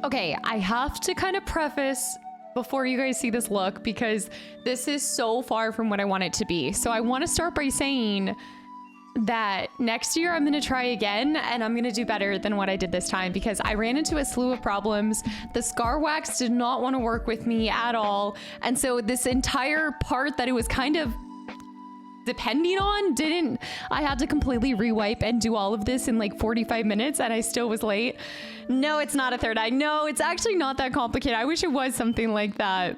Okay, I have to kind of preface before you guys see this look because this is so far from what I want it to be. So I want to start by saying that next year I'm going to try again and I'm going to do better than what I did this time because I ran into a slew of problems. The scar wax did not want to work with me at all. And so this entire part that it was kind of depending on I had to completely rewipe and do all of this in like 45 minutes and I still was late. No, it's not a third eye. No, it's actually not that complicated. I wish it was something like that.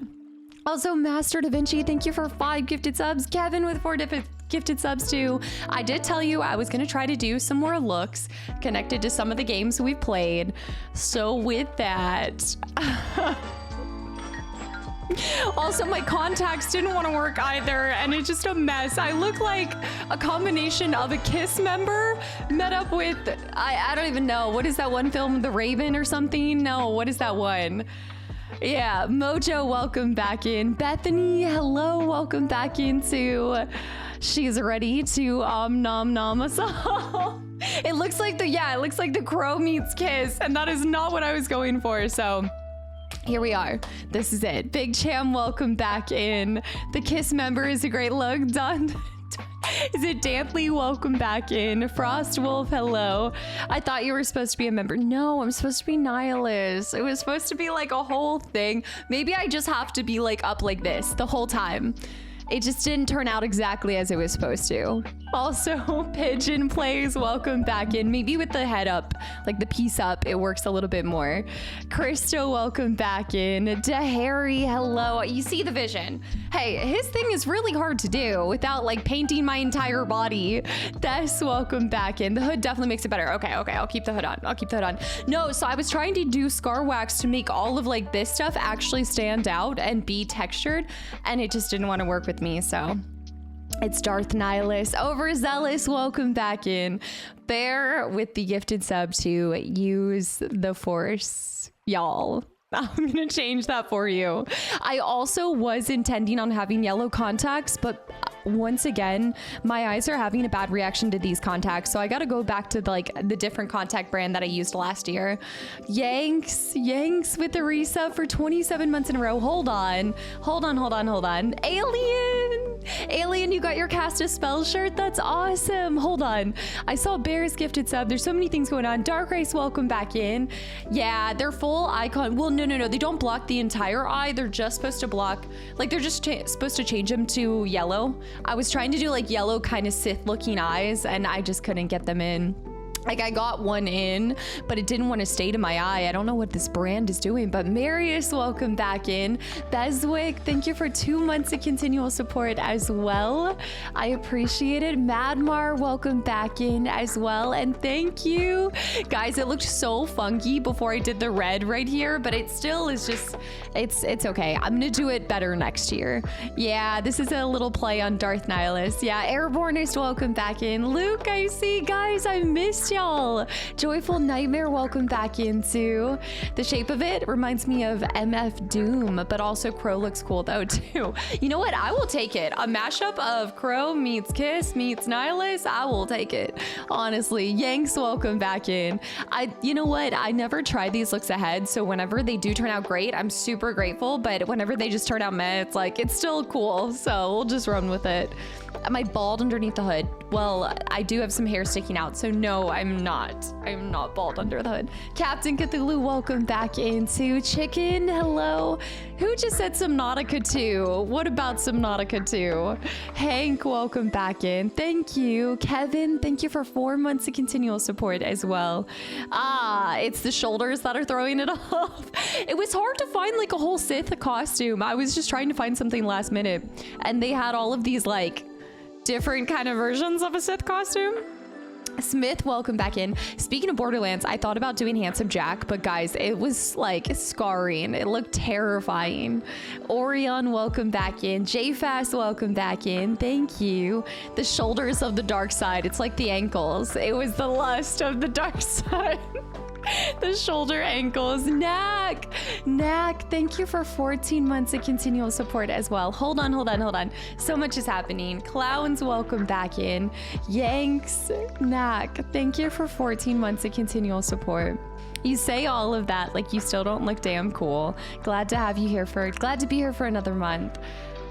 Also, Master Da Vinci, thank you for 5 gifted subs. Kevin with 4 gifted subs too. I did tell you I was gonna try to do some more looks connected to some of the games we've played. So with that, also my contacts didn't want to work either and it's just a mess. I look like a combination of a Kiss member met up with, I don't even know. What is that one film, The Raven or something? No, what is that one? Yeah, Mojo, welcome back in. Bethany, hello, welcome back into. She's ready to nom nom us all. It looks like the Crow meets Kiss, and that is not what I was going for. So here we are. This is it. Big Cham, welcome back in. The Kiss member is a great look. Done. Is it Dantley? Welcome back in. Frost Wolf, hello. I thought you were supposed to be a member. No, I'm supposed to be Nihilus. It was supposed to be like a whole thing. Maybe I just have to be like up like this the whole time. It just didn't turn out exactly as it was supposed to. Also, Pigeon Plays, welcome back in. Maybe with the head up, like the piece up, it works a little bit more. Christo, welcome back in. DeHarry, hello. You see the vision. Hey, his thing is really hard to do without like painting my entire body. Des, welcome back in. The hood definitely makes it better. Okay, I'll keep the hood on. No, so I was trying to do scar wax to make all of like this stuff actually stand out and be textured, and it just didn't want to work with me, so it's Darth Nihilus. Overzealous, welcome back in. Bear with the gifted sub to use the force, y'all. I'm gonna change that for you. I also was intending on having yellow contacts, but once again, my eyes are having a bad reaction to these contacts, so I gotta go back to the different contact brand that I used last year. Yanks with the resub for 27 months in a row. Hold on. Alien, you got your Cast a Spell shirt? That's awesome. Hold on. I saw Bear's gifted sub. There's so many things going on. Dark Race, welcome back in. Yeah, they're full icon. Well, no. They don't block the entire eye. They're just supposed to block, like they're just supposed to change them to yellow. I was trying to do like yellow kind of Sith looking eyes and I just couldn't get them in. Like I got one in, but it didn't want to stay to my eye. I don't know what this brand is doing, but Marius, welcome back in. Beswick, thank you for 2 months of continual support as well. I appreciate it. Madmar, welcome back in as well. And thank you. Guys, it looked so funky before I did the red right here, but it still is just, it's okay. I'm gonna do it better next year. Yeah, this is a little play on Darth Nihilus. Yeah, Airbornist, welcome back in. Luke, I see. Guys, I missed y'all. Joyful Nightmare, welcome back into. The shape of it reminds me of MF Doom, but also Crow looks cool though too. You know what? I will take it. A mashup of Crow meets Kiss meets Nihilus. I will take it. Honestly, Yanks, welcome back in. You know what? I never tried these looks ahead, so whenever they do turn out great, I'm super grateful, but whenever they just turn out meh, it's like, it's still cool, so we'll just run with it. Am I bald underneath the hood? Well, I do have some hair sticking out, so no, I'm not bald under the hood. Captain Cthulhu, welcome back into. Chicken, hello. Who just said Subnautica 2? What about Subnautica 2? Hank, welcome back in. Thank you. Kevin, thank you for 4 months of continual support as well. Ah, it's the shoulders that are throwing it off. It was hard to find like a whole Sith costume. I was just trying to find something last minute, and they had all of these like different kind of versions of a Sith costume. Smith, welcome back in. Speaking of Borderlands, I thought about doing Handsome Jack, but guys, it was like scarring. It looked terrifying. Orion, welcome back in. JFast, welcome back in. Thank you. The shoulders of the dark side. It's like the ankles. It was the lust of the dark side. The shoulder ankles. Knack, thank you for 14 months of continual support as well. Hold on. So much is happening. Clowns, welcome back in. Yanks, Knack, thank you for 14 months of continual support. You say all of that like you still don't look damn cool. Glad to have you here glad to be here for another month.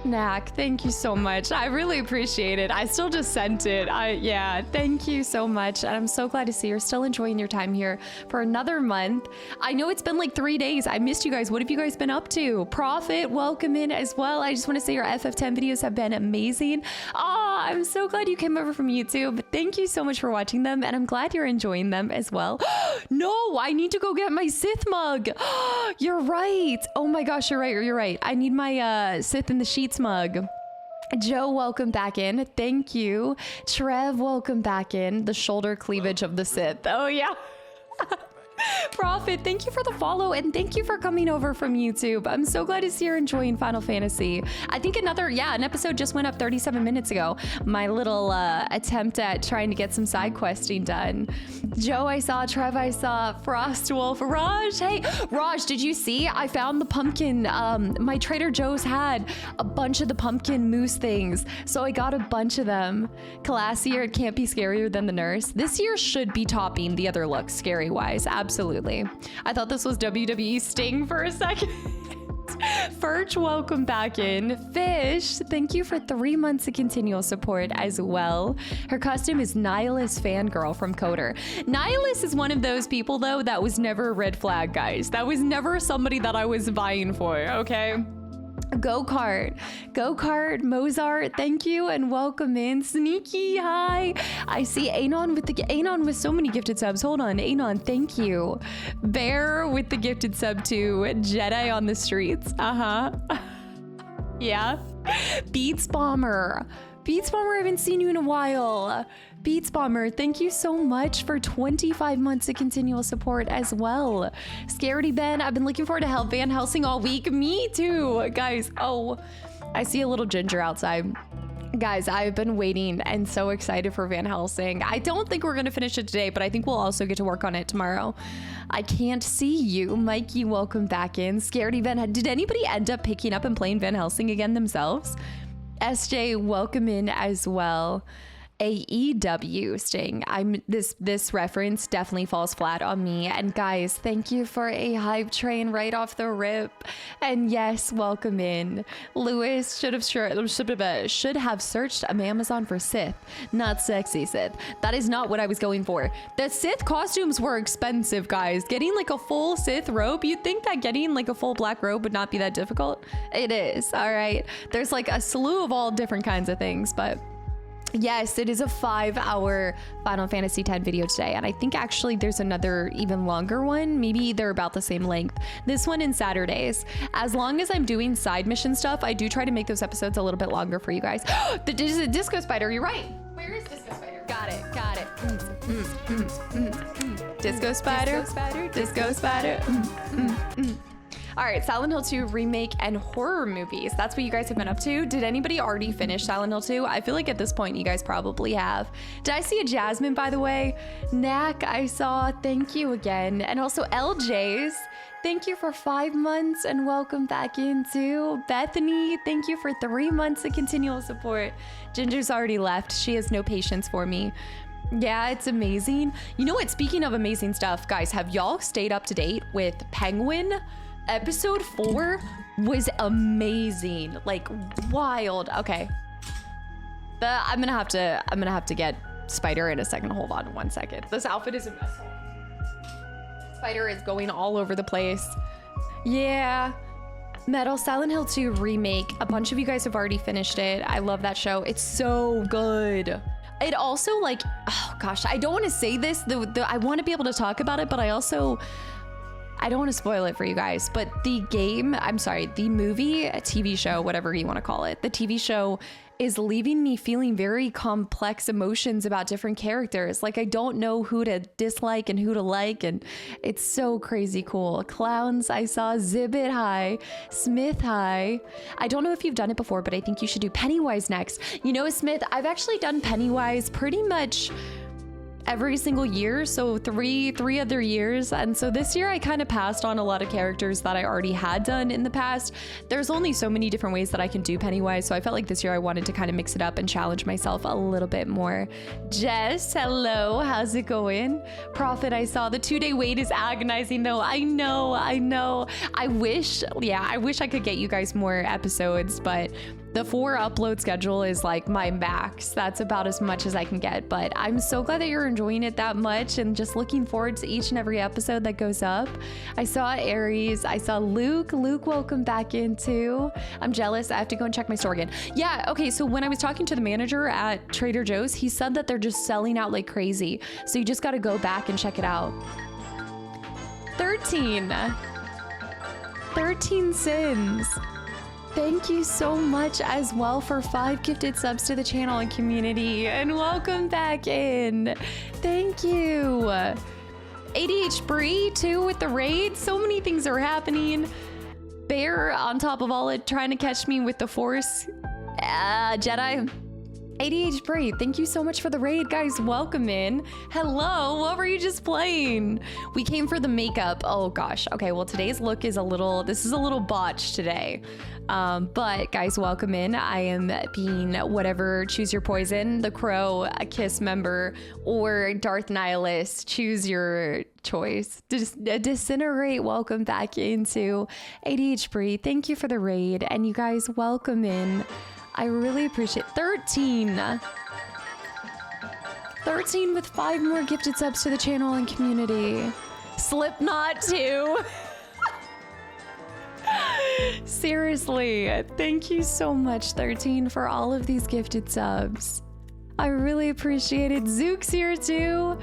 Knack, thank you so much. I really appreciate it. I still just sent it. Yeah, thank you so much. And I'm so glad to see you're still enjoying your time here for another month. I know it's been like 3 days. I missed you guys. What have you guys been up to? Prophet, welcome in as well. I just want to say your FF10 videos have been amazing. I'm so glad you came over from YouTube. Thank you so much for watching them. And I'm glad you're enjoying them as well. No, I need to go get my Sith mug. You're right. Oh my gosh, you're right. You're right. I need my Sith in the Sheets mug. Joe, welcome back in. Thank you. Trev, welcome back in. The shoulder cleavage of the Sith. Oh yeah. Prophet, thank you for the follow and thank you for coming over from YouTube. I'm so glad to see you're enjoying Final Fantasy. I think an episode just went up 37 minutes ago. My little attempt at trying to get some side questing done. Joe, I saw. Trev, I saw. Frostwolf. Raj, hey. Raj, did you see? I found the pumpkin. My Trader Joe's had a bunch of the pumpkin mousse things. So I got a bunch of them. Classier, it can't be scarier than the nurse. This year should be topping the other looks, scary-wise. Absolutely. I thought this was WWE Sting for a second. Furch, welcome back in. Fish, thank you for 3 months of continual support as well. Her costume is Nihilus fangirl from Coder. Nihilus is one of those people, though, that was never a red flag, guys. That was never somebody that I was vying for, okay? Go-kart, Mozart, thank you and welcome in. Sneaky, hi. I see Anon with so many gifted subs. Hold on, Anon, thank you. Bear with the gifted sub too. Jedi on the streets. Yeah. Beats Bomber, I haven't seen you in a while. Beats Bomber, thank you so much for 25 months of continual support as well. Scaredy Ben, I've been looking forward to help Van Helsing all week. Me too, guys. Oh, I see a little ginger outside. Guys, I've been waiting and so excited for Van Helsing. I don't think we're gonna finish it today, but I think we'll also get to work on it tomorrow. I can't see you. Mikey, welcome back in. Scaredy Ben, did anybody end up picking up and playing Van Helsing again themselves? SJ, welcome in as well. AEW Sting. This reference definitely falls flat on me. And guys, thank you for a hype train right off the rip. And yes, welcome in. Lewis should have searched Amazon for Sith, not sexy Sith. That is not what I was going for. The Sith costumes were expensive, guys. Getting like a full Sith robe, you'd think that getting like a full black robe would not be that difficult. It is, all right. There's like a slew of all different kinds of things, but yes, it is a 5-hour Final Fantasy X video today. And I think actually there's another even longer one. Maybe they're about the same length. This one in Saturdays. As long as I'm doing side mission stuff, I do try to make those episodes a little bit longer for you guys. The Disco Spider, you're right. Where is Disco Spider? Got it. Disco Spider. Disco Spider. All right, Silent Hill 2 remake and horror movies. That's what you guys have been up to. Did anybody already finish Silent Hill 2? I feel like at this point you guys probably have. Did I see a Jasmine, by the way? Knack, I saw. Thank you again. And also LJ's. Thank you for 5 months and welcome back in too. Bethany, thank you for 3 months of continual support. Ginger's already left. She has no patience for me. Yeah, it's amazing. You know what? Speaking of amazing stuff, guys, have y'all stayed up to date with Penguin? Episode 4 was amazing, like wild. Okay, I'm gonna have to get Spider in a second. Hold on 1 second. This outfit is a mess. Spider is going all over the place. Yeah. Metal Silent Hill 2 remake. A bunch of you guys have already finished it. I love that show. It's so good. It also, like, oh gosh, I don't want to say this. I want to be able to talk about it, but I don't want to spoil it for you guys, but the movie, a TV show, whatever you want to call it, the TV show is leaving me feeling very complex emotions about different characters. Like, I don't know who to dislike and who to like, and it's so crazy cool. Clowns, I saw. Zibbit, hi. Smith, hi. I don't know if you've done it before, but I think you should do Pennywise next. You know, Smith, I've actually done Pennywise pretty much every single year, so three other years. And so this year I kind of passed on a lot of characters that I already had done in the past. There's only so many different ways that I can do Pennywise, so I felt like this year I wanted to kind of mix it up and challenge myself a little bit more. Jess, hello, how's it going? Prophet, I saw the 2-day wait is agonizing though. I know. I wish I could get you guys more episodes, but the 4 upload schedule is like my max. That's about as much as I can get, but I'm so glad that you're enjoying it that much and just looking forward to each and every episode that goes up. I saw Aries, I saw Luke. Luke, welcome back in too. I'm jealous. I have to go and check my store again. Yeah, okay, so when I was talking to the manager at Trader Joe's, he said that they're just selling out like crazy. So you just got to go back and check it out. 13 sins. Thank you so much as well for 5 gifted subs to the channel and community, and welcome back in. Thank you. ADH Bree too with the raid. So many things are happening. Bear on top of all it, trying to catch me with the Force. Jedi. ADH Bree, thank you so much for the raid, guys. Welcome in. Hello, what were you just playing? We came for the makeup. Oh gosh. Okay, well today's look is a little botched today. But guys, welcome in. I am being whatever, choose your poison, the Crow, a Kiss member, or Darth Nihilus. Choose your choice. Disintegrate, welcome back into ADH Bree. Thank you for the raid, and you guys welcome in. I really appreciate 13 with 5 more gifted subs to the channel and community. Slipknot too. Seriously, thank you so much, 13, for all of these gifted subs. I really appreciate it. Zook's here too.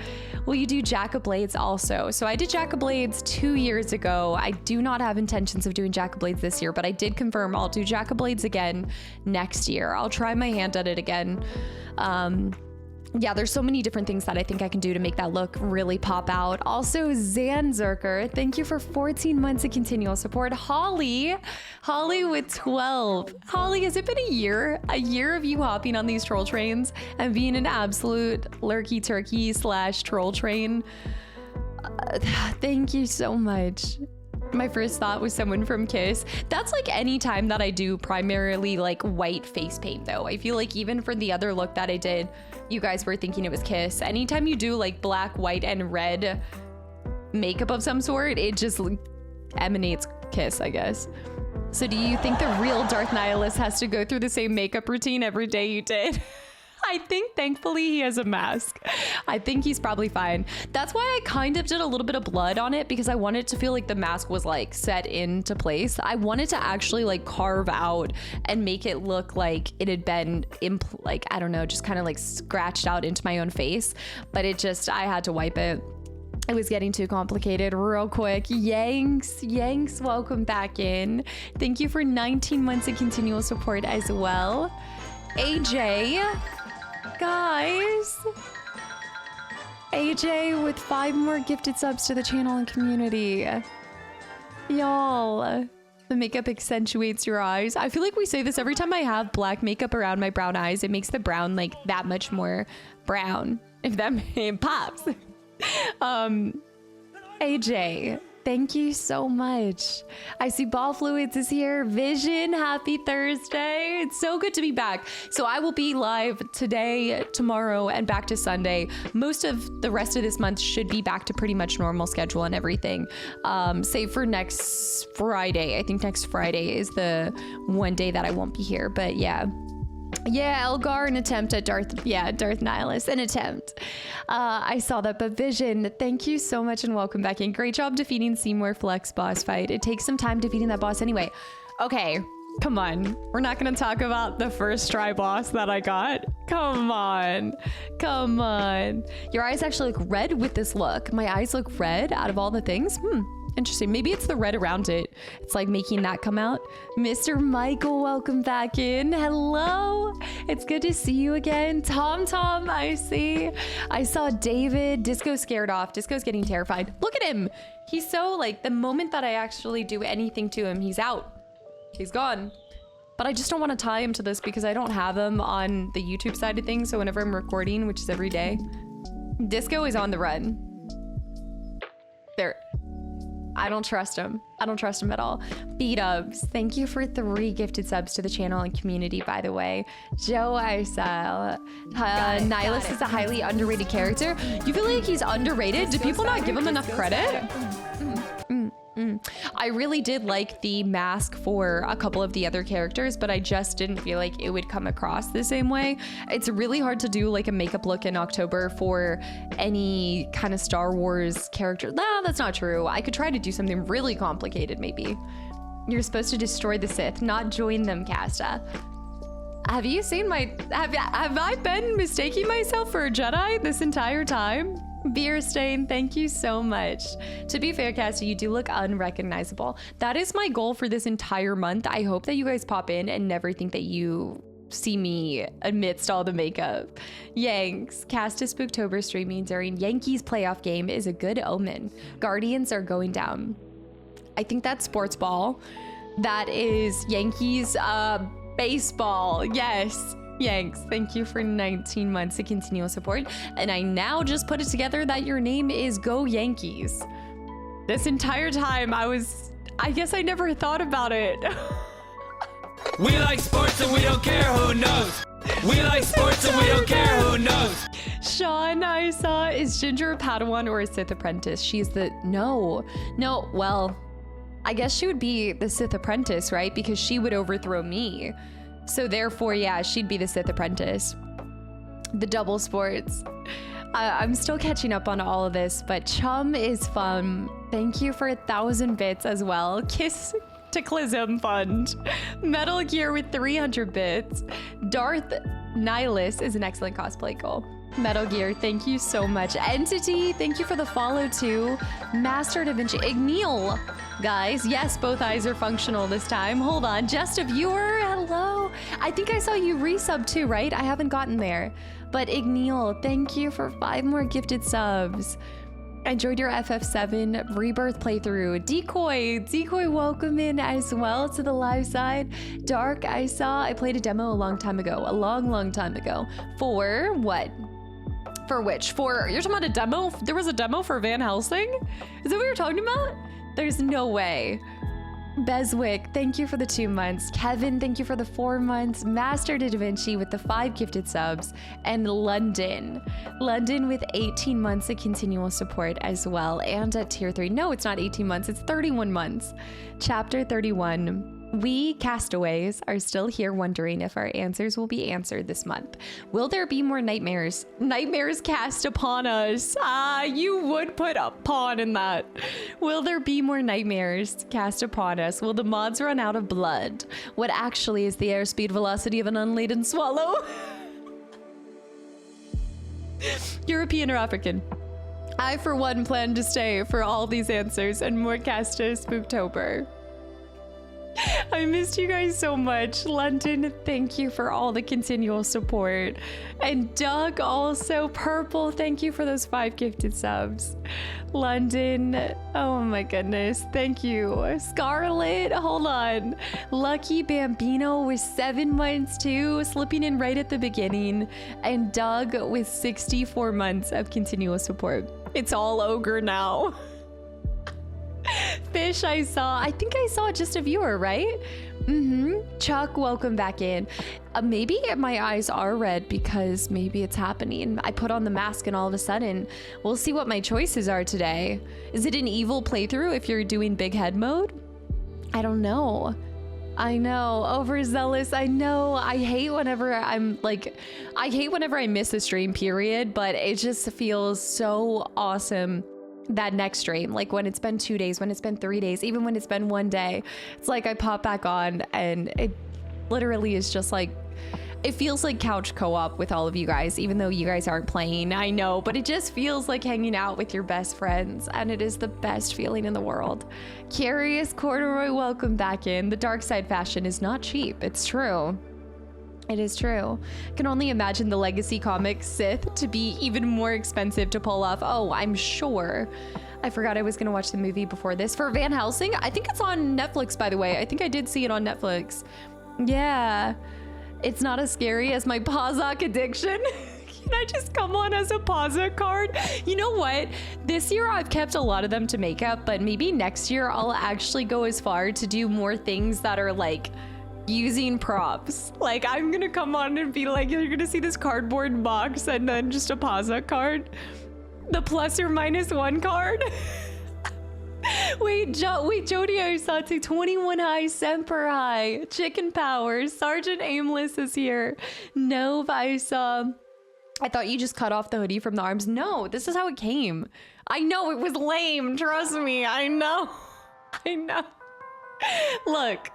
Will you do Jack of Blades also? So I did Jack of Blades 2 years ago. I do not have intentions of doing Jack of Blades this year, but I did confirm I'll do Jack of Blades again next year. I'll try my hand at it again. Yeah, there's so many different things that I think I can do to make that look really pop out. Also, Zanzerker, thank you for 14 months of continual support. Holly with 12. Holly, has it been a year? A year of you hopping on these troll trains and being an absolute lurky turkey / troll train? Thank you so much. My first thought was someone from Kiss. That's like any time that I do primarily like white face paint though. I feel like even for the other look that I did, you guys were thinking it was Kiss. Anytime you do like black, white, and red makeup of some sort, it just emanates Kiss, I guess. So do you think the real Darth Nihilus has to go through the same makeup routine every day you did? I think thankfully he has a mask. I think he's probably fine. That's why I kind of did a little bit of blood on it, because I wanted to feel like the mask was like set into place. I wanted to actually like carve out and make it look like it had been like, I don't know, just kind of like scratched out into my own face. But it just, I had to wipe it. It was getting too complicated real quick. Yanks, welcome back in. Thank you for 19 months of continual support as well. AJ, guys. AJ with 5 more gifted subs to the channel and community. Y'all, the makeup accentuates your eyes. I feel like we say this every time I have black makeup around my brown eyes. It makes the brown like that much more brown, if that pops. AJ, thank you so much. I see Ball Fluids is here. Vision, happy Thursday. It's so good to be back. So I will be live today, tomorrow, and back to Sunday. Most of the rest of this month should be back to pretty much normal schedule and everything. Save for next Friday. I think next Friday is the one day that I won't be here, but yeah. Yeah, Elgar, an attempt at Darth Nihilus, an attempt. I saw that, but Vision, thank you so much and welcome back in. Great job defeating Seymour Flex boss fight. It takes some time defeating that boss anyway. Okay, come on. We're not gonna talk about the first try boss that I got. Come on. Your eyes actually look red with this look. My eyes look red out of all the things. Interesting. Maybe it's the red around it. It's like making that come out. Mr. Michael, welcome back in. Hello. It's good to see you again. Tom, I see. I saw David. Disco's scared off. Disco's getting terrified. Look at him. He's so like, the moment that I actually do anything to him, he's out. He's gone. But I just don't want to tie him to this because I don't have him on the YouTube side of things. So whenever I'm recording, which is every day, Disco is on the run. There. I don't trust him. I don't trust him at all. B-dubs, thank you for 3 gifted subs to the channel and community, by the way. Joe Isa, Nihilus is a highly underrated character. You feel like he's underrated? Do people not give him enough credit? I really did like the mask for a couple of the other characters, but I just didn't feel like it would come across the same way. It's really hard to do like a makeup look in October for any kind of Star Wars character. No, that's not true. I could try to do something really complicated maybe. You're supposed to destroy the Sith, not join them, Casta. Have you seen my... Have I been mistaking myself for a Jedi this entire time? Beer Stain, thank you so much. To be fair, Cassie, you do look unrecognizable. That is my goal for this entire month. I hope that you guys pop in and never think that you see me amidst all the makeup. Yanks, cast a Spooktober streaming during Yankees playoff game is a good omen. Guardians are going down. I think that's sports ball. That is Yankees baseball. Yes. Yanks, thank you for 19 months of continual support. And I now just put it together that your name is Go Yankees. This entire time I guess I never thought about it. We like sports and we don't care who knows. We like sports and we don't care who knows. Sean Isa, is Ginger a Padawan or a Sith apprentice? She's the, no, well, I guess she would be the Sith apprentice, right? Because she would overthrow me. So therefore, yeah, she'd be the Sith apprentice. The double sports. I'm still catching up on all of this, but Chum is fun. Thank you for 1,000 bits as well. Kastaclysm fund. Metal Gear with 300 bits. Darth Nihilus is an excellent cosplay goal. Metal Gear, thank you so much. Entity, thank you for the follow too. Master Da Vinci, Igneal, guys, yes, both eyes are functional this time. Hold on, just a viewer, hello. I think I saw you resub too, right? I haven't gotten there. But Igneal, thank you for 5 more gifted subs. I enjoyed your FF7 Rebirth playthrough. Decoy, welcome in as well to the live side. Dark, I played a demo a long time ago, a long time ago. For what? For which? For, you're talking about a demo? There was a demo for Van Helsing? Is that what you're talking about? There's no way. Beswick, thank you for the 2 months. Kevin, thank you for the 4 months. Master Da Vinci with the 5 gifted subs. And London with 18 months of continual support as well. And at tier 3, no, it's not 18 months, it's 31 months. Chapter 31. We castaways are still here wondering if our answers will be answered this month. Will there be more nightmares? Nightmares cast upon us. You would put a pawn in that. Will there be more nightmares cast upon us? Will the mods run out of blood? What actually is the airspeed velocity of an unladen swallow? European or African? I, for one, plan to stay for all these answers and more Casta Spooktober. I missed you guys so much. London, thank you for all the continual support. And Doug also. Purple, thank you for those 5 gifted subs. London, oh my goodness, thank you. Scarlet, hold on. Lucky Bambino with 7 months too, slipping in right at the beginning. And Doug with 64 months of continual support. It's all ogre now. Fish, I think I saw just a viewer, right? Chuck, welcome back in. Maybe my eyes are red because maybe it's happening. I put on the mask and all of a sudden, we'll see what my choices are today. Is it an evil playthrough if you're doing big head mode? I don't know. I know, overzealous, I know. I hate whenever I miss a stream, period, but it just feels so awesome. That next stream, like when it's been 2 days, when it's been 3 days, even when it's been 1 day, it's like I pop back on and it literally is just like, it feels like couch co-op with all of you guys, even though you guys aren't playing, I know, but it just feels like hanging out with your best friends, and it is the best feeling in the world. Curious Corduroy, welcome back in. The dark side fashion is not cheap, it's true. It is true. Can only imagine the legacy comic Sith to be even more expensive to pull off. Oh, I'm sure. I forgot I was gonna watch the movie before this. For Van Helsing, I think it's on Netflix, by the way. I think I did see it on Netflix. Yeah. It's not as scary as my Pawsock addiction. Can I just come on as a Pazza card? You know what? This year I've kept a lot of them to makeup, but maybe next year I'll actually go as far to do more things that are like using props. Like I'm gonna come on and be like, you're gonna see this cardboard box and then just a Pazza card. The plus or minus one card. Wait, Jody, I saw too. 21 high, Semper high, Chicken Power, Sergeant Aimless is here. Nove, I saw. I thought you just cut off the hoodie from the arms. No, this is how it came. I know it was lame. Trust me. I know. I know. Look.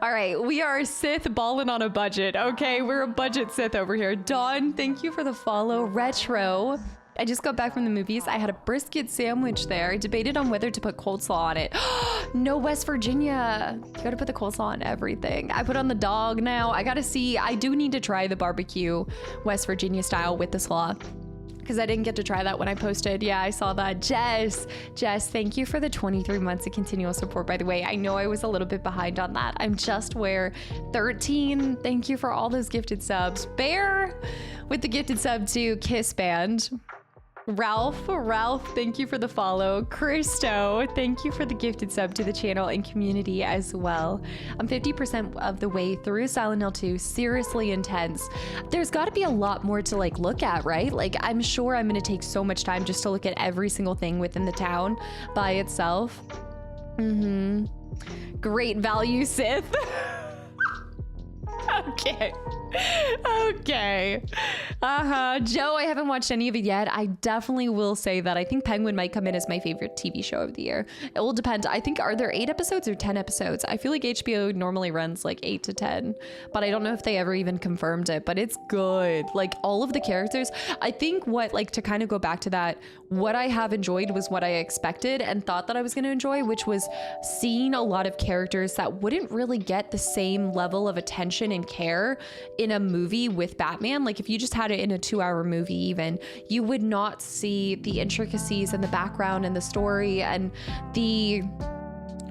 All right. We are Sith balling on a budget. Okay. We're a budget Sith over here. Dawn, thank you for the follow. Retro. I just got back from the movies. I had a brisket sandwich there. I debated on whether to put coleslaw on it. No, West Virginia. You gotta put the coleslaw on everything. I put on the dog now. I gotta see. I do need to try the barbecue West Virginia style with the slaw, because I didn't get to try that when I posted. Yeah, I saw that. Jess, thank you for the 23 months of continual support, by the way. I know I was a little bit behind on that. I'm just where 13. Thank you for all those gifted subs. Bear with the gifted sub to Kiss Band. Ralph, thank you for the follow. Christo, thank you for the gifted sub to the channel and community as well. I'm 50% of the way through Silent Hill 2. Seriously intense. There's got to be a lot more to like look at, right? Like I'm sure I'm going to take so much time just to look at every single thing within the town by itself. Great value, Sith. Okay. Joe, I haven't watched any of it yet. I definitely will say that I think Penguin might come in as my favorite TV show of the year. It will depend. I think, are there 8 episodes or 10 episodes? I feel like HBO normally runs like 8 to 10, but I don't know if they ever even confirmed it, but it's good. Like all of the characters, I think what, like to kind of go back to that, what I have enjoyed was what I expected and thought that I was going to enjoy, which was seeing a lot of characters that wouldn't really get the same level of attention and care in a movie with Batman. Like if you just had it in a 2-hour movie even, you would not see the intricacies and the background and the story and the,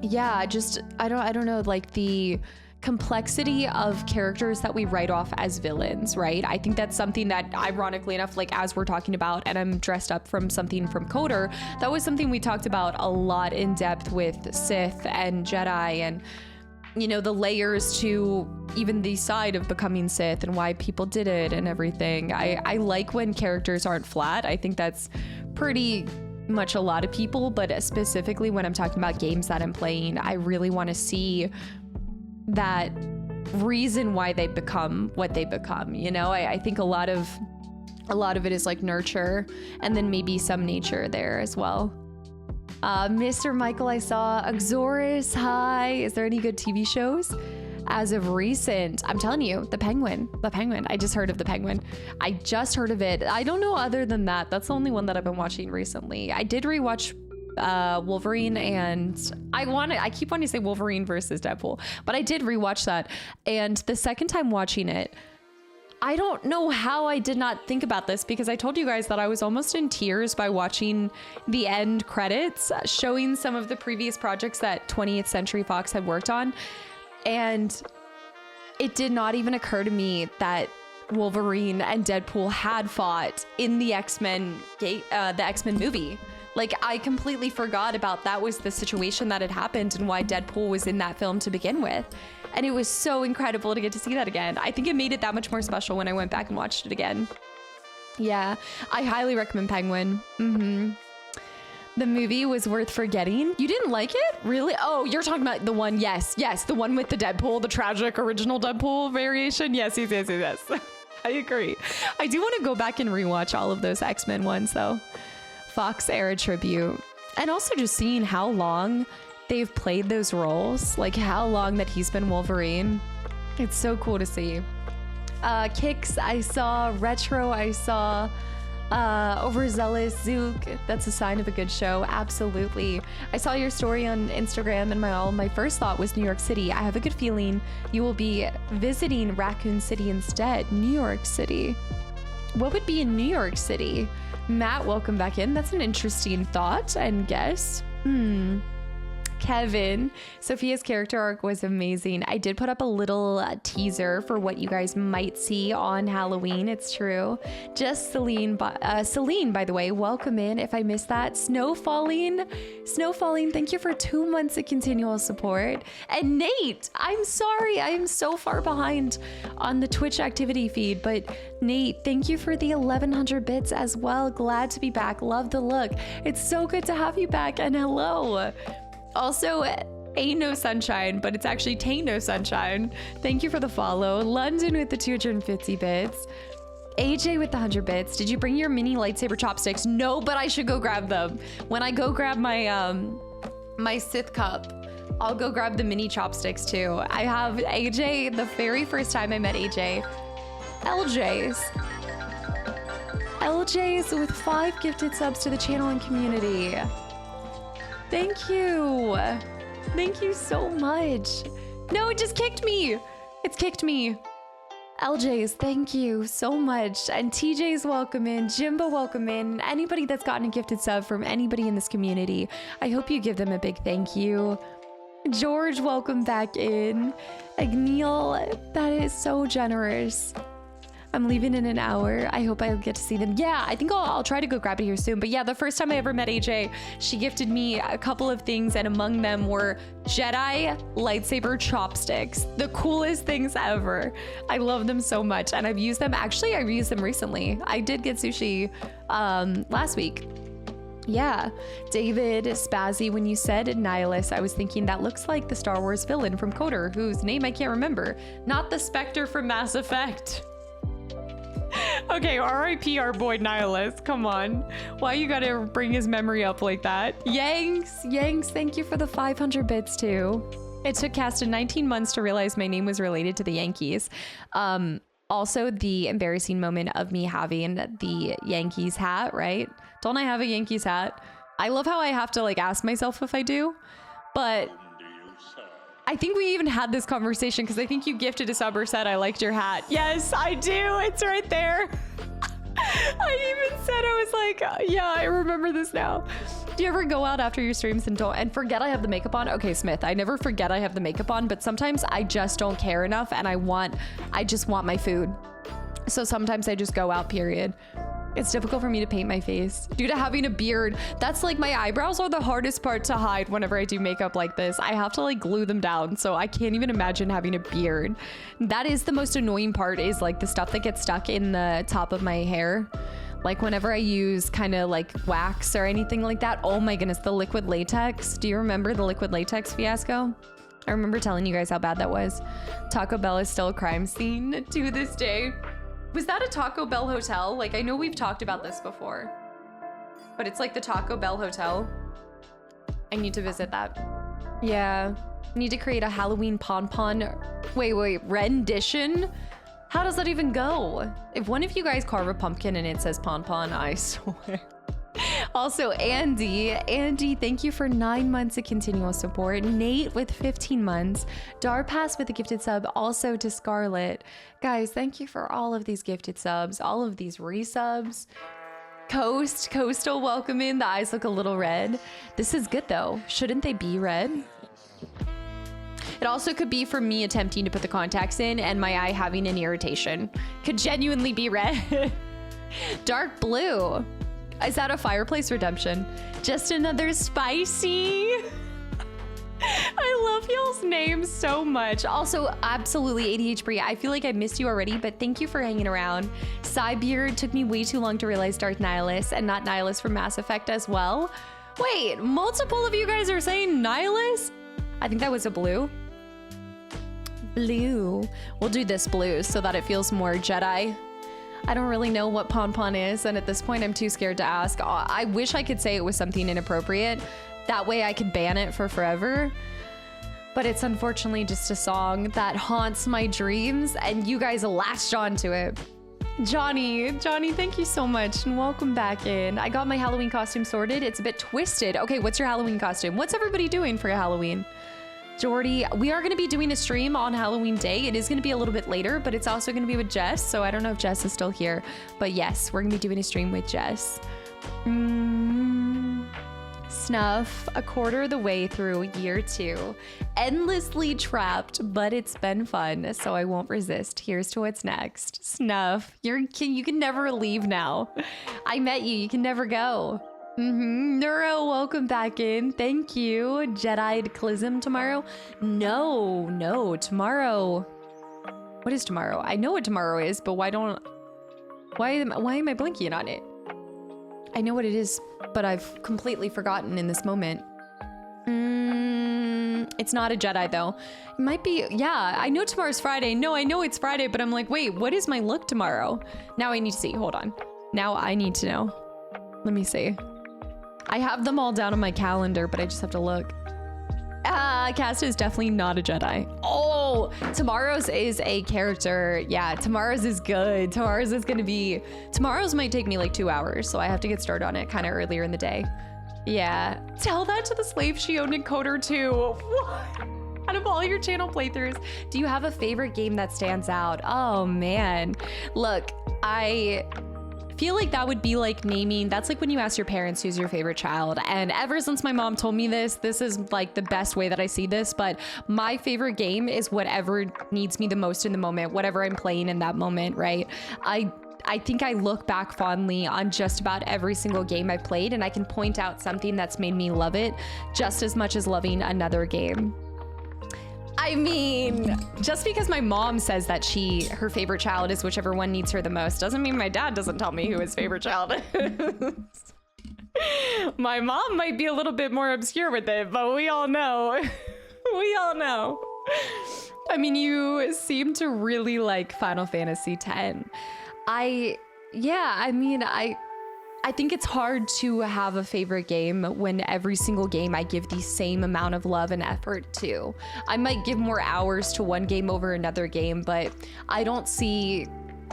yeah, just, I don't know, like the complexity of characters that we write off as villains, right? I think that's something that, ironically enough, like as we're talking about, and I'm dressed up from something from Coder, that was something we talked about a lot in depth with Sith and Jedi and, you know, the layers to even the side of becoming Sith and why people did it and everything. I like when characters aren't flat. I think that's pretty much a lot of people, but specifically when I'm talking about games that I'm playing, I really want to see that reason why they become what they become. You know, I think a lot of it is like nurture and then maybe some nature there as well. Mr. Michael, I saw Axoris. Hi. Is there any good TV shows? As of recent, I'm telling you, The Penguin. I just heard of The Penguin. I just heard of it. I don't know other than that. That's the only one that I've been watching recently. I did rewatch Wolverine, and I keep wanting to say Wolverine versus Deadpool, but I did rewatch that. And the second time watching it, I don't know how I did not think about this, because I told you guys that I was almost in tears by watching the end credits showing some of the previous projects that 20th Century Fox had worked on. And it did not even occur to me that Wolverine and Deadpool had fought in the X-Men movie. Like, I completely forgot about that was the situation that had happened and why Deadpool was in that film to begin with. And it was so incredible to get to see that again. I think it made it that much more special when I went back and watched it again. Yeah, I highly recommend Penguin. The movie was worth forgetting. You didn't like it? Really? Oh, you're talking about the one, yes, the one with the Deadpool, the tragic original Deadpool variation. Yes. I agree. I do want to go back and rewatch all of those X-Men ones though. Fox era tribute. And also just seeing how long they've played those roles, like how long that he's been Wolverine. It's so cool to see. Kicks, I saw. Retro, I saw. Overzealous, Zook, that's a sign of a good show. Absolutely. I saw your story on Instagram, and my first thought was New York City. I have a good feeling you will be visiting Raccoon City instead. New York City. What would be in New York City? Matt, welcome back in. That's an interesting thought and guess. Kevin. Sophia's character arc was amazing. I did put up a little teaser for what you guys might see on Halloween. It's true. Just Celine, by the way, welcome in. If I missed that, Snowfalling, thank you for 2 months of continual support. And Nate, I'm sorry, I am so far behind on the Twitch activity feed, but Nate, thank you for the 1100 bits as well. Glad to be back. Love the look. It's so good to have you back, and hello. Also, ain't no sunshine, but it's actually tain't no sunshine. Thank you for the follow. London with the 250 bits. AJ with the 100 bits. Did you bring your mini lightsaber chopsticks? No, but I should go grab them. When I go grab my my Sith cup, I'll go grab the mini chopsticks too. I have AJ, the very first time I met AJ. LJ's with 5 gifted subs to the channel and community. Thank you. Thank you so much. No, it just kicked me. It's kicked me. LJ's, thank you so much. And TJ's welcome in. Jimbo, welcome in. Anybody that's gotten a gifted sub from anybody in this community, I hope you give them a big thank you. George, welcome back in. Agneil, that is so generous. I'm leaving in an hour. I hope I'll get to see them. Yeah, I think I'll try to go grab it here soon. But yeah, the first time I ever met AJ, she gifted me a couple of things, and among them were Jedi lightsaber chopsticks. The coolest things ever. I love them so much, and I've used them. Actually, I've used them recently. I did get sushi last week. Yeah, David Spazzy, when you said Nihilus, I was thinking that looks like the Star Wars villain from KOTOR, whose name I can't remember. Not the Spectre from Mass Effect. Okay, RIP our boy Nihilus. Come on. Why you gotta bring his memory up like that? Yanks, thank you for the 500 bits too. It took Casta 19 months to realize my name was related to the Yankees. Also, the embarrassing moment of me having the Yankees hat, right? Don't I have a Yankees hat? I love how I have to like ask myself if I do, but I think we even had this conversation because I think you gifted a sub or said I liked your hat. Yes, I do. It's right there. I even said, I was like, yeah, I remember this now. Do you ever go out after your streams and forget I have the makeup on? Okay, Smith, I never forget I have the makeup on, but sometimes I just don't care enough and I just want my food. So sometimes I just go out, period. It's difficult for me to paint my face due to having a beard. That's like, my eyebrows are the hardest part to hide whenever I do makeup like this. I have to like glue them down, so I can't even imagine having a beard. That is the most annoying part, is like the stuff that gets stuck in the top of my hair. Like whenever I use kind of like wax or anything like that. Oh my goodness, the liquid latex. Do you remember the liquid latex fiasco? I remember telling you guys how bad that was. Taco Bell is still a crime scene to this day. Was that a Taco Bell hotel? Like, I know we've talked about this before, but it's like the Taco Bell hotel. I need to visit that. Yeah, I need to create a Halloween pon-pon. Wait, rendition? How does that even go? If one of you guys carve a pumpkin and it says pon-pon, I swear. Also, Andy, thank you for 9 months of continual support. Nate with 15 months. Darpass with a gifted sub, also to Scarlet. Guys, thank you for all of these gifted subs, all of these resubs. Coastal, welcome in. The eyes look a little red. This is good though. Shouldn't they be red? It also could be from me attempting to put the contacts in and my eye having an irritation. Could genuinely be red. Dark blue. Is that a fireplace redemption? Just another spicy. I love y'all's names so much. Also, absolutely ADH Brie. I feel like I missed you already, but thank you for hanging around. Cybeard, took me way too long to realize Darth Nihilus and not Nihilus from Mass Effect as well. Wait, multiple of you guys are saying Nihilus? I think that was a blue. Blue. We'll do this blue so that it feels more Jedi. I don't really know what pon-pon is, and at this point I'm too scared to ask. I wish I could say it was something inappropriate. That way I could ban it for forever. But it's unfortunately just a song that haunts my dreams, and you guys latched onto it. Johnny, thank you so much, and welcome back in. I got my Halloween costume sorted. It's a bit twisted. Okay, what's your Halloween costume? What's everybody doing for Halloween? Jordy, we are going to be doing a stream on Halloween Day. It is going to be a little bit later, but it's also going to be with Jess, so I don't know if Jess is still here. But yes, we're going to be doing a stream with Jess. Snuff, a quarter of the way through year 2. Endlessly trapped, but it's been fun, so I won't resist. Here's to what's next. Snuff, you can never leave now. I met you, you can never go. Neuro, welcome back in. Thank you. Kastaclysm tomorrow? No, tomorrow. What is tomorrow? I know what tomorrow is, but why am I blinking on it? I know what it is, but I've completely forgotten in this moment. It's not a Jedi though. It might be, yeah, I know tomorrow's Friday. No, I know it's Friday, but I'm like, wait, what is my look tomorrow? Now I need to see, hold on. Now I need to know. Let me see. I have them all down on my calendar, but I just have to look. Casta is definitely not a Jedi. Oh, tomorrow's is a character. Yeah, tomorrow's is good. Tomorrow's might take me like 2 hours, so I have to get started on it kind of earlier in the day. Yeah, tell that to the slave she owned in Coder 2. What? Out of all your channel playthroughs, do you have a favorite game that stands out? Oh man, look, I feel like that would be like naming, that's like when you ask your parents who's your favorite child. And ever since my mom told me this is like the best way that I see this, but my favorite game is whatever needs me the most in the moment, whatever I'm playing in that moment, right? I think I look back fondly on just about every single game I've played, and I can point out something that's made me love it just as much as loving another game. I mean, just because my mom says that her favorite child is whichever one needs her the most doesn't mean my dad doesn't tell me who his favorite child is. My mom might be a little bit more obscure with it, but we all know. We all know. I mean, you seem to really like Final Fantasy X. I think it's hard to have a favorite game when every single game I give the same amount of love and effort to. I might give more hours to one game over another game, but I don't see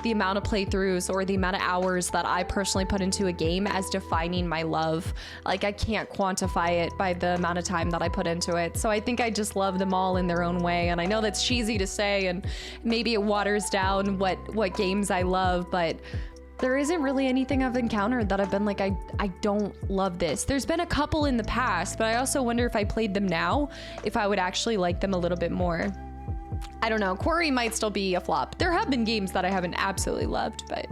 the amount of playthroughs or the amount of hours that I personally put into a game as defining my love. Like, I can't quantify it by the amount of time that I put into it. So I think I just love them all in their own way. And I know that's cheesy to say, and maybe it waters down what games I love, but there isn't really anything I've encountered that I've been like, I don't love this. There's been a couple in the past, but I also wonder if I played them now, if I would actually like them a little bit more. I don't know. Quarry might still be a flop. There have been games that I haven't absolutely loved, but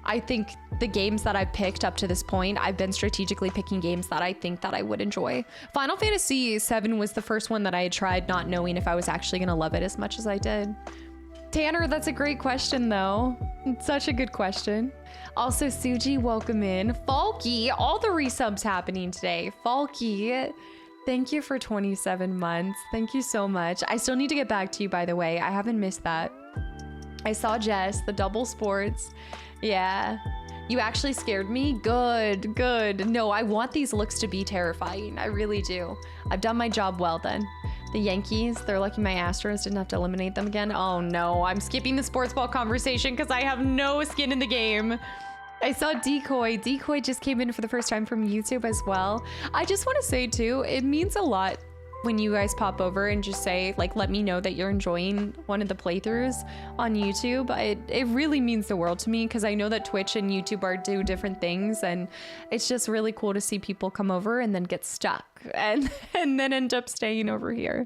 I think the games that I've picked up to this point, I've been strategically picking games that I think that I would enjoy. Final Fantasy VII was the first one that I had tried not knowing if I was actually gonna love it as much as I did. Tanner, that's a great question though. It's such a good question. Also, Suji, welcome in. Falky, all the resubs happening today. Falky, thank you for 27 months. Thank you so much. I still need to get back to you, by the way. I haven't missed that. I saw Jess, the double sports. Yeah. You actually scared me? Good, good. No, I want these looks to be terrifying. I really do. I've done my job well then. The Yankees, they're lucky my Astros didn't have to eliminate them again. Oh no, I'm skipping the sports ball conversation because I have no skin in the game. I saw Decoy. Decoy just came in for the first time from YouTube as well. I just want to say too, it means a lot when you guys pop over and just say, like, let me know that you're enjoying one of the playthroughs on YouTube. It really means the world to me because I know that Twitch and YouTube do different things, and it's just really cool to see people come over and then get stuck and then end up staying over here.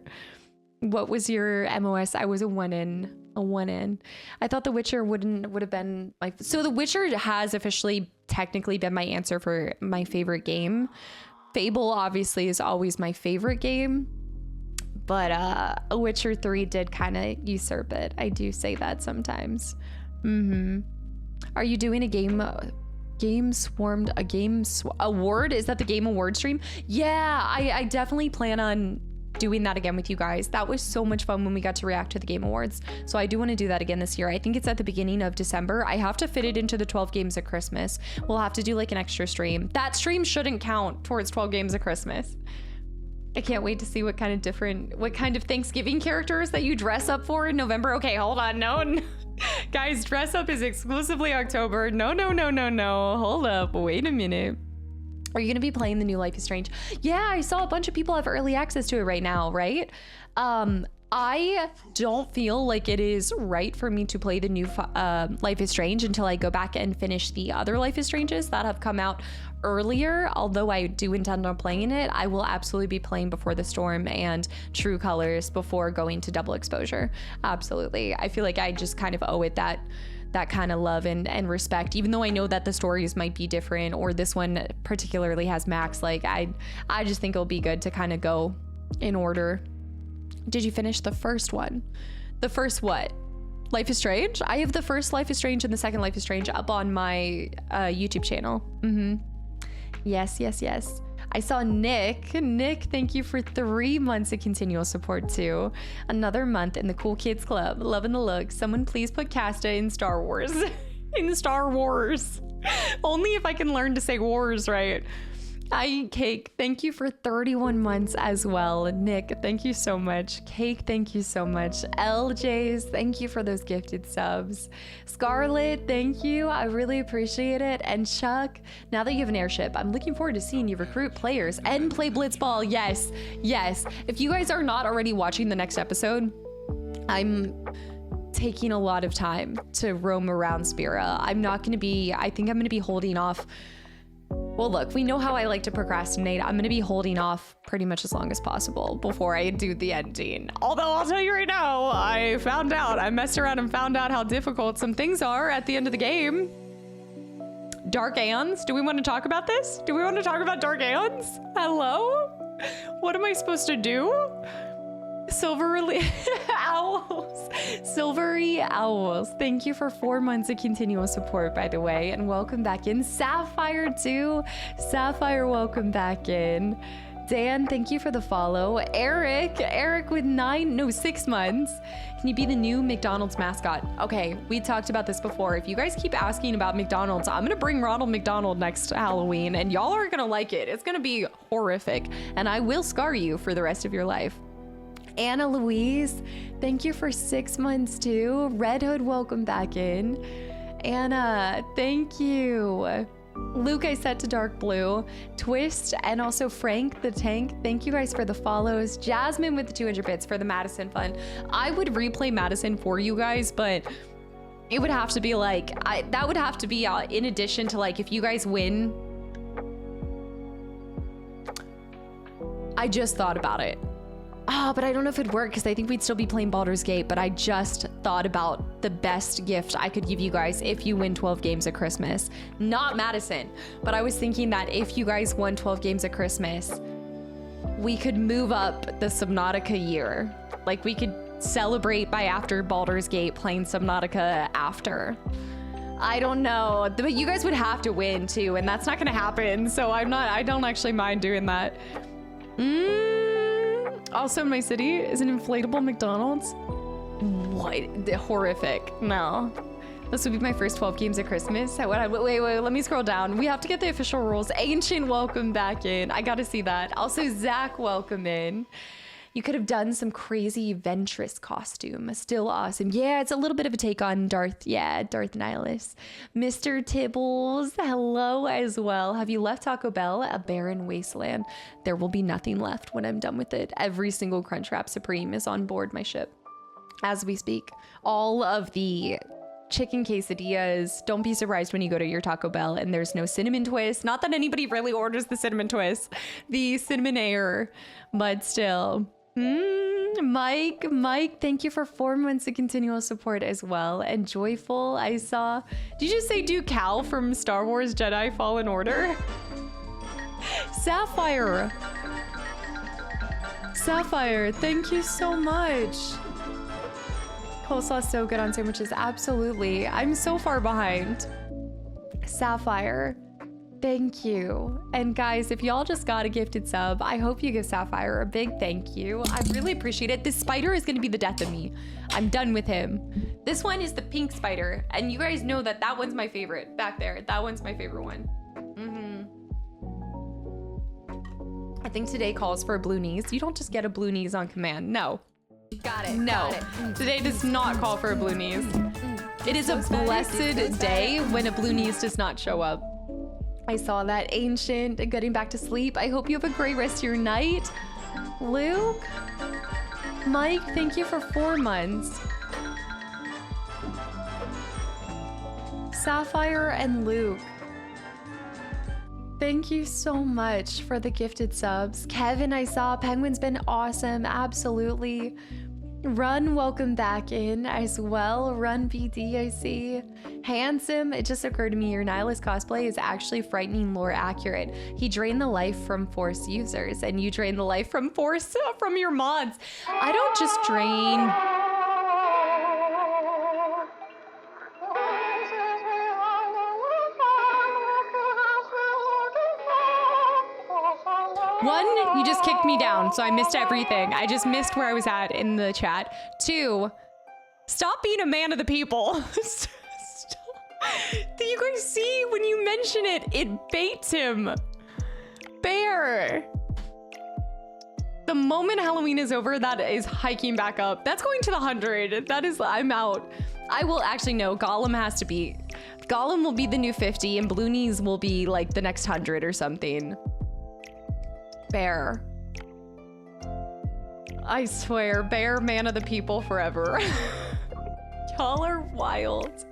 What was your MOS? I was a 1 in. I thought The Witcher would have been like, so The Witcher has officially technically been my answer for my favorite game. Fable obviously is always my favorite game, but A Witcher 3 did kind of usurp it. I do say that sometimes. Are you doing a game award? Is that the game award stream? Yeah, I definitely plan on doing that again with you guys. That was so much fun when we got to react to the Game Awards. So I do want to do that again this year. I think it's at the beginning of December. I have to fit it into the 12 games of Christmas. We'll have to do like an extra stream. That stream shouldn't count towards 12 games of Christmas. I can't wait to see what kind of Thanksgiving characters that you dress up for in November. Okay, hold on. No. Guys, dress up is exclusively October. No. Hold up. Wait a minute. Are you gonna be playing the new Life is Strange? Yeah, I saw a bunch of people have early access to it right now, right? I don't feel like it is right for me to play the new Life is Strange until I go back and finish the other Life is Stranges that have come out earlier. Although I do intend on playing it, I will absolutely be playing Before the Storm and True Colors before going to Double Exposure. Absolutely. I feel like I just kind of owe it that kind of love and respect, even though I know that the stories might be different, or this one particularly has Max. Like I just think it'll be good to kind of go in order. Did you finish the first one? The first what? Life is Strange? I have the first Life is Strange and the second Life is Strange up on my YouTube channel. Yes. I saw Nick. Nick, thank you for 3 months of continual support too. Another month in the Cool Kids Club. Loving the look. Someone please put Casta in Star Wars. In Star Wars. Only if I can learn to say wars right. Cake, thank you for 31 months as well. Nick, thank you so much. Cake, thank you so much. LJs, thank you for those gifted subs. Scarlett, thank you. I really appreciate it. And Chuck, now that you have an airship, I'm looking forward to seeing you recruit players and play Blitzball. Yes. If you guys are not already watching the next episode, I'm taking a lot of time to roam around Spira. I think I'm going to be holding off. Well, look, we know how I like to procrastinate. I'm going to be holding off pretty much as long as possible before I do the ending. Although I'll tell you right now, I messed around and found out how difficult some things are at the end of the game. Dark Anns? Do we want to talk about this? Do we want to talk about Dark Anns? Hello? What am I supposed to do? Silvery Owls. Thank you for 4 months of continual support, by the way, and welcome back in. Sapphire too. Sapphire, welcome back in. Dan, thank you for the follow. Eric with 6 months. Can you be the new McDonald's mascot? Okay, we talked about this before. If you guys keep asking about McDonald's, I'm gonna bring Ronald McDonald next Halloween, and y'all are gonna like it. It's gonna be horrific, and I will scar you for the rest of your life. Anna Louise, thank you for 6 months too. Red Hood, welcome back in. Anna, thank you. Luke, I set to dark blue. Twist, and also Frank the Tank, thank you guys for the follows. Jasmine with the 200 bits for the Madison fun. I would replay Madison for you guys, but it would have to be like, that would have to be in addition to like if you guys win. I just thought about it. But I don't know if it'd work because I think we'd still be playing Baldur's Gate, but I just thought about the best gift I could give you guys if you win 12 games at Christmas. Not Madison, but I was thinking that if you guys won 12 games at Christmas, we could move up the Subnautica year. Like we could celebrate by after Baldur's Gate playing Subnautica after. I don't know, but you guys would have to win too, and that's not gonna happen, so I don't actually mind doing that. Also in my city is an inflatable McDonald's. What? Horrific. No. This would be my first 12 games at Christmas. Wait, let me scroll down. We have to get the official rules. Ancient, welcome back in. I gotta see that. Also, Zach, welcome in. You could have done some crazy Ventress costume. Still awesome. Yeah, it's a little bit of a take on Darth Nihilus. Mr. Tibbles, hello as well. Have you left Taco Bell? A barren wasteland. There will be nothing left when I'm done with it. Every single Crunchwrap Supreme is on board my ship as we speak. All of the chicken quesadillas. Don't be surprised when you go to your Taco Bell and there's no cinnamon twist. Not that anybody really orders the cinnamon twist. The cinnamon air, but still. Mike, thank you for 4 months of continual support as well. And Joyful, I saw. Did you just say do Cal from Star Wars Jedi Fallen Order? Sapphire, thank you so much. Coleslaw's so good on sandwiches. Absolutely. I'm so far behind. Sapphire, thank you. And guys, if y'all just got a gifted sub, I hope you give Sapphire a big thank you. I really appreciate it. This spider is going to be the death of me. I'm done with him. This one is the pink spider. And you guys know that that one's my favorite back there. That one's my favorite one. I think today calls for a blue knees. You don't just get a blue knees on command. No. Got it. No. Today does not call for a blue knees. It is a blessed day when a blue knees does not show up. I saw that, Ancient, getting back to sleep. I hope you have a great rest of your night. Luke? Mike, thank you for 4 months. Sapphire and Luke. Thank you so much for the gifted subs. Kevin, I saw. Penguin's been awesome. Absolutely. Run, welcome back in as well. Run BD, I see. Handsome, it just occurred to me your Nihilus cosplay is actually frightening lore accurate. He drained the life from Force users, and you drain the life from Force from your mods. I don't just drain. One, you just kicked me down, so I missed everything. I just missed where I was at in the chat. 2, stop being a man of the people. Do you guys see when you mention it, it baits him. Bear. The moment Halloween is over, that is hiking back up. That's going to the 100. That is, I'm out. I will actually know, Gollum has to be, Gollum will be the new 50 and Blue Knees will be like the next 100 or something. Bear. I swear, Bear, man of the people forever. Y'all are wild.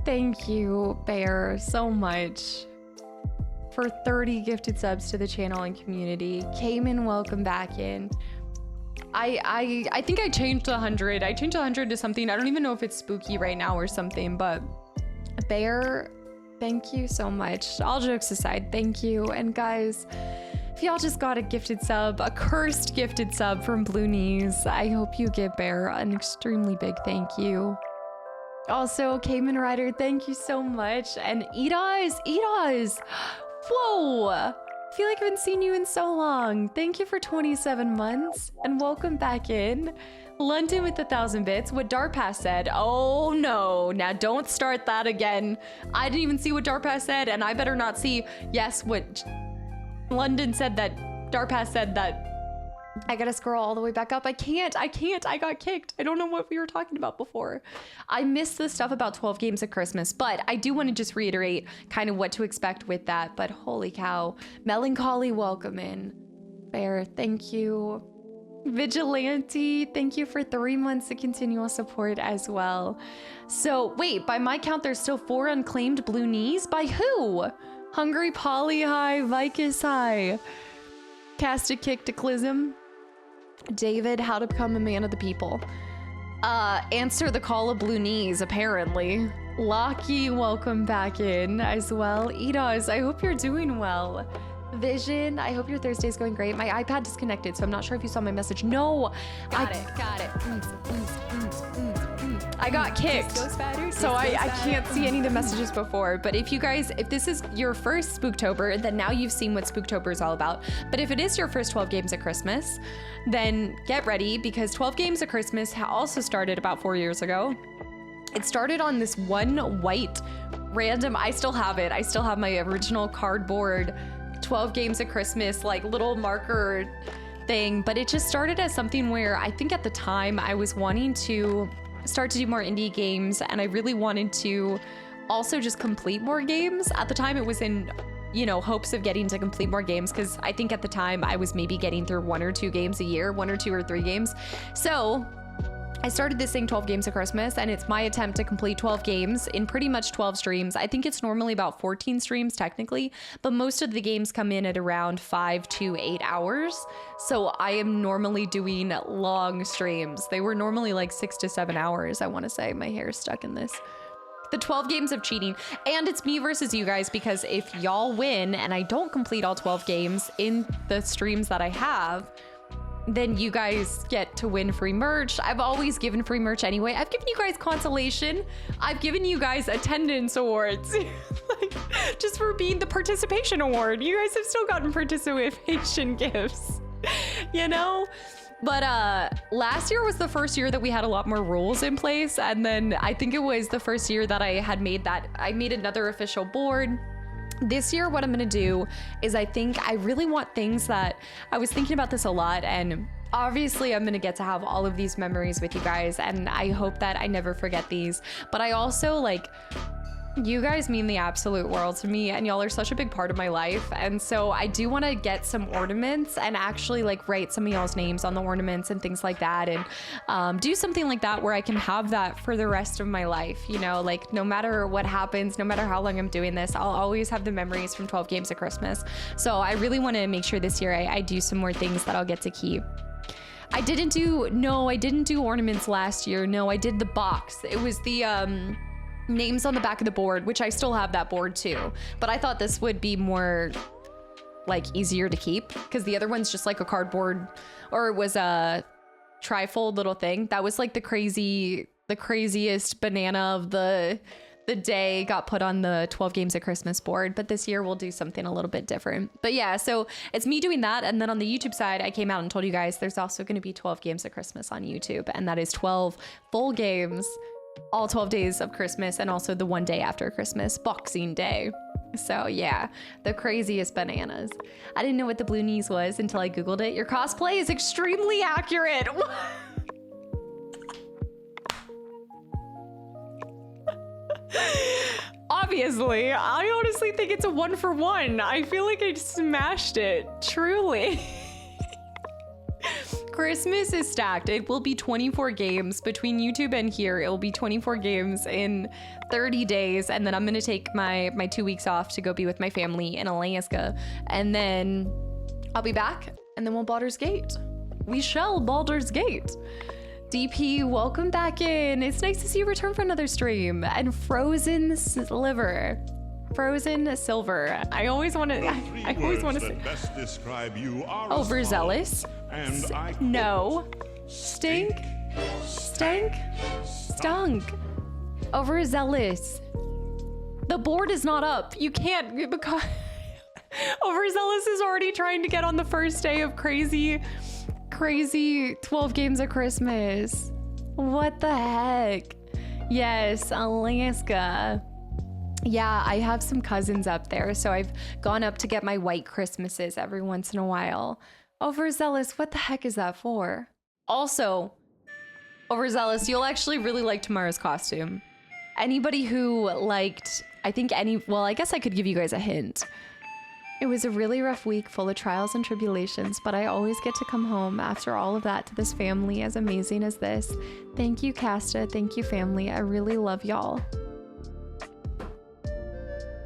Thank you, Bear, so much for 30 gifted subs to the channel and community. Cayman, welcome back in. I think I changed the 100. I changed the 100 to something. I don't even know if it's spooky right now or something, but Bear, thank you so much. All jokes aside, thank you. And guys, if y'all just got a gifted sub, a cursed gifted sub from Blue Knees, I hope you give Bear an extremely big thank you. Also, Cayman Rider, thank you so much. And Edaz, whoa! I feel like I haven't seen you in so long. Thank you for 27 months and welcome back in. London with 1,000 bits. What Darpass said. Oh no, now don't start that again. I didn't even see what Darpass said, and I better not see, yes, what London said that Darpass said that I gotta scroll all the way back up. I can't, I got kicked. I don't know what we were talking about before. I missed the stuff about 12 games at Christmas, but I do want to just reiterate kind of what to expect with that. But holy cow, Melancholy, welcome in. Bear, thank you. Vigilante, thank you for 3 months of continual support as well. So wait, by my count, there's still 4 unclaimed Blue Knees. By who? Hungry Polly, hi. Vicus, hi. Kastaclysm. David, how to become a man of the people. Answer the call of Blue Knees, apparently. Locky, welcome back in as well. Edaz, I hope you're doing well. Vision, I hope your Thursday's going great. My iPad disconnected, so I'm not sure if you saw my message. No, got it. I got kicked, so I can't see any of the messages before. But if you guys, if this is your first Spooktober, then now you've seen what Spooktober is all about. But if it is your first 12 games at Christmas, then get ready, because 12 games at Christmas also started about 4 years ago. It started on this one white random, I still have it. I still have my original cardboard 12 games at Christmas, like little marker thing. But it just started as something where I think at the time I was wanting to start to do more indie games, and I really wanted to also just complete more games. At the time it was in, you know, hopes of getting to complete more games, because I think at the time I was maybe getting through 1 or 2 games a year, 1 or 2 or 3 games. So I started this thing 12 games at Christmas, and it's my attempt to complete 12 games in pretty much 12 streams. I think it's normally about 14 streams technically, but most of the games come in at around 5 to 8 hours. So I am normally doing long streams. They were normally like 6 to 7 hours, I want to say. My hair is stuck in this. The 12 games of cheating, and it's me versus you guys, because if y'all win and I don't complete all 12 games in the streams that I have, then you guys get to win free merch. I've always given free merch anyway. I've given you guys consolation. I've given you guys attendance awards. Like, just for being the participation award. You guys have still gotten participation gifts, you know? But last year was the first year that we had a lot more rules in place. And then I think it was the first year that I made another official board. This year, what I'm gonna do is I really want things that, I was thinking about this a lot, and obviously I'm gonna get to have all of these memories with you guys, and I hope that I never forget these. But I also, like, You guys mean the absolute world to me, and y'all are such a big part of my life. And so I do want to get some ornaments and actually like write some of y'all's names on the ornaments and things like that, and do something like that where I can have that for the rest of my life. You know, like no matter what happens, no matter how long I'm doing this, I'll always have the memories from 12 games of Christmas. So I really want to make sure this year I do some more things that I'll get to keep. I didn't do ornaments last year. No, I did the box. It was the names on the back of the board, which I still have that board too, but I thought this would be more like easier to keep because the other one's just like a cardboard, or it was a trifold little thing that was like the craziest banana of the day got put on the 12 games of Christmas board. But this year we'll do something a little bit different. But yeah, so it's me doing that, and then on the YouTube side I came out and told you guys there's also going to be 12 games of Christmas on YouTube, and that is 12 full games all 12 days of Christmas, and also the one day after Christmas, Boxing Day. So yeah, the craziest bananas. I didn't know what the blue knees was until I Googled it. Your cosplay is extremely accurate. Obviously, I honestly think it's a 1-for-1. I feel like I smashed it, truly. Christmas is stacked. It will be 24 games between YouTube and here. It will be 24 games in 30 days. And then I'm going to take my 2 weeks off to go be with my family in Alaska. And then I'll be back, and then we'll Baldur's Gate. We shall Baldur's Gate. DP, welcome back in. It's nice to see you return for another stream. And Frozen Silver. I always want to say. Best describe you are overzealous. No. Stink. Stunk. Overzealous. The board is not up. You can't, because overzealous is already trying to get on the first day of crazy 12 games of Christmas. What the heck? Yes, Alaska. Yeah, I have some cousins up there, so I've gone up to get my white Christmases every once in a while. Overzealous, what the heck is that for? Also, Overzealous, you'll actually really like tomorrow's costume. Anybody who liked, I guess I could give you guys a hint. It was a really rough week full of trials and tribulations, but I always get to come home after all of that to this family as amazing as this. Thank you, Casta. Thank you, family. I really love y'all.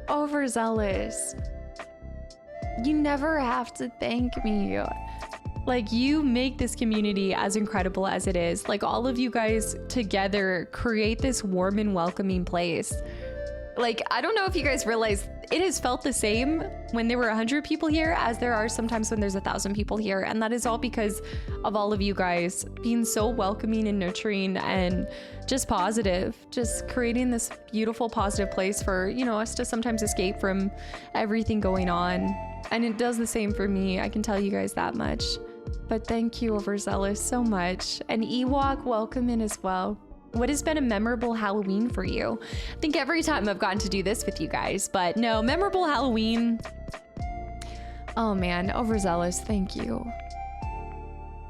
Overzealous. You never have to thank me. Like, you make this community as incredible as it is. Like, all of you guys together create this warm and welcoming place. Like, I don't know if you guys realize it has felt the same when there were 100 people here as there are sometimes when there's 1,000 people here. And that is all because of all of you guys being so welcoming and nurturing and just positive, just creating this beautiful, positive place for, you know, us to sometimes escape from everything going on. And it does the same for me. I can tell you guys that much. But thank you, Overzealous, so much. And Ewok, welcome in as well. What has been a memorable Halloween for you? I think every time I've gotten to do this with you guys, but no, memorable Halloween. Oh man, Overzealous, thank you.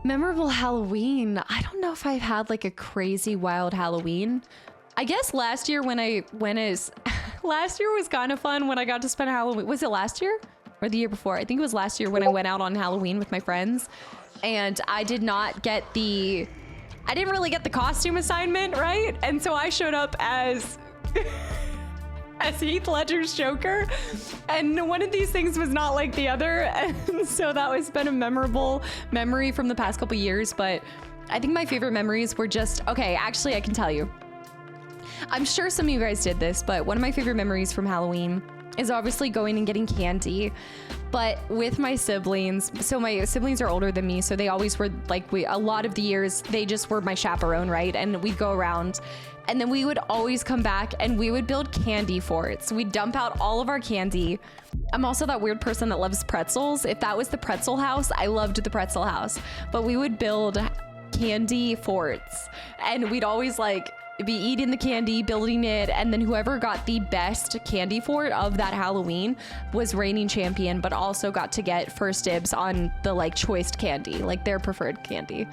Memorable Halloween. I don't know if I've had like a crazy wild Halloween. I guess last year last year was kind of fun when I got to spend Halloween. Was it last year or the year before? I think it was last year when I went out on Halloween with my friends, and I didn't really get the costume assignment, right? And so I showed up as Heath Ledger's Joker, and one of these things was not like the other, and so that has been a memorable memory from the past couple years. But I think my favorite memories were just, okay, actually I can tell you. I'm sure some of you guys did this, but one of my favorite memories from Halloween is obviously going and getting candy, but with my siblings. So my siblings are older than me, so they always were like, a lot of the years they just were my chaperone, right? And we'd go around, and then we would always come back and we would build candy forts. We'd dump out all of our candy. I'm also that weird person that loves pretzels. If that was the pretzel house, I loved the pretzel house, but we would build candy forts, and we'd always like be eating the candy, building it, and then whoever got the best candy fort of that Halloween was reigning champion, but also got to get first dibs on the like choiced candy, like their preferred candy.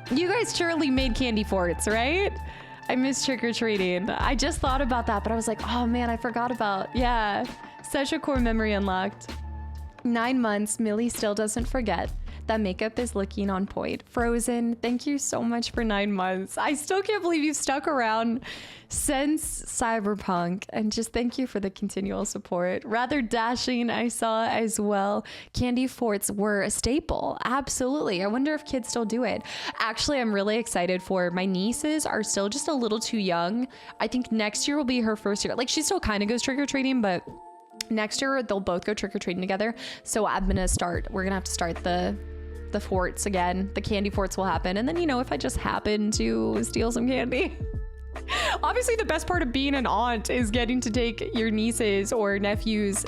You guys surely made candy forts, right? I miss trick-or-treating. I just thought about that, but I was like, oh man, I forgot about, yeah. Such a core memory unlocked. 9 months, Millie still doesn't forget that makeup is looking on point. Frozen, thank you so much for 9 months. I still can't believe you've stuck around since Cyberpunk, and just thank you for the continual support. Rather Dashing, I saw as well. Candy forts were a staple. Absolutely. I wonder if kids still do it. Actually, I'm really excited for my nieces are still just a little too young. I think next year will be her first year. Like, she still kind of goes trick-or-treating, but next year they'll both go trick-or-treating together. So we're gonna have to start the forts again. The candy forts will happen, and then, you know, if I just happen to steal some candy. Obviously the best part of being an aunt is getting to take your nieces or nephews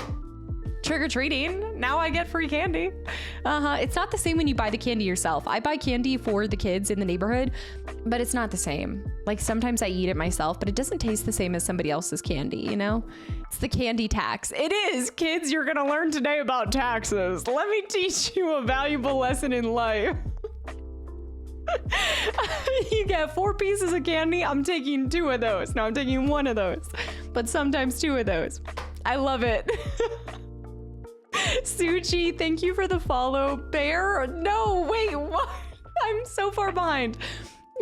trick-or-treating. Now I get free candy. It's not the same when you buy the candy yourself. I buy candy for the kids in the neighborhood, but it's not the same. Like, sometimes I eat it myself, but it doesn't taste the same as somebody else's candy, you know? It's the candy tax. It is. Kids, you're gonna learn today about taxes. Let me teach you a valuable lesson in life. You get 4 pieces of candy. I'm taking 2 of those. No, I'm taking 1 of those, but sometimes 2 of those. I love it. Suchi, thank you for the follow. Bear, no, wait, what? I'm so far behind.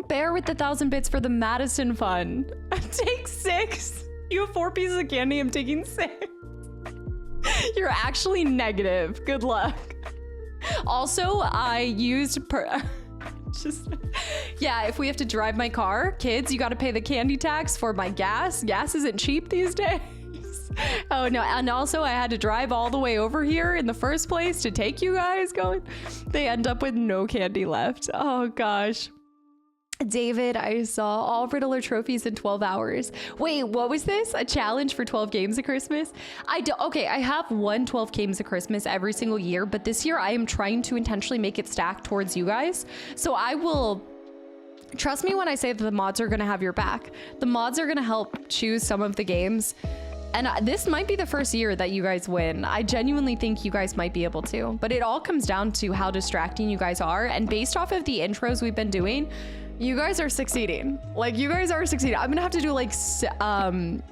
Bear with the 1,000 bits for the Madison fund. Take 6. You have 4 pieces of candy. I'm taking 6. You're actually negative. Good luck. Also, I used yeah, if we have to drive my car, kids, you got to pay the candy tax for my gas. Gas isn't cheap these days. Oh no, and also I had to drive all the way over here in the first place to take you guys going. They end up with no candy left. Oh gosh. David, I saw all Riddler trophies in 12 hours. Wait, what was this? A challenge for 12 games of Christmas? Okay, I have won 12 games of Christmas every single year, but this year I am trying to intentionally make it stack towards you guys. So I will, trust me when I say that the mods are gonna have your back. The mods are gonna help choose some of the games. And this might be the first year that you guys win. I genuinely think you guys might be able to, but it all comes down to how distracting you guys are. And based off of the intros we've been doing, you guys are succeeding. Like, you guys are succeeding. I'm gonna have to do like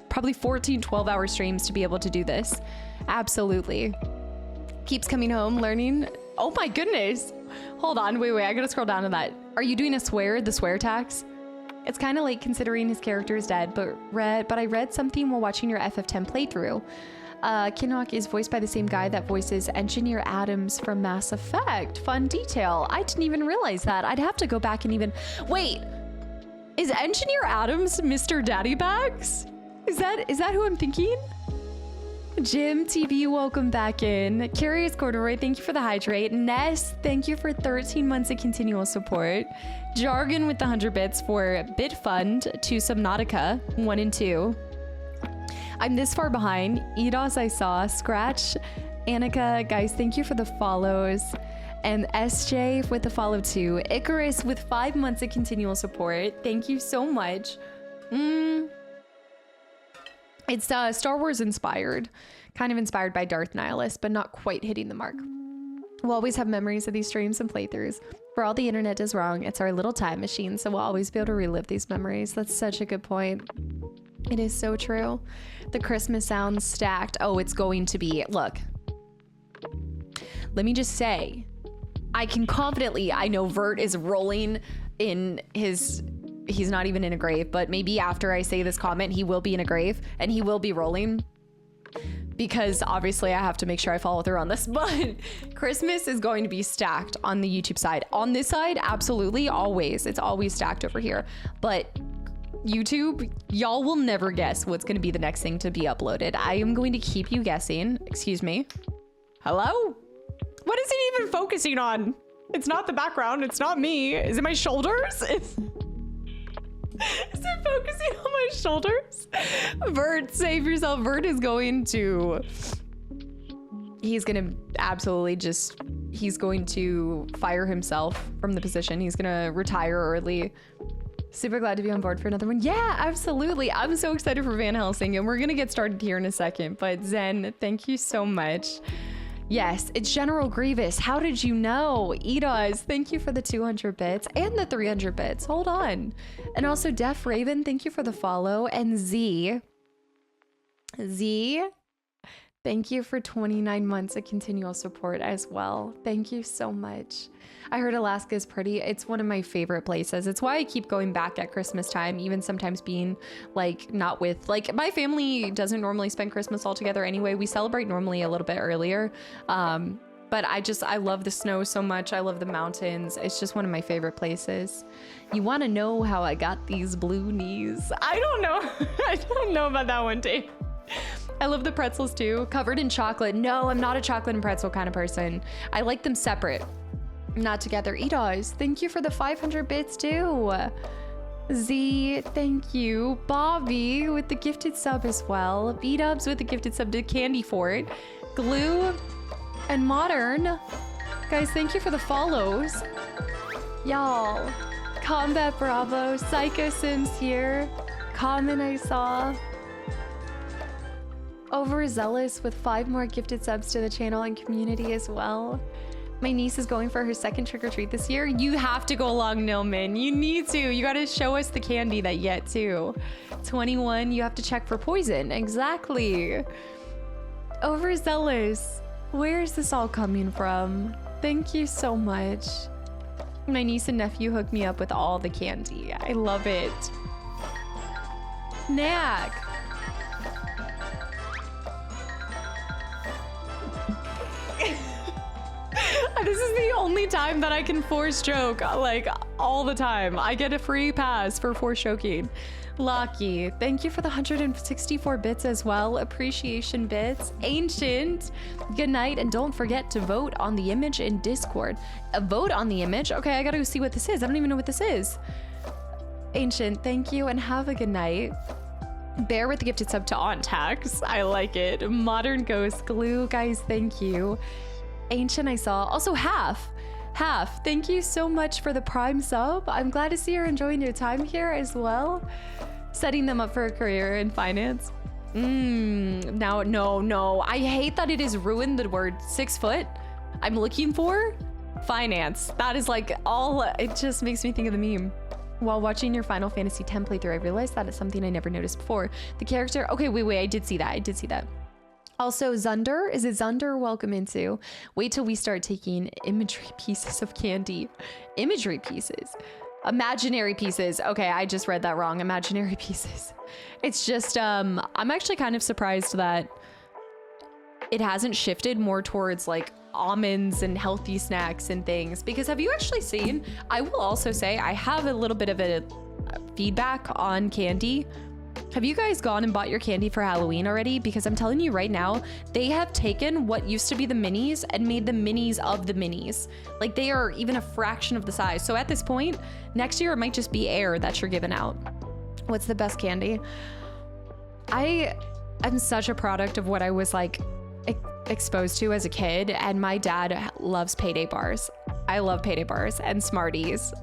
probably 14, 12-hour streams to be able to do this. Absolutely. Keeps coming home, learning. Oh my goodness. Hold on, wait, I gotta scroll down to that. Are you doing the swear tax? It's kind of late considering his character is dead, but I read something while watching your FF10 playthrough. Kinnock is voiced by the same guy that voices Engineer Adams from Mass Effect. Fun detail. I didn't even realize that. I'd have to go back and even... Wait! Is Engineer Adams Mr. Daddybags? Is that who I'm thinking? Jim TV, welcome back in. Curious Corduroy, thank you for the hydrate. Ness, thank you for 13 months of continual support. Jargon with the 100 bits for Bitfund to Subnautica 1 and 2. I'm this far behind. Edos I saw. Scratch, Annika, guys, thank you for the follows. And SJ with the follow too. Icarus with 5 months of continual support. Thank you so much. It's Star Wars inspired, kind of inspired by Darth Nihilus, but not quite hitting the mark. We'll always have memories of these streams and playthroughs. For all the internet does wrong, it's our little time machine, so we'll always be able to relive these memories. That's such a good point. It is so true. The Christmas sounds stacked. Oh, it's going to be. Look, let me just say, I can confidently, I know Vert is rolling in his... He's not even in a grave, but maybe after I say this comment, he will be in a grave and he will be rolling, because obviously I have to make sure I follow through on this, but Christmas is going to be stacked on the YouTube side. On this side, absolutely, always. It's always stacked over here. But YouTube, y'all will never guess what's going to be the next thing to be uploaded. I am going to keep you guessing. Excuse me. Hello? What is it even focusing on? It's not the background. It's not me. Is it my shoulders? Is it focusing on my shoulders? Vert, save yourself. Vert is going to... He's going to absolutely just... He's going to fire himself from the position. He's going to retire early. Super glad to be on board for another one. Yeah, absolutely. I'm so excited for Van Helsing, and we're going to get started here in a second. But Zen, thank you so much. Yes, it's General Grievous. How did you know? Edos, thank you for the 200 bits and the 300 bits. Hold on. And also Def Raven, thank you for the follow. And Z, thank you for 29 months of continual support as well. Thank you so much. I heard Alaska is pretty. It's one of my favorite places. It's why I keep going back at Christmas time, even sometimes being like not with, like, my family doesn't normally spend Christmas all together anyway. We celebrate normally a little bit earlier. But I love the snow so much. I love the mountains. It's just one of my favorite places. You want to know how I got these blue knees? I don't know. I don't know about that one, Dave. I love the pretzels too. Covered in chocolate. No, I'm not a chocolate and pretzel kind of person. I like them separate, not together. Edos, thank you for the 500 bits too. Z, thank you. Bobby with the gifted sub as well. B-dubs with the gifted sub to Candy Fort. Glue and Modern. Guys, thank you for the follows. Y'all. Combat Bravo. Psycho Sims here. Common I saw. Overzealous with 5 more gifted subs to the channel and community as well. My niece is going for her second trick-or-treat this year. You have to go along, Nilman. You need to. You got to show us the candy that you get too. 21, you have to check for poison. Exactly. Overzealous. Where is this all coming from? Thank you so much. My niece and nephew hooked me up with all the candy. I love it. Knack. This is the only time that I can force joke, like all the time. I get a free pass for force joking. Lucky, thank you for the 164 bits as well. Appreciation bits. Ancient, good night, and don't forget to vote on the image in Discord. A vote on the image? Okay, I gotta go see what this is. I don't even know what this is. Ancient, thank you and have a good night. Bear with the gifted sub to Aunt Tax. I like it. Modern Ghost Glue, guys, thank you. Ancient I saw. Also Half, thank you so much for the Prime sub. I'm glad to see you're enjoying your time here as well. Setting them up for a career in finance. Now, no. I hate that it has ruined the word 6 foot. I'm looking for finance. That is like all, it just makes me think of the meme. While watching your Final Fantasy X playthrough, I realized that is something I never noticed before. The character, okay, wait, I did see that. Also, Zunder, is it Zunder? Welcome into. Wait till we start taking imagery pieces of candy. Imagery pieces. Imaginary pieces. Okay, I just read that wrong. Imaginary pieces. It's just, I'm actually kind of surprised that it hasn't shifted more towards like almonds and healthy snacks and things. Because have you actually seen, I will also say, I have a little bit of a feedback on candy. Have you guys gone and bought your candy for Halloween already? Because I'm telling you right now, they have taken what used to be the minis and made the minis of the minis. Like they are even a fraction of the size. So at this point, next year it might just be air that you're giving out. What's the best candy? I'm such a product of what I was like exposed to as a kid, and my dad loves Payday bars. I love Payday bars and Smarties.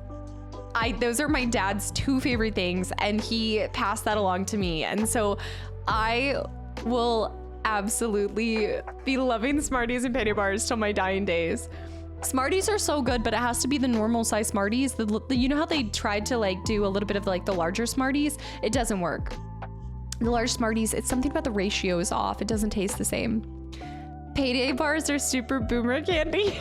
Those are my dad's 2 favorite things, and he passed that along to me. And so I will absolutely be loving Smarties and Payday bars till my dying days. Smarties are so good, but it has to be the normal size Smarties. You know how they tried to like do a little bit of like the larger Smarties? It doesn't work. The large Smarties, it's something about the ratio is off. It doesn't taste the same. Payday bars are super boomer candy.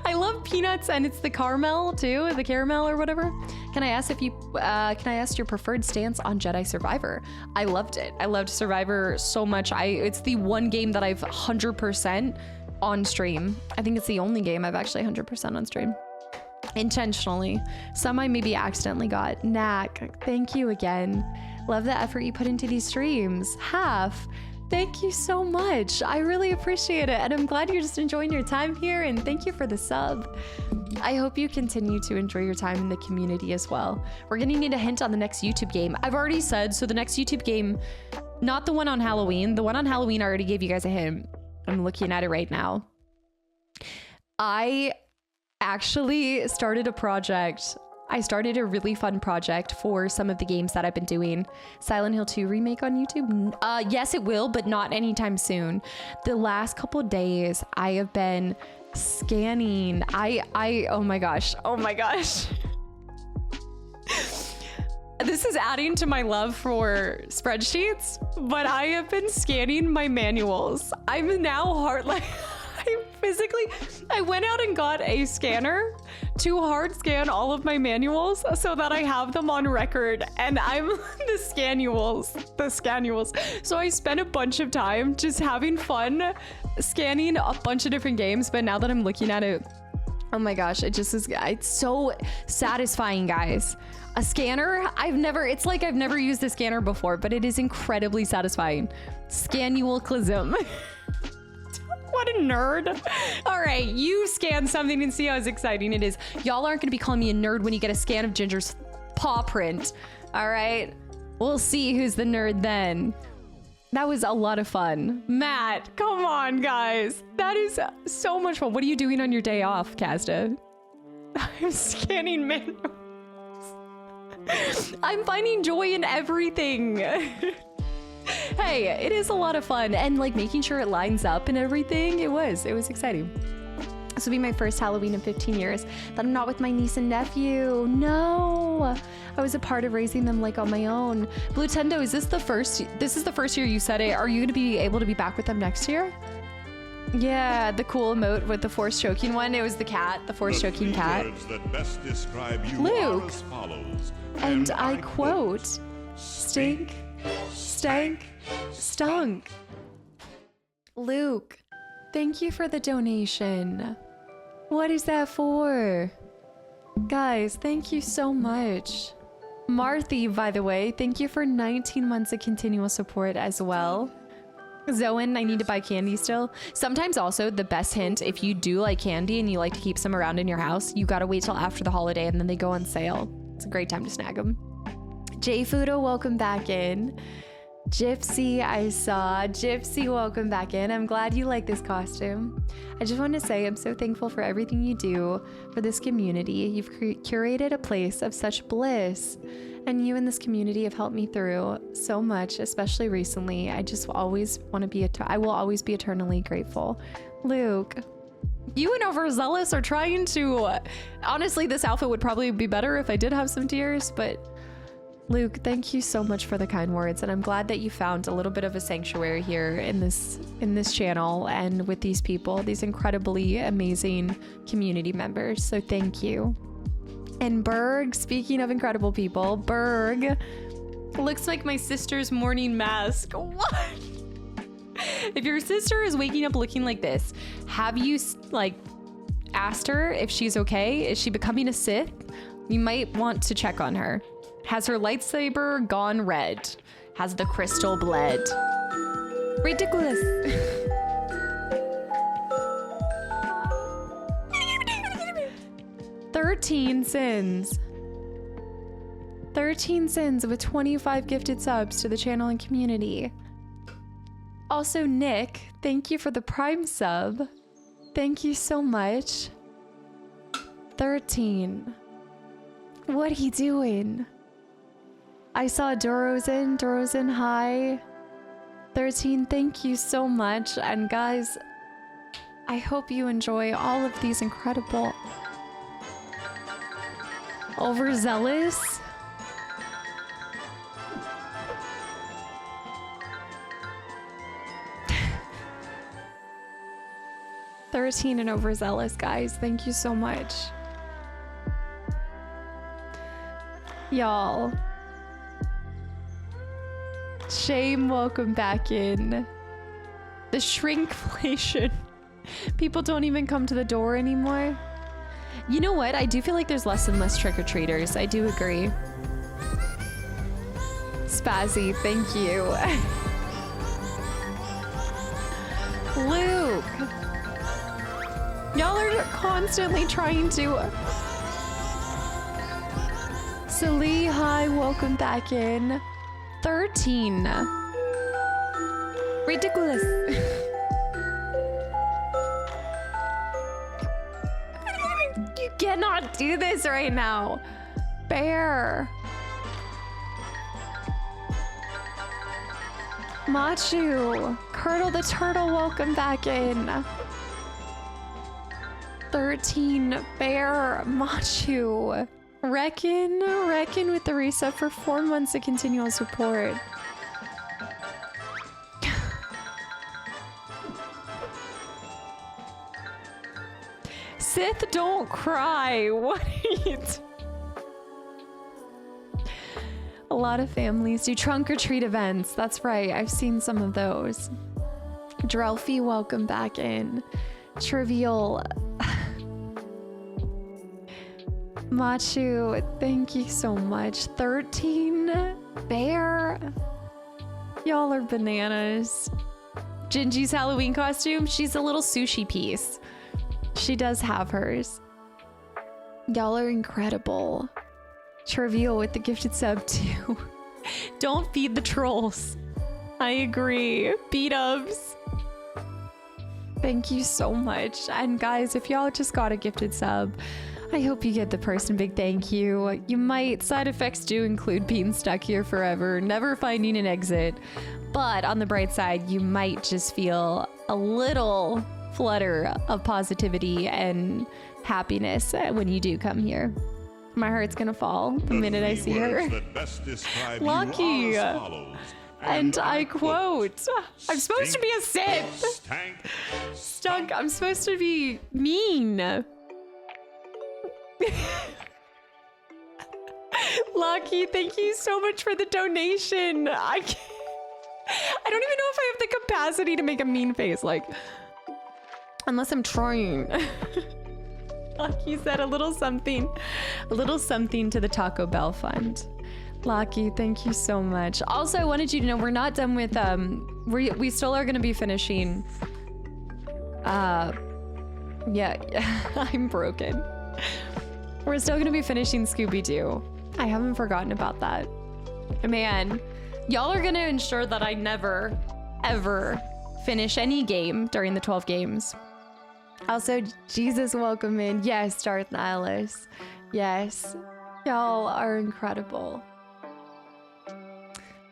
I love peanuts, and it's the caramel too, the caramel or whatever. Can I ask your preferred stance on Jedi Survivor? I loved it. I loved Survivor so much. It's the one game that I've 100% on stream. I think it's the only game I've actually 100% on stream. Intentionally. Some I maybe accidentally got. Knack, thank you again. Love the effort you put into these streams. Half, thank you so much. I really appreciate it. And I'm glad you're just enjoying your time here. And thank you for the sub. I hope you continue to enjoy your time in the community as well. We're going to need a hint on the next YouTube game. I've already said, so the next YouTube game, not the one on Halloween. The one on Halloween, I already gave you guys a hint. I'm looking at it right now. I actually started a project. I started a really fun project for some of the games that I've been doing. Silent Hill 2 remake on YouTube? Yes, it will, but not anytime soon. The last couple days, I have been scanning. Oh my gosh. This is adding to my love for spreadsheets, but I have been scanning my manuals. I'm now I went out and got a scanner to hard scan all of my manuals so that I have them on record, and I'm the scanuals. So I spent a bunch of time just having fun scanning a bunch of different games, but now that I'm looking at it, oh my gosh, it's so satisfying, guys. A scanner, it's like I've never used a scanner before, but it is incredibly satisfying. Scanuclism. What a nerd. All right, you scan something and see how exciting it is. Y'all aren't gonna be calling me a nerd when you get a scan of Ginger's paw print. All right, we'll see who's the nerd then. That was a lot of fun. Matt, come on, guys. That is so much fun. What are you doing on your day off, Kasta? I'm scanning manuals. I'm finding joy in everything. Hey, it is a lot of fun, and like making sure it lines up and everything. It was exciting. This will be my first Halloween in 15 years that I'm not with my niece and nephew. No, I was a part of raising them like on my own. Blue Tendo, this is the first year you said it. Are you gonna be able to be back with them next year? Yeah, the cool emote with the force choking one. It was the cat, the force choking cat. Words that best describe you Luke, are as follows, and I quote, stink, stank, stunk. Luke, thank you for the donation. What is that for? Guys, thank you so much. Marthy, by the way, thank you for 19 months of continual support as well. Zoan, I need to buy candy still. Sometimes also the best hint, if you do like candy and you like to keep some around in your house, you gotta wait till after the holiday and then they go on sale. It's a great time to snag them. J Fudo, welcome back in. Gypsy, I saw. Gypsy, welcome back in. I'm glad you like this costume. I just want to say I'm so thankful for everything you do for this community. You've curated a place of such bliss, and you and this community have helped me through so much, especially recently. I just always want to be, I will always be eternally grateful. Luke, you and Overzealous are trying to, honestly, this outfit would probably be better if I did have some tears, but Luke, thank you so much for the kind words, and I'm glad that you found a little bit of a sanctuary here in this channel and with these people, these incredibly amazing community members. So thank you. And Berg, speaking of incredible people, Berg looks like my sister's morning mask. What? If your sister is waking up looking like this, have you like asked her if she's okay? Is she becoming a Sith? You might want to check on her. Has her lightsaber gone red? Has the crystal bled? Ridiculous. $13 sins. 13 sins with 25 gifted subs to the channel and community. Also, Nick, thank you for the Prime sub. Thank you so much. 13. What are you doing? I saw Dorozen, hi. 13, thank you so much. And guys, I hope you enjoy all of these incredible... Overzealous? $13 and overzealous, guys. Thank you so much. Y'all. Shame, welcome back in. The shrinkflation. People don't even come to the door anymore. You know what? I do feel like there's less and less trick-or-treaters. I do agree. Spazzy, thank you. Luke. Y'all are constantly trying to... Celie, hi, welcome back in. 13. Ridiculous. You cannot do this right now. Bear. Machu. Curdle the Turtle, welcome back in. 13, Bear, Machu. Reckon with the reset for 4 months of continual support. Sith, don't cry. What are you A lot of families do trunk or treat events. That's right. I've seen some of those. Drelfie, welcome back in. Trivial. Machu, thank you so much. 13. Bear. Y'all are bananas. Gingy's Halloween costume. She's a little sushi piece. She does have hers. Y'all are incredible. Trivial with the gifted sub too. Don't feed the trolls. I agree. B-dubs. Thank you so much. And guys, if y'all just got a gifted sub, I hope you get the person big thank you. You might, side effects do include being stuck here forever, never finding an exit. But on the bright side, you might just feel a little flutter of positivity and happiness when you do come here. My heart's gonna fall the minute I see her. Lucky. And I quote, I'm supposed to be a Sith. Stunk, I'm supposed to be mean. Lucky, thank you so much for the donation. I don't even know if I have the capacity to make a mean face, like, unless I'm trying. Lucky said a little something to the Taco Bell fund. Lucky, thank you so much. Also, I wanted you to know we're not done with, we still are gonna be finishing, yeah, I'm broken. We're still gonna be finishing Scooby-Doo. I haven't forgotten about that. Man, y'all are gonna ensure that I never, ever finish any game during the 12 games. Also, Jesus, welcome in. Yes, Darth Nihilus. Yes, y'all are incredible.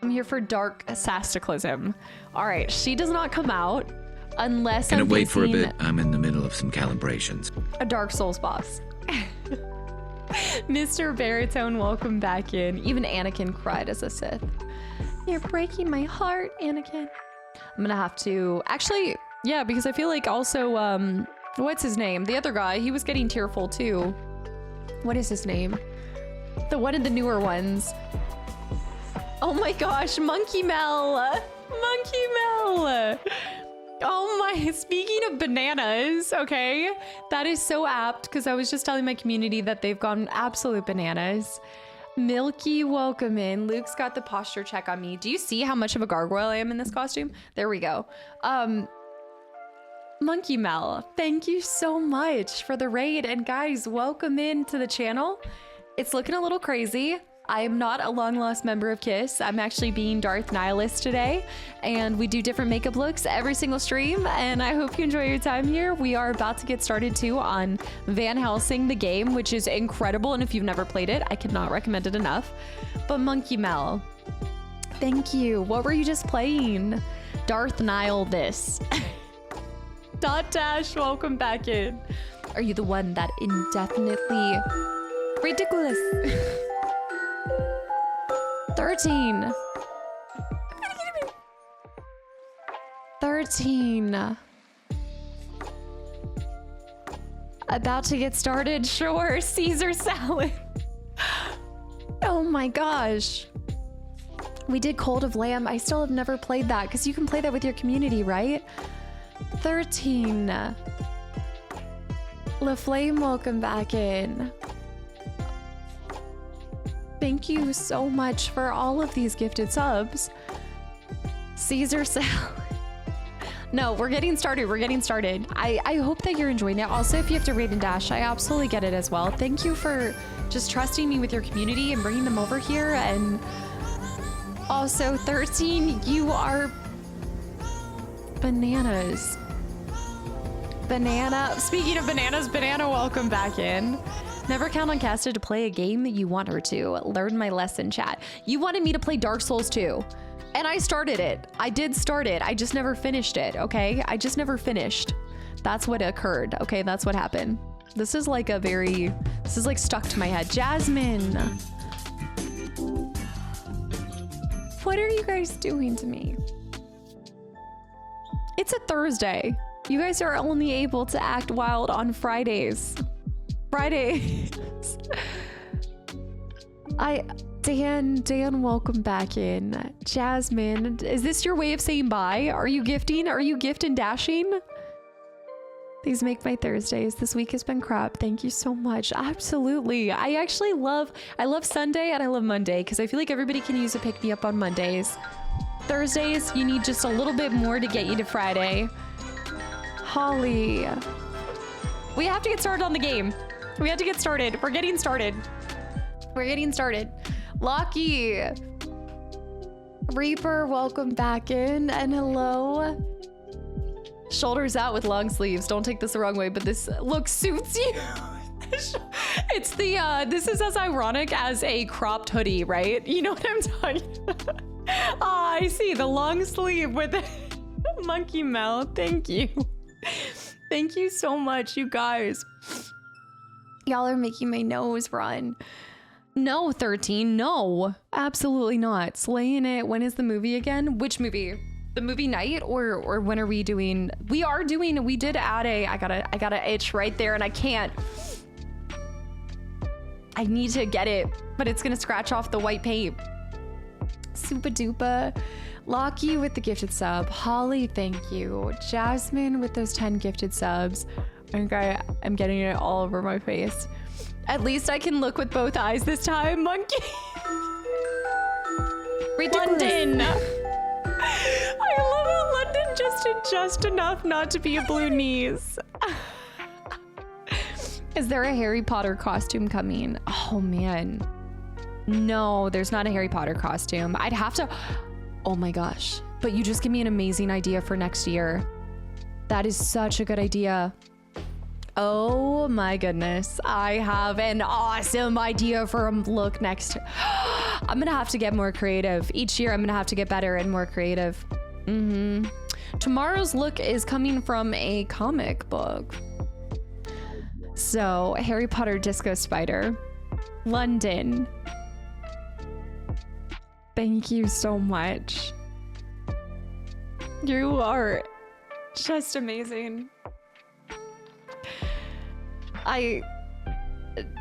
I'm here for Dark Kastaclysm. All right, she does not come out unless Gonna I'm wait for a facing bit. I'm in the middle of some calibrations. a Dark Souls boss. Mr. Baritone, welcome back in. Even Anakin cried as a Sith. You're breaking my heart, Anakin. I'm gonna have to actually, yeah, because I feel like also, what's his name? The other guy, he was getting tearful too. What is his name? The one of the newer ones. Oh my gosh, Monkey Mel. Monkey Mel. Oh my, speaking of bananas, okay? That is so apt because I was just telling my community that they've gone absolute bananas. Milky, welcome in. Luke's got the posture check on me. Do you see how much of a gargoyle I am in this costume? There we go. Monkey Mel, thank you so much for the raid. And guys, welcome in to the channel. It's looking a little crazy. I am not a long lost member of KISS. I'm actually being Darth Nihilus today, and we do different makeup looks every single stream, and I hope you enjoy your time here. We are about to get started too on Van Helsing, the game, which is incredible, and if you've never played it, I cannot recommend it enough. But Monkey Mel, thank you. What were you just playing? Darth Nile this. Dot Dash, welcome back in. Are you the one that indefinitely ridiculous? 13. 13. About to get started? Sure. Caesar salad. Oh my gosh. We did Cold of Lamb. I still have never played that because you can play that with your community, right? 13. LaFlame, welcome back in. Thank you so much for all of these gifted subs. Caesar salad. No, we're getting started. We're getting started. I hope that you're enjoying it. Also, if you have to raid and dash, I absolutely get it as well. Thank you for just trusting me with your community and bringing them over here. And also, 13, you are bananas. Banana. Speaking of bananas, Banana, welcome back in. Never count on Casta to play a game you want her to. Learn my lesson, chat. You wanted me to play Dark Souls 2. And I started it. I did start it. I just never finished it, okay? I just never finished. That's what occurred, okay? That's what happened. This is like this is like stuck to my head. Jasmine. What are you guys doing to me? It's a Thursday. You guys are only able to act wild on Fridays. Dan, welcome back in. Jasmine, is this your way of saying bye? Are you gifting? Are you gift and dashing? These make my Thursdays. This week has been crap. Thank you so much. Absolutely. I actually love Sunday and I love Monday because I feel like everybody can use a pick me up on Mondays. Thursdays, you need just a little bit more to get you to Friday. Holly. We have to get started on the game. We have to get started. We're getting started. Lockie. Reaper, welcome back in. And hello. Shoulders out with long sleeves. Don't take this the wrong way, but this look suits you. It's this is as ironic as a cropped hoodie, right? You know what I'm talking about? Ah, I see the long sleeve with the monkey mouth. Thank you. Thank you so much, you guys. Y'all are making my nose run. No, 13, no, absolutely not. Slaying it. When is the movie again? Which movie? The movie night or when are we doing? We did add I got a itch right there and I can't. I need to get it, but it's gonna scratch off the white paint. Super duper. Lockie with the gifted sub. Holly, thank you. Jasmine with those 10 gifted subs. Okay, I'm getting it all over my face. At least I can look with both eyes this time, monkey. London. I love how London just did just enough not to be a blue knees. Is there a Harry Potter costume coming? Oh man. No, there's not a Harry Potter costume. I'd have to, oh my gosh. But you just give me an amazing idea for next year. That is such a good idea. Oh my goodness. I have an awesome idea for a look next. I'm gonna have to get more creative. Each year I'm gonna have to get better and more creative. Tomorrow's look is coming from a comic book. So, Harry Potter Disco Spider. London. Thank you so much. You are just amazing.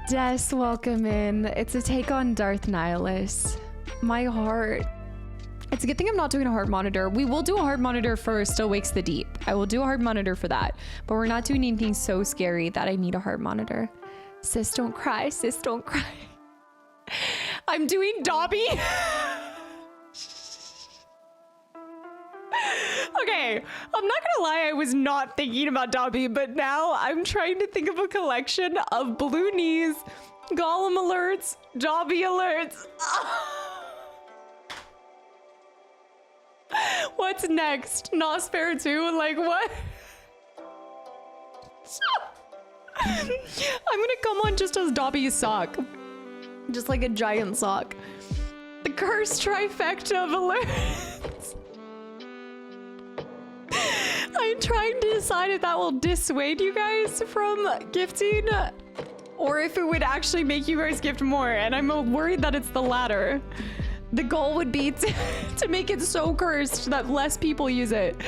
Des, welcome in. It's a take on Darth Nihilus. My heart. It's a good thing I'm not doing a heart monitor. We will do a heart monitor for Still Wakes the Deep. I will do a heart monitor for that. But we're not doing anything so scary that I need a heart monitor. Sis, don't cry. Sis, don't cry. I'm doing Dobby. Okay, I'm not gonna lie, I was not thinking about Dobby, but now I'm trying to think of a collection of blue knees, Gollum alerts, Dobby alerts. What's next? Nosferatu? Like what? I'm gonna come on just as Dobby's sock. Just like a giant sock. The cursed trifecta of alerts. I'm trying to decide if that will dissuade you guys from gifting or if it would actually make you guys gift more, and I'm worried that it's the latter. The goal would be to make it so cursed that less people use it.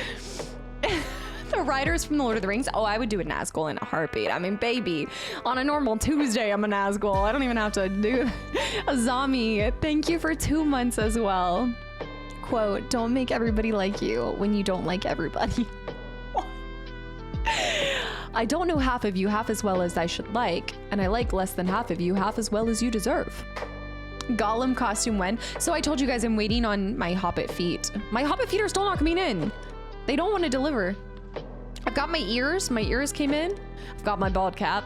The writers from The Lord of the Rings. Oh, I would do a Nazgul in a heartbeat. I mean, baby, on a normal Tuesday, I'm a Nazgul. I don't even have to do a zombie. Thank you for 2 months as well. Quote, don't make everybody like you when you don't like everybody. I don't know half of you half as well as I should like, and I like less than half of you half as well as you deserve. Gollum costume when? So I told you guys I'm waiting on my Hobbit feet. My Hobbit feet are still not coming in. They don't want to deliver. I've got my ears. My ears came in. I've got my bald cap.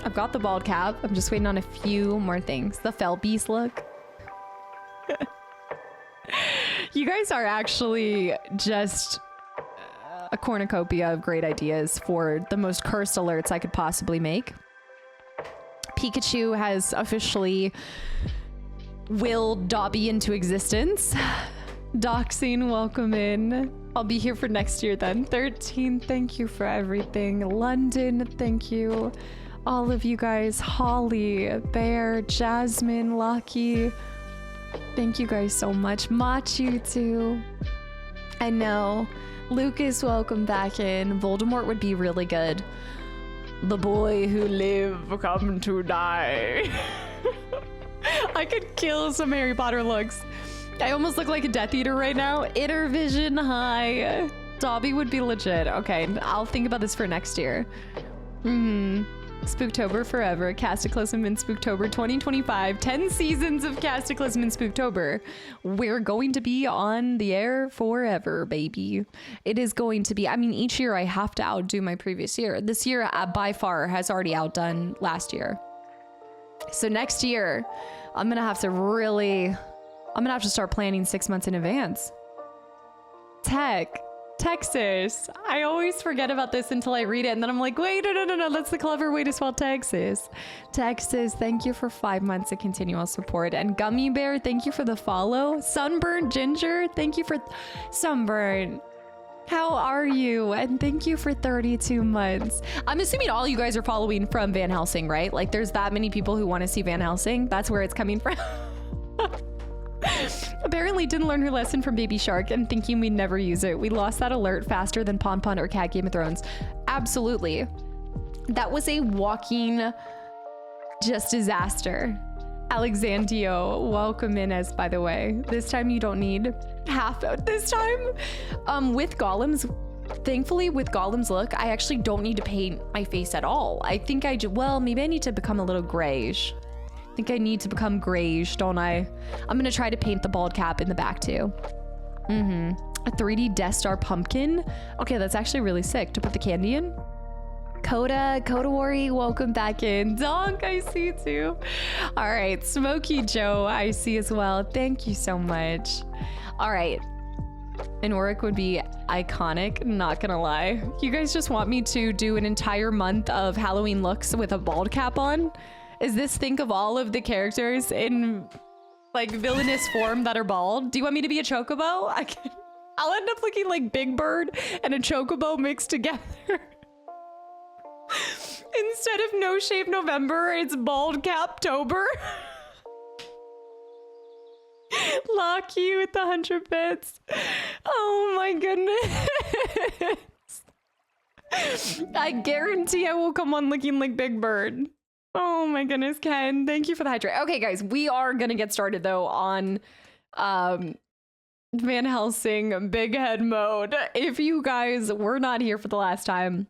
I've got the bald cap. I'm just waiting on a few more things. The fell beast look. You guys are actually just a cornucopia of great ideas for the most cursed alerts I could possibly make. Pikachu has officially willed Dobby into existence. Doxing, welcome in. I'll be here for next year then. 13, thank you for everything. London, thank you. All of you guys. Holly, Bear, Jasmine, Lucky. Thank you guys so much. Machu too. I know. Lucas, welcome back in. Voldemort would be really good. The boy who lived come to die. I could kill some Harry Potter looks. I almost look like a Death Eater right now. Inner Vision, hi. Dobby would be legit. Okay, I'll think about this for next year. Spooktober forever. Kastaclysm in Spooktober 2025. 10 seasons of Kastaclysm in Spooktober. We're going to be on the air forever, baby. It is going to be, I mean, each year I have to outdo my previous year. This year, by far, has already outdone last year. So next year, I'm gonna have to start planning 6 months in advance. Texas. I always forget about this until I read it, and then I'm like, wait, no, that's the clever way to spell Texas. Texas, thank you for 5 months of continual support. And Gummy Bear, thank you for the follow. Sunburn Ginger, thank you for Sunburn. How are you? And thank you for 32 months. I'm assuming all you guys are following from Van Helsing, right? Like there's that many people who want to see Van Helsing. That's where it's coming from. Apparently didn't learn her lesson from Baby Shark and thinking we'd never use it. We lost that alert faster than Pon Pon or Cat Game of Thrones. Absolutely. That was a walking just disaster. Alexandrio, welcome in as, by the way. This time you don't need half out this time. With Golem's, thankfully with Golem's look, I actually don't need to paint my face at all. I think well, maybe I need to become a little grayish. I think I need to become grayish, don't I? I'm gonna try to paint the bald cap in the back too. A 3D Death Star pumpkin. Okay, that's actually really sick to put the candy in. Kodawari, welcome back in. Donk, I see too. All right, Smokey Joe, I see as well. Thank you so much. All right. And Oric would be iconic, not gonna lie. You guys just want me to do an entire month of Halloween looks with a bald cap on? Is this think of all of the characters in like villainous form that are bald? Do you want me to be a chocobo? I'll end up looking like Big Bird and a chocobo mixed together. Instead of No Shave November, it's Bald Captober. Lucky with the 100 bits. Oh my goodness. I guarantee I will come on looking like Big Bird. Oh my goodness, Ken. Thank you for the hydrate. Okay, guys, we are gonna get started though on Van Helsing big head mode. If you guys were not here for the last time,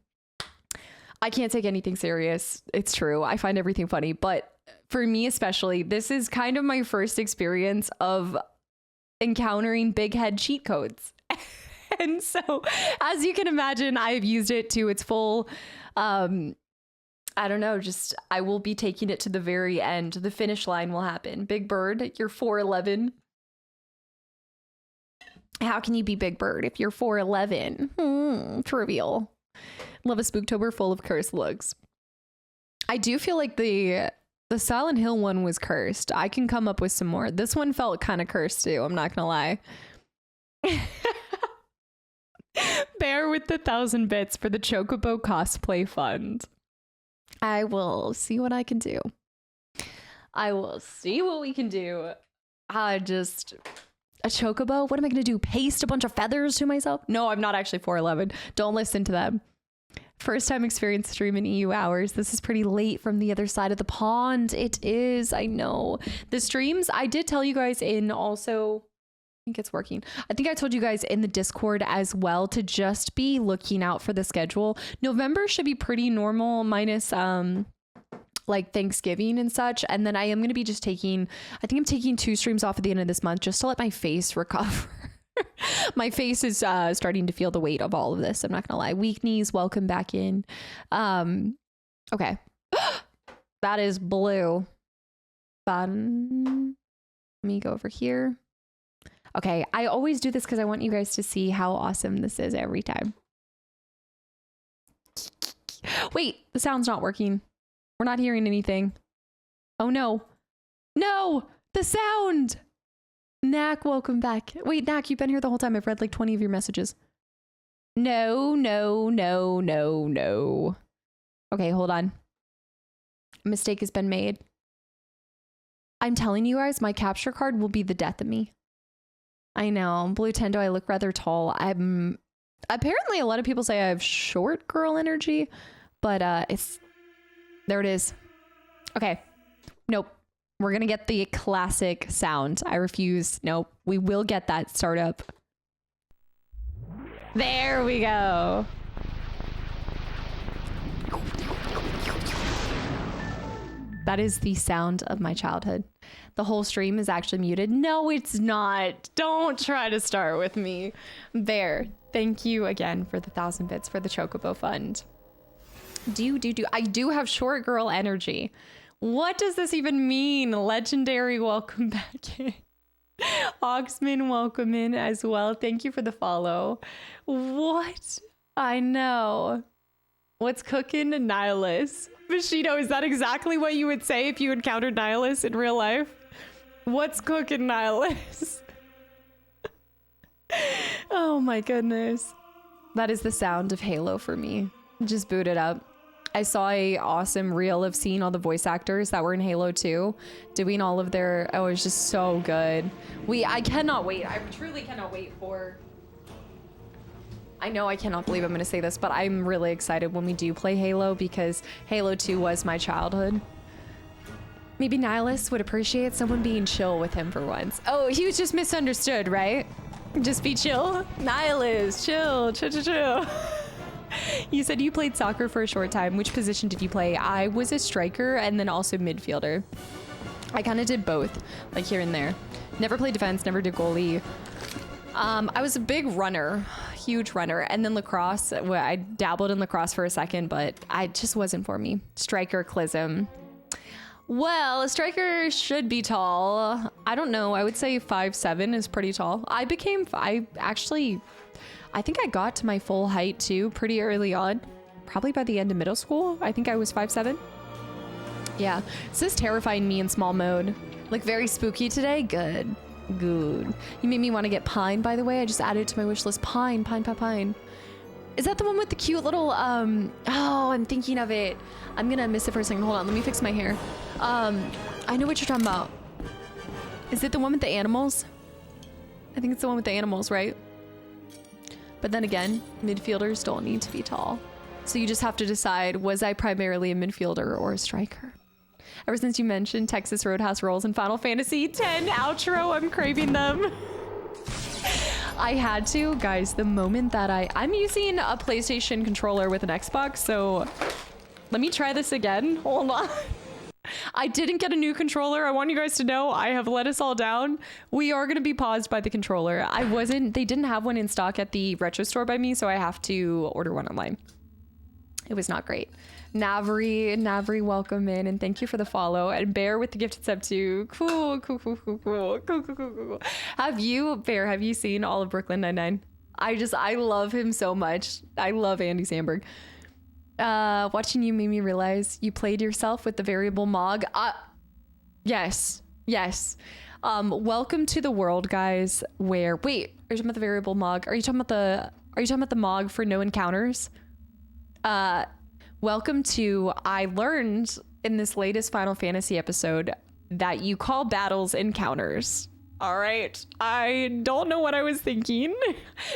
I can't take anything serious. It's true. I find everything funny. But for me especially, this is kind of my first experience of encountering big head cheat codes. And so, as you can imagine, I've used it to its full, I don't know, just I will be taking it to the very end. The finish line will happen. Big Bird, you're 4'11". How can you be Big Bird if you're 4'11"? Trivial. Love a Spooktober full of cursed looks. I do feel like the Silent Hill one was cursed. I can come up with some more. This one felt kind of cursed too. I'm not gonna lie. Bear with the 1,000 bits for the Chocobo cosplay fund. I will see what I can do. I will see what we can do. Just a Chocobo? What am I gonna do? Paste a bunch of feathers to myself? No, I'm not actually 4'11". Don't listen to them. First time experience stream in EU hours. This is pretty late from the other side of the pond. It is, I know. The streams, I did tell you guys in also, I think it's working. I think I told you guys in the Discord as well to just be looking out for the schedule. November should be pretty normal minus like Thanksgiving and such. And then I am going to be just taking, I think I'm taking 2 streams off at the end of this month just to let my face recover. My face is starting to feel the weight of all of this. I'm not gonna lie. Weak knees, welcome back in. Okay. That is blue. Fun. Let me go over here. Okay, I always do this because I want you guys to see how awesome this is every time. Wait, the sound's not working. We're not hearing anything. Oh no. No! The sound! Knack, welcome back. Wait, Knack, you've been here the whole time. I've read like 20 of your messages. No, no, no, no, no. Okay, hold on. A mistake has been made. I'm telling you guys, my capture card will be the death of me. I know. Blue Tendo, I look rather tall. Apparently a lot of people say I have short girl energy, but there it is. Okay. Nope. We're gonna get the classic sound. I refuse. Nope. We will get that startup. There we go. That is the sound of my childhood. The whole stream is actually muted. No, it's not. Don't try to start with me. There. Thank you again for the 1,000 bits for the Chocobo Fund. I do have short girl energy. What does this even mean? Legendary, welcome back in. Oxman, welcome in as well. Thank you for the follow. What? I know. What's cooking? Nihilus. Bushido, is that exactly what you would say if you encountered Nihilus in real life? What's cooking, Nihilus? Oh my goodness. That is the sound of Halo for me. Just boot it up. I saw a awesome reel of seeing all the voice actors that were in Halo 2 doing all of their, oh, it was just so good. I cannot wait. I truly cannot wait for, I know I cannot believe I'm going to say this, but I'm really excited when we do play Halo because Halo 2 was my childhood. Maybe Nihilus would appreciate someone being chill with him for once. Oh, he was just misunderstood, right? Just be chill. Nihilus, chill, chill, chill, chill. You said you played soccer for a short time. Which position did you play? I was a striker and then also midfielder. I kind of did both, like here and there. Never played defense, never did goalie. I was a big runner, huge runner. And then lacrosse, well, I dabbled in lacrosse for a second, but it just wasn't for me. Striker-clism. Well, a striker should be tall. I don't know. I would say 5'7" is pretty tall. I think I got to my full height too pretty early on. Probably by the end of middle school. I think I was 5'7". Yeah. This is terrifying me in small mode. Like very spooky today. Good. Good. You made me want to get Pine, by the way. I just added it to my wish list. Pine. Is that the one with the cute little, oh, I'm thinking of it. I'm gonna miss it for a second. Hold on, let me fix my hair. I know what you're talking about. Is it the one with the animals? I think it's the one with the animals, right? But then again, midfielders don't need to be tall. So you just have to decide, was I primarily a midfielder or a striker? Ever since you mentioned Texas Roadhouse rolls in Final Fantasy X outro, I'm craving them. I had to, guys, the moment that I'm using a PlayStation controller with an Xbox, so let me try this again. Hold on. I didn't get a new controller. I want you guys to know I have let us all down. We are going to be paused by the controller. They didn't have one in stock at the retro store by me, so I have to order one online. It was not great. Navri, welcome in, and thank you for the follow. And Bear with the gifted sub too. Cool. Have you seen all of Brooklyn Nine-Nine? I love him so much. I love Andy Samberg. Watching you made me realize you played yourself with the variable Mog. Yes. Welcome to the world, guys, where, wait, are you talking about the variable Mog? Are you talking about the Mog for no encounters? Welcome to, I learned in this latest Final Fantasy episode that you call battles encounters. All right. I don't know what I was thinking.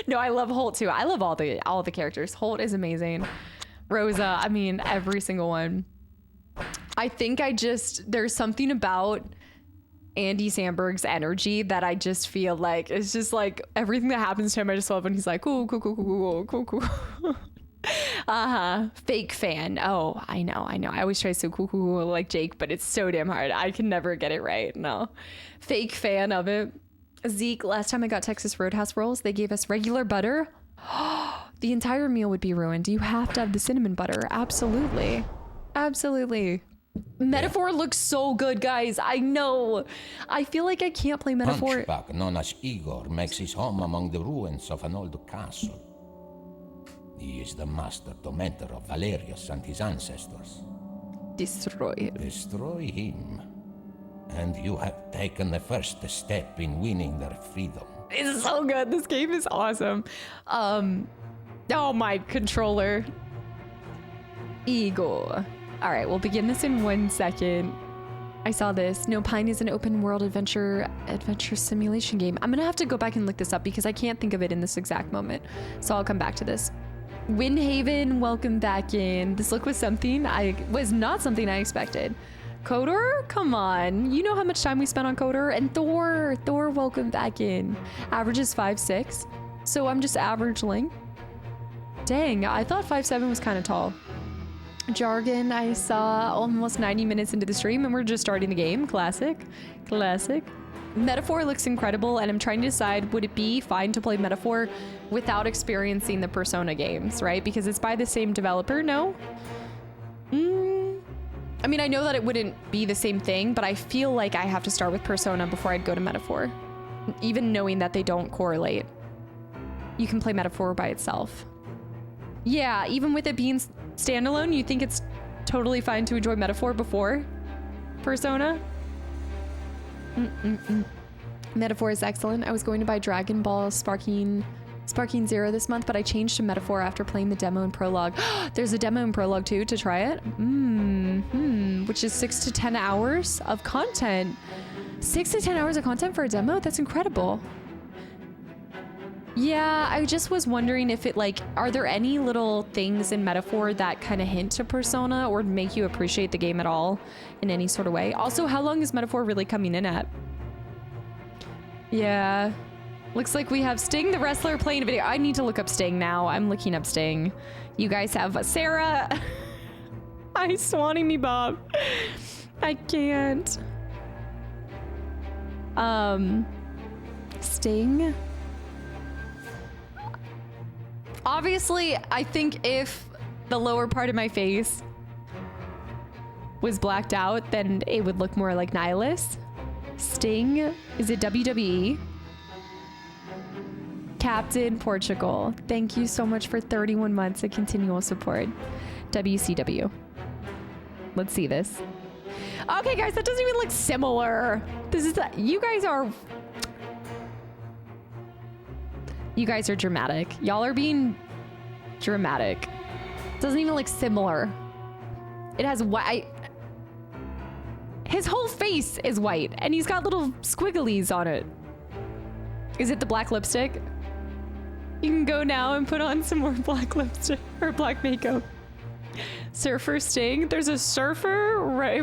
No, I love Holt too. I love all the characters. Holt is amazing. Rosa, I mean, every single one. I think there's something about Andy Samberg's energy that I just feel like, it's just like everything that happens to him, I just love when he's like, cool. Fake fan. Oh, I know. I always try so cool like Jake, but it's so damn hard. I can never get it right. No. Fake fan of it. Zeke, last time I got Texas Roadhouse rolls, they gave us regular butter. The entire meal would be ruined. You have to have the cinnamon butter. Absolutely. Metaphor looks so good, guys. I know. I feel like I can't play Metaphor. Hunchback known as Igor makes his home among the ruins of an old castle. He is the master tormentor of Valerius and his ancestors. Destroy him. Destroy him, and you have taken the first step in winning their freedom. It's so good. This game is awesome. Oh, my controller. Igor. All right, we'll begin this in 1 second. I saw this. No Pine is an open world adventure simulation game. I'm gonna have to go back and look this up because I can't think of it in this exact moment. So I'll come back to this. Windhaven, welcome back in. This look was not something I expected. Coder, come on. You know how much time we spent on Coder. And Thor, welcome back in. Average is 5'6", so I'm just average length. Dang, I thought 5'7" was kind of tall. Jargon, I saw almost 90 minutes into the stream and we're just starting the game. Classic. Metaphor looks incredible and I'm trying to decide, would it be fine to play Metaphor without experiencing the Persona games, right? Because it's by the same developer, no? I mean, I know that it wouldn't be the same thing, but I feel like I have to start with Persona before I'd go to Metaphor. Even knowing that they don't correlate. You can play Metaphor by itself. Yeah, even with it being standalone, you think it's totally fine to enjoy Metaphor before Persona? Metaphor is excellent. I was going to buy Dragon Ball Sparking Zero this month, but I changed to Metaphor after playing the demo and prologue. There's a demo and prologue too to try it. Which is 6 to 10 hours of content. 6 to 10 hours of content for a demo? That's incredible. Yeah, I just was wondering if it are there any little things in Metaphor that kind of hint to Persona or make you appreciate the game at all in any sort of way? Also, how long is Metaphor really coming in at? Yeah. Looks like we have Sting the wrestler playing a video. I need to look up Sting now. I'm looking up Sting. You guys have Sarah. I swanning me, Bob. I can't. Sting. Obviously, I think if the lower part of my face was blacked out, then it would look more like Nihilus. Sting. Is it WWE? Captain Portugal. Thank you so much for 31 months of continual support. WCW. Let's see this. Okay, guys, that doesn't even look similar. You guys are dramatic. Y'all are being dramatic. Doesn't even look similar. It has white. His whole face is white, and he's got little squigglies on it. Is it the black lipstick? You can go now and put on some more black lipstick or black makeup. Surfer Sting. There's a surfer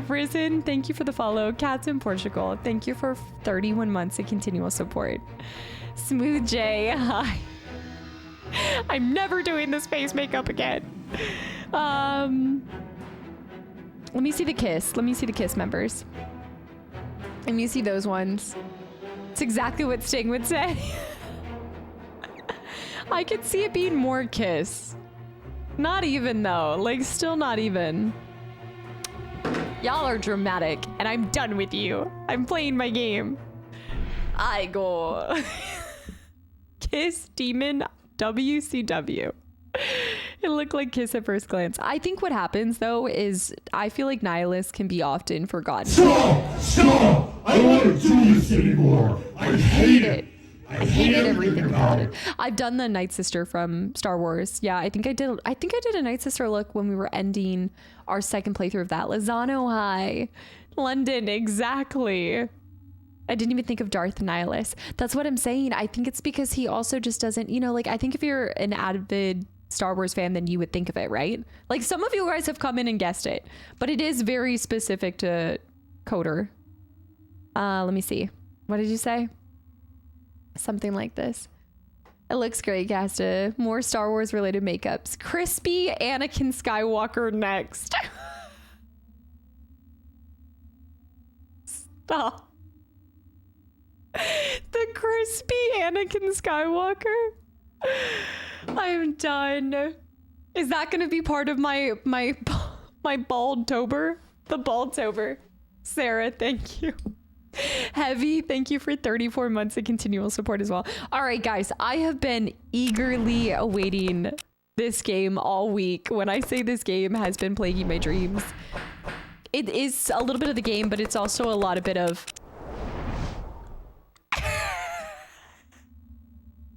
risen. Thank you for the follow. Cats in Portugal. Thank you for 31 months of continual support. Smooth J. Hi. I'm never doing this face makeup again. Let me see the Kiss. Let me see the Kiss members. Let me see those ones. It's exactly what Sting would say. I could see it being more Kiss. Not even though. Still not even. Y'all are dramatic, and I'm done with you. I'm playing my game. I go. Kiss Demon WCW. It looked like Kiss at first glance. I think what happens though is I feel like Nihilus can be often forgotten. Stop! I don't want to do this anymore. I hate it. I hated everything about it. I've done the Night Sister from Star Wars. Yeah, I think I did a Night Sister look when we were ending our second playthrough of that. Lozano High. London, exactly. I didn't even think of Darth Nihilus. That's what I'm saying. I think it's because he also just doesn't, I think if you're an avid Star Wars fan, then you would think of it, right? Some of you guys have come in and guessed it, but it is very specific to Coder. Let me see. What did you say? Something like this. It looks great, Casta. More Star Wars related makeups. Crispy Anakin Skywalker next. Stop. The crispy Anakin Skywalker. I'm done. Is that going to be part of my bald-tober? The bald-tober. Sarah, thank you. Heavy, thank you for 34 months of continual support as well. All right, guys, I have been eagerly awaiting this game all week. When I say this game has been plaguing my dreams, It is a little bit of the game, but it's also a lot of bit of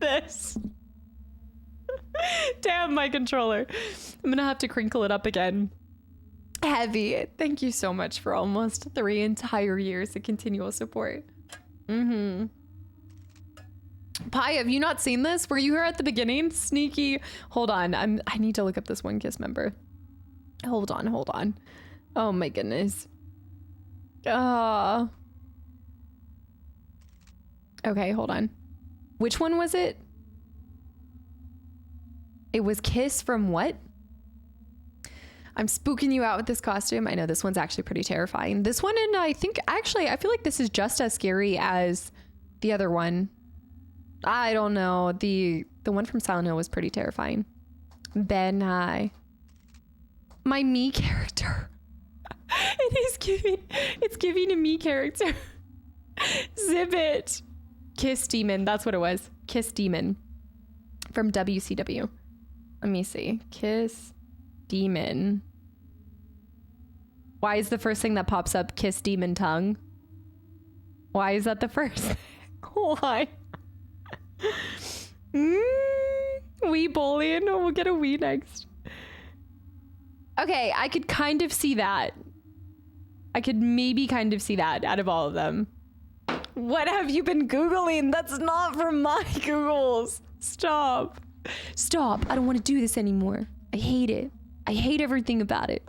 this. Damn, my controller. I'm gonna have to crinkle it up again. Heavy. Thank you so much for almost 3 entire years of continual support. Mm-hmm. Pi, have you not seen this? Were you here at the beginning? Sneaky. Hold on. I need to look up this One Kiss member. Hold on. Oh my goodness. Okay, hold on. Which one was it? It was Kiss from what? I'm spooking you out with this costume. I know this one's actually pretty terrifying. This one, and I think actually I feel like this is just as scary as the other one. I don't know. The one from Silent Hill was pretty terrifying. Ben, hi. My me character. It's giving a me character. Zibbit. Kiss Demon. That's what it was. Kiss Demon from WCW. Let me see. Kiss Demon. Why is the first thing that pops up Kiss Demon Tongue? Why is that the first? Why? Wii bullying. We'll get a Wii next. Okay, I could kind of see that. I could maybe kind of see that out of all of them. What have you been Googling? That's not from my Googles. Stop. I don't want to do this anymore. I hate it. I hate everything about it.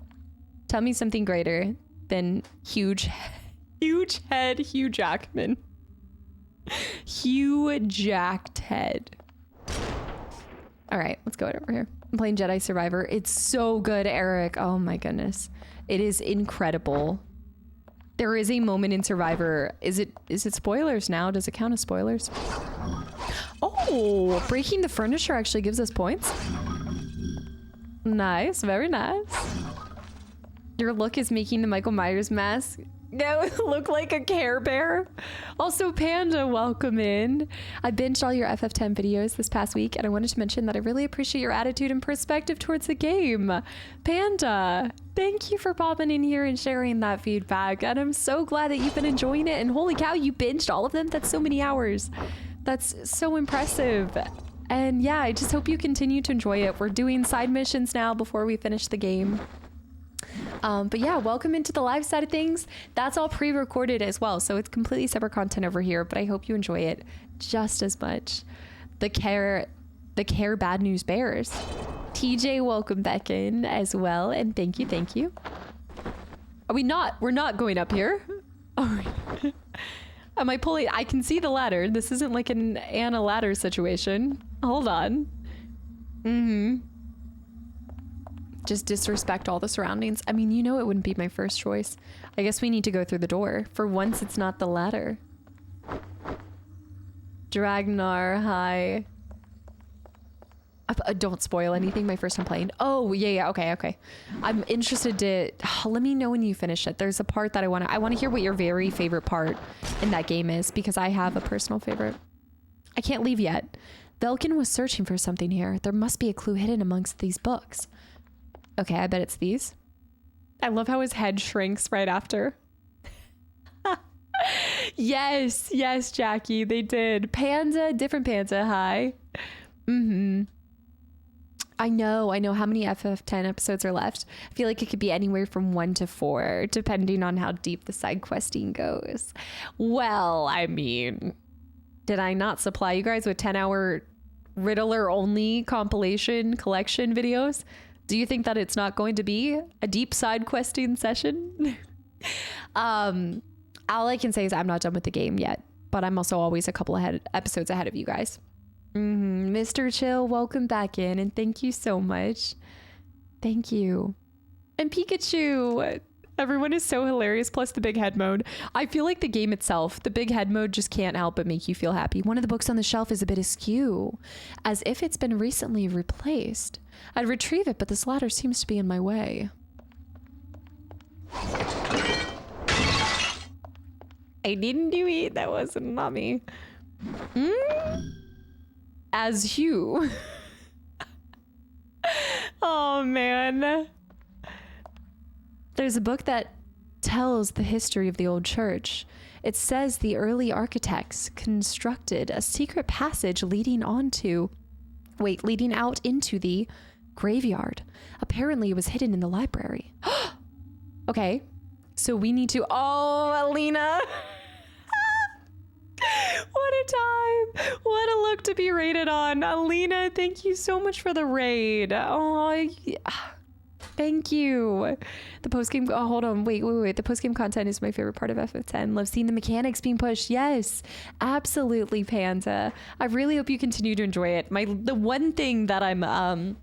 Tell me something greater than huge head Hugh Jackman. Hugh Jacked head. All right, let's go over here. I'm playing Jedi Survivor. It's so good, Eric. Oh my goodness. It is incredible. There is a moment in Survivor. Is it spoilers now? Does it count as spoilers? Oh, breaking the furniture actually gives us points. Nice, very nice. Your look is making the Michael Myers mask look like a Care Bear. Also, Panda, welcome in. I binged all your FF10 videos this past week, and I wanted to mention that I really appreciate your attitude and perspective towards the game. Panda, thank you for popping in here and sharing that feedback, and I'm so glad that you've been enjoying it, and holy cow, you binged all of them? That's so many hours. That's so impressive. And yeah, I just hope you continue to enjoy it. We're doing side missions now before we finish the game. But yeah, welcome into the live side of things. That's all pre-recorded as well, so it's completely separate content over here, but I hope you enjoy it just as much. The care Bad News Bears. TJ, welcome back in as well, and thank you. We're not going up here. Oh, am I pulling? I can see the ladder. This isn't like an Anna ladder situation. Hold on. Just disrespect all the surroundings. I mean, you know it wouldn't be my first choice. I guess we need to go through the door. For once, it's not the ladder. Dragnar, hi. Don't spoil anything. My first time playing. Oh, yeah. Okay. I'm interested to... let me know when you finish it. There's a part that I want to hear what your very favorite part in that game is, because I have a personal favorite. I can't leave yet. Velkin was searching for something here. There must be a clue hidden amongst these books. Okay, I bet it's these. I love how his head shrinks right after. Yes, Jackie, they did. Panda, different Panda, hi. I know how many FF10 episodes are left. I feel like it could be anywhere from 1 to 4, depending on how deep the side questing goes. Well, I mean, did I not supply you guys with 10-hour Riddler only compilation collection videos? Do you think that it's not going to be a deep side questing session? All I can say is I'm not done with the game yet, but I'm also always a couple episodes ahead of you guys. Mr. Chill, welcome back in, and thank you so much. Thank you. And Pikachu, everyone is so hilarious, plus the big head mode. I feel like the game itself, the big head mode just can't help but make you feel happy. One of the books on the shelf is a bit askew, as if it's been recently replaced. I'd retrieve it, but this ladder seems to be in my way. I didn't do it. That wasn't not me. As Hugh. Oh, man. There's a book that tells the history of the old church. It says the early architects constructed a secret passage leading out into the graveyard. Apparently it was hidden in the library. Okay, so we need to, oh, Alina. What a time. What a look to be rated on. Alina, thank you so much for the raid. Oh, thank you. The post-game, oh, hold on. Wait. The post-game content is my favorite part of FF10. Love seeing the mechanics being pushed. Yes, absolutely, Panda. I really hope you continue to enjoy it. The one thing that I'm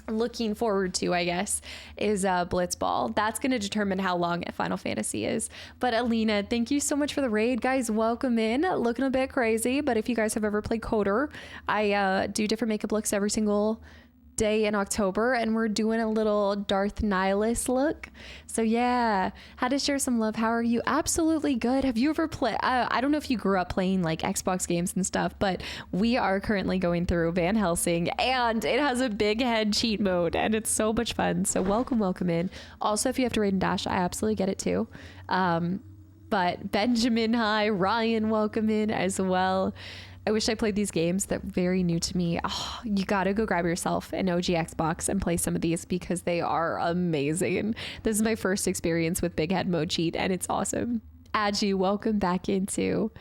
looking forward to, I guess, is Blitzball. That's going to determine how long Final Fantasy is. But Alina, thank you so much for the raid. Guys, welcome in. Looking a bit crazy, but if you guys have ever played Coder, I do different makeup looks every single day in October, and we're doing a little Darth Nihilus look. So yeah, had to share some love. How are you? Absolutely good. Have you ever played, I don't know if you grew up playing like Xbox games and stuff, but we are currently going through Van Helsing, and it has a big head cheat mode, and it's so much fun. So welcome in. Also, if you have to raid and dash, I absolutely get it too. But Benjamin, hi. Ryan, welcome in as well. I wish I played these games that are very new to me. Oh, you gotta go grab yourself an OG Xbox and play some of these because they are amazing. This is my first experience with Big Head Mode Cheat, and it's awesome. Agi, welcome back into.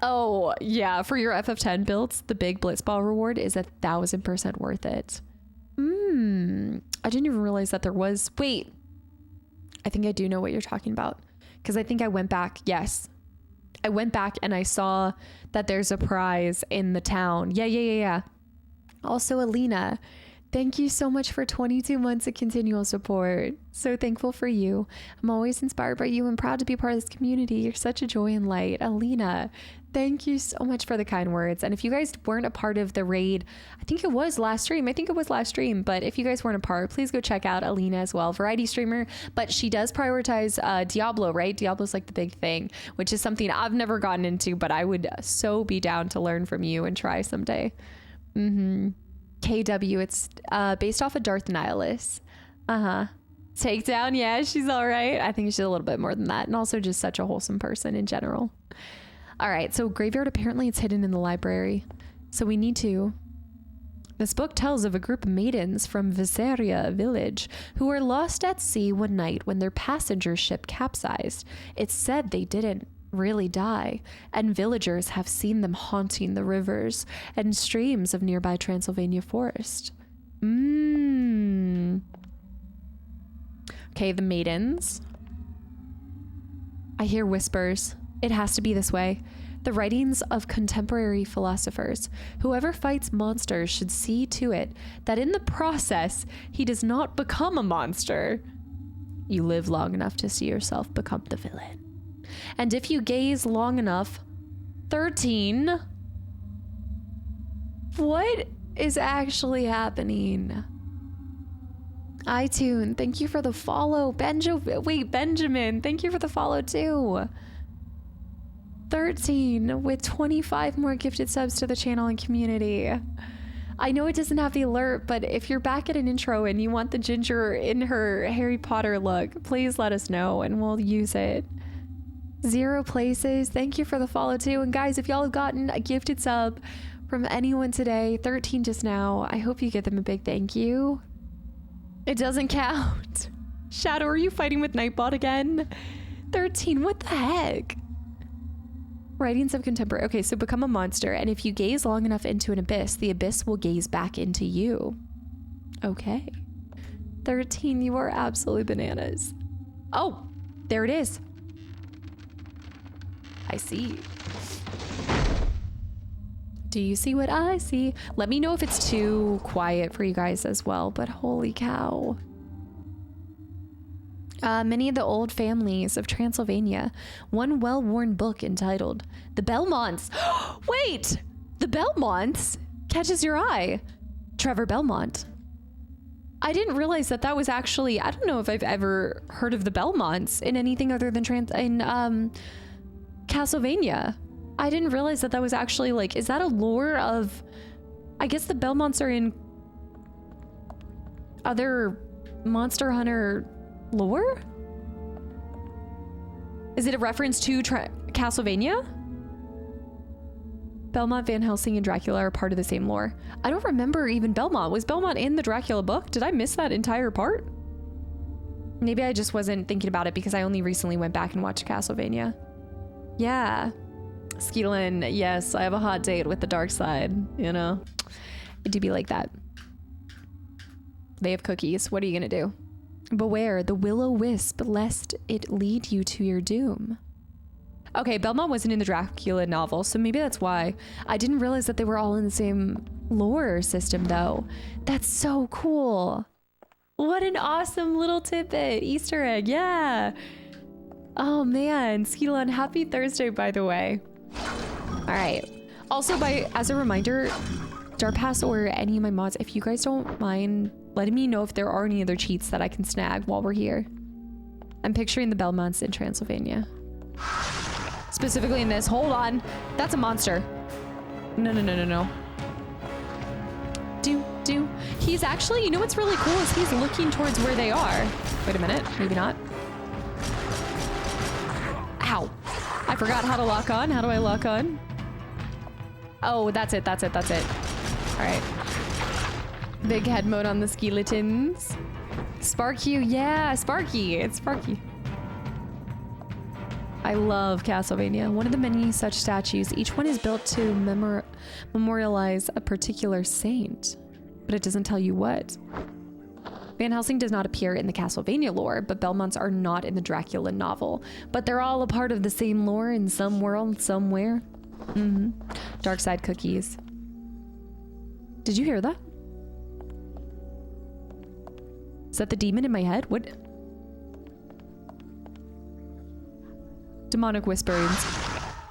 Oh yeah, for your FF10 builds, the big Blitzball reward is 1,000% worth it. I didn't even realize that there was. Wait, I think I do know what you're talking about because I think I went back. Yes. I went back and I saw that there's a prize in the town. Yeah. Also, Alina, thank you so much for 22 months of continual support. So thankful for you. I'm always inspired by you and proud to be part of this community. You're such a joy and light. Alina, thank you so much for the kind words. And if you guys weren't a part of the raid, I think it was last stream. But if you guys weren't a part, please go check out Alina as well. Variety streamer, but she does prioritize Diablo, right? Diablo's like the big thing, which is something I've never gotten into, but I would so be down to learn from you and try someday. KW, it's based off of Darth Nihilus. Takedown, yeah, she's all right. I think she's a little bit more than that, and also just such a wholesome person in general. All right, so graveyard, apparently it's hidden in the library, so we need to. This book tells of a group of maidens from Viseria village who were lost at sea one night when their passenger ship capsized. It's said they didn't really die, and villagers have seen them haunting the rivers and streams of nearby Transylvania forest. Okay, the maidens. I hear whispers. It has to be this way. The writings of contemporary philosophers. Whoever fights monsters should see to it that in the process he does not become a monster. You live long enough to see yourself become the villain. And if you gaze long enough, 13. What is actually happening? iTunes, thank you for the follow. Benjamin, thank you for the follow too. 13 with 25 more gifted subs to the channel and community. I know it doesn't have the alert, but if you're back at an intro and you want the Ginger in her Harry Potter look, please let us know and we'll use it. 0 places, thank you for the follow too. And guys, if y'all have gotten a gifted sub from anyone today, 13 just now, I hope you give them a big thank you. It doesn't count. Shadow, are you fighting with Nightbot again? 13, what the heck? Writings of contemporary. Okay, so become a monster, and if you gaze long enough into an abyss, the abyss will gaze back into you. Okay. 13, you are absolutely bananas. Oh, there it is. I see. Do you see what I see? Let me know if it's too quiet for you guys as well, but holy cow. Many of the old families of Transylvania, one well-worn book entitled The Belmonts. Wait, the Belmonts catches your eye. Trevor Belmont. I didn't realize that was actually, I don't know if I've ever heard of the Belmonts in anything other than Castlevania. I didn't realize that was actually like, is that a lore of, I guess the Belmonts are in other Monster Hunter lore? Is it a reference to Castlevania? Belmont, Van Helsing, and Dracula are part of the same lore. I don't remember even Belmont. Was Belmont in the Dracula book? Did I miss that entire part? Maybe I just wasn't thinking about it because I only recently went back and watched Castlevania. Yeah. Skeetalin, yes, I have a hot date with the dark side, you know? It do be like that. They have cookies. What are you gonna do? Beware the will-o-wisp, lest it lead you to your doom. Okay, Belmont wasn't in the Dracula novel, so maybe that's why. I didn't realize that they were all in the same lore system, though. That's so cool. What an awesome little tidbit. Easter egg, yeah. Oh man, Skeetalon, happy Thursday, by the way. All right. Also, as a reminder, Dark Pass or any of my mods, if you guys don't mind letting me know if there are any other cheats that I can snag while we're here. I'm picturing the Belmonts in Transylvania. Specifically in this. Hold on. That's a monster. No. He's actually, you know what's really cool is he's looking towards where they are. Wait a minute. Maybe not. Ow. I forgot how to lock on. How do I lock on? Oh, that's it. All right. Big head mode on the skeletons. Sparky. Yeah, Sparky. It's Sparky. I love Castlevania. One of the many such statues. Each one is built to memorialize a particular saint, but it doesn't tell you what. Van Helsing does not appear in the Castlevania lore, but Belmonts are not in the Dracula novel. But they're all a part of the same lore in some world, somewhere. Dark side cookies. Did you hear that? Is that the demon in my head? What? Demonic whisperings.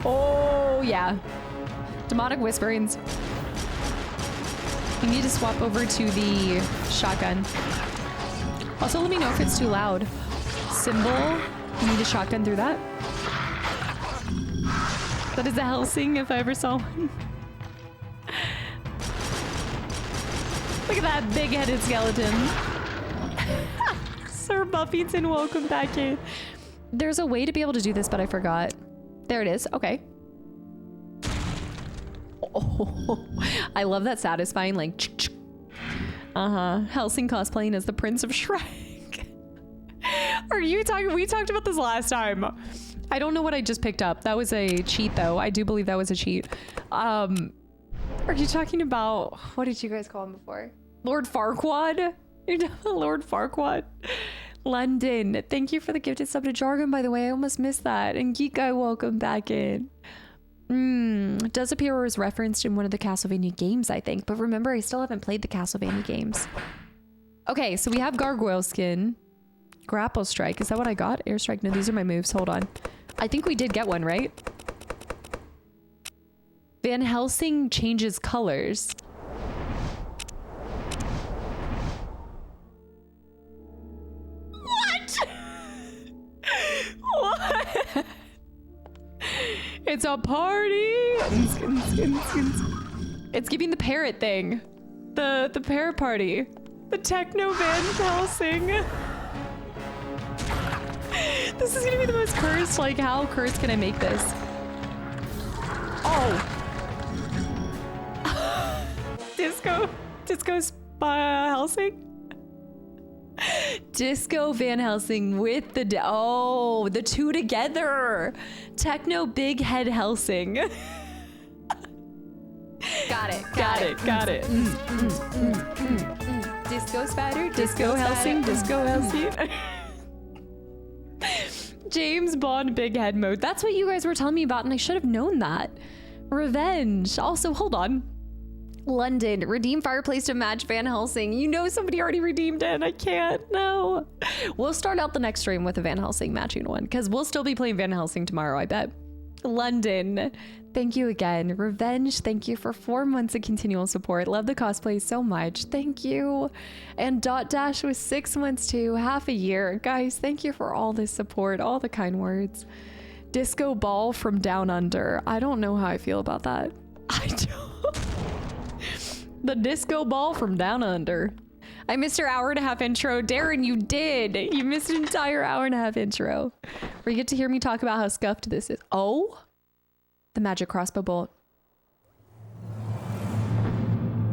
Oh, yeah. Demonic whisperings. You need to swap over to the shotgun. Also, let me know if it's too loud. Symbol. You need a shotgun through that. That is a Helsing if I ever saw one. Look at that big-headed skeleton. Sir Buffington, welcome back in. There's a way to be able to do this, but I forgot. There it is. Okay. Oh, I love that satisfying, like, Helsing cosplaying as the Prince of Shrek. Are you talking? We talked about this last time. I don't know what I just picked up. That was a cheat, though. I do believe that was a cheat. Are you talking about, what did you guys call him before? Lord Farquaad? You're talking about Lord Farquaad? London, thank you for the gifted sub to Jargon, by the way. I almost missed that. And Geek Guy, welcome back in. Does appear or is referenced in one of the Castlevania games, I think. But remember, I still haven't played the Castlevania games. Okay, so we have Gargoyle Skin. Grapple Strike. Is that what I got? Airstrike. No, these are my moves. Hold on. I think we did get one, right? Van Helsing changes colors. What? It's a party. It's giving the parrot thing. The parrot party. The techno Van Helsing. This is gonna be the most cursed. Like, how cursed can I make this? Oh. Disco Helsing. Disco Van Helsing with the the two together. Techno Big Head Helsing. Got it. Disco Spider, Disco Helsing, Disco Helsing. James Bond Big Head mode. That's what you guys were telling me about, and I should have known that. Revenge. Also, hold on. London, redeem fireplace to match Van Helsing. You know somebody already redeemed it. I can't. No. We'll start out the next stream with a Van Helsing matching one, because we'll still be playing Van Helsing tomorrow, I bet. London, thank you again. Revenge, thank you for 4 months of continual support. Love the cosplay so much. Thank you. And Dot Dash was 6 months too, half a year. Guys, thank you for all this support, all the kind words. Disco Ball from Down Under. I don't know how I feel about that. I don't. The Disco Ball from Down Under. I missed your hour-and-a-half intro. Darren, you did. You missed an entire hour-and-a-half intro. Where you get to hear me talk about how scuffed this is. Oh, the magic crossbow bolt.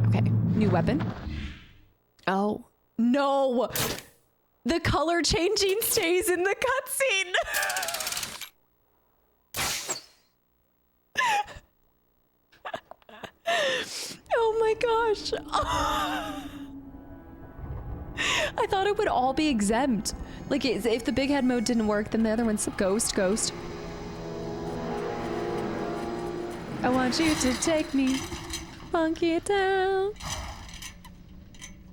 Okay, new weapon. Oh, no. The color changing stays in the cutscene. Oh my gosh. I thought it would all be exempt. Like if the big head mode didn't work, then the other one's ghost. I want you to take me, monkey down.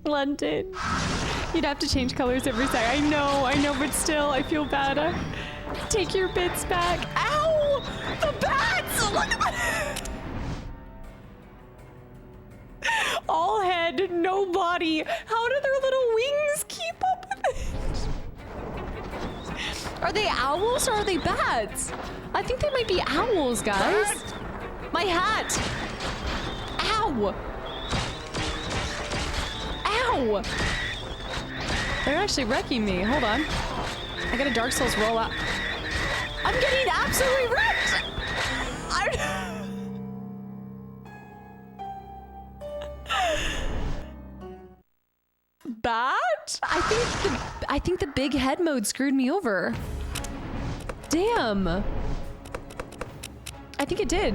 London. You'd have to change colors every second. I know, but still, I feel bad. Take your bits back. Ow! The bats! Look at that! All head, no body. How do their little wings keep up with it? Are they owls or are they bats? I think they might be owls, guys. Bat? My hat! Ow! Ow! They're actually wrecking me. Hold on. I got a Dark Souls rollout. I'm getting absolutely wrecked! Bat? I think the big head mode screwed me over. Damn. I think it did.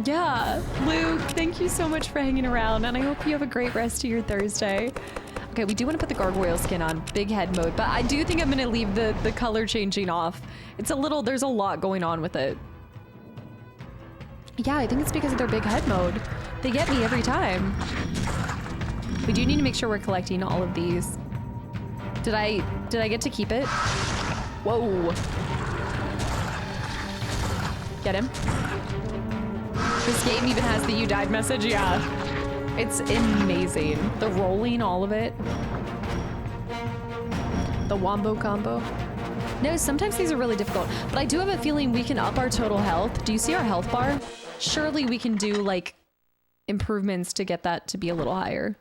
Yeah, Luke, thank you so much for hanging around, and I hope you have a great rest of your Thursday. Okay, we do want to put the gargoyle skin on big head mode, but I do think I'm gonna leave the color changing off. It's a little, there's a lot going on with it. Yeah, I think it's because of their big head mode. They get me every time. We do need to make sure we're collecting all of these. Did I get to keep it? Whoa. Get him. This game even has the "you died" message. Yeah. It's amazing. The rolling, all of it. The wombo combo. No, sometimes these are really difficult, but I do have a feeling we can up our total health. Do you see our health bar? Surely we can do like improvements to get that to be a little higher.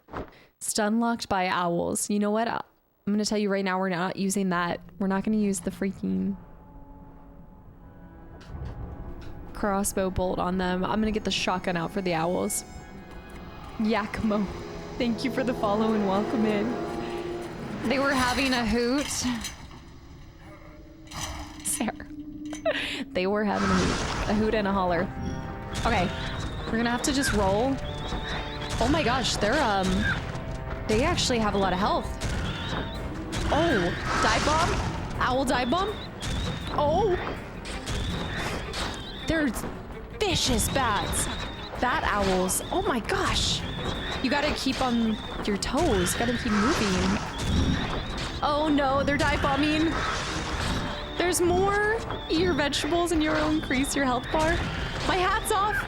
Stun locked by owls. You know what? I'm gonna tell you right now, we're not using that. We're not gonna use the freaking crossbow bolt on them. I'm gonna get the shotgun out for the owls. Yakimo, thank you for the follow and welcome in. They were having a hoot. Sarah. They were having a hoot and a holler. Okay, we're gonna have to just roll. Oh my gosh, they're they actually have a lot of health. Oh, dive bomb? Owl dive bomb? Oh. They're vicious bats. Bat owls. Oh my gosh. You gotta keep on your toes. Gotta keep moving. Oh no, they're dive bombing. There's more. Eat your vegetables and you'll increase your health bar. My hat's off.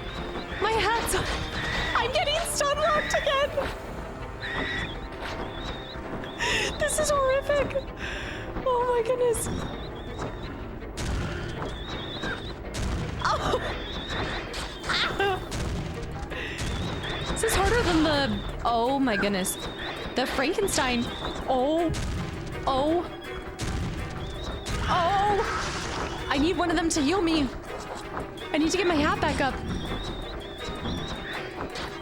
My hat's off. I'm getting stun locked again. This is horrific. Oh my goodness. Oh. This is harder than the, oh my goodness. The Frankenstein. Oh. Oh. Oh. I need one of them to heal me. I need to get my hat back up.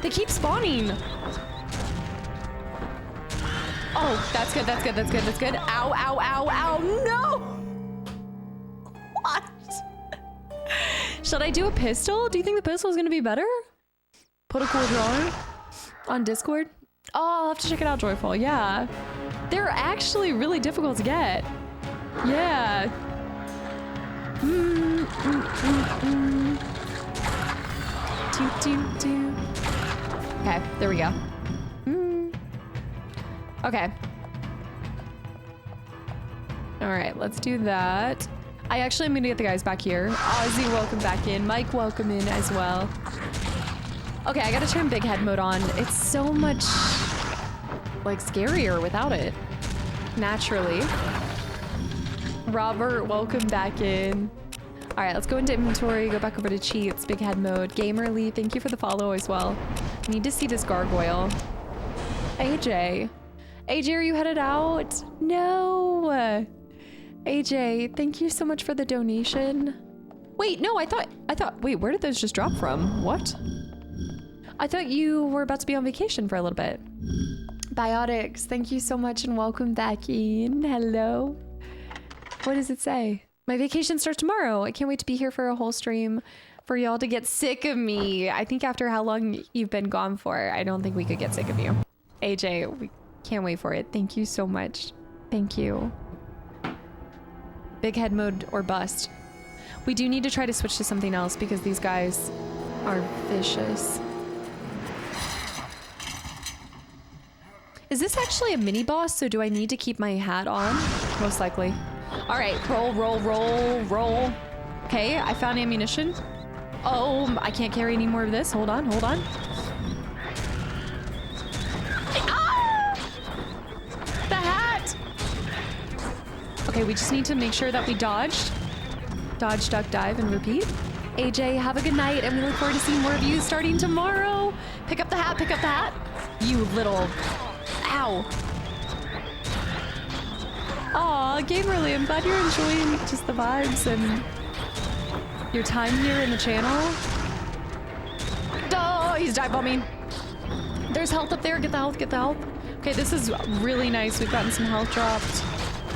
They keep spawning. Oh, that's good, that's good, that's good, that's good. Ow, ow, ow, ow, no! What? Should I do a pistol? Do you think the pistol is gonna be better? Put a cool drawing on Discord? Oh, I'll have to check it out, Joyful, yeah. They're actually really difficult to get. Yeah. Okay, there we go. Okay. All right, let's do that. I actually am gonna get the guys back here. Ozzy, welcome back in. Mike, welcome in as well. Okay, I gotta turn big head mode on. It's so much like scarier without it. Naturally. Robert, welcome back in. All right, let's go into inventory, go back over to cheats, big head mode. Gamerly, thank you for the follow as well. I need to see this gargoyle. AJ. AJ, are you headed out? No. AJ, thank you so much for the donation. Wait, no, I thought, wait, where did those just drop from? What? I thought you were about to be on vacation for a little bit. Biotics, thank you so much and welcome back in. Hello. What does it say? My vacation starts tomorrow. I can't wait to be here for a whole stream for y'all to get sick of me. I think after how long you've been gone for, I don't think we could get sick of you. AJ, we can't wait for it. Thank you so much. Thank you. Big head mode or bust. We do need to try to switch to something else because these guys are vicious. Is this actually a mini boss? So do I need to keep my hat on? Most likely. All right, roll, roll, roll, roll. Okay, I found ammunition. Oh, I can't carry any more of this. Hold on, hold on. Ah! The hat! Okay, we just need to make sure that we dodged. Dodge, duck, dive, and repeat. AJ, have a good night, and we look forward to seeing more of you starting tomorrow. Pick up the hat, pick up the hat. You little... Ow. Aw, Gamerly, I'm glad you're enjoying just the vibes and your time here in the channel. Oh, he's dive bombing. There's health up there. Get the health, get the health. Okay, this is really nice. We've gotten some health dropped.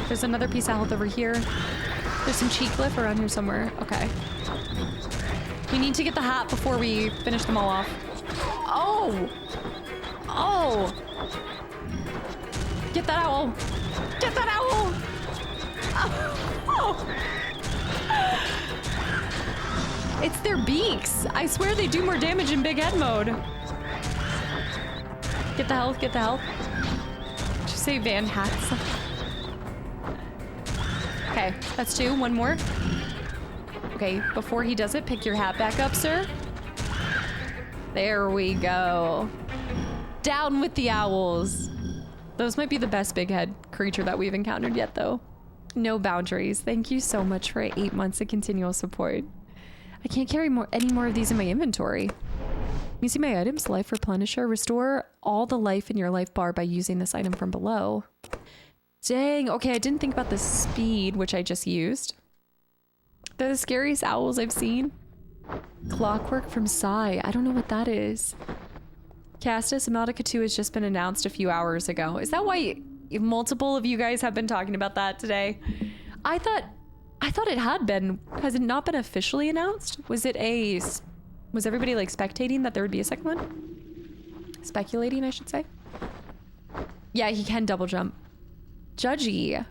There's another piece of health over here. There's some cheek glyph around here somewhere. Okay. We need to get the hat before we finish them all off. Oh! Oh! Get that owl! Get that owl! Oh. It's their beaks. I swear they do more damage in big head mode. Get the health, get the health. Did you say Van Hats? Okay, that's two. One more. Okay, before he does it, pick your hat back up, sir. There we go. Down with the owls. Those might be the best big head creature that we've encountered yet, though. No boundaries. Thank you so much for 8 months of continual support. I can't carry any more of these in my inventory. You see my items? Life Replenisher. Restore all the life in your life bar by using this item from below. Dang. Okay, I didn't think about the speed, which I just used. They're the scariest owls I've seen. Clockwork from Psy. I don't know what that is. Kastaclysm 2 has just been announced a few hours ago. Is that why multiple of you guys have been talking about that today? I thought it had been. Has it not been officially announced? Was everybody like spectating that there would be a second one? Speculating, I should say. Yeah, he can double jump. Judgy,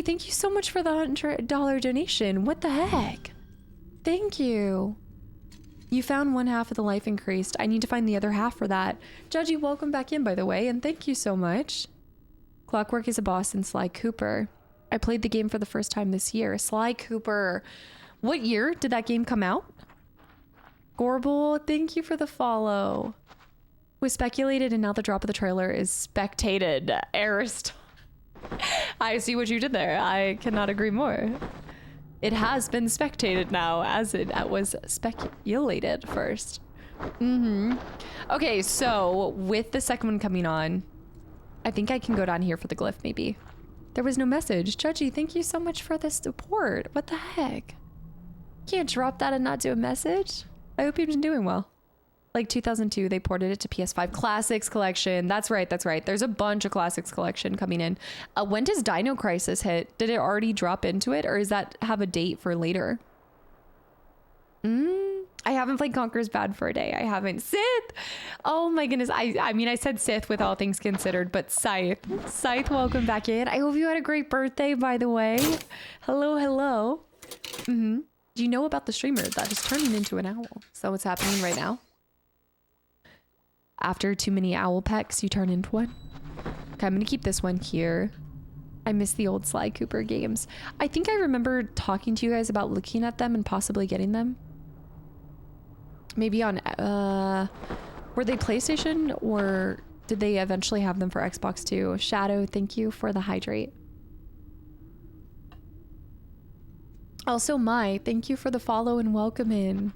thank you so much for the $100 donation. What the heck? Thank you. You found one half of the life increased. I need to find the other half for that. Judgy, welcome back in, by the way, and thank you so much. Clockwork is a boss in Sly Cooper. I played the game for the first time this year. Sly Cooper. What year did that game come out? Gorble, thank you for the follow. Was speculated and now the drop of the trailer is spectated. Arist. I see what you did there. I cannot agree more. It has been spectated now as it was speculated first. Okay, so with the second one coming on, I think I can go down here for the glyph maybe. There was no message. Judgy, thank you so much for the support. What the heck? Can't drop that and not do a message? I hope you've been doing well. Like 2002, they ported it to PS5 Classics Collection. That's right, that's right. There's a bunch of Classics Collection coming in. When does Dino Crisis hit? Did it already drop into it, or does that have a date for later? I haven't played Conquer's Bad for a day. I haven't. Sith! Oh my goodness. I mean, I said Sith with all things considered, but Scythe. Scythe, welcome back in. I hope you had a great birthday, by the way. Hello, hello. Do you know about the streamer that is turning into an owl? So what's happening right now? After too many owl pecks, you turn into one. Okay, I'm gonna keep this one here. I miss the old Sly Cooper games. I think I remember talking to you guys about looking at them and possibly getting them. Maybe on, were they PlayStation or did they eventually have them for Xbox too? Shadow, thank you for the hydrate. Also, thank you for the follow and welcome in.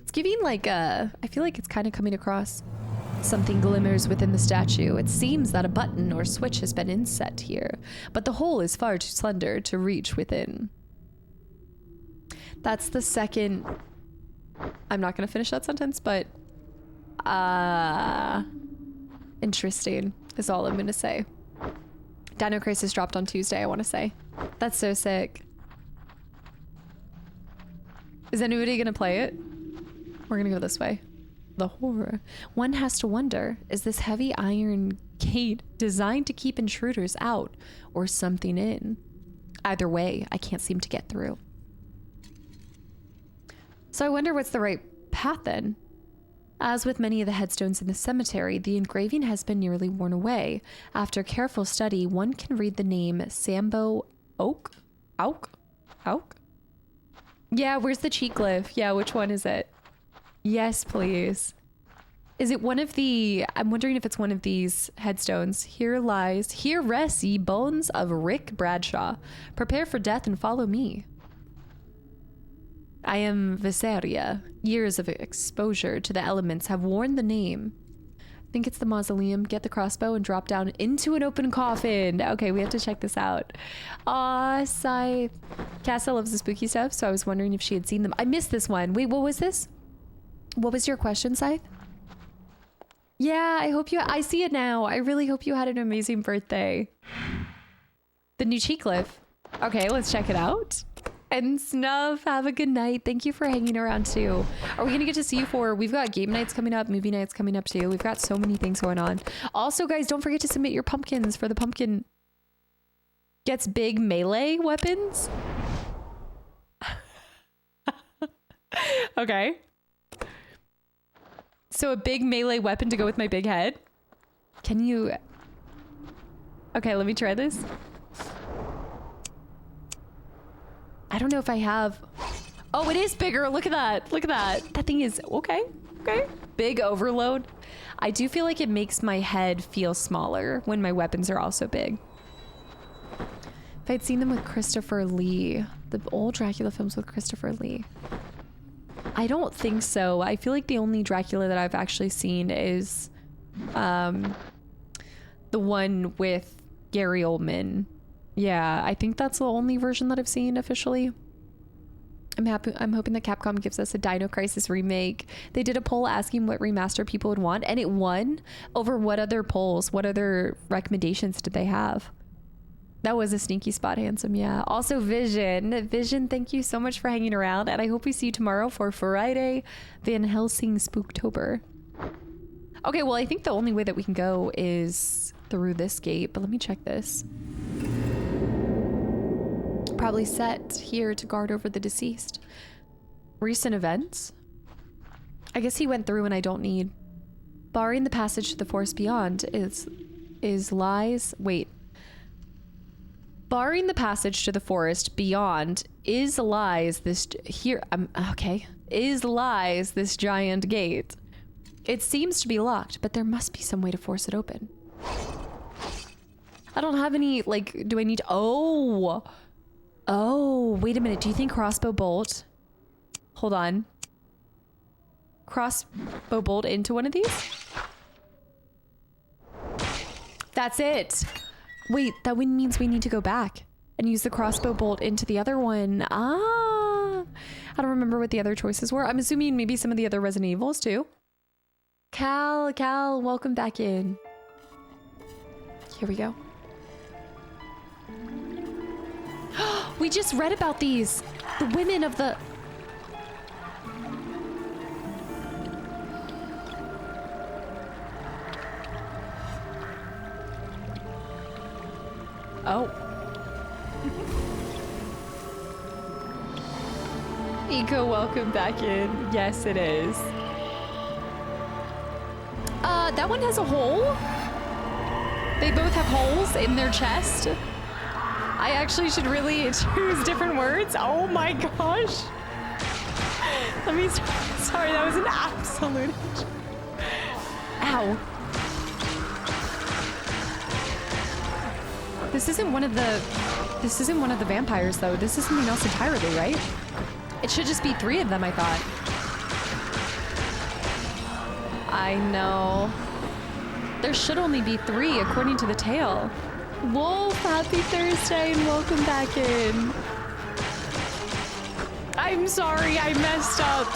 It's giving like I feel like it's kind of coming across Something glimmers within the statue. It seems that a button or switch has been inset here, but the hole is far too slender to reach within. That's the second... I'm not going to finish that sentence, but... interesting is all I'm going to say. Dino Crisis dropped on Tuesday, I want to say. That's so sick. Is anybody going to play it? We're going to go this way. The horror. One has to wonder, is this heavy iron gate designed to keep intruders out or something in? Either way, I can't seem to get through. So I wonder what's the right path then? As with many of the headstones in the cemetery, the engraving has been nearly worn away. After careful study, one can read the name Sambo Oak? Oak? Yeah, where's the cheek glyph? Yeah, which one is it? Yes, please. Is it one of the... I'm wondering if it's one of these headstones. Here rests ye bones of Rick Bradshaw. Prepare for death and follow me. I am Viseria. Years of exposure to the elements have worn the name. I think it's the mausoleum. Get the crossbow and drop down into an open coffin. Okay, we have to check this out. Aw, Scythe. Cassa loves the spooky stuff, so I was wondering if she had seen them. I missed this one. Wait, what was this? What was your question, Scythe? Yeah, I see it now. I really hope you had an amazing birthday. The new cheek glyph. Okay, let's check it out. And Snuff, have a good night. Thank you for hanging around too. Are we gonna get to see you for... We've got game nights coming up, movie nights coming up too. We've got so many things going on. Also, guys, don't forget to submit your pumpkins for the pumpkin gets big melee weapons. Okay. So a big melee weapon to go with my big head. Can you... Okay, let me try this. I don't know if I have... Oh, it is bigger. Look at that. Look at that. That thing is... Okay. Okay. Big overload. I do feel like it makes my head feel smaller when my weapons are also big. If I'd seen them with Christopher Lee. The old Dracula films with Christopher Lee. I don't think so. I feel like the only Dracula that I've actually seen is the one with Gary Oldman. Yeah, I think that's the only version that I've seen officially. I'm hoping that Capcom gives us a Dino Crisis remake. They did a poll asking what remaster people would want, and it won over what other polls, what other recommendations did they have? That was a sneaky spot, Handsome, yeah. Also, Vision, thank you so much for hanging around, and I hope we see you tomorrow for Friday Van Helsing Spooktober. Okay, well, I think the only way that we can go is through this gate, but let me check this. Probably set here to guard over the deceased. Recent events? I guess he went through and I don't need. Barring the passage to the forest beyond Barring the passage to the forest beyond lies this giant gate. It seems to be locked, but there must be some way to force it open. I don't have any, like, do I need to... Oh, wait a minute. Do you think crossbow bolt? Hold on. Crossbow bolt into one of these? That's it. Wait, that means we need to go back and use the crossbow bolt into the other one. Ah, I don't remember what the other choices were. I'm assuming maybe some of the other Resident Evils too. Cal, welcome back in. Here we go. We just read about these. The women of the... Oh. Eco, welcome back in. Yes, it is. That one has a hole. They both have holes in their chest. I actually should really choose different words. Oh my gosh. Let me start. Sorry, that was an absolute... Ow. This isn't one of the vampires though. This is something else entirely, right? It should just be 3 of them, I thought. I know. There should only be 3 according to the tale. Wolf, happy Thursday and welcome back in. I'm sorry, I messed up.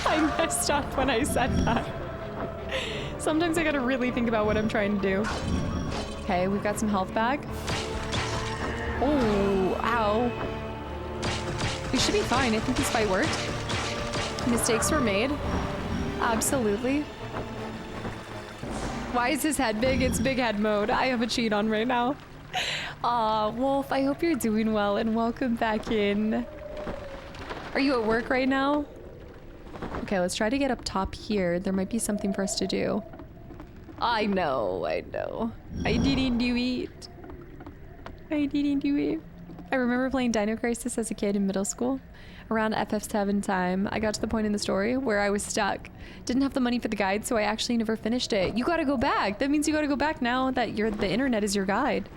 I messed up when I said that. Sometimes I gotta really think about what I'm trying to do. Okay, we've got some health back. Oh, ow. We should be fine. I think this fight worked. Mistakes were made. Absolutely. Why is his head big? It's big head mode. I have a cheat on right now. Aw, Wolf, I hope you're doing well and welcome back in. Are you at work right now? Okay, let's try to get up top here. There might be something for us to do. I know. I didn't do it. I remember playing Dino Crisis as a kid in middle school. Around FF7 time, I got to the point in the story where I was stuck. Didn't have the money for the guide, so I actually never finished it. You gotta go back. That means you gotta go back now that the internet is your guide.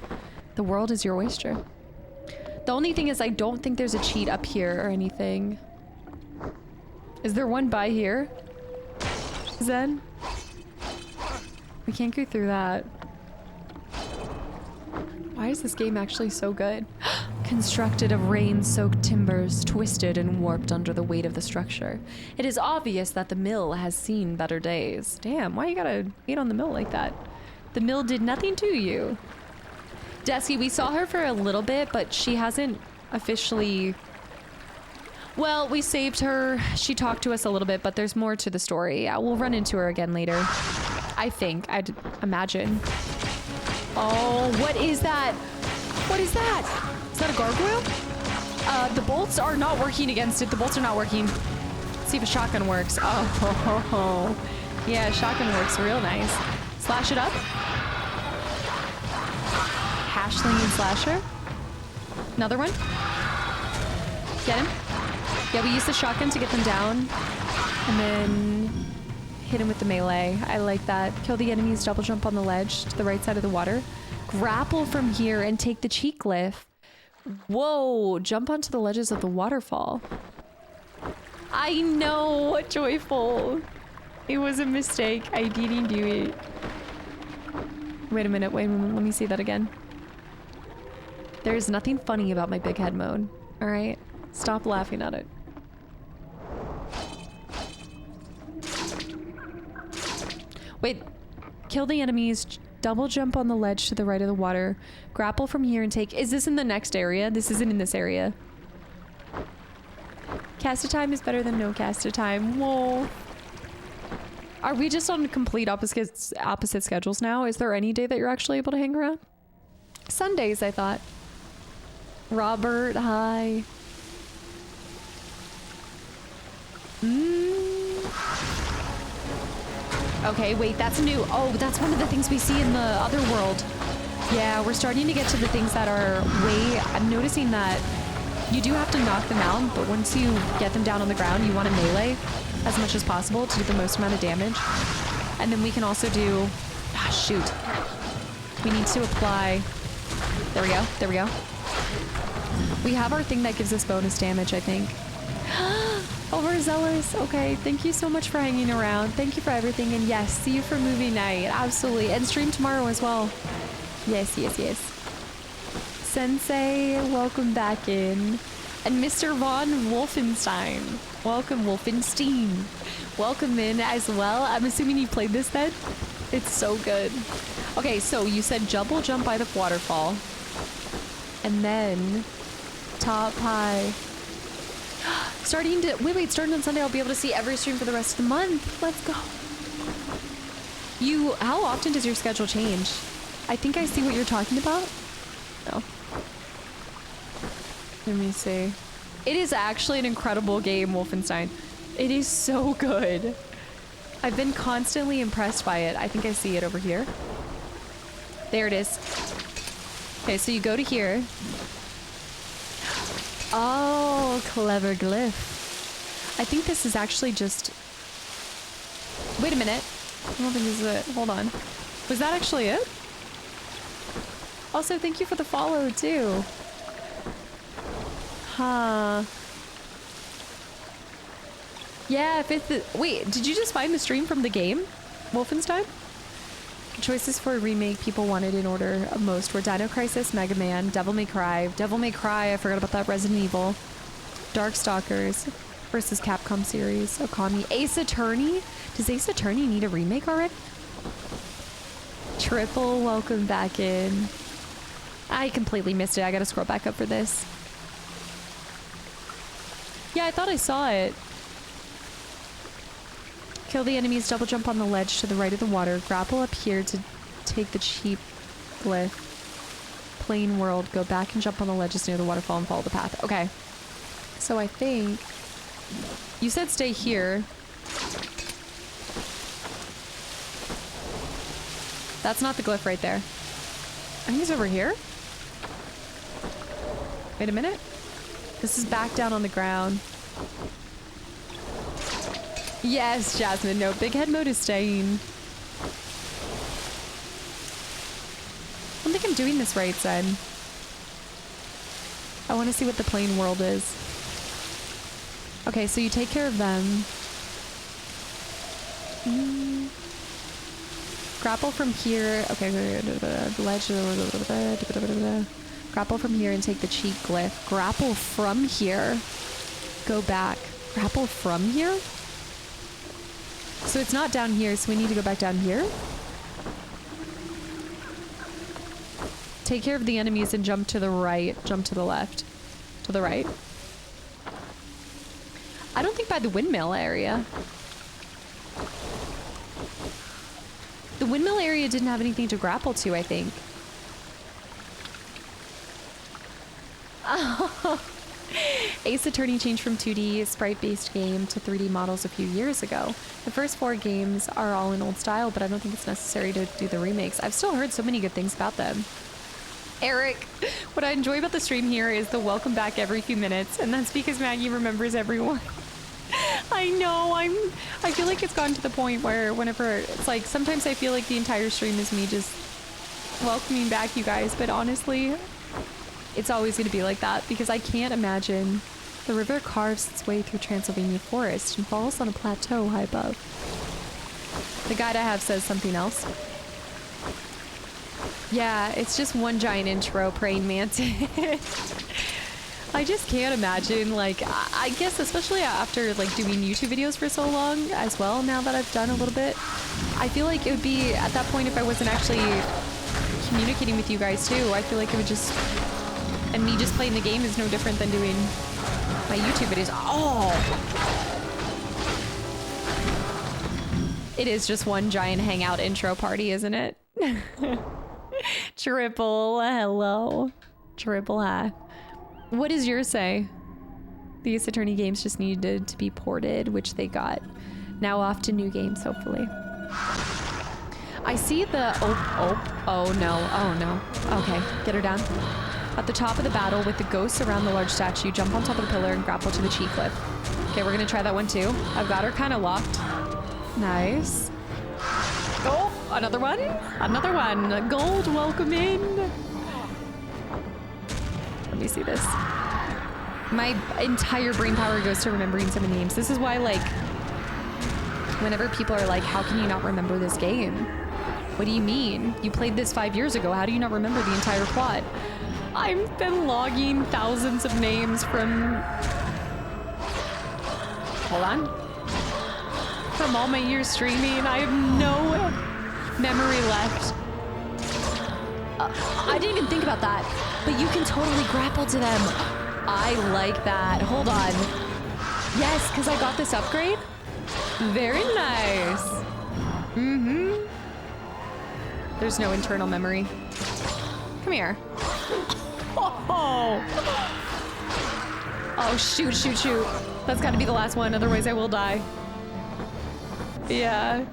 The world is your oyster. The only thing is I don't think there's a cheat up here or anything. Is there one by here? Zen? We can't go through that. Why is this game actually so good? Constructed of rain-soaked timbers, twisted and warped under the weight of the structure. It is obvious that the mill has seen better days. Damn, why you gotta hate on the mill like that? The mill did nothing to you. Desi, we saw her for a little bit, but she hasn't officially... Well, we saved her. She talked to us a little bit, but there's more to the story. Yeah, we'll run into her again later. I think. I'd imagine. Oh, what is that? What is that? Is that a gargoyle? The bolts are not working against it. The bolts are not working. Let's see if a shotgun works. Oh, yeah, shotgun works real nice. Slash it up. Hash slinging slasher. Another one. Get him. Yeah, we use the shotgun to get them down. And then hit him with the melee. I like that. Kill the enemies, double jump on the ledge to the right side of the water. Grapple from here and take the cheek lift. Whoa, jump onto the ledges of the waterfall. I know, joyful. It was a mistake. I didn't do it. Wait a minute, let me see that again. There's nothing funny about my big head mode, all right? Stop laughing at it. Wait, kill the enemies, double jump on the ledge to the right of the water, grapple from here and take... Is this in the next area? This isn't in this area. Cast of time is better than no cast of time. Whoa. Are we just on complete opposite schedules now? Is there any day that you're actually able to hang around? Sundays, I thought. Robert, hi. Okay, wait, that's new. Oh, that's one of the things we see in the other world. Yeah, we're starting to get to the things that are way... I'm noticing that you do have to knock them out, but once you get them down on the ground, you want to melee as much as possible to do the most amount of damage. And then we can also do... Ah, shoot. We need to apply... There we go, there we go. We have our thing that gives us bonus damage, I think. Overzealous. Okay, thank you so much for hanging around. Thank you for everything. And yes, see you for movie night. Absolutely. And stream tomorrow as well. Yes, yes, yes. Sensei, welcome back in. And Mr. Von Wolfenstein. Welcome, Wolfenstein. Welcome in as well. I'm assuming you played this then? It's so good. Okay, so you said double jump by the waterfall. And then top high. Starting on Sunday, I'll be able to see every stream for the rest of the month. Let's go. How often does your schedule change? I think I see what you're talking about. No. Let me see. It is actually an incredible game, Wolfenstein. It is so good. I've been constantly impressed by it. I think I see it over here. There it is. Okay, so you go to here. Oh, clever glyph. I think this is actually just... Wait a minute. I don't think this is it. Hold on. Was that actually it? Also, thank you for the follow, too. Huh. Yeah, if it's the... Wait, did you just find the stream from the game? Wolfenstein? Choices for a remake people wanted in order of most were Dino Crisis, Mega Man, Devil May Cry, I forgot about that, Resident Evil, Darkstalkers versus Capcom series, Okami, Ace Attorney. Does Ace Attorney need a remake already? Triple, welcome back in. I completely missed it. I gotta scroll back up for this. Yeah, I thought I saw it. Kill the enemies, double jump on the ledge to the right of the water, grapple up here to take the cheap glyph. Plain world, go back and jump on the ledges near the waterfall and follow the path. Okay. So I think... You said stay here. That's not the glyph right there. I think it's over here. Wait a minute. This is back down on the ground. Yes, Jasmine. No, big head mode is staying. I don't think I'm doing this right, Zen. I want to see what the plain world is. Okay, so you take care of them. Grapple from here. Okay, ledge. Grapple from here and take the cheat glyph. Grapple from here. Go back. Grapple from here? So it's not down here, so we need to go back down here? Take care of the enemies and jump to the right. Jump to the left. To the right. I don't think by the windmill area. The windmill area didn't have anything to grapple to, I think. Oh. Ace Attorney changed from 2D sprite-based game to 3D models a few years ago. The first 4 games are all in old style, but I don't think it's necessary to do the remakes. I've still heard so many good things about them. Eric, what I enjoy about the stream here is the welcome back every few minutes, and that's because Maggie remembers everyone. I know, I feel like it's gotten to the point where whenever, it's like, sometimes I feel like the entire stream is me just welcoming back you guys, but honestly, it's always going to be like that because I can't imagine. The river carves its way through Transylvania forest and falls on a plateau high above. The guide I have says something else. Yeah, it's just one giant intro, praying mantis. I just can't imagine, like, I guess especially after like doing YouTube videos for so long as well, now that I've done a little bit, I feel like it would be at that point if I wasn't actually communicating with you guys too, I feel like it would just... And me just playing the game is no different than doing my YouTube videos. Oh! It is just one giant hangout intro party, isn't it? Triple, hello. Triple hi. What does yours say? The Ace Attorney games just needed to be ported, which they got. Now off to new games, hopefully. I see the... Oh no. Okay, get her down. At the top of the battle with the ghosts around the large statue, jump on top of the pillar and grapple to the cheat cliff. Okay, we're gonna try that one too. I've got her kind of locked. Nice. Oh, another one. Another one. Gold, welcome in. Let me see this. My entire brain power goes to remembering some of the names. This is why, like, whenever people are like, how can you not remember this game? What do you mean? You played this 5 years ago. How do you not remember the entire plot? I've been logging thousands of names from... Hold on. From all my years streaming, I have no memory left. I didn't even think about that, but you can totally grapple to them. I like that. Hold on. Yes, because I got this upgrade. Very nice. Mm-hmm. There's no internal memory. Come here. Oh, shoot. That's got to be the last one, otherwise I will die. Yeah.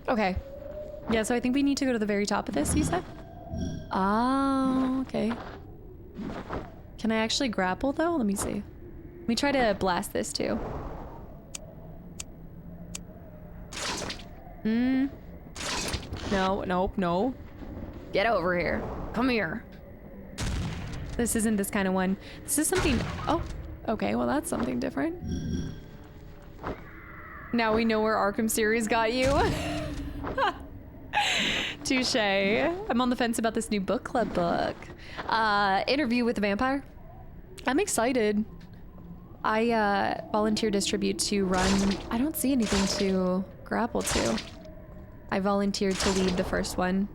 Okay. Yeah, so I think we need to go to the very top of this, you said? Oh, okay. Can I actually grapple, though? Let me see. Let me try to blast this, too. No, nope, no. Get over here. Come here. This isn't this kind of one. This is something... Oh, okay, well that's something different. Now we know where Arkham series got you. Touche. I'm on the fence about this new book club book. Interview with the Vampire. I'm excited. I volunteered as tribute to run. I don't see anything to grapple to. I volunteered to lead the first one.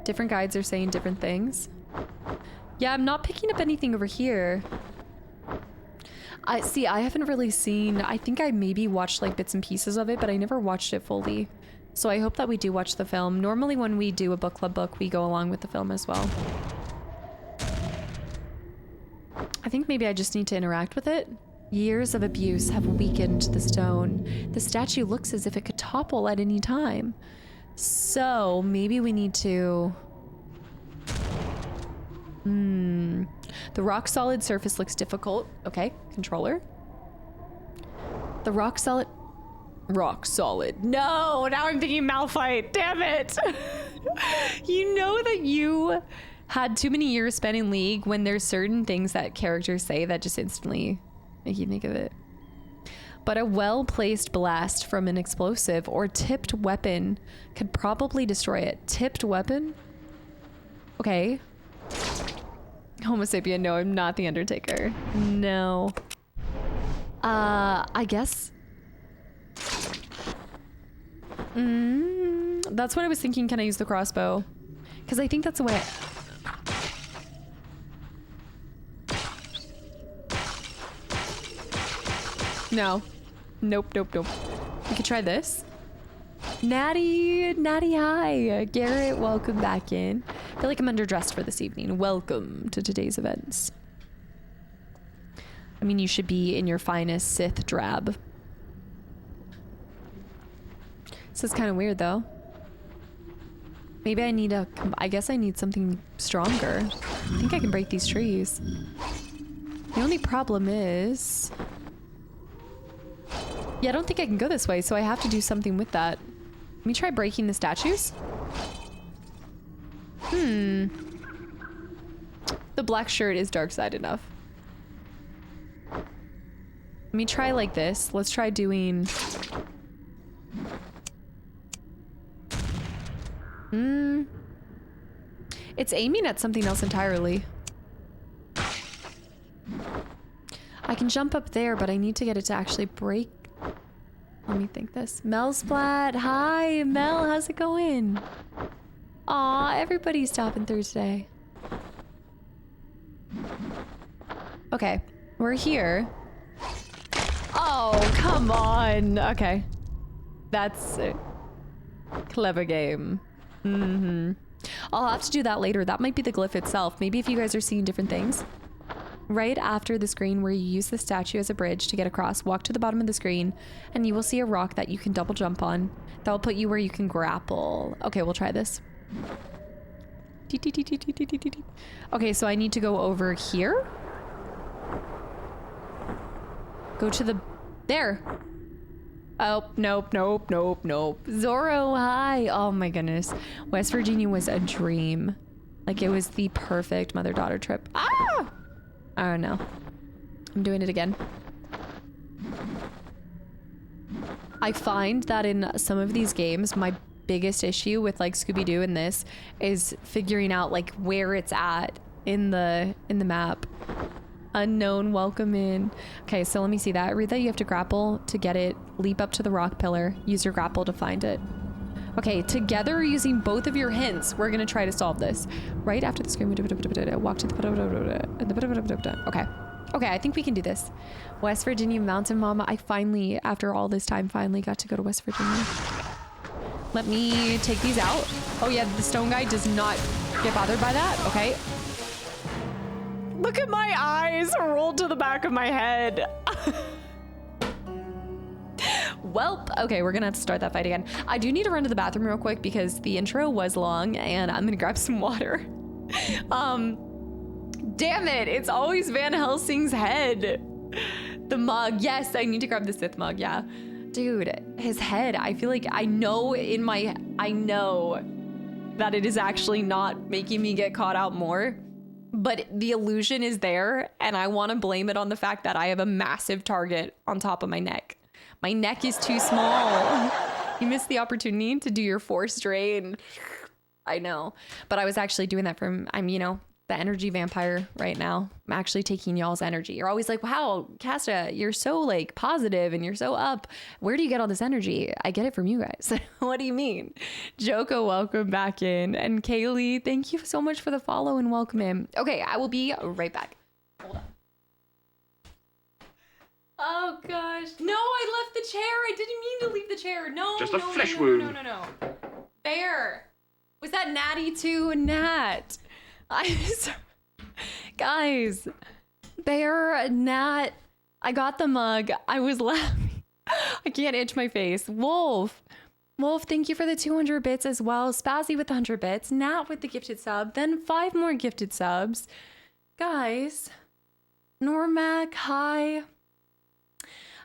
Different guides are saying different things. Yeah, I'm not picking up anything over here. I haven't really seen, I think I maybe watched like bits and pieces of it, but I never watched it fully. So I hope that we do watch the film. Normally when we do a book club book, we go along with the film as well. I think maybe I just need to interact with it. Years of abuse have weakened the stone. The statue looks as if it could topple at any time. So maybe we need to... The rock solid surface looks difficult. Okay, controller. The rock solid... Rock solid. No, now I'm thinking Malphite. Damn it. You know that you had too many years spent in League when there's certain things that characters say that just instantly make you think of it. But a well-placed blast from an explosive or tipped weapon could probably destroy it. Tipped weapon? Okay. Homo sapien, no, I'm not the Undertaker. No. I guess. That's what I was thinking. Can I use the crossbow? Because I think that's the way. No. Nope. We could try this. Natty, hi. Garrett, welcome back in. I feel like I'm underdressed for this evening. Welcome to today's events. I mean, you should be in your finest Sith drab. This is kind of weird, though. Maybe I need I guess I need something stronger. I think I can break these trees. The only problem is... Yeah, I don't think I can go this way, so I have to do something with that. Let me try breaking the statues. The black shirt is dark side enough. Let me try like this. Let's try doing... It's aiming at something else entirely. I can jump up there, but I need to get it to actually break. Let me think this. Mel Splat. Hi, Mel. How's it going? Aw, everybody's stopping through today. Okay, we're here. Oh, come on. Okay. That's a clever game. I'll have to do that later. That might be the glyph itself. Maybe if you guys are seeing different things. Right after the screen where you use the statue as a bridge to get across, walk to the bottom of the screen and you will see a rock that you can double jump on. That will put you where you can grapple. Okay, we'll try this. Okay, so I need to go over here. Go to the... There. Oh, nope. Zorro, hi. Oh my goodness. West Virginia was a dream. Like, it was the perfect mother-daughter trip. Ah! Oh no. I'm doing it again. I find that in some of these games, my biggest issue with like Scooby-Doo and this is figuring out like where it's at in the map. Unknown, welcome in. Okay, so let me see that. Read that you have to grapple to get it. Leap up to the rock pillar. Use your grapple to find it. Okay, together using both of your hints, we're gonna try to solve this. Right after the screen, walk to the... Okay, I think we can do this. West Virginia Mountain Mama. I finally, after all this time, finally got to go to West Virginia. Let me take these out. Oh yeah, the stone guy does not get bothered by that. Okay. Look at my eyes rolled to the back of my head. Welp. Okay, we're gonna have to start that fight again. I do need to run to the bathroom real quick because the intro was long and I'm gonna grab some water. Damn it, it's always Van Helsing's head. The mug. Yes, I need to grab the Sith mug, yeah. Dude, his head, I feel like I know that it is actually not making me get caught out more, but the illusion is there and I want to blame it on the fact that I have a massive target on top of my neck. My neck is too small. You missed the opportunity to do your forced drain. I know, but I was actually doing that from, I'm, you know, the energy vampire right now. I'm actually taking y'all's energy. You're always like, wow, Casta, you're so like positive and you're so up. Where do you get all this energy? I get it from you guys. What do you mean? Joko, welcome back in. And Kaylee, thank you so much for the follow and welcome in. Okay, I will be right back. Hold on. Oh gosh. No, I left the chair. I didn't mean to leave the chair. No, Just no, a flesh no, wound. No. Bear. Was that Natty too? Nat. Guys, Bear, Nat, I got the mug. I was laughing. I can't itch my face. Wolf, thank you for the 200 bits as well. Spazzy with the 100 bits. Nat with the gifted sub. Then 5 more gifted subs. Guys, Normac, hi.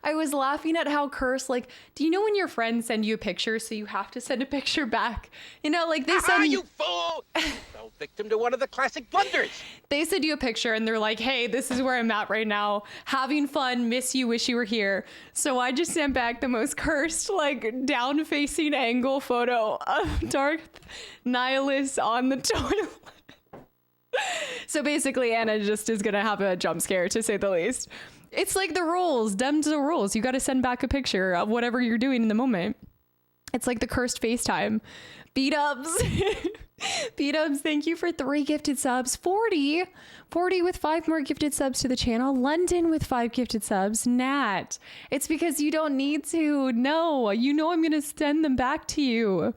I was laughing at how Curse, like, do you know when your friends send you a picture, so you have to send a picture back? You know, like they send you fool! Fell victim to one of the classic blunders. They send you a picture and they're like, hey, this is where I'm at right now. Having fun, miss you, wish you were here. So I just sent back the most cursed, like, down-facing angle photo of Darth Nihilus on the toilet. So basically, Anna just is gonna have a jump scare, to say the least. It's like the rules, them's the rules. You got to send back a picture of whatever you're doing in the moment. It's like the cursed FaceTime. Beat-ups. Beat-ups, thank you for 3 gifted subs. 40 with 5 more gifted subs to the channel. London with 5 gifted subs. Nat, it's because you don't need to. No, you know I'm going to send them back to you.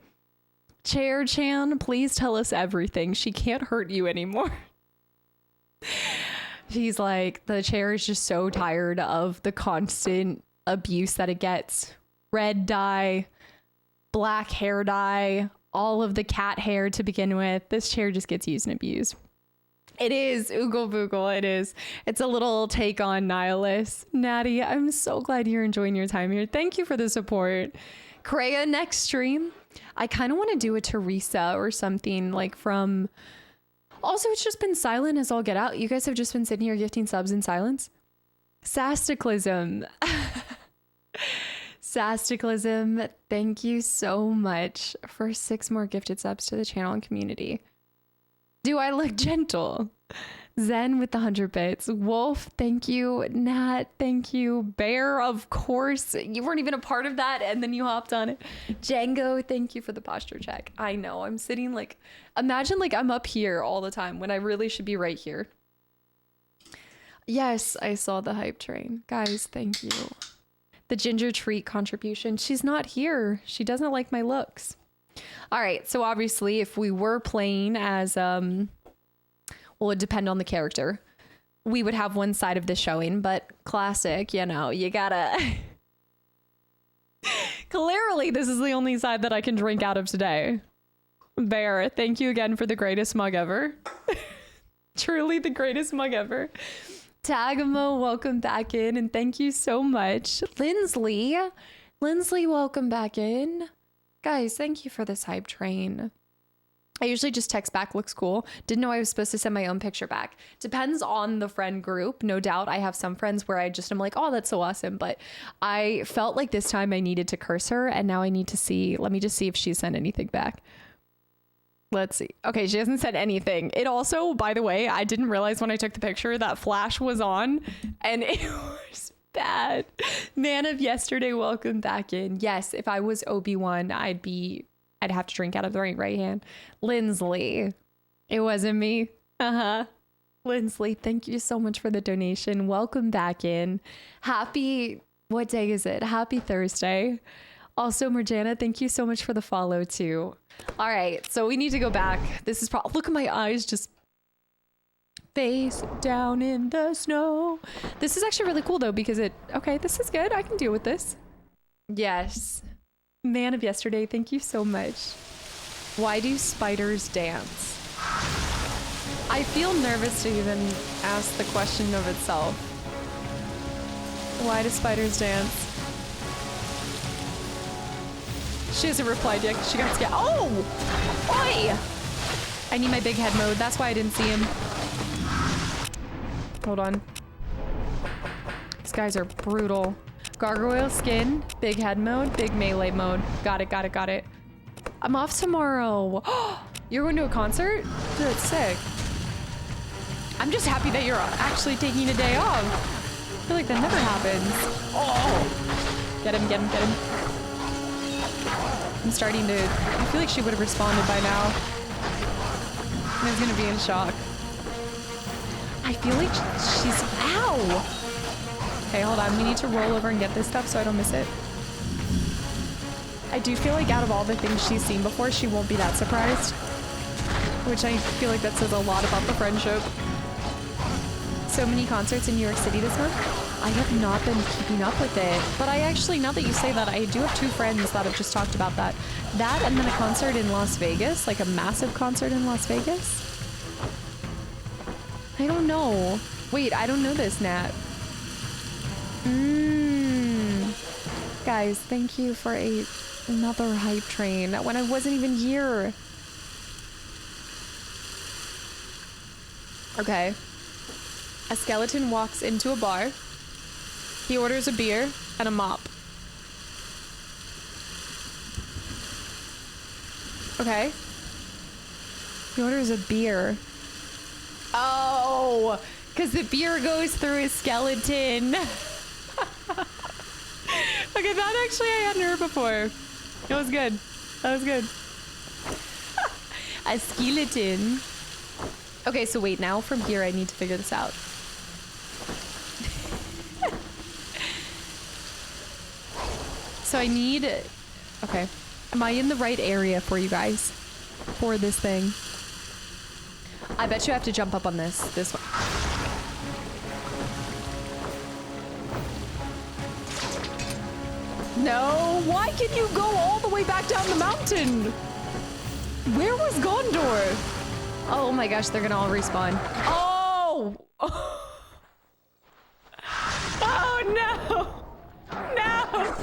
Chair Chan, please tell us everything. She can't hurt you anymore. She's like, the chair is just so tired of the constant abuse that it gets. Red dye, black hair dye, all of the cat hair to begin with. This chair just gets used and abused. It is, Oogle Boogle, it is. It's a little take on Nihilus. Natty, I'm so glad you're enjoying your time here. Thank you for the support. Kreia, next stream, I kind of want to do a Teresa or something like from... Also, it's just been silent as all get out. You guys have just been sitting here gifting subs in silence. Kastaclysm. Kastaclysm, thank you so much for 6 more gifted subs to the channel and community. Do I look gentle? Zen with the 100 bits. Wolf, thank you. Nat, thank you. Bear, of course. You weren't even a part of that, and then you hopped on it. Django, thank you for the posture check. I know, I'm sitting like... Imagine like I'm up here all the time when I really should be right here. Yes, I saw the hype train. Guys, thank you. The ginger treat contribution. She's not here. She doesn't like my looks. All right, so obviously if we were playing as... Well, it depend on the character. We would have one side of the showing, but classic, you know, you gotta... Clearly, this is the only side that I can drink out of today. Bear, thank you again for the greatest mug ever. Truly the greatest mug ever. Tagamo, welcome back in, and thank you so much. Lindsley, welcome back in. Guys, thank you for this hype train. I usually just text back, looks cool. Didn't know I was supposed to send my own picture back. Depends on the friend group. No doubt I have some friends where I just am like, oh, that's so awesome. But I felt like this time I needed to curse her, and now I need to see. Let me just see if she sent anything back. Let's see. Okay, she hasn't said anything. It also, by the way, I didn't realize when I took the picture that flash was on, and it was bad. Man of yesterday, welcome back in. Yes, if I was Obi-Wan, I'd have to drink out of the right hand. Lindsley, it wasn't me. Lindsley, thank you so much for the donation. Welcome back in. Happy, what day is it? Happy Thursday. Also, Marjana, thank you so much for the follow too. All right, so we need to go back. This is probably, look at my eyes just face down in the snow. This is actually really cool though, because okay, this is good. I can deal with this. Yes. Man of yesterday, thank you so much. Why do spiders dance? I feel nervous to even ask the question of itself. Why do spiders dance? She hasn't replied yet. She got scared. Oh! Oi! I need my big head mode. That's why I didn't see him. Hold on. These guys are brutal. Gargoyle skin, big head mode, big melee mode. Got it, got it, got it. I'm off tomorrow. You're going to a concert? Dude, that's sick. I'm just happy that you're actually taking a day off. I feel like that never happens. Oh! Get him, get him, get him. I'm starting to... I feel like she would have responded by now. I was gonna be in shock. I feel like she's... Ow! Okay, hold on. We need to roll over and get this stuff so I don't miss it. I do feel like out of all the things she's seen before, she won't be that surprised. Which I feel like that says a lot about the friendship. So many concerts in New York City this month. I have not been keeping up with it. But I actually, now that you say that, I do have 2 friends that have just talked about that. That and then a concert in Las Vegas, like a massive concert in Las Vegas. I don't know. Wait, I don't know this, Nat. Guys, thank you for another hype train when I wasn't even here. Okay. A skeleton walks into a bar. He orders a beer and a mop. Okay. He orders a beer. Oh, because the beer goes through his skeleton. Okay, that actually I hadn't heard before. That was good. That was good. A skeleton. Okay, so wait, now from here I need to figure this out. So I need... Okay. Am I in the right area for you guys? For this thing? I bet you have to jump up on this one. No, why can you go all the way back down the mountain? Where was Gondor? Oh my gosh, they're gonna all respawn. Oh! Oh no! No!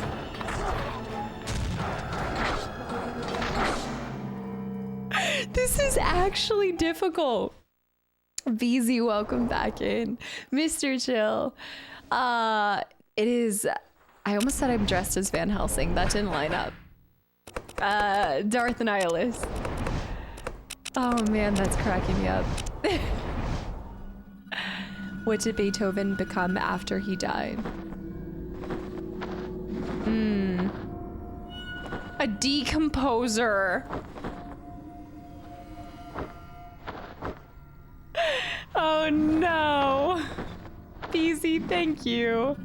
This is actually difficult. VZ, welcome back in. Mr. Chill. It is... I almost said I'm dressed as Van Helsing. That didn't line up. Darth Nihilus. Oh man, that's cracking me up. What did Beethoven become after he died? A decomposer. Oh no. BZ, thank you.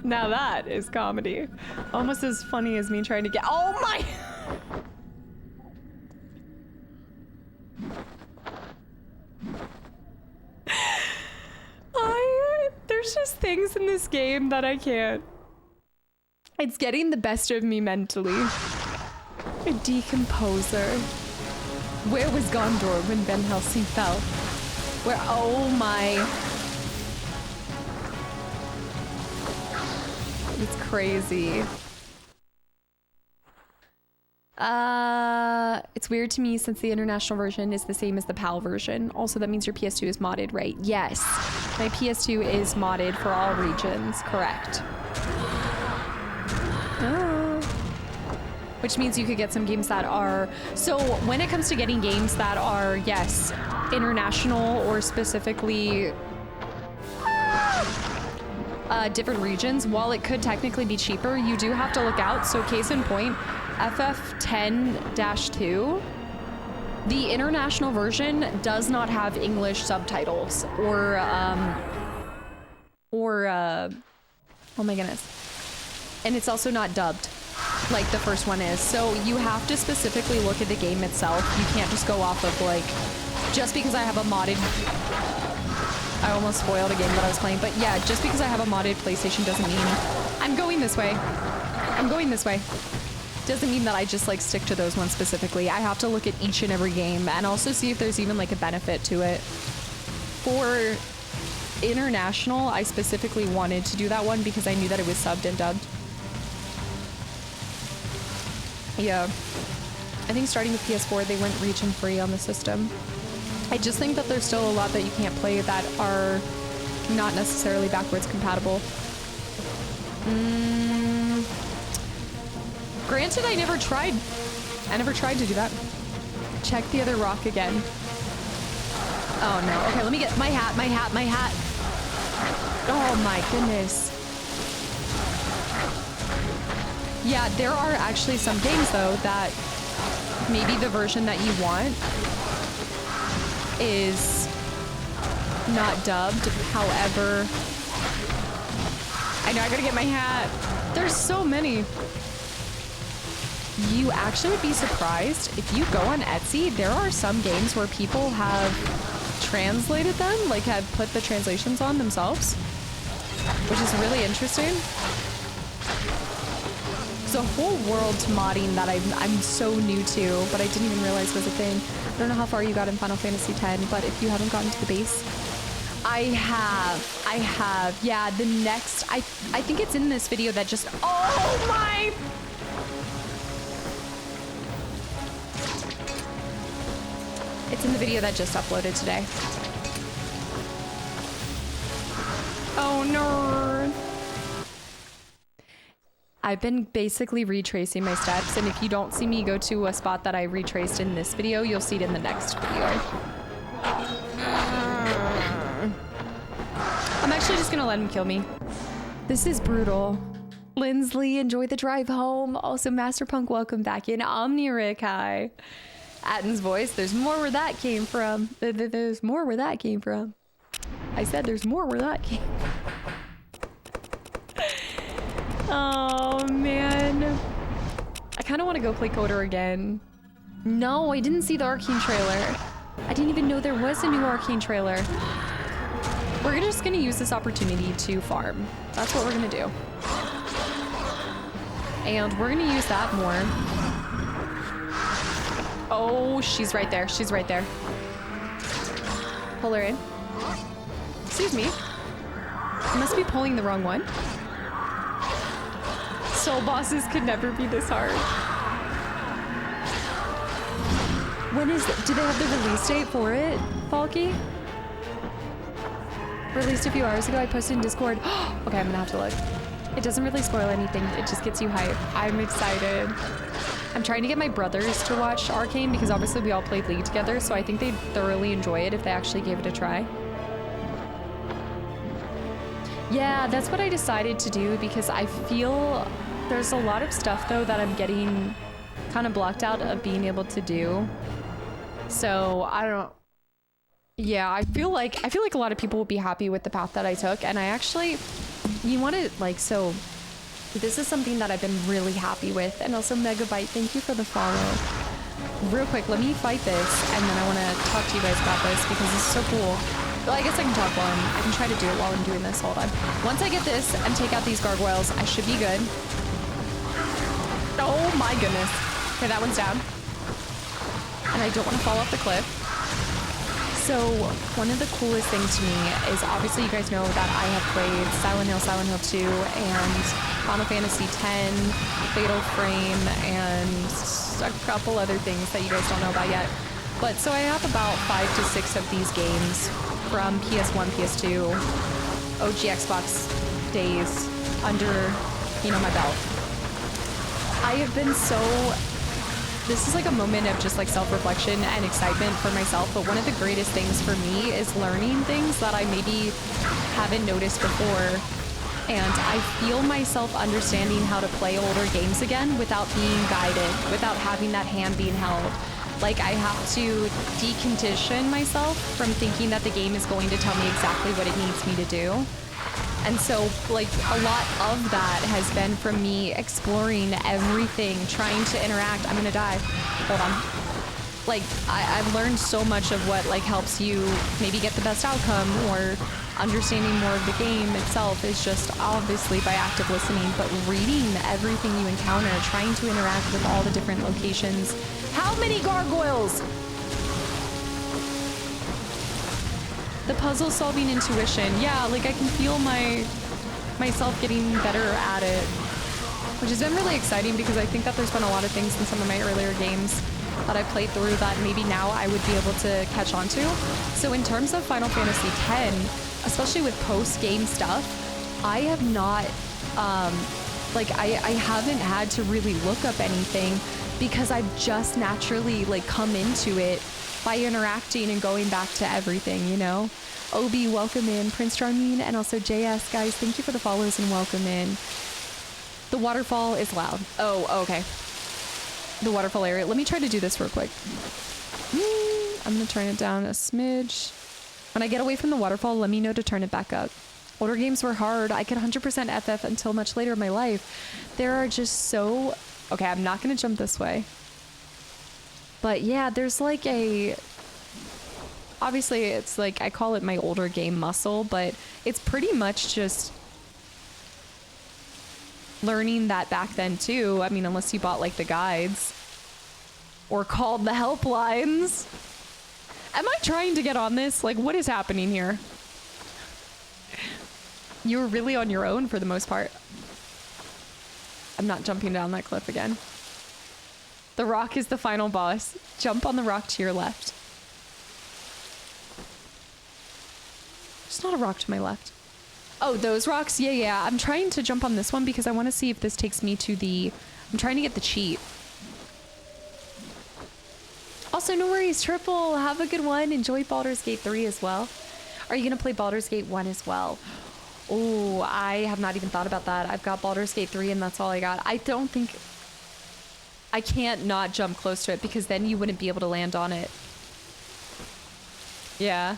Now that is comedy. Almost as funny as me trying to get— oh my! There's just things in this game that I can't. It's getting the best of me mentally. A decomposer. Where was Gondor when Van Helsing fell? Where— oh my. It's crazy. It's weird to me since the international version is the same as the PAL version. Also, that means your PS2 is modded, right? Yes. My PS2 is modded for all regions, correct. Oh. Which means you could get some games that are... So, when it comes to getting games that are, yes, international or specifically... different regions, while it could technically be cheaper, you do have to look out. So case in point, FF10-2, the international version does not have English subtitles or oh my goodness. And it's also not dubbed like the first one is. So you have to specifically look at the game itself. You can't just go off of like, just because I have a modded... I almost spoiled a game that I was playing, but yeah, just because I have a modded PlayStation doesn't mean I'm going this way. I'm going this way. Doesn't mean that I just like stick to those ones specifically. I have to look at each and every game and also see if there's even like a benefit to it. For international, I specifically wanted to do that one because I knew that it was subbed and dubbed. Yeah. I think starting with PS4, they went region free on the system. I just think that there's still a lot that you can't play that are not necessarily backwards compatible. Granted, I never tried to do that. Check the other rock again. Oh no. Okay, let me get my hat. Oh my goodness. Yeah, there are actually some games though that maybe the version that you want is not dubbed. However, I know I gotta get my hat. There's so many. You actually would be surprised if you go on Etsy, there are some games where people have translated them, like have put the translations on themselves, which is really interesting. There's a whole world to modding that I'm so new to, but I didn't even realize was a thing. I don't know how far you got in Final Fantasy X, but if you haven't gotten to the base, I have. Yeah, the next, I think it's in this video that just, oh my. It's in the video that just uploaded today. Oh no. I've been basically retracing my steps, and if you don't see me go to a spot that I retraced in this video, you'll see it in the next video. I'm actually just gonna let him kill me. This is brutal. Lindsley, enjoy the drive home. Also, Masterpunk, welcome back in. Omniric, hi. Atten's voice, there's more where that came from. There's more where that came from. I said there's more where that came from. Oh, man. I kind of want to go play Coder again. No, I didn't see the Arcane trailer. I didn't even know there was a new Arcane trailer. We're just going to use this opportunity to farm. That's what we're going to do. And we're going to use that more. Oh, she's right there. She's right there. Pull her in. Excuse me. I must be pulling the wrong one. Soul bosses could never be this hard. When is it? Do they have the release date for it, Falky? Released a few hours ago. I posted in Discord. Okay, I'm gonna have to look. It doesn't really spoil anything. It just gets you hype. I'm excited. I'm trying to get my brothers to watch Arcane because obviously we all played League together, so I think they'd thoroughly enjoy it if they actually gave it a try. Yeah, that's what I decided to do because I feel there's a lot of stuff though that I'm getting kind of blocked out of being able to do. So I don't. Yeah, I feel like a lot of people will be happy with the path that I took, and I actually, you want to like so. This is something that I've been really happy with. And also Megabyte, thank you for the follow. Real quick, let me fight this and then I want to talk to you guys about this because this is so cool. Well, I guess I can talk while I can try to do it while I'm doing this. Hold on. Once I get this and take out these gargoyles, I should be good. Oh my goodness. Okay, that one's down. And I don't want to fall off the cliff. So one of the coolest things to me is obviously you guys know that I have played Silent Hill 2, and Final Fantasy X, Fatal Frame, and a couple other things that you guys don't know about yet. But so I have about 5 to 6 of these games from PS1, PS2, OG Xbox days under, you know, my belt. I have been so... This is like a moment of just like self-reflection and excitement for myself, but one of the greatest things for me is learning things that I maybe haven't noticed before. And I feel myself understanding how to play older games again without being guided, without having that hand being held. Like I have to decondition myself from thinking that the game is going to tell me exactly what it needs me to do. And so, like, a lot of that has been from me exploring everything, trying to interact. I'm gonna die. Hold on. Like, I've learned so much of what, like, helps you maybe get the best outcome or understanding more of the game itself is just obviously by active listening, but reading everything you encounter, trying to interact with all the different locations. How many gargoyles? The puzzle solving intuition. Yeah, like I can feel myself getting better at it, which has been really exciting because I think that there's been a lot of things in some of my earlier games that I played through that maybe now I would be able to catch on to. So in terms of Final Fantasy X, especially with post-game stuff, I have not Like I haven't had to really look up anything because I've just naturally like come into it by interacting and going back to everything, you know? Obi, welcome in. Prince Charmine and also JS, guys, thank you for the follows and welcome in. The waterfall is loud. Oh, okay. The waterfall area. Let me try to do this real quick. I'm gonna turn it down a smidge. When I get away from the waterfall, let me know to turn it back up. Older games were hard. I could 100% FF until much later in my life. There are just so... Okay, I'm not gonna jump this way. But yeah, there's like a... Obviously, it's like, I call it my older game muscle, but it's pretty much just learning that back then too. I mean, unless you bought like the guides or called the helplines. Am I trying to get on this? Like, what is happening here? You were really on your own for the most part. I'm not jumping down that cliff again. The rock is the final boss. Jump on the rock to your left. There's not a rock to my left. Oh, those rocks? Yeah. I'm trying to jump on this one because I want to see if this takes me to the... I'm trying to get the cheat. Also, no worries, Triple. Have a good one. Enjoy Baldur's Gate 3 as well. Are you going to play Baldur's Gate 1 as well? Oh, I have not even thought about that. I've got Baldur's Gate 3 and that's all I got. I don't think... I can't not jump close to it because then you wouldn't be able to land on it. Yeah.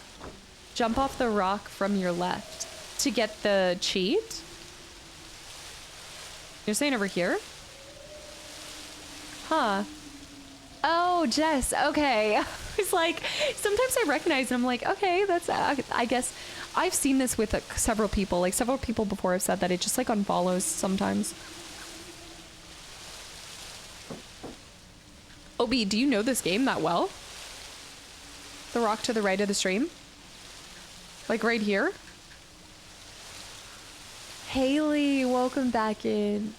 Jump off the rock from your left to get the cheat. You're saying over here? Huh. Oh, Jess. Okay. I was like, sometimes I recognize and I'm like, okay, that's, I guess I've seen this with several people. Like several people before have said that it just like unfollows sometimes. Obi, do you know this game that well? The rock to the right of the stream? Like right here? Haley, welcome back in.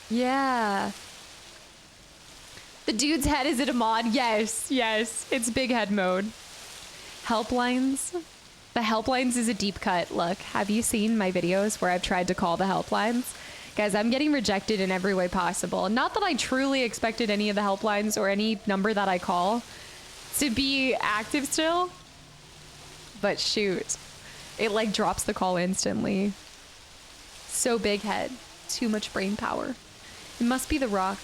Yeah. The dude's head, is it a mod? Yes, it's big head mode. Helplines. The helplines is a deep cut. Look, have you seen my videos where I've tried to call the helplines? Guys, I'm getting rejected in every way possible. Not that I truly expected any of the helplines or any number that I call to be active still. But shoot, it like drops the call instantly. So big head, too much brain power. It must be the rock.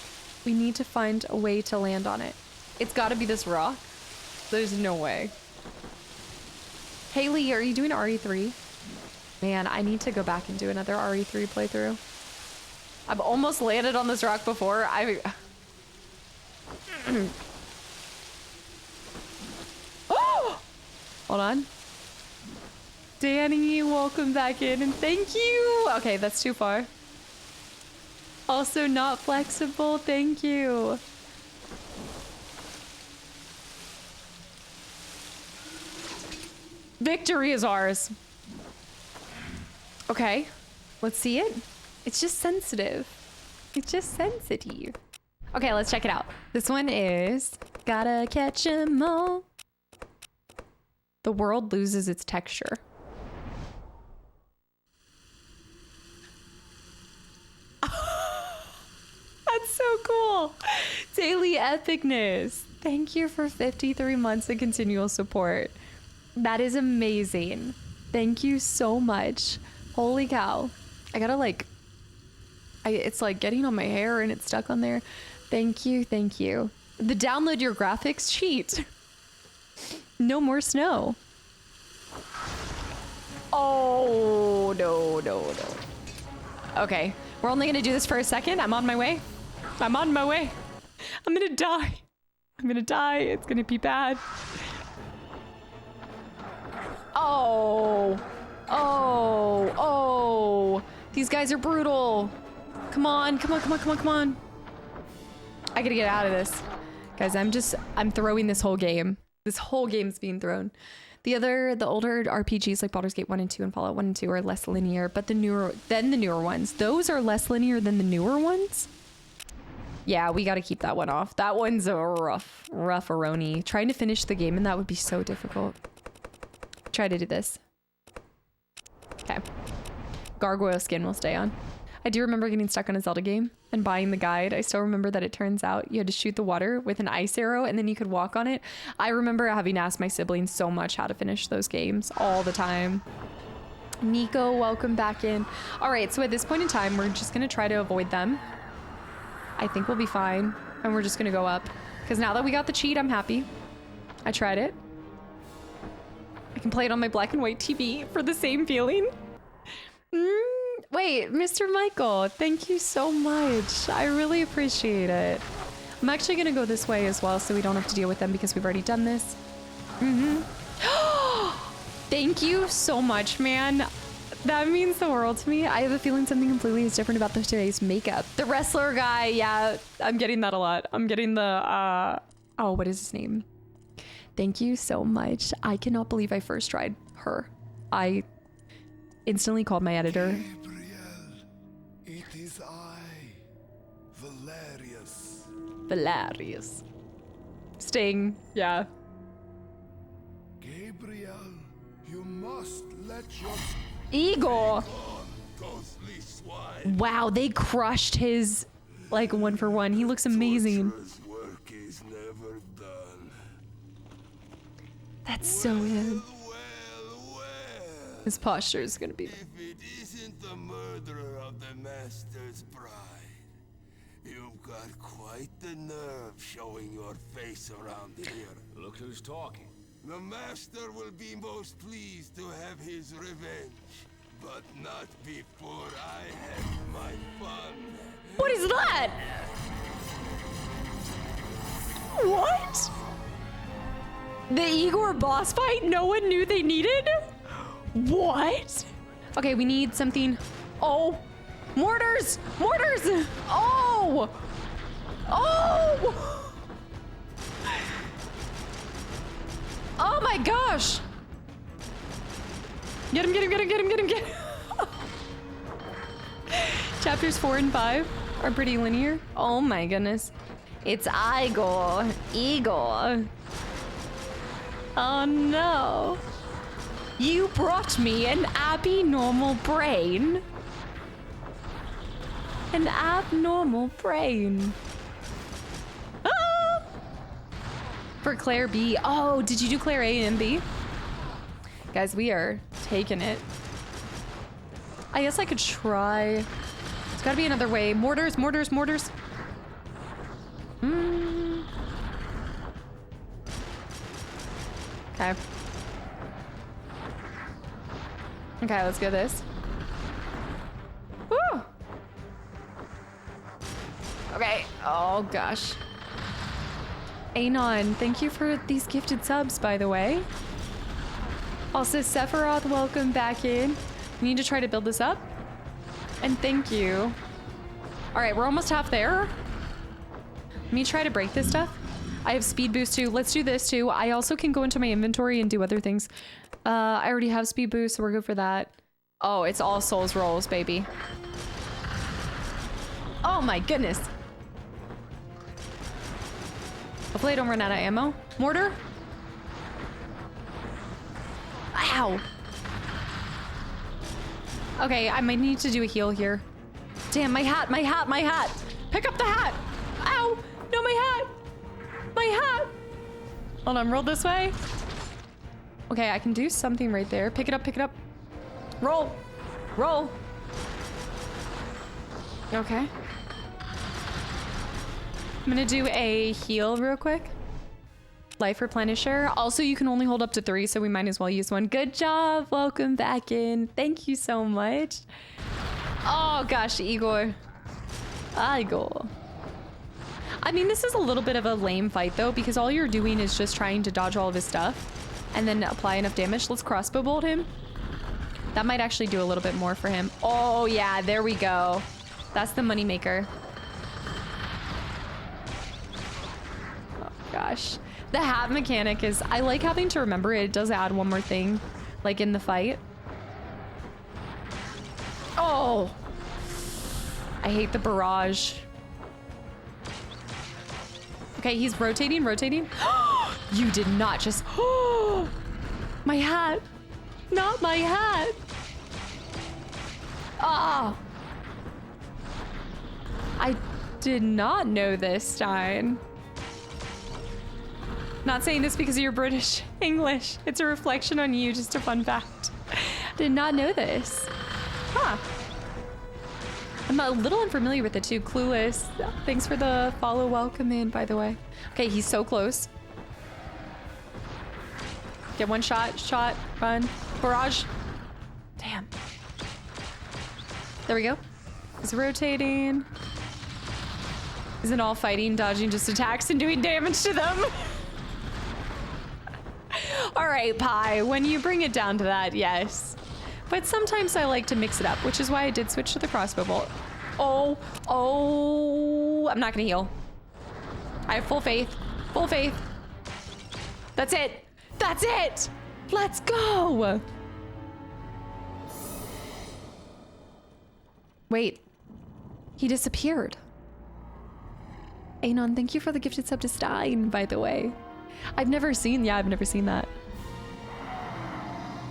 We need to find a way to land on it. It's gotta be this rock. There's no way. Haley, are you doing RE3? Man, I need to go back and do another RE3 playthrough. I've almost landed on this rock before. Oh! Hold on. Danny, welcome back in and thank you. Okay, that's too far. Also not flexible, thank you. Victory is ours. Okay, let's see it. It's just sensitive. It's just sensitive. Okay, let's check it out. This one is gotta catch 'em all. The world loses its texture. That's so cool. Daily epicness. Thank you for 53 months of continual support. That is amazing. Thank you so much. Holy cow. I gotta like, it's like getting on my hair and it's stuck on there. Thank you, thank you. The download your graphics cheat. No more snow. Oh, no. Okay, we're only gonna do this for a second. I'm on my way. I'm on my way. I'm gonna die. I'm gonna die. It's gonna be bad. Oh. These guys are brutal. Come on. I gotta get out of this. Guys, I'm throwing this whole game. This whole game's being thrown. The older RPGs like Baldur's Gate 1 and 2 and Fallout 1 and 2 are less linear, but the newer ones. Those are less linear than the newer ones. Yeah, we gotta keep that one off. That one's a rough-a-roni. Trying to finish the game and that would be so difficult. Try to do this. Okay. Gargoyle skin will stay on. I do remember getting stuck on a Zelda game and buying the guide. I still remember that it turns out you had to shoot the water with an ice arrow and then you could walk on it. I remember having asked my siblings so much how to finish those games all the time. Nico, welcome back in. All right, so at this point in time, we're just gonna try to avoid them. I think we'll be fine. And we're just gonna go up. Because now that we got the cheat, I'm happy. I tried it. I can play it on my black and white TV for the same feeling. Wait, Mr. Michael, thank you so much. I really appreciate it. I'm actually gonna go this way as well so we don't have to deal with them because we've already done this. Thank you so much, man. That means the world to me. I have a feeling something completely is different about today's makeup. The wrestler guy, yeah, I'm getting that a lot. I'm getting the, oh, what is his name? Thank you so much. I cannot believe I first tried her. I instantly called my editor. Gabriel, it is I, Valerius. Valerius. Sting, yeah. Gabriel, you must let your Igor. ghostly swine. Wow, they crushed his, like, 1-for-1. He looks amazing. Torturer's work is never done. That's so him. Well. His posture is gonna be... If it isn't the murderer of the master's bride, you've got quite the nerve showing your face around here. Look who's talking. The master will be most pleased to have his revenge, but not before I have my fun. What is that? What? The Igor boss fight no one knew they needed? What? Okay, we need something. Oh, mortars! Mortars! Oh! Oh! Oh my gosh! Get him, get him, get him, get him, get him, get him. Chapters 4 and 5 are pretty linear. Oh my goodness. It's Igor. Igor. Oh no. You brought me an abnormal brain. An abnormal brain. Ah! For Claire B. Oh, did you do Claire A and B? Guys, we are taking it. I guess I could try. There's gotta be another way. Mortars, mortars, mortars. Okay. Okay, let's go this. Woo! Okay. Oh gosh. Anon, thank you for these gifted subs, by the way. Also, Sephiroth, welcome back in. We need to try to build this up. And thank you. All right, we're almost half there. Let me try to break this stuff. I have speed boost too. Let's do this too. I also can go into my inventory and do other things. I already have speed boost, so we're good for that. Oh, it's all souls rolls, baby. Oh my goodness. Hopefully I don't run out of ammo. Mortar? Ow. Okay, I might need to do a heal here. Damn, my hat, my hat, my hat. Pick up the hat. Ow. No, my hat. My hat. Hold on, roll this way. Okay, I can do something right there. Pick it up, pick it up. Roll. Roll. Okay. I'm gonna do a heal real quick. Life replenisher. Also, you can only hold up to 3, so we might as well use one. Good job. Welcome back in. Thank you so much. Oh gosh, Igor. Igor. I mean, this is a little bit of a lame fight though, because all you're doing is just trying to dodge all of his stuff and then apply enough damage. Let's crossbow bolt him. That might actually do a little bit more for him. Oh yeah, there we go. That's the money maker. Oh gosh. The hat mechanic is, I like having to remember it. It does add one more thing, like in the fight. Oh, I hate the barrage. Okay, he's rotating, rotating. You did not just, my hat, not my hat. Ah, I did not know this, Stein. Not saying this because of your British English. It's a reflection on you, just a fun fact. Did not know this. Huh. I'm a little unfamiliar with it too. Clueless. Thanks for the follow. Welcome in, by the way. Okay, he's so close. Get one shot, run. Barrage. Damn. There we go. He's rotating. Isn't all fighting, dodging just attacks and doing damage to them? All right, Pi, when you bring it down to that, yes. But sometimes I like to mix it up, which is why I did switch to the crossbow bolt. Oh, I'm not gonna heal. I have full faith, full faith. That's it, that's it. Let's go. Wait, he disappeared. Anon, thank you for the gifted sub to Stein, by the way. I've never seen that.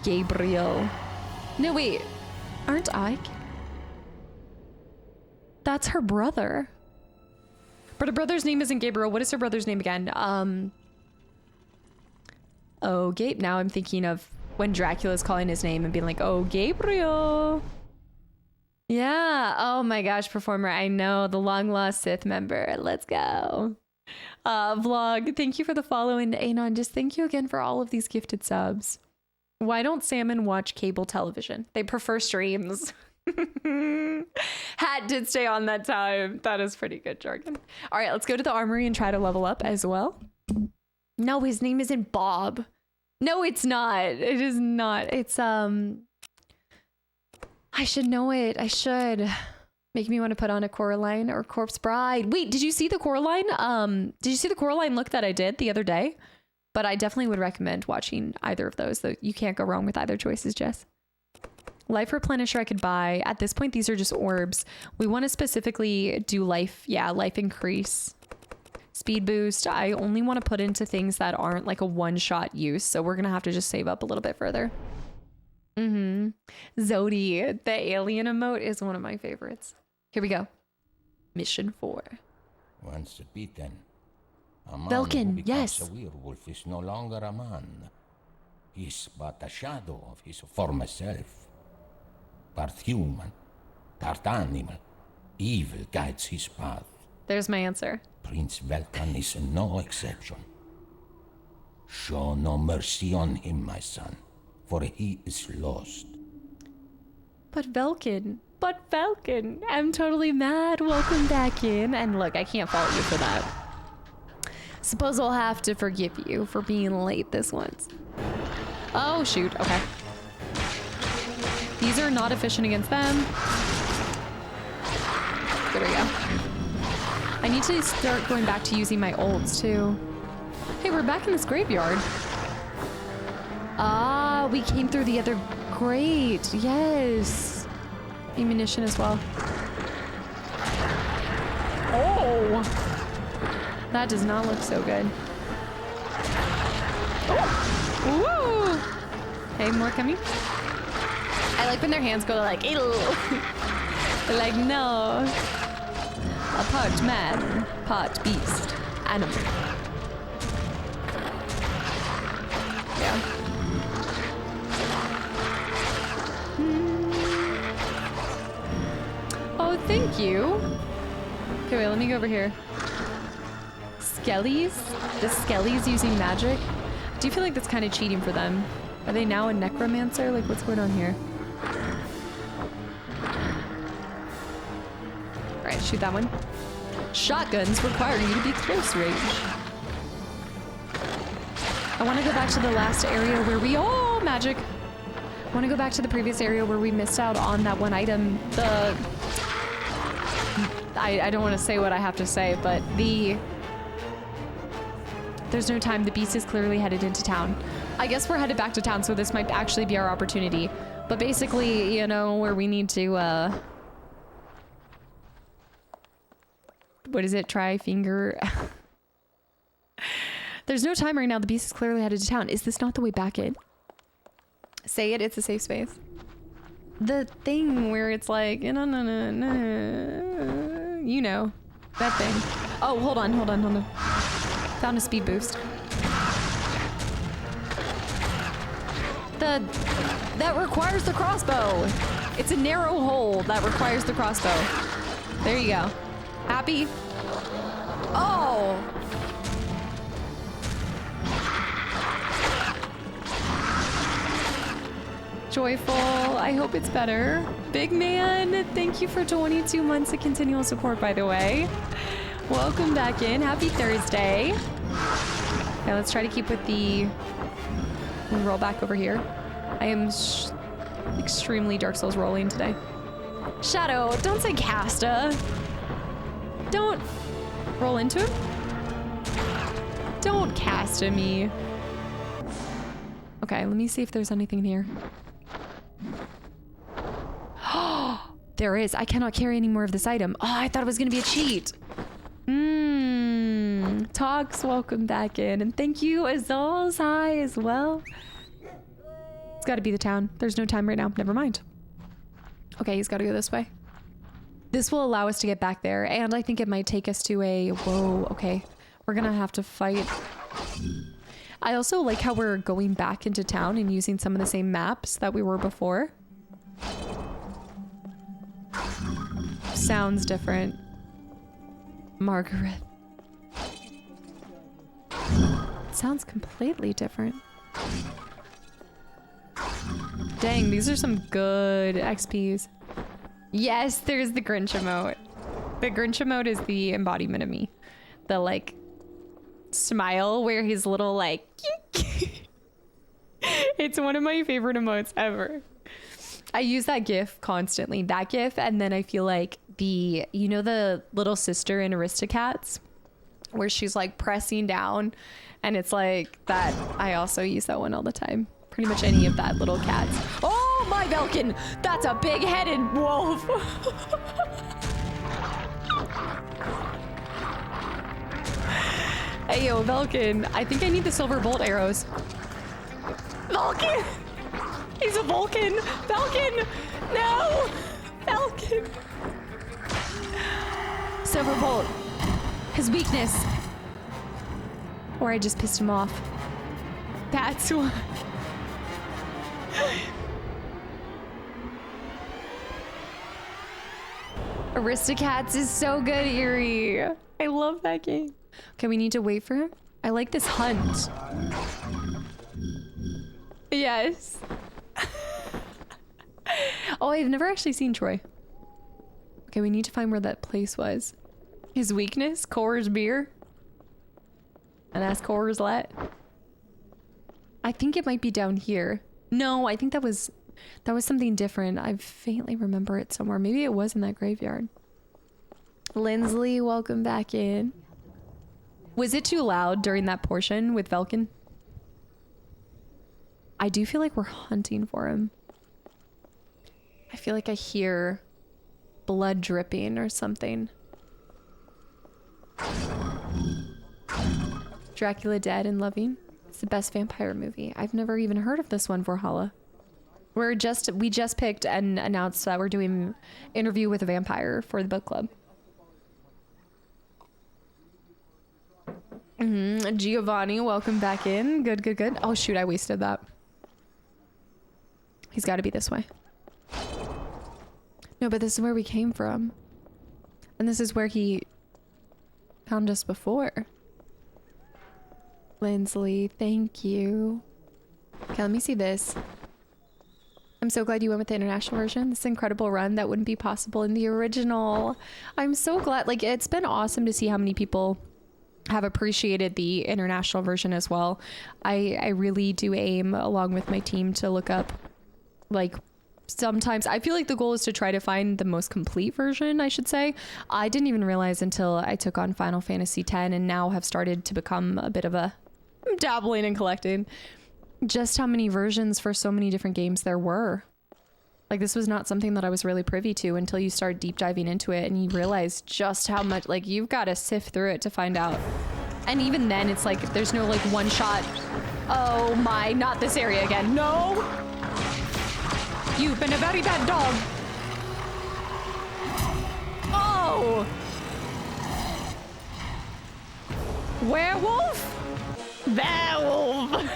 Gabriel. No, wait. Aren't I? That's her brother. But her brother's name isn't Gabriel. What is her brother's name again? Oh, Gabe. Now I'm thinking of when Dracula's calling his name and being like, oh, Gabriel. Yeah. Oh my gosh, performer. I know, the long lost Sith member. Let's go. Vlog, thank you for the follow, and Anon, just thank you again for all of these gifted subs. Why don't salmon watch cable television? They prefer streams. Hat did stay on that time. That is pretty good jargon. All right, let's go to the armory and try to level up as well. No, his name isn't Bob. No, it's not. It is not. It's I should know it. I should. Make me want to put on a Coraline or Corpse Bride. Wait, did you see the Coraline? Did you see the Coraline look that I did the other day? But I definitely would recommend watching either of those. Though you can't go wrong with either choices, Jess. Life Replenisher I could buy. At this point, these are just orbs. We want to specifically do life. Yeah, life increase. Speed boost. I only want to put into things that aren't like a one-shot use. So we're going to have to just save up a little bit further. Zodi, the alien emote is one of my favorites. Here we go. Mission 4. Once beaten, a man Belkin, who becomes yes. a werewolf is no longer a man. He's but a shadow of his former self. Part human, part animal. Evil guides his path. There's my answer. Prince Velkan is no exception. Show no mercy on him, my son, for he is lost. But Velkin, I'm totally mad. Welcome back in. And look, I can't fault you for that. Suppose I'll have to forgive you for being late this once. Oh, shoot. Okay. These are not efficient against them. There we go. I need to start going back to using my ults too. Hey, we're back in this graveyard. Ah, we came through the other grate. Yes. Ammunition as well. Oh. That does not look so good. Oh. Woo. Okay, more coming. I like when their hands go like, ew. They're like, no. A part man, part beast, animal. Yeah. Oh, thank you. Okay, wait, let me go over here. Skellies? The Skellies using magic? Do you feel like that's kind of cheating for them? Are they now a necromancer? Like, what's going on here? Alright, shoot that one. Shotguns require you to be close range. I want to go back to the last area where we... Oh, magic! I want to go back to the previous area where we missed out on that one item. The... I don't want to say what I have to say, but the... There's no time. The beast is clearly headed into town. I guess we're headed back to town, so this might actually be our opportunity. But basically, you know, where we need to, what is it? Try finger. There's no time right now. The beast is clearly headed to town. Is this not the way back in? Say it. It's a safe space. The thing where it's like, no. You know, that thing. Oh, hold on. Found a speed boost. That requires the crossbow. It's a narrow hole that requires the crossbow. There you go. Happy? Oh! Joyful. I hope it's better. Big man, thank you for 22 months of continual support, by the way. Welcome back in. Happy Thursday. Okay, let's try to keep with the... roll back over here. I am extremely Dark Souls rolling today. Shadow, don't say Casta. Don't roll into him. Don't Casta me. Okay, let me see if there's anything here. There is. I cannot carry any more of this item. Oh, I thought it was going to be a cheat. Tox, welcome back in. And thank you, Azal's hi as well. It's got to be the town. There's no time right now. Never mind. Okay, he's got to go this way. This will allow us to get back there. And I think it might take us to a... Whoa, okay. We're going to have to fight. I also like how we're going back into town and using some of the same maps that we were before. Sounds different. Margaret. Sounds completely different. Dang, these are some good XPs. Yes, there's the Grinch emote. The Grinch emote is the embodiment of me. The like smile where his little like it's one of my favorite emotes ever. I use that gif constantly. That gif, and then I feel like the, you know, the little sister in Aristocats where she's like pressing down and it's like that. I also use that one all the time. Pretty much any of that little cats. Oh my Velkin! That's a big-headed wolf! Hey yo, Velkin. I think I need the silver bolt arrows. Velkin! He's a Vulcan! Velkin! No! Velkin! Silver bolt. His weakness. Or I just pissed him off. That's what... Aristocats is so good, Eerie. I love that game. Okay, we need to wait for him. I like this hunt. Yes. Oh, I've never actually seen Troy. Okay, we need to find where that place was. His weakness, Coors beer. And that's Coors Light. I think it might be down here. No, I think that was something different. I faintly remember it somewhere. Maybe it was in that graveyard. Lindsley, welcome back in. Was it too loud during that portion with Velkin? I do feel like we're hunting for him. I feel like I hear blood dripping or something. Dracula Dead and Loving. It's the best vampire movie. I've never even heard of this one, Valhalla. We just picked and announced that we're doing Interview with a Vampire for the book club. Giovanni, welcome back in. Good, good, good. Oh shoot, I wasted that. He's got to be this way. No, but this is where we came from. And this is where he found us before. Lindsley, thank you. Okay, let me see this. I'm so glad you went with the international version. This incredible run that wouldn't be possible in the original. I'm so glad. Like, it's been awesome to see how many people have appreciated the international version as well. I really do aim, along with my team, to look up, like, sometimes I feel like the goal is to try to find the most complete version, I should say. I didn't even realize until I took on Final Fantasy X and now have started to become a bit of a dabbling and collecting, just how many versions for so many different games there were. Like, this was not something that I was really privy to until you start deep diving into it and you realize just how much, like, you've got to sift through it to find out. And even then, it's like, there's no, like, one shot. Oh my, not this area again. No! You've been a very bad dog. Oh! Werewolf? Werewolf.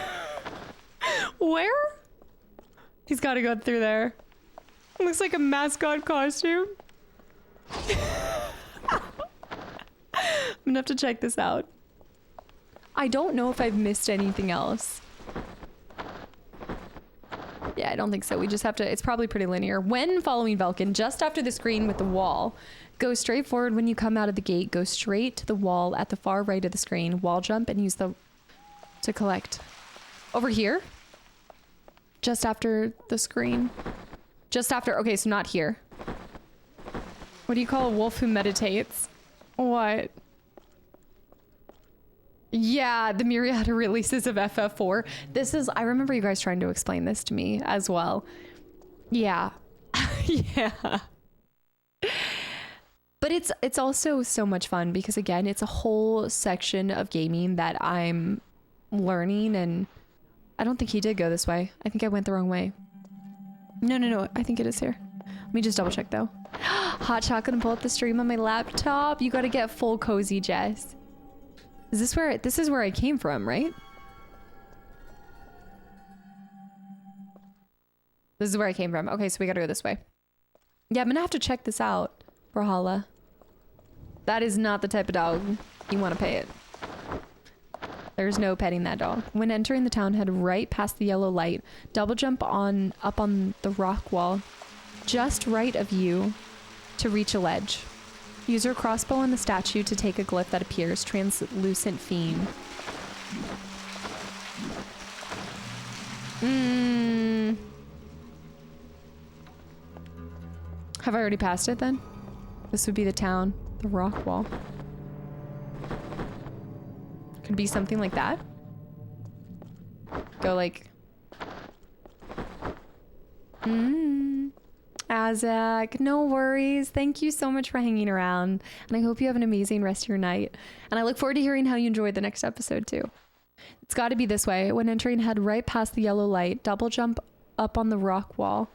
Where? He's got to go through there. Looks like a mascot costume. I'm gonna have to check this out. I don't know if I've missed anything else. Yeah, I don't think so. We just have to, it's probably pretty linear. When following Velkin, just after the screen with the wall, go straight forward when you come out of the gate, go straight to the wall at the far right of the screen, wall jump, and use the, to collect. Over here? Just after the screen. Just after, okay, so not here. What do you call a wolf who meditates? What? Yeah, the myriad of releases of FF4. This is, I remember you guys trying to explain this to me as well. Yeah. Yeah. But it's also so much fun because again, it's a whole section of gaming that I'm learning, and I don't think he did go this way. I think I went the wrong way. No. I think it is here. Let me just double check though. Hot chocolate and pull up the stream on my laptop. You gotta get full cozy, Jess. Is this where, this is where I came from, right? This is where I came from. Okay, so we gotta go this way. Yeah, I'm gonna have to check this out, Brawlhalla. That is not the type of dog you want to pay it. There's no petting that dog. When entering the town, head right past the yellow light. Double jump up on the rock wall, just right of you, to reach a ledge. Use your crossbow on the statue to take a glyph that appears. Translucent fiend. Have I already passed it then? This would be the town. The rock wall. Could be something like that. Go like... Azak, no worries. Thank you so much for hanging around. And I hope you have an amazing rest of your night. And I look forward to hearing how you enjoyed the next episode too. It's got to be this way. When entering, head right past the yellow light. Double jump up on the rock wall.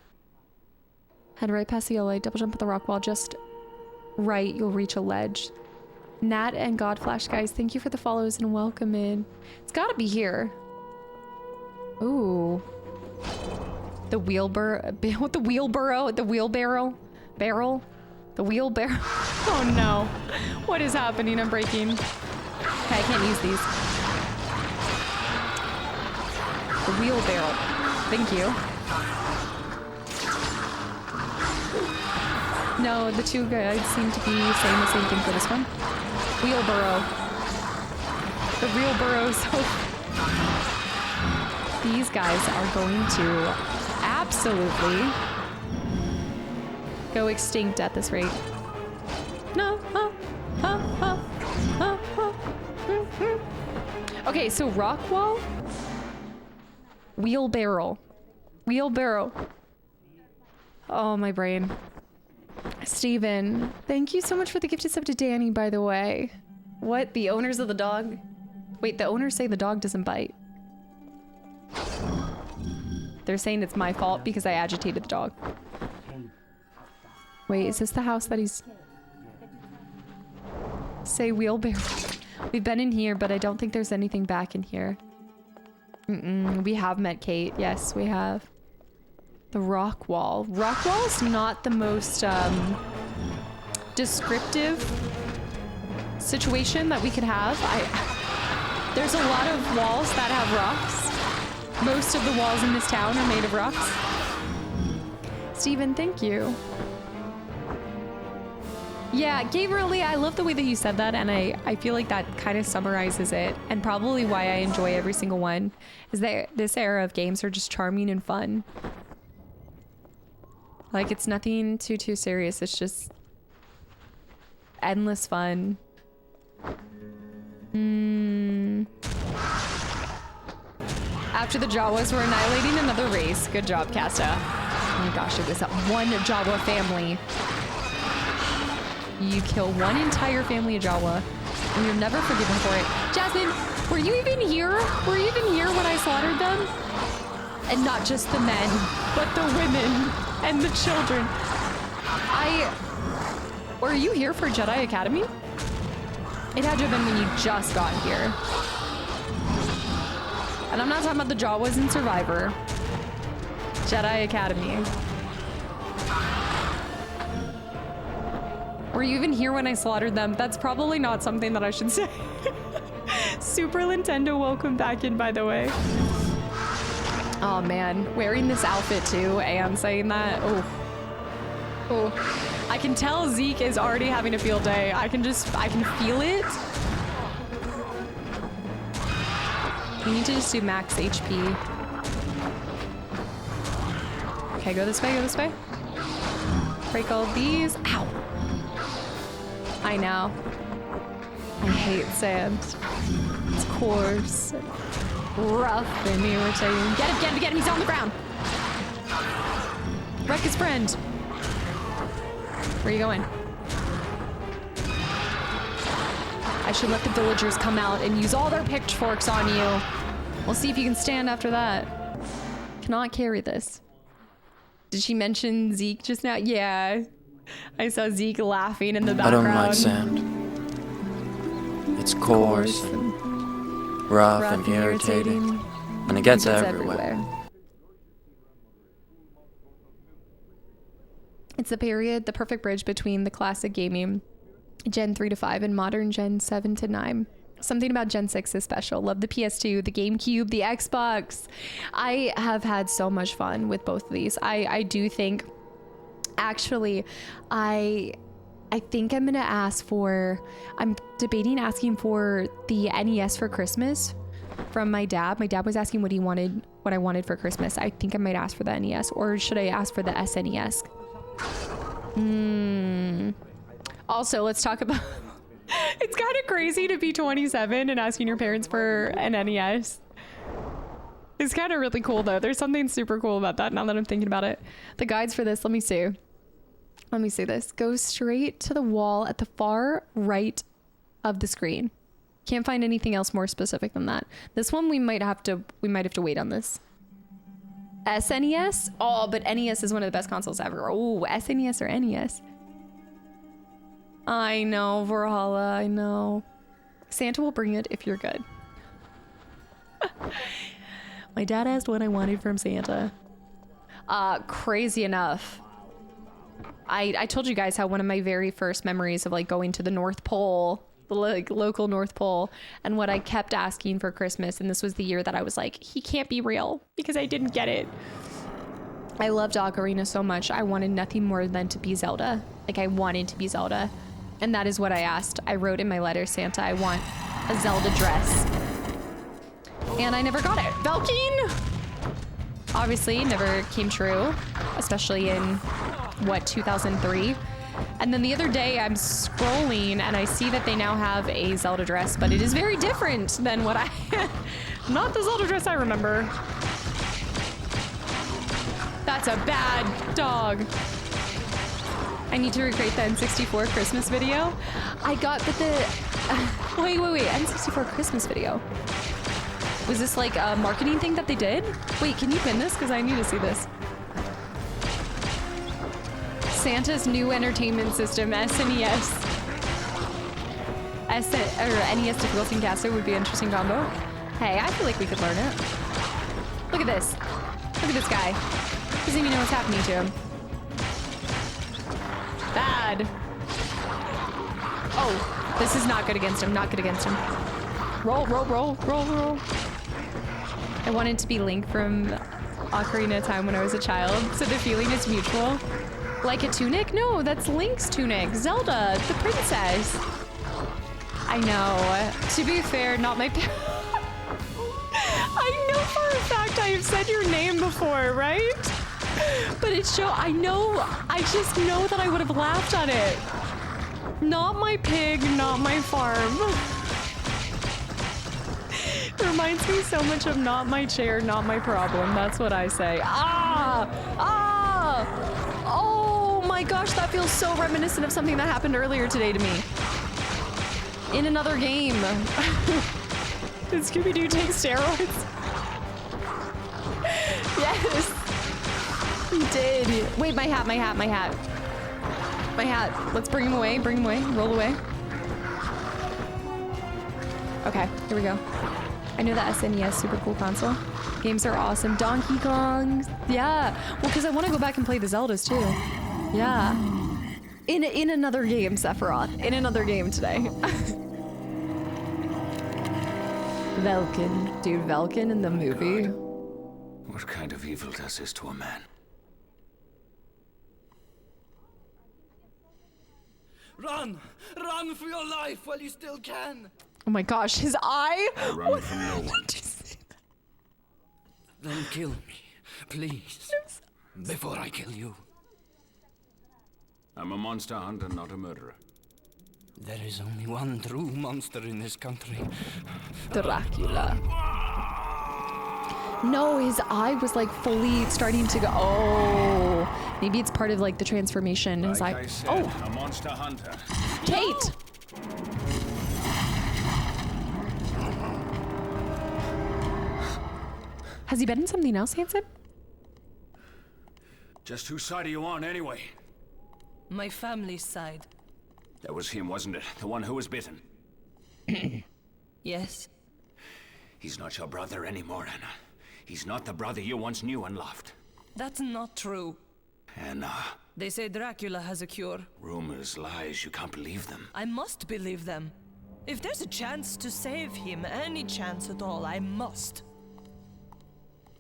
Head right past the yellow light. Double jump on the rock wall. Just right, you'll reach a ledge. Nat and Godflash, guys, thank you for the follows and welcome in. It's got to be here. Ooh. The wheelbarrow, the wheelbarrow, the wheelbarrow, barrel, the wheelbarrow. Oh no, what is happening? I'm breaking. Okay, I can't use these. The wheelbarrow. Thank you. No, the two guys seem to be saying the same thing for this one. Wheelbarrow. The wheelbarrow. So these guys are going to absolutely go extinct at this rate. No. Okay, so rock wall, wheelbarrow. Oh, my brain. Steven, thank you so much for the gifted sub to Danny, by the way. What? The owners of the dog? Wait, the owners say the dog doesn't bite. They're saying it's my fault because I agitated the dog. Wait, is this the house that he's... Say wheelbarrow. We've been in here, but I don't think there's anything back in here. We have met Kate. Yes, we have. The rock wall. Rock wall is not the most descriptive situation that we could have. There's a lot of walls that have rocks. Most of the walls in this town are made of rocks. Steven, thank you. Yeah, Gabriel Lee, I love the way that you said that, and I feel like that kind of summarizes it, and probably why I enjoy every single one, is that this era of games are just charming and fun. Like, it's nothing too serious, it's just endless fun. After the Jawas were annihilating another race. Good job, Casta. Oh my gosh, it was that one Jawa family. You kill one entire family of Jawa, and you're never forgiven for it. Jasmine, were you even here? Were you even here when I slaughtered them? And not just the men, but the women and the children. Were you here for Jedi Academy? It had to have been when you just got here. And I'm not talking about the Jawas in Survivor. Jedi Academy. Were you even here when I slaughtered them? That's probably not something that I should say. Super Nintendo, welcome back in, by the way. Oh man, wearing this outfit too and saying that, oh. I can tell Zeke is already having a field day. I can feel it. We need to just do max HP. Okay, go this way, go this way. Break all these. Ow. I know. I hate sand. It's coarse, rough, and irritating. Get him, get him, get him. He's on the ground. Wreck his friend. Where are you going? I should let the villagers come out and use all their pitchforks on you. We'll see if you can stand after that. Cannot carry this. Did she mention Zeke just now? Yeah. I saw Zeke laughing in the background. I don't like sand. It's coarse and rough and irritating. And it gets everywhere. It's the period, the perfect bridge between the classic gaming Gen 3 to 5 and modern Gen 7 to 9. Something about Gen 6 is special. Love the PS2, the GameCube, the Xbox. I have had so much fun with both of these. I do think, actually, I think I'm gonna ask for, I'm debating asking for the NES for Christmas from my dad. My dad was asking what I wanted for Christmas. I think I might ask for the NES, or should I ask for the SNES? Also, let's talk about it's kind of crazy to be 27 and asking your parents for an NES. It's kind of really cool though. There's something super cool about that now that I'm thinking about it. The guides for this, let me see this. Go straight to the wall at the far right of the screen. Can't find anything else more specific than that. This one we might have to wait on this. SNES? Oh, but NES is one of the best consoles ever. Oh, SNES or NES? I know, Valhalla, I know. Santa will bring it if you're good. My dad asked what I wanted from Santa. Crazy enough. I told you guys how one of my very first memories of like going to the North Pole, the like local North Pole, and what I kept asking for Christmas, and this was the year that I was like, he can't be real because I didn't get it. I loved Ocarina so much. I wanted nothing more than to be Zelda. Like I wanted to be Zelda. And that is what I asked. I wrote in my letter, Santa, I want a Zelda dress. And I never got it. Velkeen! Obviously never came true, especially in, 2003? And then the other day I'm scrolling and I see that they now have a Zelda dress, but it is very different than what I had. Not the Zelda dress I remember. That's a bad dog. I need to recreate the N64 Christmas video. I got, but the, wait, N64 Christmas video. Was this like a marketing thing that they did? Wait, can you pin this? Because I need to see this. Santa's new entertainment system, SNES. NES difficulty and caster would be an interesting combo. Hey, I feel like we could learn it. Look at this. Look at this guy. Doesn't even know what's happening to him. Bad. Oh, this is not good against him. Not good against him. Roll, roll, roll, roll, roll. I wanted to be Link from Ocarina of Time when I was a child, so the feeling is mutual. Like a tunic? No, that's Link's tunic. Zelda, the princess. I know. To be fair, not my I know for a fact I have said your name before, right? But I just know that I would have laughed at it. Not my pig, not my farm. Reminds me so much of not my chair, not my problem. That's what I say. Oh my gosh, that feels so reminiscent of something that happened earlier today to me. In another game. Did Scooby-Doo take steroids? Yes. He did. Wait, my hat. Let's bring him away, roll away. Okay, here we go. I know the SNES, super cool console. Games are awesome. Donkey Kong, yeah. Well, because I want to go back and play the Zeldas too. Yeah. In another game, Sephiroth. In another game today. Velkin. Dude, Velkin in the movie. What kind of evil does this to a man? Run! Run for your life while you still can! Oh my gosh, his eye! I run from no one. Then kill me, please. Before I kill you. I'm a monster hunter, not a murderer. There is only one true monster in this country. Dracula. No, his eye was like fully starting to go. Oh, maybe it's part of like the transformation. His Like eye. I said, Oh, a monster hunter. Kate! Has he been in something else, Hanson? Just whose side are you on, anyway? My family's side. That was him, wasn't it? The one who was bitten. Yes. He's not your brother anymore, Anna. He's not the brother you once knew and loved. That's not true. Anna, They say Dracula has a cure. rumors, lies, you can't believe them. I must believe them. If there's a chance to save him, any chance at all, I must.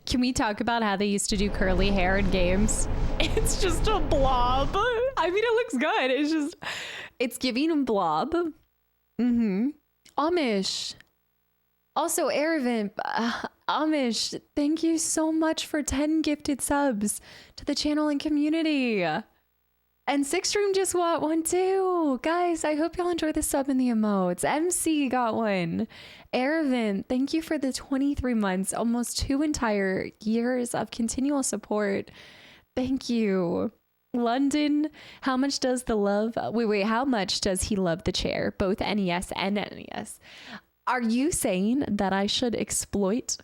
Can we talk about how they used to do curly hair in games? It's just a blob. I mean, it looks good. It's just, it's giving a blob. Amish. Also, Erevan, Amish, thank you so much for 10 gifted subs to the channel and community. And Sixstream just got one too. Guys, I hope y'all enjoy the sub and the emotes. MC got one. Erevan, thank you for the 23 months, almost 2 entire years of continual support. Thank you. London, how much does the love... Wait, how much does he love the chair? Both NES and NES. Are you saying that I should exploit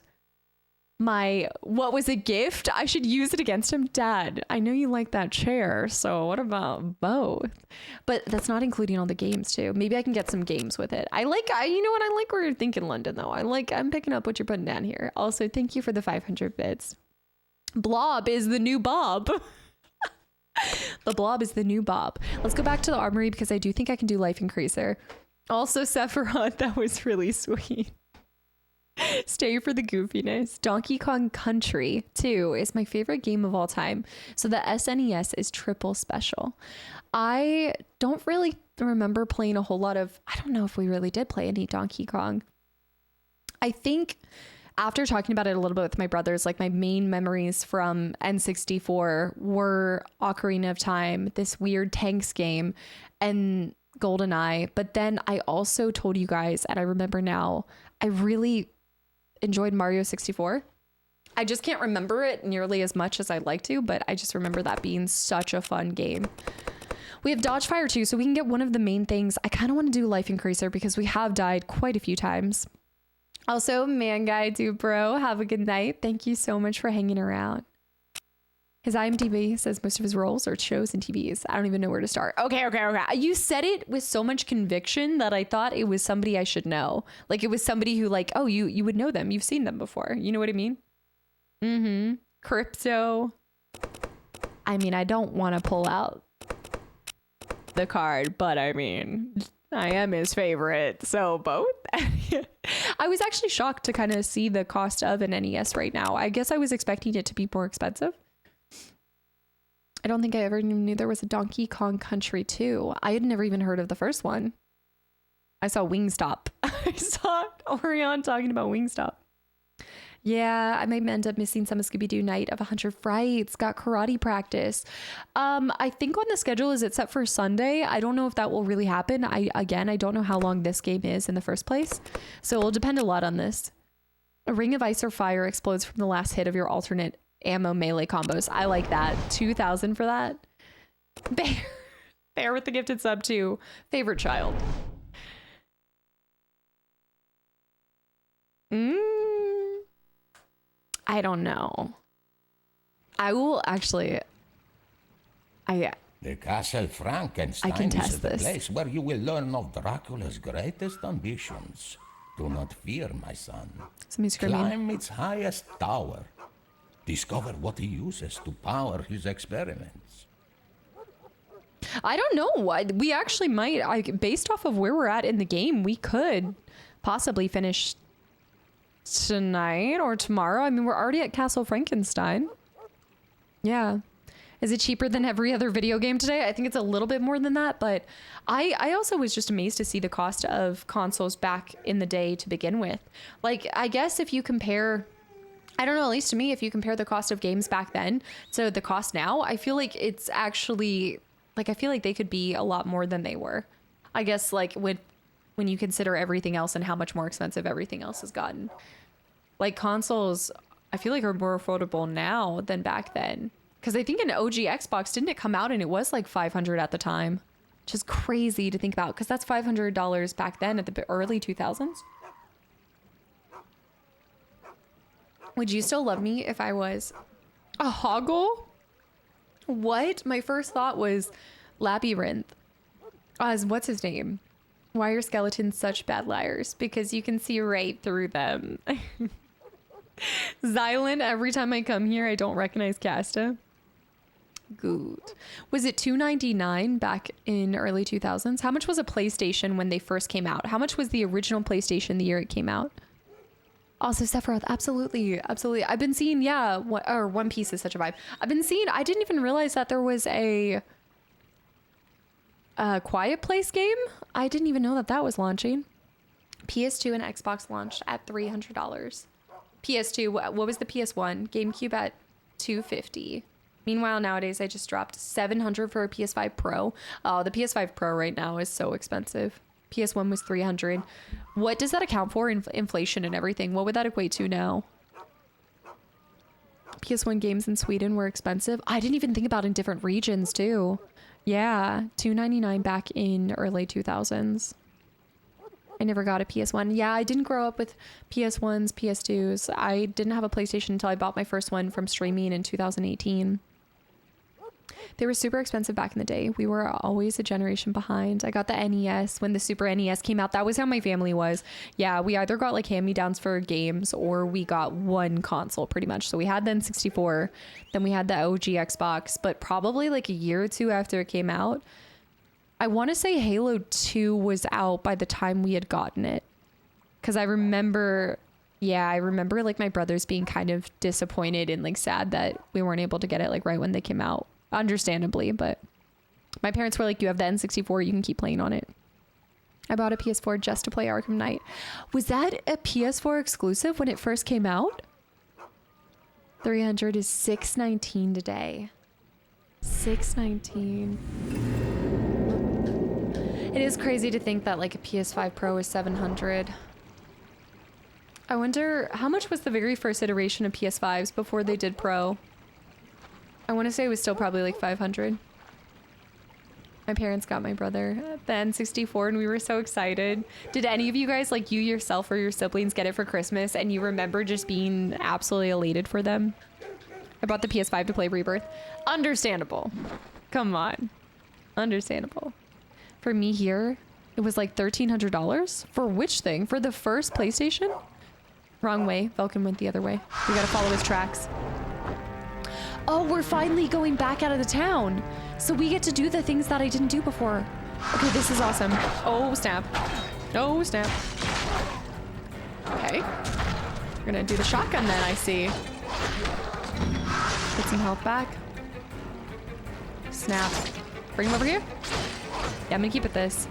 my... What was a gift? I should use it against him? Dad, I know you like that chair, so what about both? But that's not including all the games too. Maybe I can get some games with it. You know what? I like where you're thinking, London, though. I'm picking up what you're putting down here. Also, thank you for the 500 bits. Blob is the new Bob. The blob is the new Bob. Let's go back to the armory because I do think I can do life increaser. Also, Sephiroth, that was really sweet. Stay for the goofiness. Donkey Kong Country 2 is my favorite game of all time. So the SNES is triple special. I don't really remember playing a whole lot of... I don't know if we really did play any Donkey Kong. I think... After talking about it a little bit with my brothers, like my main memories from N64 were Ocarina of Time, this weird tanks game, and GoldenEye. But then I also told you guys, and I remember now, I really enjoyed Mario 64. I just can't remember it nearly as much as I'd like to, but I just remember that being such a fun game. We have Dodge Fire too, so we can get one of the main things. I kind of want to do Life Increaser because we have died quite a few times. Also, Man Guy Dude Bro, have a good night. Thank you so much for hanging around. His IMDb says most of his roles are shows and TVs. I don't even know where to start. Okay. You said it with so much conviction that I thought it was somebody I should know. Like it was somebody who like, oh, you would know them. You've seen them before. You know what I mean? Crypto. I mean, I don't want to pull out the card, but I mean... I am his favorite, so both. I was actually shocked to kind of see the cost of an NES right now. I guess I was expecting it to be more expensive. I don't think I ever knew there was a Donkey Kong Country 2. I had never even heard of the first one. I saw Wingstop. I saw Orion talking about Wingstop. Yeah, I might end up missing some of Scooby-Doo Night of 100 Frights. Got karate practice. I think on the schedule is it set for Sunday. I don't know if that will really happen. I don't know how long this game is in the first place. So it'll depend a lot on this. A ring of ice or fire explodes from the last hit of your alternate ammo melee combos. I like that. 2,000 for that. Bear with the gifted sub too. Favorite child. I don't know. I will actually... The Castle Frankenstein I can is test the this. place where you will learn of Dracula's greatest ambitions. Do not fear, my son. Somebody's screaming. Climb its highest tower. Discover what he uses to power his experiments. I don't know. We actually might, based off of where we're at in the game, we could possibly finish tonight or tomorrow. I mean, we're already at Castle Frankenstein. Yeah. Is it cheaper than every other video game today? I think it's a little bit more than that, but I also was just amazed to see the cost of consoles back in the day to begin with. Like, I guess if you compare, I don't know, at least to me, if you compare the cost of games back then to the cost now, I feel like it's actually, like, I feel like they could be a lot more than they were. I guess, like, when you consider everything else and how much more expensive everything else has gotten. Like, consoles, I feel like are more affordable now than back then. Because I think an OG Xbox, didn't it come out and it was like $500 at the time? Which is crazy to think about, because that's $500 back then at the early 2000s. Would you still love me if I was a hoggle? What? My first thought was Labyrinth. What's his name? Why are skeletons such bad liars? Because you can see right through them. Xylan, every time I come here, I don't recognize Casta. Good. Was it $2.99 back in early 2000s? How much was a PlayStation when they first came out? How much was the original PlayStation the year it came out? Also, Sephiroth, absolutely, absolutely. I've been seeing, yeah, One Piece is such a vibe. I've been seeing, I didn't even realize that there was a Quiet Place game. I didn't even know that that was launching. PS2 and Xbox launched at $300. PS2, what was the PS1? GameCube at $250. Meanwhile, nowadays, I just dropped $700 for a PS5 Pro. Oh, the PS5 Pro right now is so expensive. PS1 was $300. What does that account for? Inflation and everything. What would that equate to now? PS1 games in Sweden were expensive. I didn't even think about in different regions, too. Yeah, $2.99 back in early 2000s. I never got a PS1. Yeah, I didn't grow up with PS1s, PS2s. I didn't have a PlayStation until I bought my first one from streaming in 2018. They were super expensive back in the day. We were always a generation behind. I got the NES when the Super NES came out. That was how my family was. Yeah, we either got like hand-me-downs for games or we got one console pretty much. So we had the N64, then we had the OG Xbox, but probably like a year or two after it came out, I want to say Halo 2 was out by the time we had gotten it. Because I remember like my brothers being kind of disappointed and like sad that we weren't able to get it like right when they came out. Understandably, but my parents were like, you have the N64, you can keep playing on it. I bought a PS4 just to play Arkham Knight. Was that a PS4 exclusive when it first came out? 300 is $619 today. $619. It is crazy to think that like a PS5 Pro is $700. I wonder how much was the very first iteration of PS5s before they did Pro? I want to say it was still probably like $500. My parents got my brother the N64 and we were so excited. Did any of you guys, like you yourself or your siblings, get it for Christmas and you remember just being absolutely elated for them? I bought the PS5 to play Rebirth. Understandable. Come on. Understandable. For me here, it was like $1,300. For which thing? For the first PlayStation? Wrong way. Vulcan went the other way. We gotta follow his tracks. Oh, we're finally going back out of the town. So we get to do the things that I didn't do before. Okay, this is awesome. Oh, snap. Oh, snap. Okay. We're gonna do the shotgun then, I see. Get some health back. Snap. Bring him over here. Yeah, I'm gonna keep it this.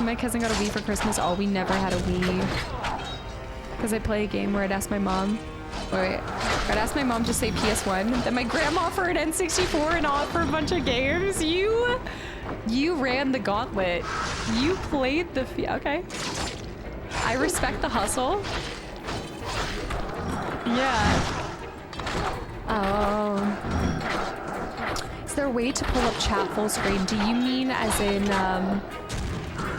My cousin got a Wii for Christmas. Oh, we never had a Wii. Because I play a game where I'd ask my mom, I'd ask my mom to say PS1, then my grandma for an N64 and all for a bunch of games. You ran the gauntlet. You played the, okay. I respect the hustle. Yeah. Oh. Is there a way to pull up chat full screen? Do you mean as in,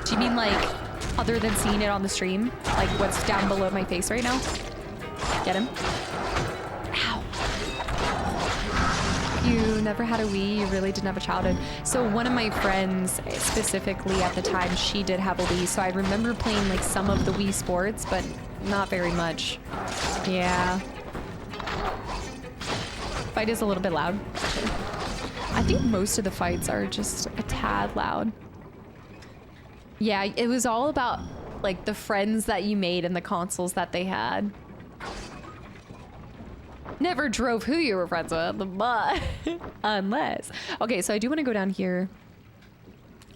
do you mean like, other than seeing it on the stream? Like what's down below my face right now? Get him. Ow. You never had a Wii, you really didn't have a childhood. So one of my friends, specifically at the time, she did have a Wii. So I remember playing like some of the Wii sports, but not very much. Yeah. Fight is a little bit loud. I think most of the fights are just a tad loud. Yeah, it was all about like the friends that you made and the consoles that they had. Never drove who you were friends with, but unless. Okay, so I do want to go down here.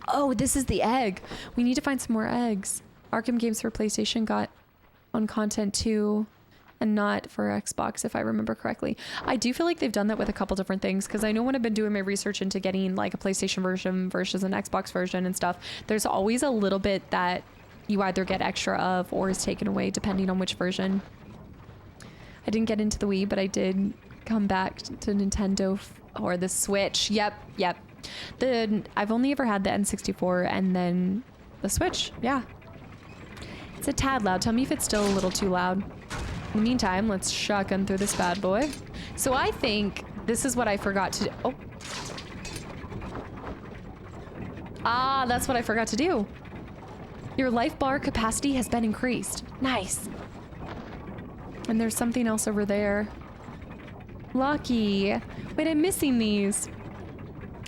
Oh, this is the egg. We need to find some more eggs. Arkham Games for PlayStation got on content too, and not for Xbox, if I remember correctly. I do feel like they've done that with a couple different things, because I know when I've been doing my research into getting like a PlayStation version versus an Xbox version and stuff, there's always a little bit that you either get extra of or is taken away depending on which version. I didn't get into the Wii, but I did come back to Nintendo or the Switch. Yep. I've only ever had the N64 and then the Switch. Yeah. It's a tad loud. Tell me if it's still a little too loud. In the meantime, let's shotgun through this bad boy. So I think this is what I forgot to do. Oh. Ah, that's what I forgot to do. Your life bar capacity has been increased. Nice. And there's something else over there. Lucky. Wait, I'm missing these.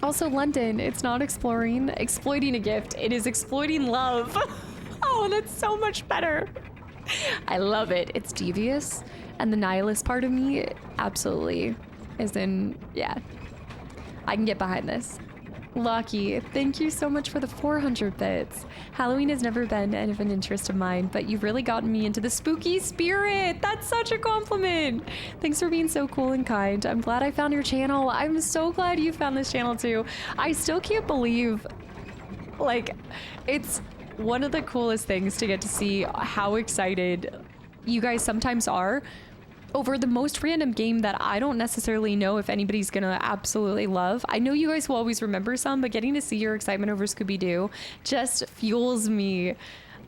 Also, London, it's not exploring, exploiting a gift. It is exploiting love. Oh, that's so much better. I love it. It's devious. And the Nihilus part of me absolutely is in, yeah. I can get behind this. Lucky, thank you so much for the 400 bits. Halloween has never been of an interest of mine, but you've really gotten me into the spooky spirit. That's such a compliment. Thanks for being so cool and kind. I'm glad I found your channel. I'm so glad you found this channel too. I still can't believe, like, it's one of the coolest things to get to see how excited you guys sometimes are over the most random game that I don't necessarily know if anybody's gonna absolutely love. I know you guys will always remember some, but getting to see your excitement over Scooby-Doo just fuels me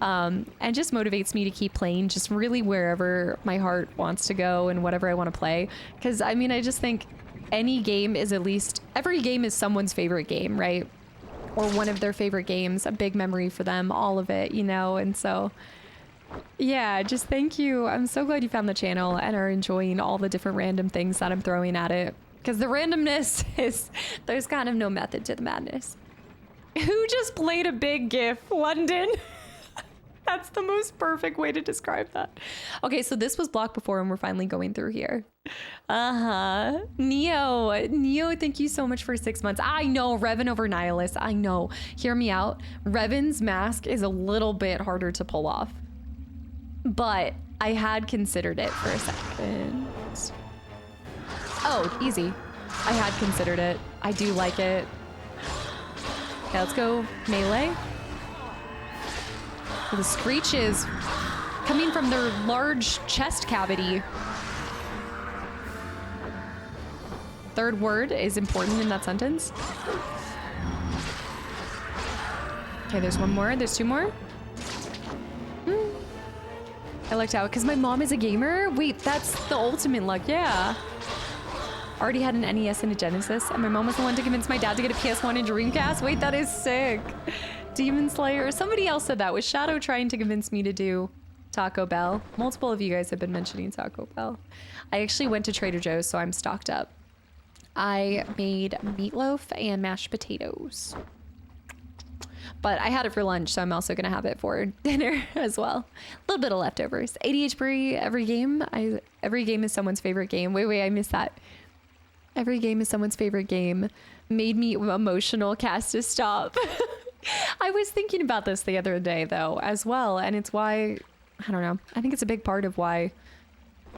and just motivates me to keep playing just really wherever my heart wants to go and whatever I want to play. Because I mean, I just think any game is every game is someone's favorite game, right? Or one of their favorite games, a big memory for them, all of it, you know? And so yeah, just thank you. I'm so glad you found the channel and are enjoying all the different random things that I'm throwing at it. Because the randomness there's kind of no method to the madness. Who just played a big GIF? London? That's the most perfect way to describe that. Okay, so this was blocked before and we're finally going through here. Neo, thank you so much for 6 months. I know, Revan over Nihilus. I know. Hear me out. Revan's mask is a little bit harder to pull off. But I had considered it for a second. Oh, easy. I had considered it. I do like it. Okay, let's go melee. Well, the screech is coming from their large chest cavity. Third word is important in that sentence. Okay, there's one more. There's two more. I lucked out because my mom is a gamer. Wait, that's the ultimate luck. Yeah. Already had an NES and a Genesis, and my mom was the one to convince my dad to get a PS1 and Dreamcast. Wait, that is sick. Demon Slayer. Somebody else said that. Was Shadow trying to convince me to do Taco Bell? Multiple of you guys have been mentioning Taco Bell. I actually went to Trader Joe's, so I'm stocked up. I made meatloaf and mashed potatoes. But I had it for lunch, so I'm also gonna have it for dinner as well. A little bit of leftovers. ADH Brie, every game is someone's favorite game. Wait, I missed that. Every game is someone's favorite game. Made me emotional, cast to stop. I was thinking about this the other day though, as well, and it's why, I don't know, I think it's a big part of why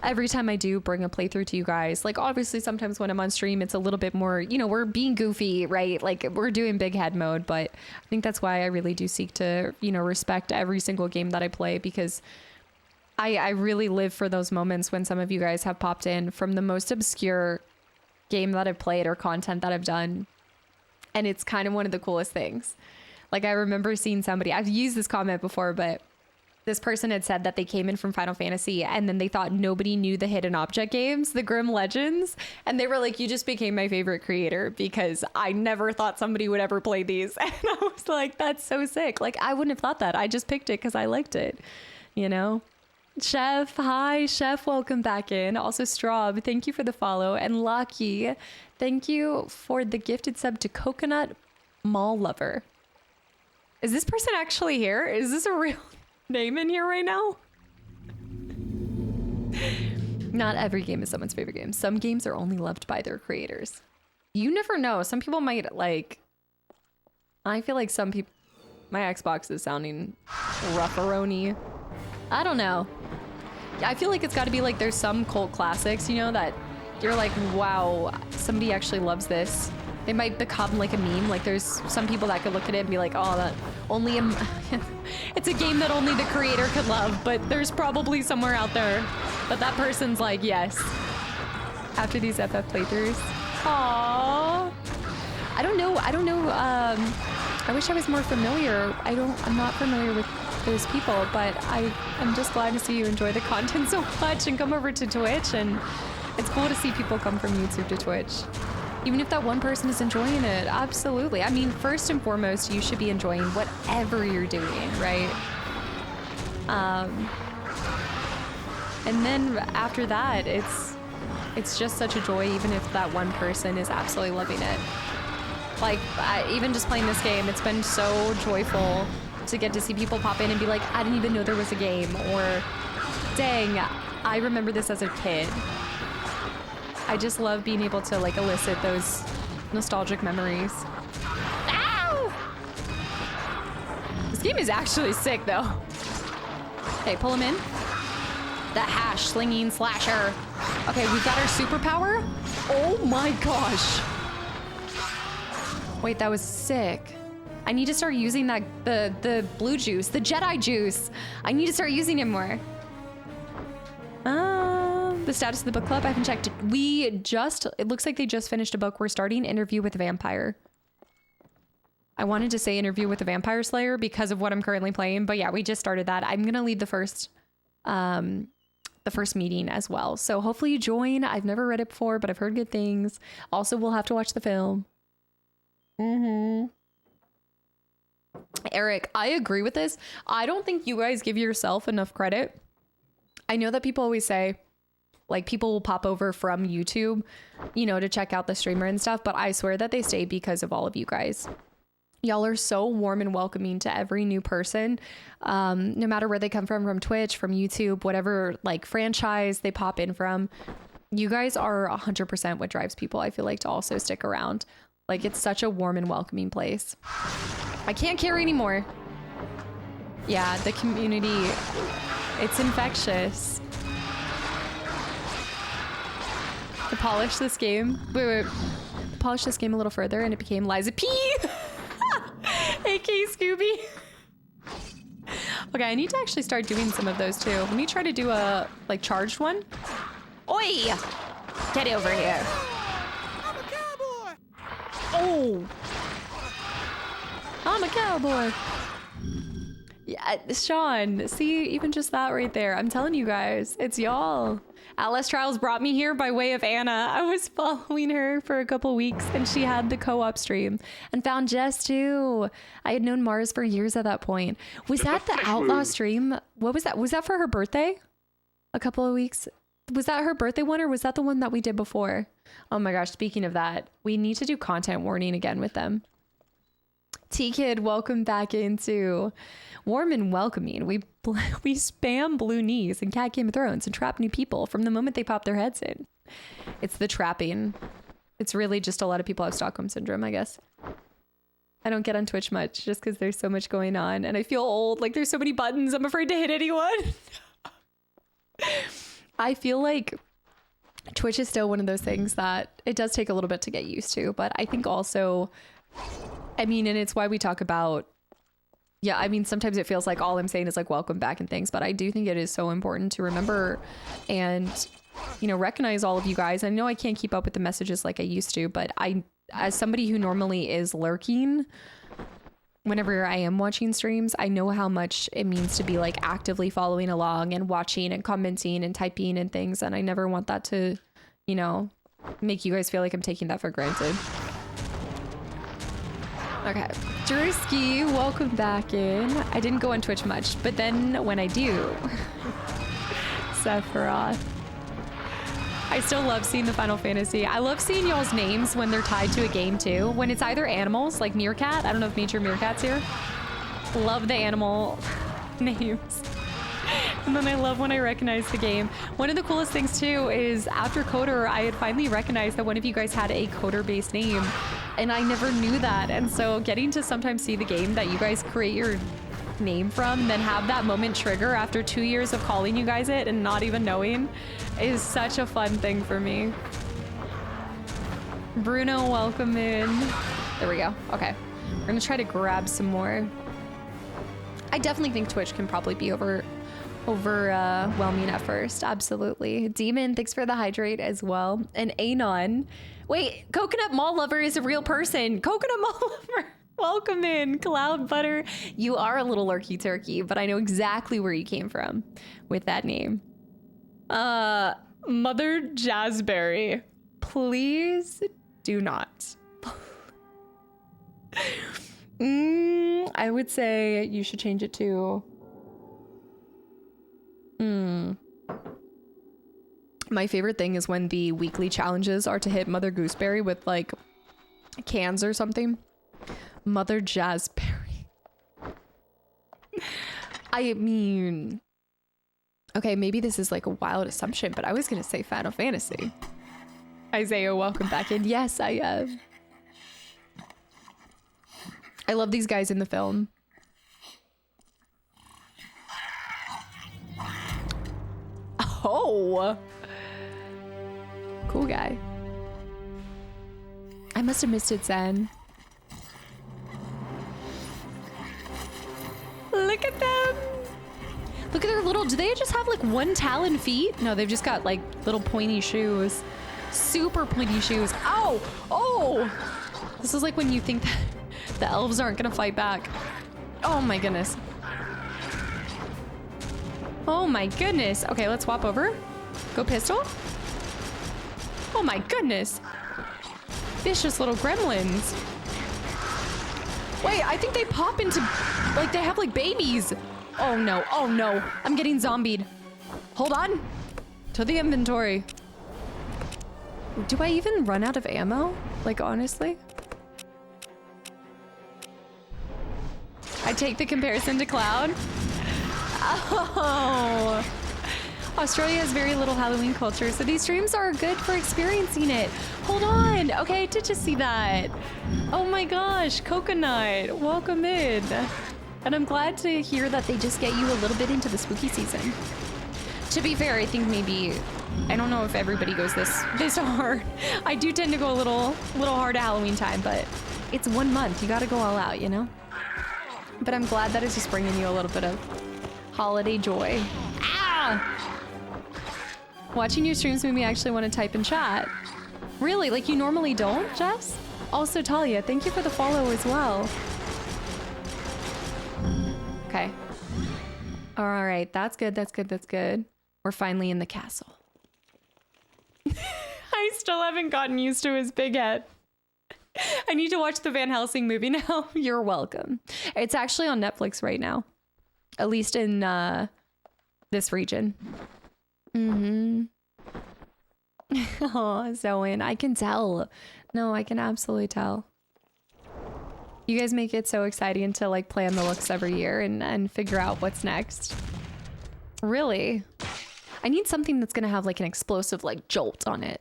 every time I do bring a playthrough to you guys, like obviously sometimes when I'm on stream, it's a little bit more, you know, we're being goofy, right? Like we're doing big head mode, but I think that's why I really do seek to, you know, respect every single game that I play, because I really live for those moments when some of you guys have popped in from the most obscure game that I've played or content that I've done. And it's kind of one of the coolest things. Like I remember seeing somebody, I've used this comment before, but this person had said that they came in from Final Fantasy and then they thought nobody knew the hidden object games, the Grim Legends. And they were like, you just became my favorite creator because I never thought somebody would ever play these. And I was like, that's so sick. Like, I wouldn't have thought that. I just picked it because I liked it, you know? Chef, hi. Chef, welcome back in. Also, Straub, thank you for the follow. And Lucky, thank you for the gifted sub to Coconut Mall Lover. Is this person actually here? Is this a real name in here right now? Not every game is someone's favorite game. Some games are only loved by their creators. You never know. Some people might like... I feel like some people... My Xbox is sounding rough-a-rony. I don't know. I feel like it's got to be like there's some cult classics, you know, that you're like, wow, somebody actually loves this. They might become like a meme. Like there's some people that could look at it and be like, oh, that only it's a game that only the creator could love, but there's probably somewhere out there. But that person's like, yes. After these FF playthroughs. Aww. I don't know. I wish I was more familiar. I'm not familiar with those people, but I'm just glad to see you enjoy the content so much and come over to Twitch. And it's cool to see people come from YouTube to Twitch. Even if that one person is enjoying it, absolutely. I mean, first and foremost, you should be enjoying whatever you're doing, right? And then after that, it's just such a joy, even if that one person is absolutely loving it. Like, even just playing this game, it's been so joyful to get to see people pop in and be like, I didn't even know there was a game, or dang, I remember this as a kid. I just love being able to like elicit those nostalgic memories. Ow! This game is actually sick though. Okay, pull him in. That hash slinging slasher. Okay, we've got our superpower. Oh my gosh. Wait, that was sick. I need to start using that the blue juice, the Jedi juice. I need to start using it more. The status of the book club, I haven't checked. It looks like they just finished a book. We're starting Interview with a Vampire. I wanted to say Interview with a Vampire Slayer because of what I'm currently playing, but yeah, we just started that. I'm gonna lead the first meeting as well. So hopefully you join. I've never read it before, but I've heard good things. Also, we'll have to watch the film. Eric, I agree with this. I don't think you guys give yourself enough credit. I know that people always say, like, people will pop over from YouTube, you know, to check out the streamer and stuff, but I swear that they stay because of all of you guys. Y'all are so warm and welcoming to every new person, no matter where they come from Twitch, from YouTube, whatever, like, franchise they pop in from. You guys are 100% what drives people, I feel like, to also stick around. Like, it's such a warm and welcoming place. I can't carry anymore. Yeah, the community, it's infectious. To polish this game. Wait. Polish this game a little further and it became Liza P. AK Scooby. Okay, I need to actually start doing some of those too. Let me try to do a, like, charged one. Oi! Get over here. I'm a cowboy! Oh! I'm a cowboy. Yeah, Sean, see, even just that right there. I'm telling you guys, it's y'all. Atlas Trials brought me here by way of Anna. I was following her for a couple weeks and she had the co-op stream and found Jess too. I had known Mars for years at that point. Was that the Outlaw stream? What was that? Was that for her birthday? A couple of weeks? Was that her birthday one or was that the one that we did before? Oh my gosh, speaking of that, we need to do content warning again with them. T-Kid, welcome back into warm and welcoming. We spam blue knees in Cat Game of Thrones and trap new people from the moment they pop their heads in. It's the trapping. It's really just a lot of people have Stockholm Syndrome, I guess. I don't get on Twitch much just because there's so much going on and I feel old. Like there's so many buttons. I'm afraid to hit anyone. I feel like Twitch is still one of those things that it does take a little bit to get used to, but I think also, I mean, and it's why we talk about, yeah, I mean, sometimes it feels like all I'm saying is like welcome back and things, but I do think it is so important to remember and, you know, recognize all of you guys. I know I can't keep up with the messages like I used to, but as somebody who normally is lurking, whenever I am watching streams, I know how much it means to be like actively following along and watching and commenting and typing and things. And I never want that to, you know, make you guys feel like I'm taking that for granted. Okay, Drewski, welcome back in. I didn't go on Twitch much, but then when I do, Sephiroth. I still love seeing the Final Fantasy. I love seeing y'all's names when they're tied to a game too. When it's either animals, like Meerkat. I don't know if Nature Meerkat's here. Love the animal names. And then I love when I recognize the game. One of the coolest things too is after Coder, I had finally recognized that one of you guys had a Coder-based name. And I never knew that. And so getting to sometimes see the game that you guys create your name from, then have that moment trigger after 2 years of calling you guys it and not even knowing is such a fun thing for me. Bruno, welcome in. There we go. Okay. We're gonna try to grab some more. I definitely think Twitch can probably be overwhelming at first. Absolutely. Demon, thanks for the hydrate as well. And Anon. Wait, Coconut Mall Lover is a real person. Coconut Mall Lover. Welcome in, Cloud Butter. You are a little lurky turkey, but I know exactly where you came from with that name. Mother Jazzberry, please do not. I would say you should change it to... My favorite thing is when the weekly challenges are to hit Mother Gooseberry with like cans or something. Mother Jazzberry. I mean, okay, maybe this is like a wild assumption, but I was gonna say Final Fantasy. Isaiah, welcome back in. Yes, I am. I love these guys in the film. Oh, cool guy. I must have missed it, Zen. Look at them. Look at their little, do they just have like one talon feet? No, they've just got like little pointy shoes. Super pointy shoes. Ow! Oh! This is like when you think that the elves aren't gonna fight back. Oh my goodness. Oh my goodness. Okay, let's swap over. Go pistol. Oh my goodness. Vicious little gremlins. Wait, I think they pop into, like they have like babies. Oh no, oh no. I'm getting zombied. Hold on. To the inventory. Do I even run out of ammo? Like honestly? I take the comparison to Cloud. Oh. Australia has very little Halloween culture, so these streams are good for experiencing it. Hold on. Okay, I did just see that. Oh my gosh, Coconut, welcome in. And I'm glad to hear that they just get you a little bit into the spooky season. To be fair, I think maybe, I don't know if everybody goes this hard. I do tend to go a little hard at Halloween time, but it's 1 month. You gotta go all out, you know? But I'm glad that it's just bringing you a little bit of holiday joy. Ah! Watching your streams made me actually want to type in chat. Really? Like you normally don't, Jess? Also, Talia, thank you for the follow as well. Okay. All right, that's good, that's good, that's good. We're finally in the castle. I still haven't gotten used to his big head. I need to watch the Van Helsing movie now. You're welcome. It's actually on Netflix right now. At least in this region. Mm-hmm. Oh, Zoan, I can tell. No, I can absolutely tell. You guys make it so exciting to like plan the looks every year and figure out what's next. Really? I need something that's gonna have like an explosive like jolt on it.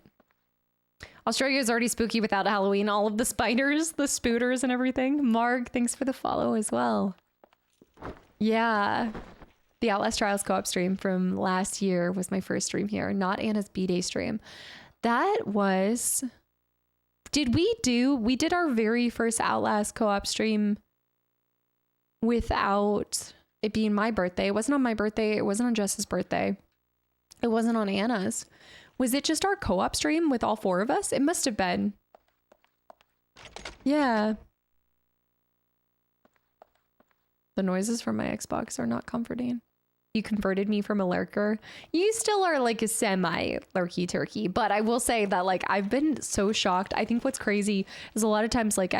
Australia is already spooky without Halloween. All of the spiders, the spooters and everything. Marg, thanks for the follow as well. Yeah. The Outlast Trials co-op stream from last year was my first stream here, not Anna's B-Day stream. That was... we did our very first Outlast co-op stream without it being my birthday. It wasn't on my birthday. It wasn't on Jess's birthday. It wasn't on Anna's. Was it just our co-op stream with all four of us? It must have been. Yeah. The noises from my Xbox are not comforting. You converted me from a lurker. You still are like a semi lurky turkey, but I will say that like I've been so shocked. I think what's crazy is a lot of times like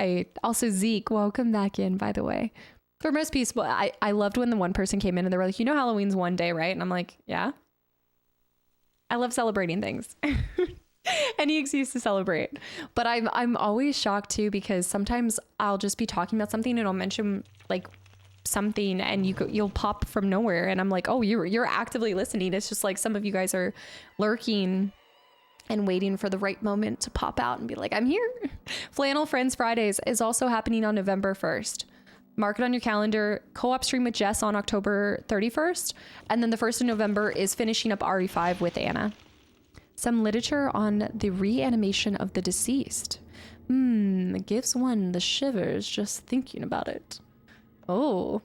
Zeke, welcome back in, by the way. For most people, I loved when the one person came in and they were like, you know, Halloween's one day, right? And I'm like, yeah. I love celebrating things. Any excuse to celebrate. But I'm always shocked too, because sometimes I'll just be talking about something and I'll mention like something and you'll pop from nowhere and I'm like, oh, you're actively listening. It's just like some of you guys are lurking and waiting for the right moment to pop out and be like, I'm here. Flannel Friends Fridays is also happening on November 1st. Mark it on your calendar. Co-op stream with Jess on October 31st. And then the 1st of November is finishing up RE5 with Anna. Some literature on the reanimation of the deceased. It gives one the shivers just thinking about it. Oh,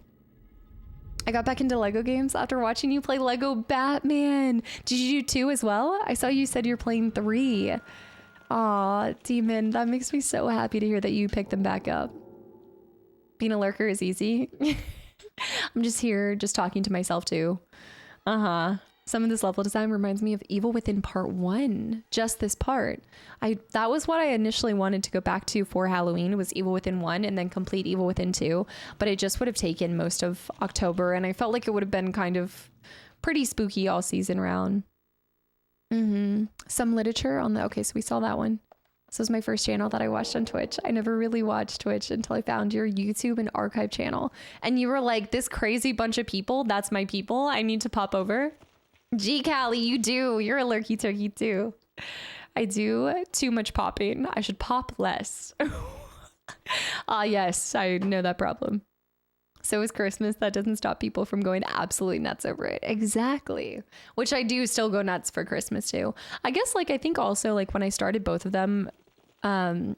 I got back into Lego games after watching you play Lego Batman. Did you do 2 as well? I saw you said you're playing 3. Aw, Demon, that makes me so happy to hear that you picked them back up. Being a lurker is easy. I'm just here, just talking to myself too. Some of this level design reminds me of Evil Within Part 1. Just this part. That was what I initially wanted to go back to for Halloween. It was Evil Within 1 and then complete Evil Within 2. But it just would have taken most of October. And I felt like it would have been kind of pretty spooky all season round. Some literature on the... Okay, so we saw that one. This was my first channel that I watched on Twitch. I never really watched Twitch until I found your YouTube and archive channel. And you were like, this crazy bunch of people, that's my people. I need to pop over. Gee, Callie, you do. You're a lurky turkey too. I do too much popping. I should pop less. Yes, I know that problem. So is Christmas. That doesn't stop people from going absolutely nuts over it. Exactly. Which I do still go nuts for Christmas too. I guess like, I think also like when I started both of them, I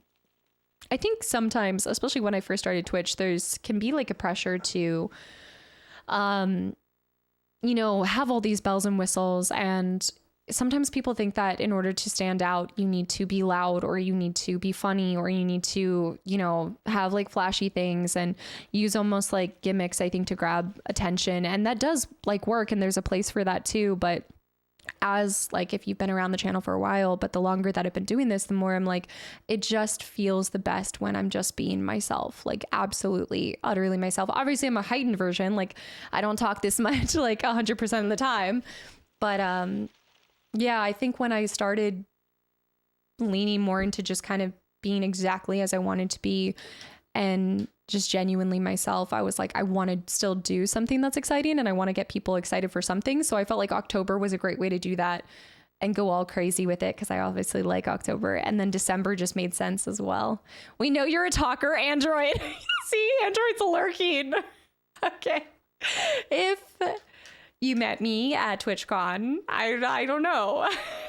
think sometimes, especially when I first started Twitch, can be like a pressure to, you know, have all these bells and whistles. And sometimes people think that in order to stand out, you need to be loud or you need to be funny or you need to, you know, have like flashy things and use almost like gimmicks, I think, to grab attention. And that does like work. And there's a place for that too. But as like, if you've been around the channel for a while, but the longer that I've been doing this, the more I'm like, it just feels the best when I'm just being myself, like absolutely, utterly myself. Obviously I'm a heightened version. Like I don't talk this much, like 100% of the time. But, yeah, I think when I started leaning more into just kind of being exactly as I wanted to be and just genuinely myself, I was like, I want to still do something that's exciting and I want to get people excited for something. So I felt like October was a great way to do that and go all crazy with it because I obviously like October. And then December just made sense as well. We know you're a talker, Android. See, Android's lurking. Okay. If you met me at TwitchCon, I don't know.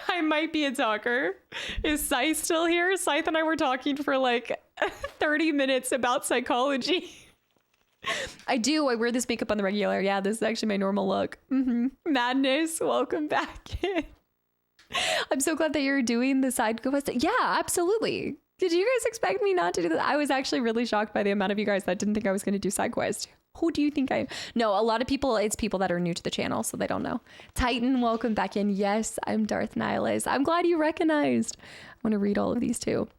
I might be a talker. Is Scythe still here? Scythe and I were talking for like 30 minutes about psychology. I wear this makeup on the regular. Yeah, this is actually my normal look. Madness, welcome back in. I'm so glad that you're doing the side quest. Yeah, absolutely. Did you guys expect me not to do that? I was actually really shocked by the amount of you guys that didn't think I was going to do side quest. Who do you think I am? No, a lot of people, it's people that are new to the channel, so they don't know. Titan, welcome back in. Yes, I'm Darth Nihilus. I'm glad you recognized. I want to read all of these too.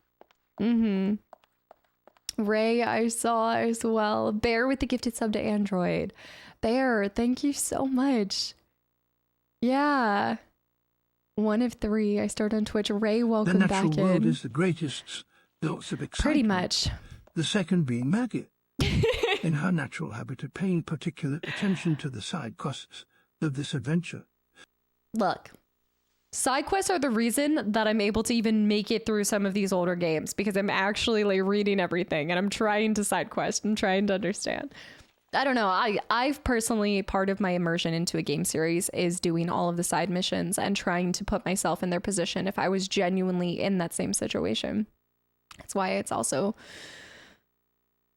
Ray, I saw as well. Bear with the gifted sub to Android. Bear, thank you so much. Yeah. 1 of 3. I started on Twitch. Ray, welcome back in. The natural world is the greatest source of excitement. Pretty much. The second being Maggot. In her natural habitat, paying particular attention to the side quests of this adventure. Look, side quests are the reason that I'm able to even make it through some of these older games because I'm actually like reading everything and I'm trying to side quest and trying to understand. I don't know. I've personally, part of my immersion into a game series is doing all of the side missions and trying to put myself in their position if I was genuinely in that same situation. That's why it's also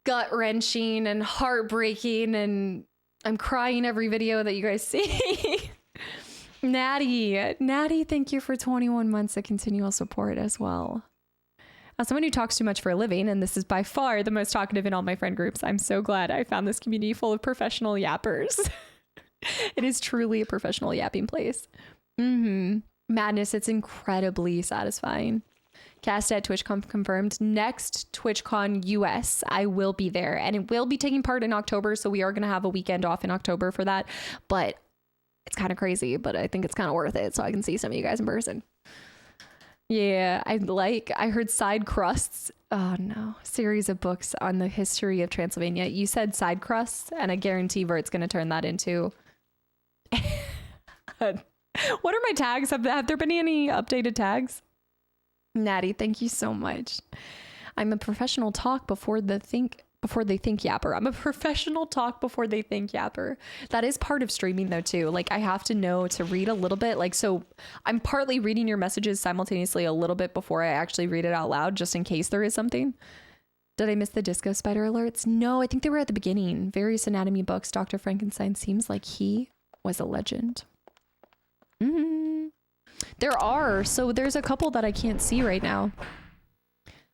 gut-wrenching and heartbreaking and I'm crying every video that you guys see. Natty, thank you for 21 months of continual support as well. As someone who talks too much for a living, and this is by far the most talkative in all my friend groups, I'm so glad I found this community full of professional yappers. It is truly a professional yapping place. Madness, it's incredibly satisfying. Cast at TwitchCon confirmed. Next TwitchCon US, I will be there, and it will be taking part in October, so we are going to have a weekend off in October for that, but it's kind of crazy, but I think it's kind of worth it, so I can see some of you guys in person. Yeah, I heard Side Crusts. Oh no, series of books on the history of Transylvania. You said Side Crusts, and I guarantee Vert's going to turn that into... What are my tags? Have there been any updated tags? Natty, thank you so much. I'm a professional talk before they think yapper. I'm a professional talk before they think yapper. That is part of streaming though too. Like I have to know to read a little bit. Like, so I'm partly reading your messages simultaneously a little bit before I actually read it out loud, just in case there is something. Did I miss the disco spider alerts? No, I think they were at the beginning. Various anatomy books. Dr. Frankenstein seems like he was a legend. There's a couple that I can't see right now,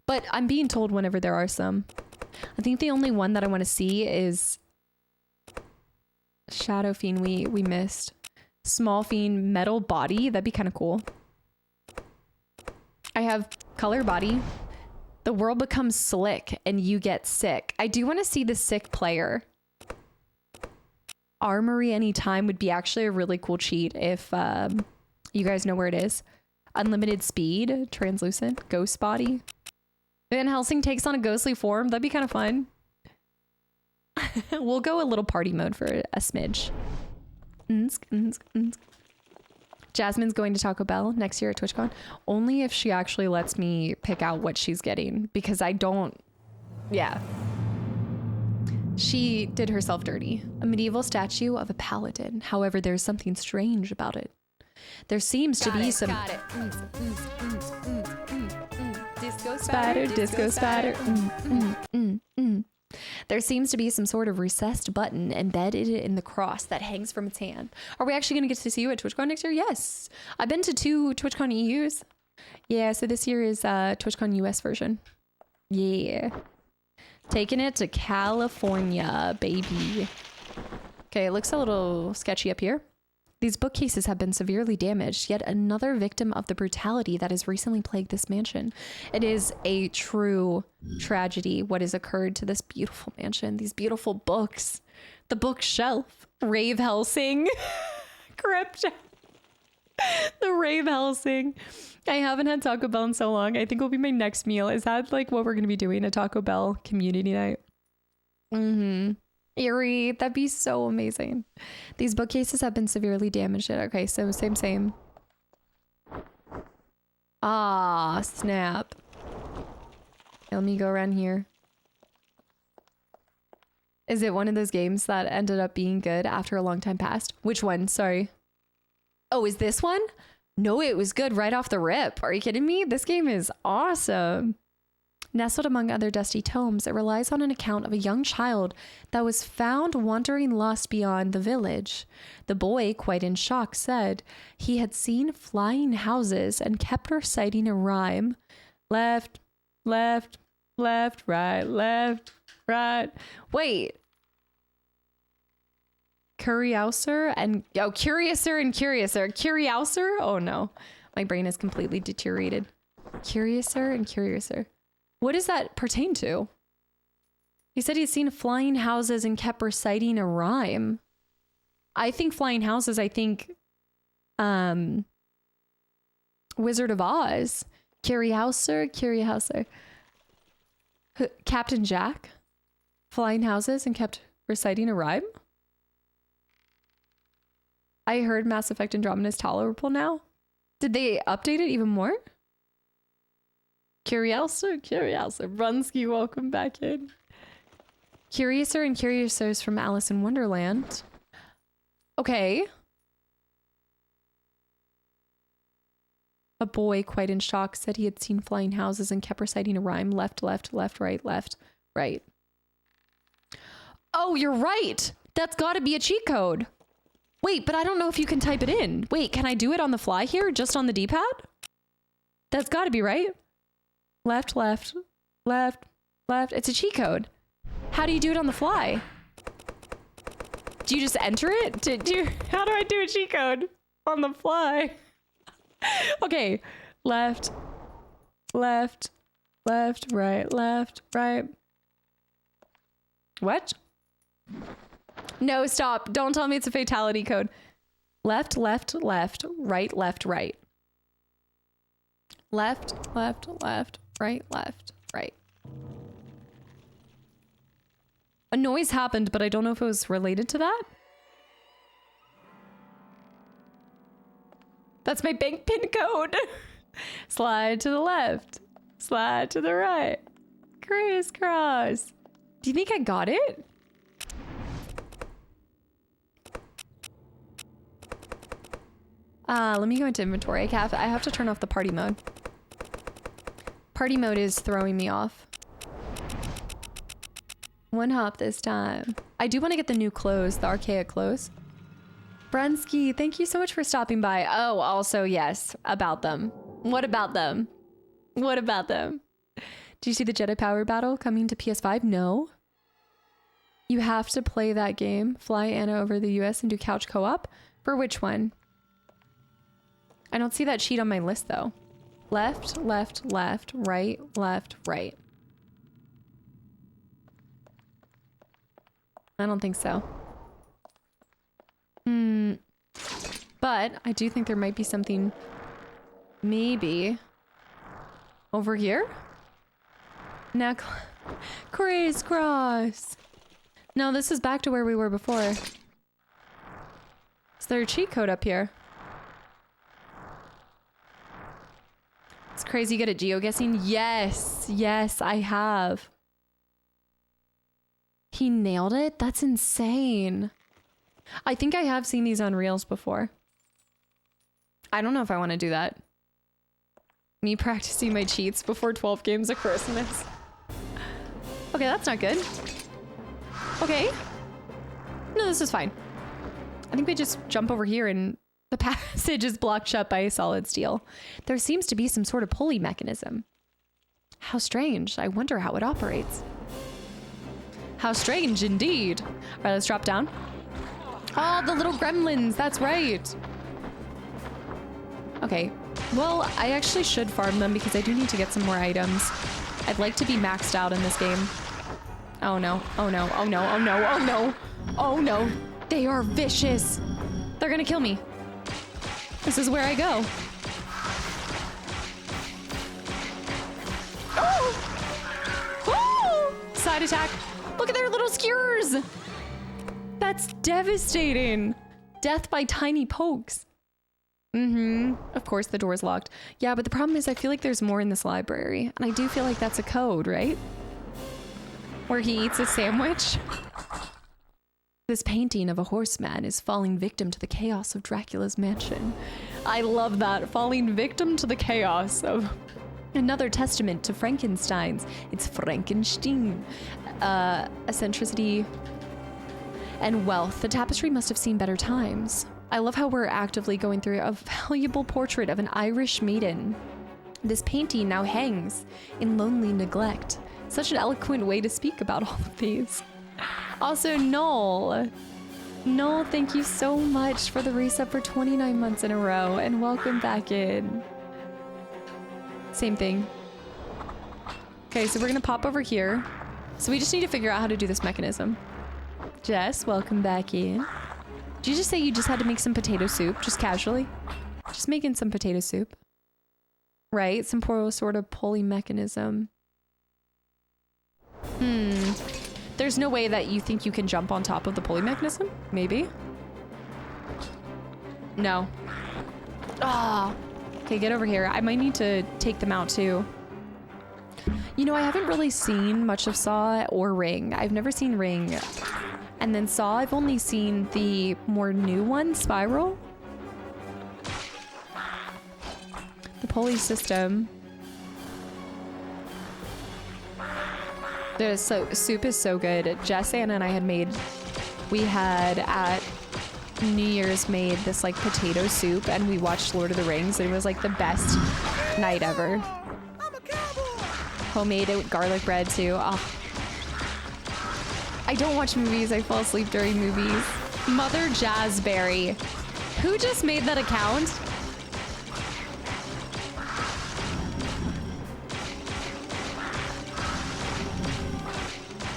but I'm being told whenever there are some. I think the only one that I want to see is Shadow Fiend. We missed Small Fiend Metal Body. That'd be kind of cool. I have Color Body. The world becomes slick and you get sick. I do want to see the sick player. Armory Anytime would be actually a really cool cheat if you guys know where it is. Unlimited Speed, Translucent, Ghost Body. Van Helsing takes on a ghostly form. That'd be kind of fun. We'll go a little party mode for a smidge. Jasmine's going to Taco Bell next year at TwitchCon. Only if she actually lets me pick out what she's getting, because I don't... Yeah. She did herself dirty. A medieval statue of a paladin. However, there's something strange about it. There seems to be some... Disco spider, disco spider. There seems to be some sort of recessed button embedded in the cross that hangs from its hand. Are we actually going to get to see you at TwitchCon next year? Yes. I've been to 2 TwitchCon EUs. Yeah, so this year is TwitchCon US version. Yeah. Taking it to California, baby. Okay, it looks a little sketchy up here. These bookcases have been severely damaged, yet another victim of the brutality that has recently plagued this mansion. It is a true tragedy what has occurred to this beautiful mansion, these beautiful books, the bookshelf, Rave Helsing, Crypt, the Rave Helsing. I haven't had Taco Bell in so long. I think it'll be my next meal. Is that like what we're going to be doing, a Taco Bell community night? Eerie, that'd be so amazing. These bookcases have been severely damaged. Okay, so same. Ah, snap. Let me go around here. Is it one of those games that ended up being good after a long time passed? Which one? Sorry. Oh, is this one? No, it was good right off the rip. Are you kidding me? This game is awesome. Nestled among other dusty tomes, it relies on an account of a young child that was found wandering lost beyond the village. The boy, quite in shock, said he had seen flying houses and kept reciting a rhyme. Left, left, left, right, left, right. Wait. Curiouser and... Oh, Curiouser and Curiouser. Curiouser? Oh no. My brain is completely deteriorated. Curiouser and Curiouser. What does that pertain to? He said he'd seen flying houses and kept reciting a rhyme. I think flying houses, I think Wizard of Oz. Curiouser. Captain Jack. Flying houses and kept reciting a rhyme. I heard Mass Effect Andromeda is tolerable now. Did they update it even more? Curiouser. Brunsky, welcome back in. Curiouser and Curiousers from Alice in Wonderland. Okay. A boy, quite in shock, said he had seen flying houses and kept reciting a rhyme. Left, left, left, right, left, right. Oh, you're right. That's got to be a cheat code. Wait, but I don't know if you can type it in. Wait, can I do it on the fly here, just on the D-pad? That's got to be right. Left, left, left, left. It's a cheat code. How do you do it on the fly? Do you just enter it? How do I do a cheat code on the fly? Okay. Left, left, left, right, left, right. What? No, stop. Don't tell me it's a fatality code. Left, left, left, right, left, right. Left, left, left, right, left, right. A noise happened, but I don't know if it was related to that. That's my bank pin code. Slide to the left. Slide to the right. Crisscross. Do you think I got it? Let me go into inventory. I have to turn off the party mode. Party mode is throwing me off. One hop this time. I do want to get the new clothes, the archaic clothes. Brunsky, thank you so much for stopping by. Oh, also, yes, about them. What about them? What about them? Do you see the Jedi Power Battle coming to PS5? No. You have to play that game. Fly Anna over the US and do couch co-op? For which one? I don't see that sheet on my list, though. Left, left, left, right, left, right. I don't think so. But I do think there might be something maybe over here. Now, crisscross. No, this is back to where we were before. Is there a cheat code up here? It's crazy good at geoguessing. Yes, yes, I have. He nailed it? That's insane. I think I have seen these on Reels before. I don't know if I want to do that. Me practicing my cheats before 12 games of Christmas. Okay, that's not good. Okay. No, this is fine. I think we just jump over here and the passage is blocked shut by solid steel. There seems to be some sort of pulley mechanism. How strange. I wonder how it operates. How strange indeed. All right, let's drop down. Oh, the little gremlins. That's right. Okay. Well, I actually should farm them because I do need to get some more items. I'd like to be maxed out in this game. Oh no. Oh no. Oh no. Oh no. Oh no. Oh no. They are vicious. They're gonna kill me. This is where I go. Oh! Oh! Side attack. Look at their little skewers. That's devastating. Death by tiny pokes. Of course the door's locked. Yeah, but the problem is I feel like there's more in this library. And I do feel like that's a code, right? Where he eats a sandwich. This painting of a horseman is falling victim to the chaos of Dracula's mansion. I love that. Falling victim to the chaos of... Another testament to Frankenstein's. It's Frankenstein. Eccentricity and wealth. The tapestry must have seen better times. I love how we're actively going through a valuable portrait of an Irish maiden. This painting now hangs in lonely neglect. Such an eloquent way to speak about all of these. Also, Noel, thank you so much for the resub for 29 months in a row, and welcome back in. Same thing. Okay, so we're gonna pop over here. So we just need to figure out how to do this mechanism. Jess, welcome back in. Did you just say you just had to make some potato soup, just casually? Just making some potato soup. Right, some sort of pulley mechanism. There's no way that you think you can jump on top of the pulley mechanism? Maybe? No. Ah. Okay, get over here. I might need to take them out too. You know, I haven't really seen much of Saw or Ring. I've never seen Ring. And then Saw, I've only seen the more new one, Spiral. The pulley system. The soup is so good. Jess, Anna, and I had made... We had at New Year's made this like potato soup and we watched Lord of the Rings and it was like the best night ever. Homemade garlic bread too. Oh. I don't watch movies. I fall asleep during movies. Mother Jazzberry. Who just made that account?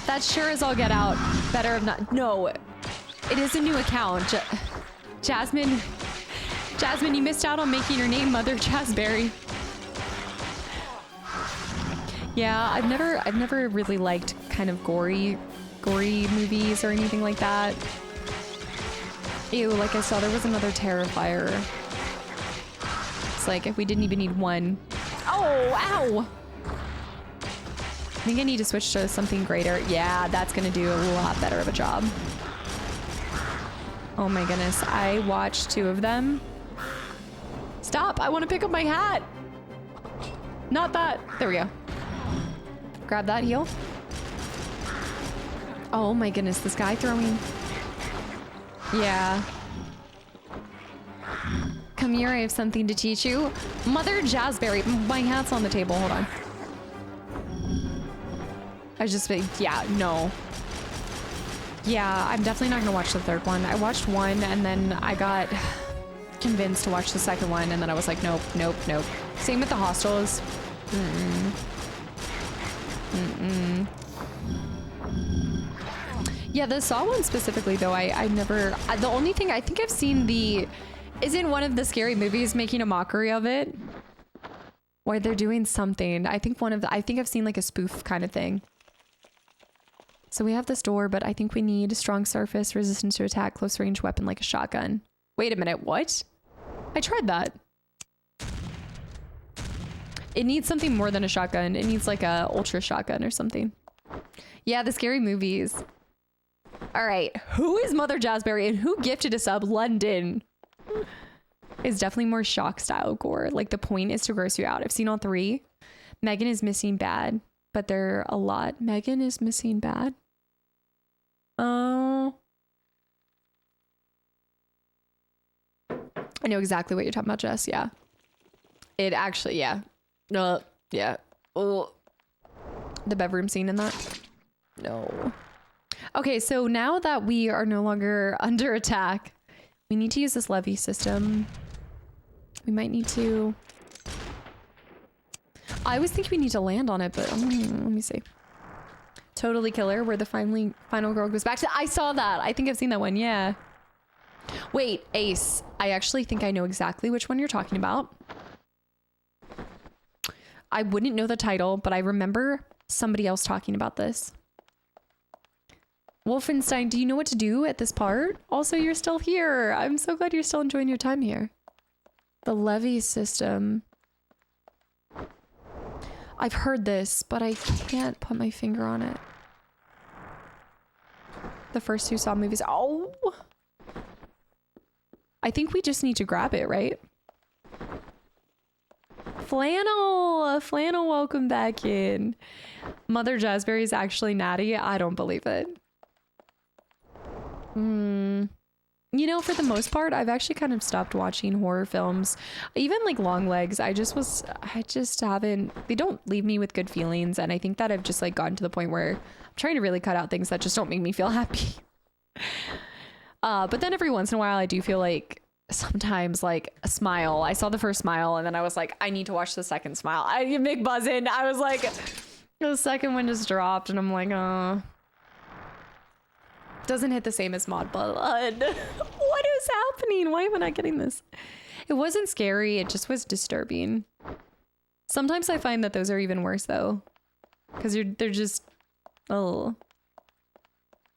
That sure as all get out. Better of not. No, it is a new account. Jasmine, you missed out on making your name Mother Jazzberry. Yeah, I've never really liked kind of gory movies or anything like that. Ew, like I saw there was another Terrifier. It's like if we didn't even need one. Oh, ow! I think I need to switch to something greater. Yeah, that's gonna do a lot better of a job. Oh my goodness, I watched 2 of them. Stop, I want to pick up my hat. Not that. There we go. Grab that heal. Oh my goodness, this guy throwing. Yeah. Come here, I have something to teach you. Mother Jazzberry. My hat's on the table, hold on. I just, yeah, no. Yeah, I'm definitely not gonna watch the 3rd one. I watched 1 and then I got convinced to watch the 2nd one and then I was like, nope, nope, nope. Same with the Hostels. Yeah, the Saw one specifically though, I never, the only thing I think I've seen isn't one of the scary movies making a mockery of it? Where they're doing something. I think I've seen like a spoof kind of thing. So we have this door, but I think we need a strong surface, resistance to attack, close range weapon like a shotgun. Wait a minute, what? I tried that. It needs something more than a shotgun. It needs like a ultra shotgun or something. Yeah, the scary movies. All right, who is Mother Jazzberry and who gifted a sub? London. Is definitely more shock style gore. Like the point is to gross you out. I've seen all 3. Megan is missing bad, but they're a lot. Megan is missing bad. Oh. I know exactly what you're talking about, Jess. Yeah. It actually, yeah. Yeah. Oh. The bedroom scene in that. No. Okay, so now that we are no longer under attack, we need to use this levy system. We might need to... I always think we need to land on it, but let me see. Totally Killer, where the final girl goes back to... I saw that. I think I've seen that one, yeah. Wait, Ace. I actually think I know exactly which one you're talking about. I wouldn't know the title, but I remember somebody else talking about this. Wolfenstein, do you know what to do at this part? Also, you're still here. I'm so glad you're still enjoying your time here. The levy system. I've heard this, but I can't put my finger on it. The first 2 Saw movies. Oh! I think we just need to grab it, right? Flannel! Flannel, welcome back in. Mother Jazzberry is actually natty. I don't believe it. You know, for the most part, I've actually kind of stopped watching horror films. Even like Long Legs, I just haven't, they don't leave me with good feelings. And I think that I've just like gotten to the point where I'm trying to really cut out things that just don't make me feel happy. But then every once in a while, I do feel like sometimes like a Smile. I saw the first Smile and then I was like, I need to watch the second Smile. I get big buzzing. I was like, the second one just dropped and I'm like, oh. Doesn't hit the same as Mod Blood. What is happening? Why am I not getting this? It wasn't scary. It just was disturbing. Sometimes I find that those are even worse though. Because they're just, oh.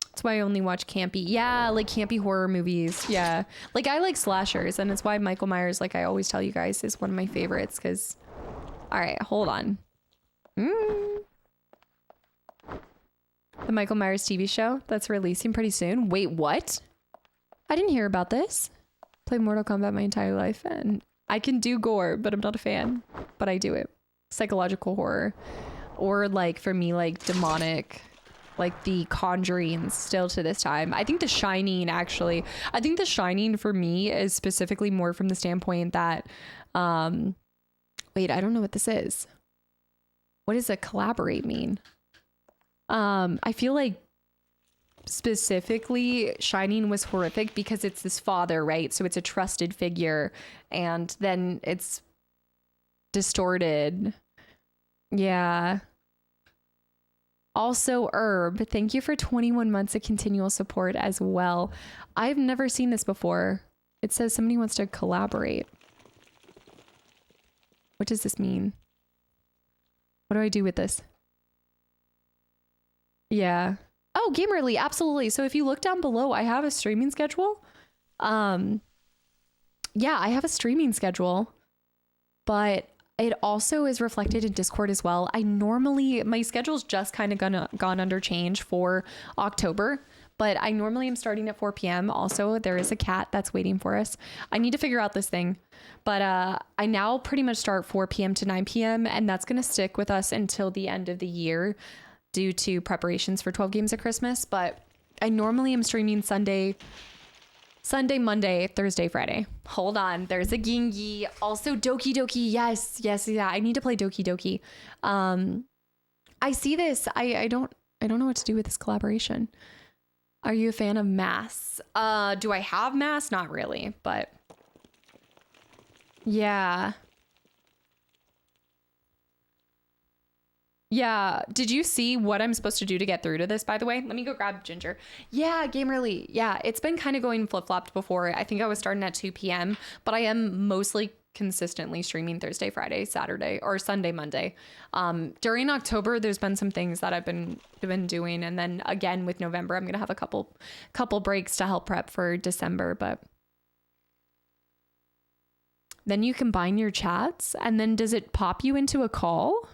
That's why I only watch campy. Yeah, like campy horror movies. Yeah. Like I like slashers and it's why Michael Myers, like I always tell you guys, is one of my favorites because, all right, hold on. The Michael Myers TV show that's releasing pretty soon. Wait, what? I didn't hear about this. Played Mortal Kombat my entire life and I can do gore, but I'm not a fan. But I do it. Psychological horror. Or like for me, like demonic, like the Conjuring still to this time. I think The Shining actually. I think The Shining for me is specifically more from the standpoint that, wait, I don't know what this is. What does a collaborate mean? I feel like specifically Shining was horrific because it's this father, right? So it's a trusted figure, and then it's distorted. Yeah. Also, Herb, thank you for 21 months of continual support as well. I've never seen this before. It says somebody wants to collaborate. What does this mean? What do I do with this? Yeah. Oh, Gamerly, absolutely. So if you look down below, I have a streaming schedule. Yeah, I have a streaming schedule, but it also is reflected in Discord as well. My schedule's just kind of gone under change for October, but I normally am starting at 4 p.m. Also, there is a cat that's waiting for us. I need to figure out this thing, but I now pretty much start 4 p.m. to 9 p.m. and that's going to stick with us until the end of the year due to preparations for 12 Games of Christmas. But I normally am streaming Sunday, Monday, Thursday, Friday. Hold on. There's a Gingy. Also Doki Doki. Yes. Yeah. I need to play Doki Doki. I see this. I don't know what to do with this collaboration. Are you a fan of Mass? Do I have Mass? Not really, but yeah. Yeah. Did you see what I'm supposed to do to get through to this, by the way? Let me go grab Ginger. Yeah, Gamerly. Yeah, it's been kind of going flip-flopped before. I think I was starting at 2 p.m., but I am mostly consistently streaming Thursday, Friday, Saturday, or Sunday, Monday. During October, there's been some things that I've been doing. And then again, with November, I'm going to have a couple breaks to help prep for December, but then you combine your chats and then does it pop you into a call?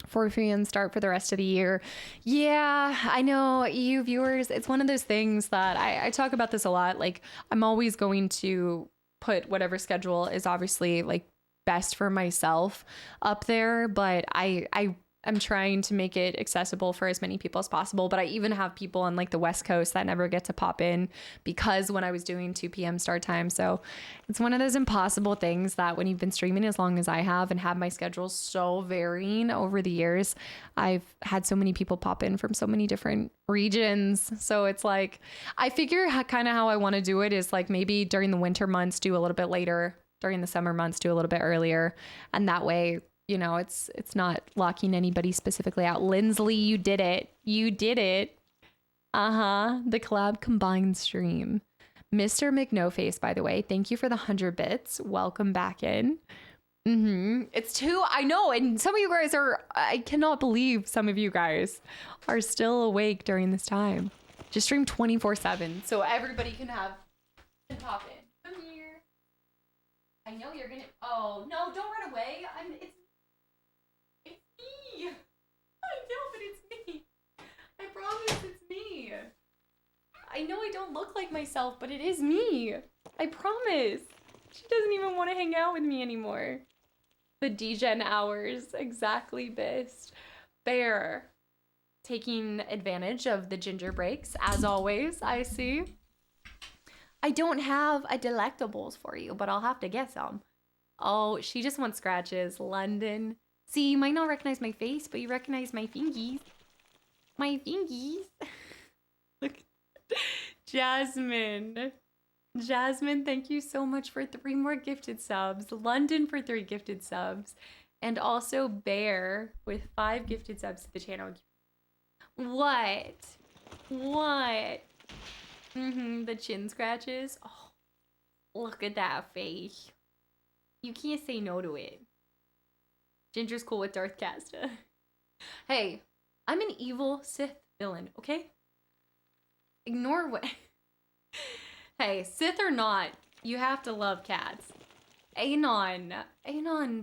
4 p.m. start for the rest of the year. Yeah, I know, you viewers, it's one of those things that I talk about this a lot. Like, I'm always going to put whatever schedule is obviously like best for myself up there, but I'm trying to make it accessible for as many people as possible. But I even have people on like the West Coast that never get to pop in because when I was doing 2 p.m. start time. So it's one of those impossible things that when you've been streaming as long as I have and have my schedule so varying over the years, I've had so many people pop in from so many different regions. So it's like, I figure kind of how I want to do it is like maybe during the winter months, do a little bit later, during the summer months, do a little bit earlier. And that way, you know, it's not locking anybody specifically out. Lindsley, you did it. The collab combined stream. Mr. McNoface, by the way, thank you for the 100 bits. Welcome back in. It's 2. I know. And some of you guys I cannot believe some of you guys are still awake during this time. Just stream 24/7 so everybody can pop in. Come here. I know you're gonna. Oh no! Don't run away. It's me. I know, but it's me. I promise it's me. I know I don't look like myself, but it is me. I promise. She doesn't even want to hang out with me anymore. The degen hours, exactly, best. Bear, taking advantage of the ginger breaks, as always, I see. I don't have a delectables for you, but I'll have to get some. Oh, she just wants scratches. London. See, you might not recognize my face, but you recognize my fingies. My fingies. Look. Jasmine, thank you so much for 3 more gifted subs. London for 3 gifted subs. And also Bear with 5 gifted subs to the channel. What? The chin scratches. Oh, look at that face. You can't say no to it. Ginger's cool with Darth Casta. Hey, I'm an evil Sith villain, okay? Ignore what... Hey, Sith or not, you have to love cats. Anon,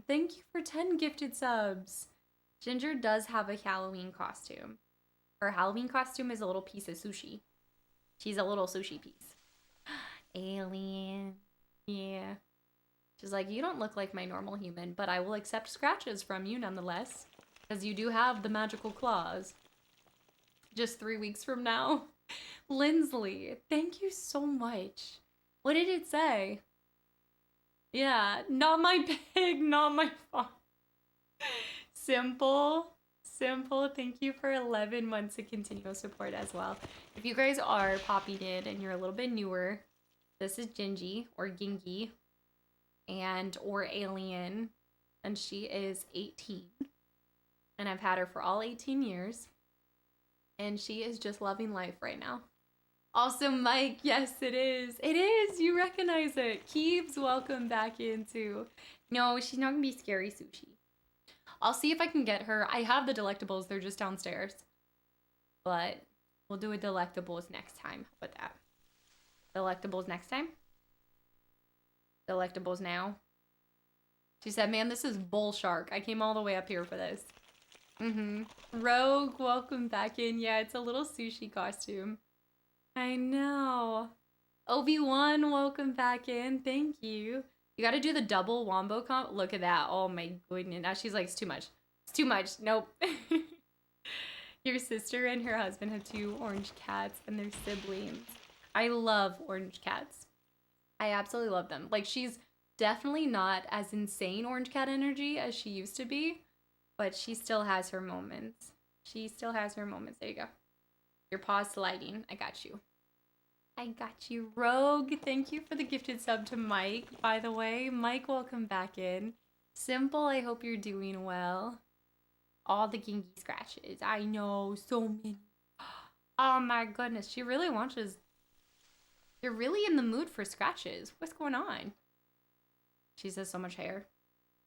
thank you for 10 gifted subs. Ginger does have a Halloween costume. Her Halloween costume is a little piece of sushi. She's a little sushi piece. Alien. Yeah. She's like, you don't look like my normal human, but I will accept scratches from you nonetheless. Because you do have the magical claws. Just 3 weeks from now. Lindsley, thank you so much. What did it say? Yeah, not my pig, not my farm. Simple. Thank you for 11 months of continual support as well. If you guys are popping in and you're a little bit newer, this is Gingy or Gingy or Alien, and she is 18. And I've had her for all 18 years. And she is just loving life right now. Also, Mike, yes, it is. It is. You recognize it. Keebs, welcome back into. No, she's not going to be scary sushi. I'll see if I can get her. I have the delectables. They're just downstairs. But we'll do a delectables next time. How about that? Delectables next time? Delectables now? She said, man, this is bull shark. I came all the way up here for this. Rogue, welcome back in. Yeah, it's a little sushi costume. I know. Obi-Wan, welcome back in. Thank you. You gotta do the double wombo comp. Look at that. Oh my goodness. Now she's like, it's too much. It's too much. Nope. Your sister and her husband have 2 orange cats and they're siblings. I love orange cats. I absolutely love them. Like, she's definitely not as insane orange cat energy as she used to be, but she still has her moments. She still has her moments. There you go. Your paw's sliding. I got you. I got you, Rogue. Thank you for the gifted sub to Mike, by the way. Mike, welcome back in. Simple, I hope you're doing well. All the Gingy scratches. I know, so many. Oh my goodness, she really wants us. You're really in the mood for scratches. What's going on? She says so much hair.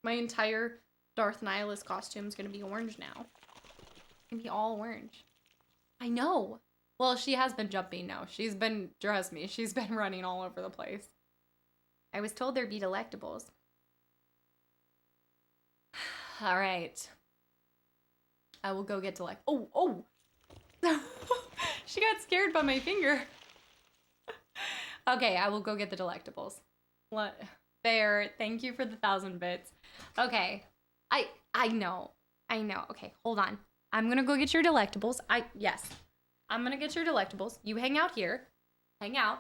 My entire Darth Nihilus costume is going to be orange now. It's going to be all orange. I know. Well, she has been jumping now. She's been, trust me, she's been running all over the place. I was told there'd be delectables. All right. I will go get oh! She got scared by my finger. Okay, I will go get the delectables. What? There, thank you for the 1,000 bits. Okay, I know. Okay, hold on. I'm gonna go get your delectables. Yes. I'm gonna get your delectables. You hang out here. Hang out.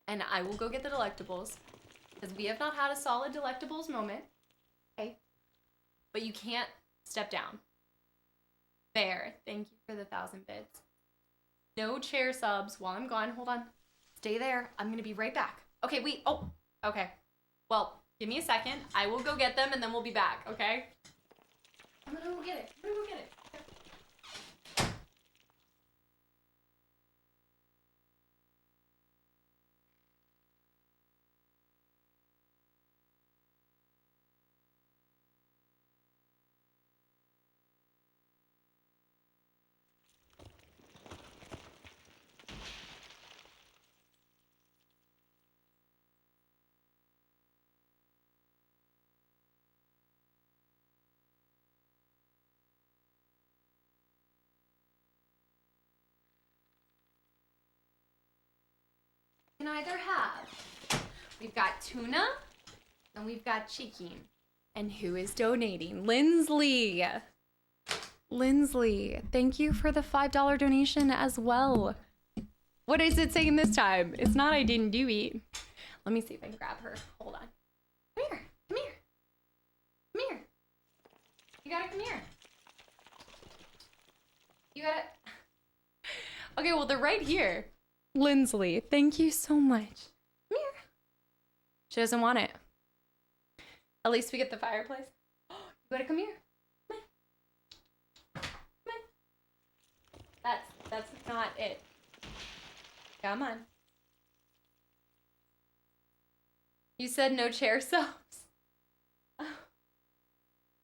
And I will go get the delectables. Because we have not had a solid delectables moment. Okay? But you can't step down. There. Thank you for the 1,000 bits. No chair subs while I'm gone. Hold on. Stay there. I'm gonna be right back. Okay, wait. Oh, okay. Well, give me a second. I will go get them and then we'll be back, okay? I'm gonna go get it. Can either have. We've got tuna and we've got chicken. And who is donating? Lindsley. Lindsley, thank you for the $5 donation as well. What is it saying this time? It's not I didn't do it. Let me see if I can grab her. Hold on. Come here. Come here. Come here. You gotta come here. You gotta. Okay, well, they're right here. Lindsley, thank you so much. Come here. She doesn't want it. At least we get the fireplace. You gotta come here. Come on. Come on. That's not it. Come on. You said no chair subs.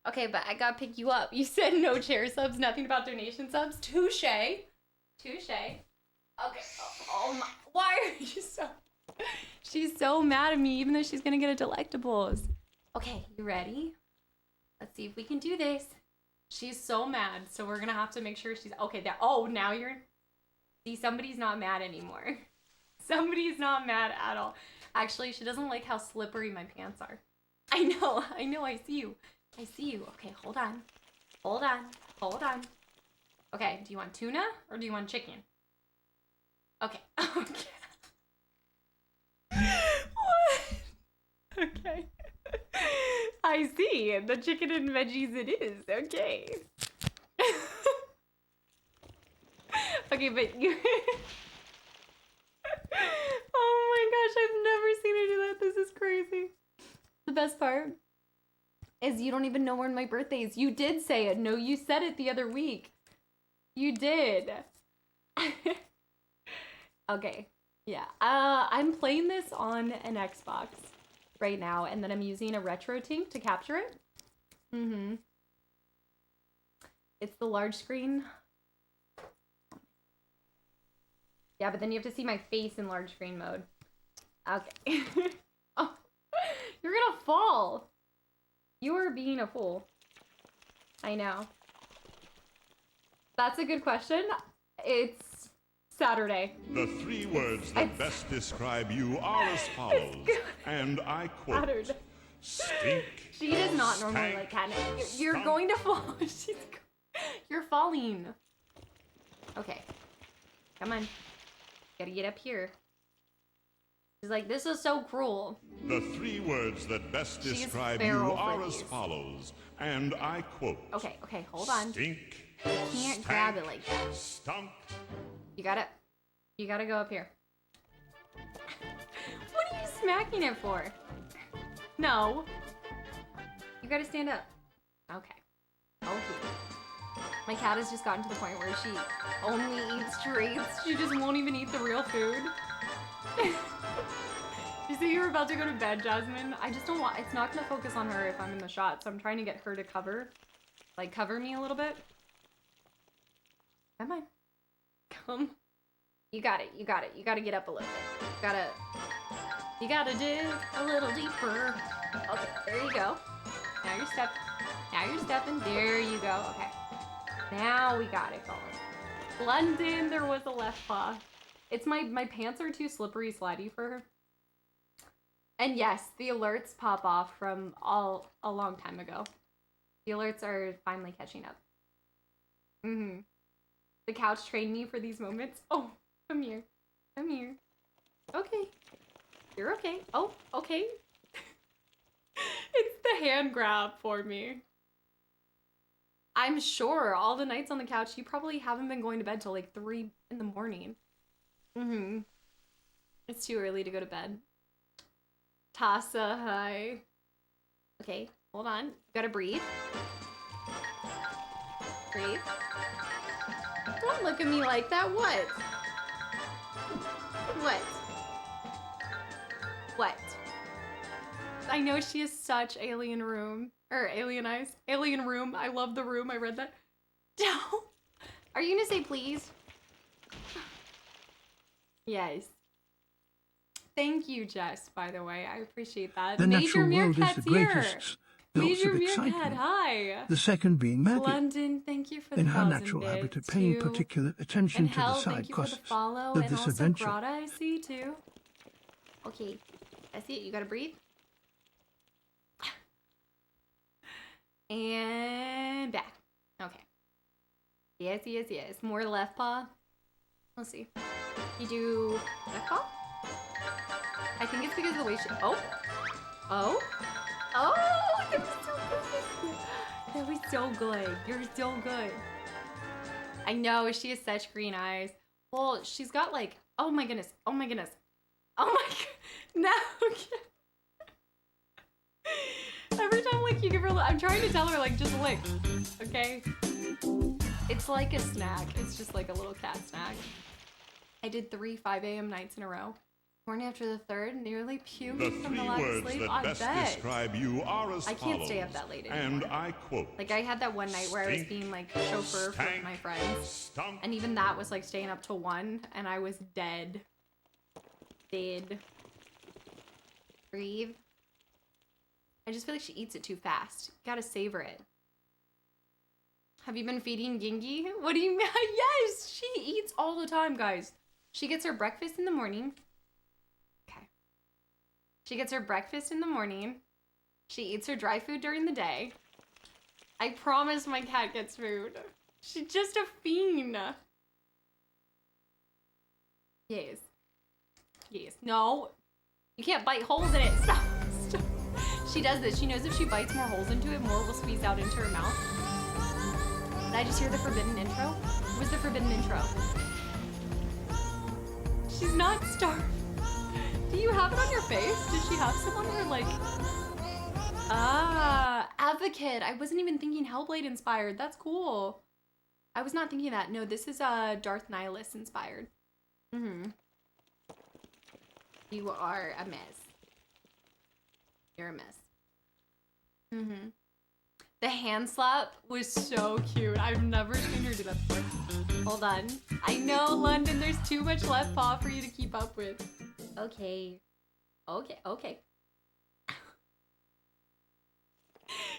Okay, but I gotta pick you up. You said no chair subs, nothing about donation subs. Touche. Touche. Okay. Oh my. Why are you so... She's so mad at me, even though she's gonna get a delectables. Okay, you ready? Let's see if we can do this. She's so mad, so we're gonna have to make sure she's... Okay, there. Oh, now you're... See, somebody's not mad anymore. Somebody's not mad at all. Actually, she doesn't like how slippery my pants are. I know, I see you. I see you. Okay, hold on. Hold on. Hold on. Okay, do you want tuna or do you want chicken? Okay. Okay. What? Okay. I I see. The chicken and veggies it is. Okay. Okay, but you... Oh my gosh, I've never seen her do that. This is crazy. The best part is you don't even know when my birthday is. You did say it. No, you said it the other week. You did. Okay. Yeah. I'm playing this on an Xbox right now, and then I'm using a retro tink to capture it. Mm-hmm. It's the large screen. Yeah, but then you have to see my face in large screen mode. Okay. Oh, you're gonna fall. You are being a fool. I know. That's a good question. It's Saturday. The 3 words that best describe you are as follows, and I quote, Saturday. stink. She does not normally like catnip. You're going to fall. You're falling. Okay. Come on. Gotta get up here. She's like, this is so cruel. The 3 words that best describe you are as follows, and I quote. Okay, okay, hold on. Stink. You can't grab it like that. Stunk. You gotta go up here. What are you smacking it for? No. You gotta stand up. Okay. Okay. My cat has just gotten to the point where she only eats treats. She just won't even eat the real food. You say you were about to go to bed, Jasmine? I just don't want, it's not gonna focus on her if I'm in the shot, so I'm trying to get her to cover me a little bit. Come on. Come. You got it, you got it. You gotta get up a little bit. You gotta dig a little deeper. Okay, there you go. Now you're stepping. There you go, okay. Now we got it going. London, there was a left paw. It's my pants are too slippery slidey for her. And yes, the alerts pop off from a long time ago. The alerts are finally catching up. Mm-hmm. The couch trained me for these moments. Oh, come here. Come here. Okay. You're okay. Oh, okay. It's the hand grab for me. I'm sure all the nights on the couch, you probably haven't been going to bed till like 3 in the morning. Mm-hmm. It's too early to go to bed. Tassa, hi. Okay, hold on. You gotta breathe. Breathe. Don't look at me like that. What? What? What? I know she is such alien room. Or alien eyes. Alien room. I love the room. I read that. Don't. Are you gonna say please? Yes. Thank you, Jess, by the way. I appreciate that. The Major natural world is Meerkat's the greatest built Major of Meerkat, excitement. hi. The second being Maggie, London, thank you for the in her 1,000 natural habit of bits, paying too. particular attention And to the Hell, side thank you for the quests follow. of And this also adventure. Grata, I see, too. Okay. I see it. You gotta breathe. And back. Okay. Yes, yes, yes. More left paw. Let's see. You do left paw? I think it's because of the way she... Oh! Oh! Oh! That was so good! That was so good. You're so good. I know, she has such green eyes. Well, she's got like... Oh my goodness. Oh my goodness. Oh my god. No. Every time like you give her... I'm trying to tell her like just lick. Okay? It's like a snack. It's just like a little cat snack. I did 3 5 a.m. nights in a row. Morning after the third, nearly puked from the lack of sleep. I bet. Describe you are as I can't stay up that late anymore. And I quote. Like I had that one night where I was being like chauffeur for my friends. And even that was like staying up till 1 and I was dead. Dead. Breathe. I just feel like she eats it too fast. Gotta savor it. Have you been feeding Gingy? What do you mean? Yes, she eats all the time, guys. She gets her breakfast in the morning. Okay. She gets her breakfast in the morning. She eats her dry food during the day. I promise my cat gets food. She's just a fiend. Yes. Yes. No. You can't bite holes in it. Stop. Stop. She does this. She knows if she bites more holes into it, more will squeeze out into her mouth. Did I just hear the forbidden intro? What was the forbidden intro? She's not starved. Do you have it on your face? Does she have some on her, like... Ah, Advocate. I wasn't even thinking Hellblade inspired. That's cool. I was not thinking that. No, this is Darth Nihilus inspired. You are a mess. You're a mess. The hand slap was so cute. I've never seen her do that before. Hold on. I know, London, there's too much left paw for you to keep up with. Okay. Okay.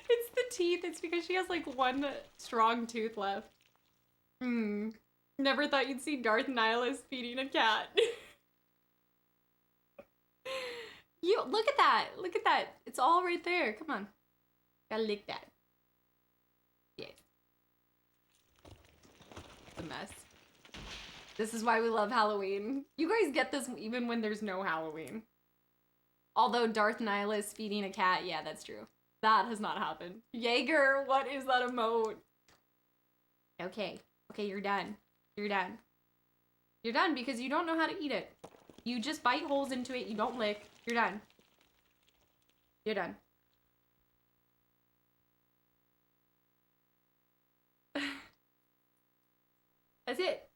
It's the teeth. It's because she has like one strong tooth left. Never thought you'd see Darth Nihilus feeding a cat. You look at that. Look at that. It's all right there. Come on. Gotta lick that. Yes. It's a mess. This is why we love Halloween. You guys get this even when there's no Halloween. Although Darth Nihilus feeding a cat, yeah, that's true. That has not happened. Jaeger, what is that emote? Okay. Okay, you're done. You're done. You're done because you don't know how to eat it. You just bite holes into it. You don't lick. You're done. You're done. That's it.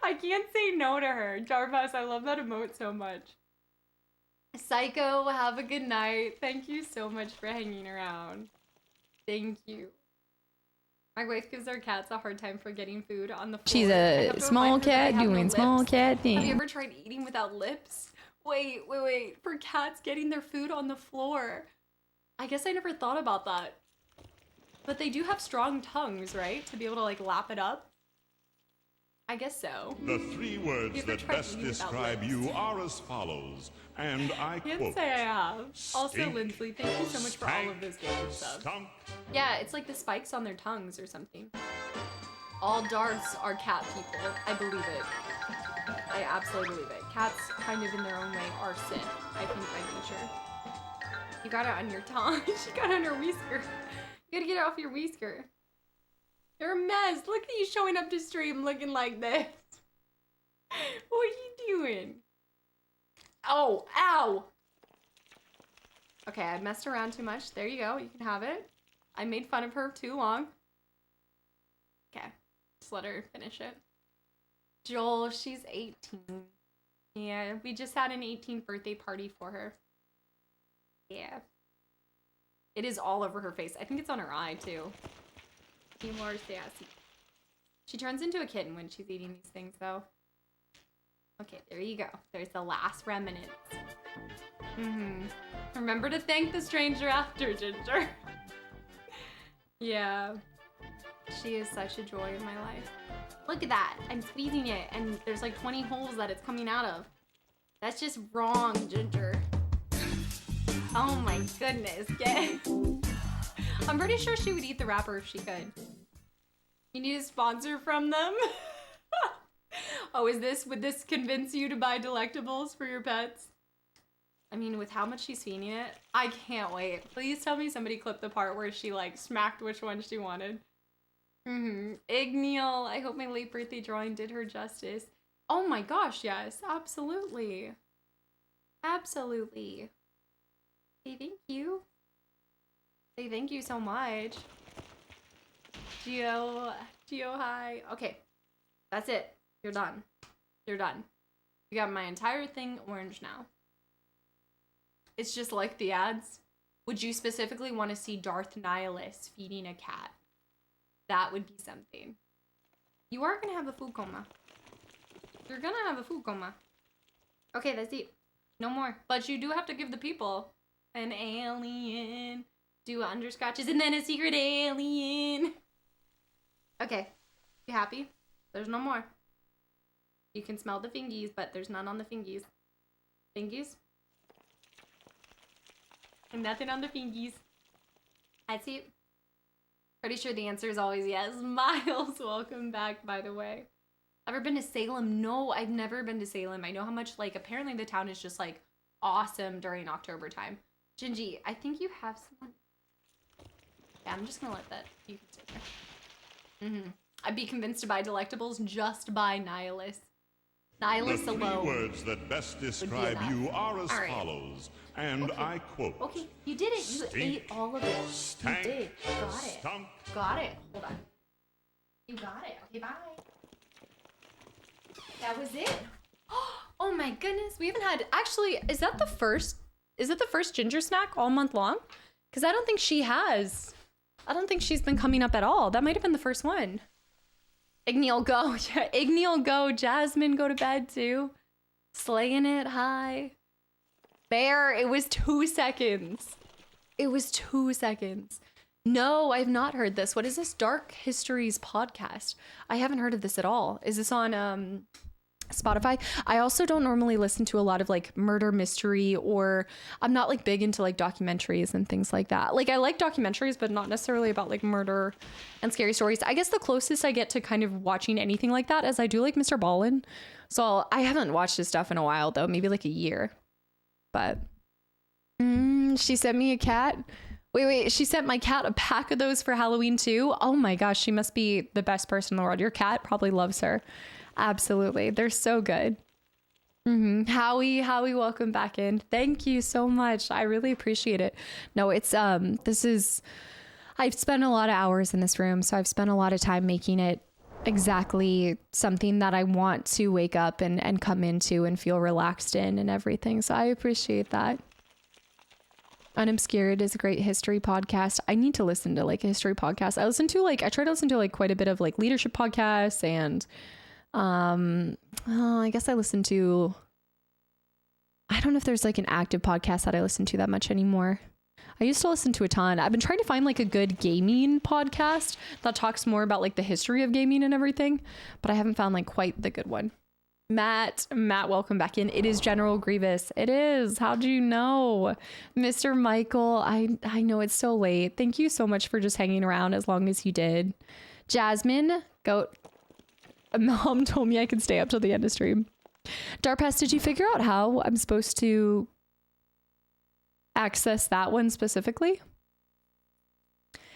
I can't say no to her. Jarvis, I love that emote so much. Psycho, have a good night. Thank you so much for hanging around. Thank you. My wife gives our cats a hard time for getting food on the floor. She's a small cat doing small cat things. Have you ever tried eating without lips? Wait. For cats getting their food on the floor. I guess I never thought about that. But they do have strong tongues, right? To be able to like lap it up. I guess so. The three words that best describe you are as follows, and I Can't quote. say I have. Also, Stink, Lindsley, thank you so much for all of this game stuff. stunk. Yeah, it's like the spikes on their tongues or something. All Darths are cat people. I believe it. I absolutely believe it. Cats, kind of in their own way, are Sith, I think, by nature. You got it on your tongue. She got it on her whisker. You gotta get it off your whisker. You're a mess. Look at you showing up to stream looking like this. What are you doing? Oh, ow. Okay, I messed around too much. There you go. You can have it. I made fun of her too long. Okay, just let her finish it. Joel, she's 18. Yeah, we just had an 18th birthday party for her. Yeah. It is all over her face. I think it's on her eye too. Be more sassy. She turns into a kitten when she's eating these things though. Okay, there you go. There's the last remnants. Remember to thank the stranger after, Ginger. Yeah. She is such a joy in my life. Look at that. I'm squeezing it and there's like 20 holes that it's coming out of. That's just wrong, Ginger. Oh my goodness. I'm pretty sure she would eat the wrapper if she could. You need a sponsor from them? Oh, would this convince you to buy delectables for your pets? I mean, with how much she's feeding it, I can't wait. Please tell me somebody clipped the part where she like smacked which one she wanted. Igneal, I hope my late birthday drawing did her justice. Oh my gosh, yes, absolutely. Absolutely. Say thank you. Say thank you so much. Geo, hi. Okay, that's it. You're done. You're done. You got my entire thing orange now. It's just like the ads. Would you specifically want to see Darth Nihilus feeding a cat? That would be something. You are gonna have a food coma. You're gonna have a food coma. Okay, that's it. No more. But you do have to give the people an alien. Do underscotches and then a secret alien. Okay. You happy? There's no more. You can smell the fingies, but there's none on the fingies. Fingies? And nothing on the fingies. That's it. Pretty sure the answer is always yes. Miles, welcome back, by the way. Ever been to Salem? No, I've never been to Salem. I know how much, like, apparently the town is just, like, awesome during October time. Gingy, I think you have someone. Yeah, I'm just gonna let that. You can sit there. I'd be convinced to buy Delectables just by Nihilus. Nihilus The alone. 3 words that best describe you are as follows, and I quote. Okay, you did it. You ate all of it. Stank, You did. Got it. stunk. Got it. Hold on. You got it. Okay, bye. That was it. Oh my goodness. We haven't had. Actually, is that the first? Is it the first ginger snack all month long? Because I don't think she has. I don't think she's been coming up at all. That might have been the first one. Igneal go. Yeah, Igneal go. Jasmine go to bed too. Slaying it. Hi. Bear, it was 2 seconds. It was 2 seconds. No, I've not heard this. What is this? Dark Histories podcast. I haven't heard of this at all. Is this on Spotify? I also don't normally listen to a lot of like murder mystery, or I'm not like big into like documentaries and things like that. Like I like documentaries, but not necessarily about like murder and scary stories. I guess the closest I get to kind of watching anything like that is I do like Mr. Ballin. So I haven't watched his stuff in a while though, maybe like a year. But she sent me a cat. Wait, she sent my cat a pack of those for Halloween too. Oh my gosh, she must be the best person in the world. Your cat probably loves her. Absolutely. They're so good. Howie, welcome back in. Thank you so much. I really appreciate it. No, it's, I've spent a lot of hours in this room, so I've spent a lot of time making it exactly something that I want to wake up and come into and feel relaxed in and everything. So I appreciate that. Unobscured is a great history podcast. I need to listen to like a history podcast. I try to listen to like quite a bit of like leadership podcasts, and I guess I listen to, I don't know if there's like an active podcast that I listen to that much anymore. I used to listen to a ton. I've been trying to find like a good gaming podcast that talks more about like the history of gaming and everything, but I haven't found like quite the good one. Matt, welcome back in. It is General Grievous. It is. How'd you know? Mr. Michael, I know it's so late. Thank you so much for just hanging around as long as you did. Jasmine, Goat. Mom told me I could stay up till the end of stream. Darpest, did you figure out how I'm supposed to access that one specifically?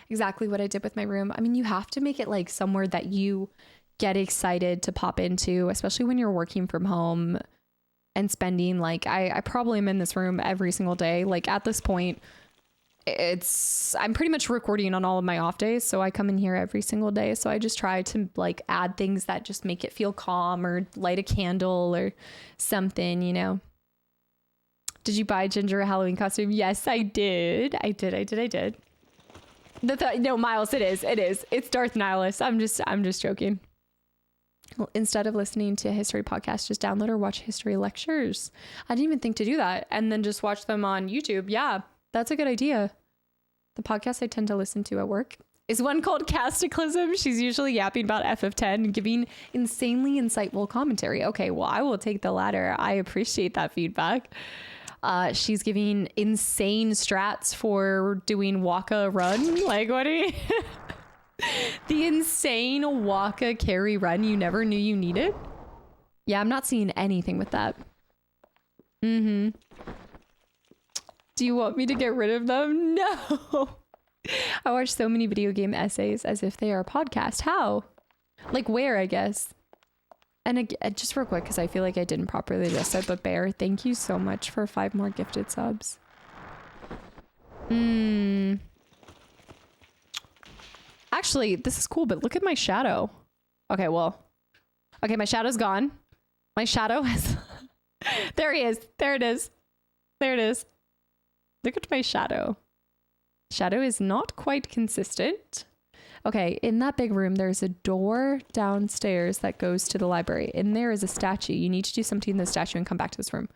Exactly what I did with my room. I mean, you have to make it like somewhere that you get excited to pop into, especially when you're working from home and spending like, I probably am in this room every single day. Like at this point, I'm pretty much recording on all of my off days. So I come in here every single day. So I just try to like add things that just make it feel calm, or light a candle or something, you know. Did you buy Ginger a Halloween costume? Yes, I did. I did. No, Miles, it is. It's Darth Nihilus. I'm just joking. Well, instead of listening to a history podcast, just download or watch history lectures. I didn't even think to do that. And then just watch them on YouTube. Yeah, that's a good idea. The podcast I tend to listen to at work is one called Kastaclysm. She's usually yapping about FF10 and giving insanely insightful commentary. Okay, well, I will take the latter. I appreciate that feedback. She's giving insane strats for doing Waka run. Like, what do you... The insane Waka carry run you never knew you needed? Yeah, I'm not seeing anything with that. Do you want me to get rid of them? No. I watch so many video game essays as if they are a podcast. How? Like where, I guess. And again, just real quick, because I feel like I didn't properly address it, but Bear, thank you so much for 5 more gifted subs. Actually, this is cool, but look at my shadow. Okay, well. Okay, my shadow's gone. My shadow has... There he is. There it is. There it is. Look at my shadow. Shadow is not quite consistent. Okay, in that big room, there's a door downstairs that goes to the library. In there is a statue. You need to do something in the statue and come back to this room.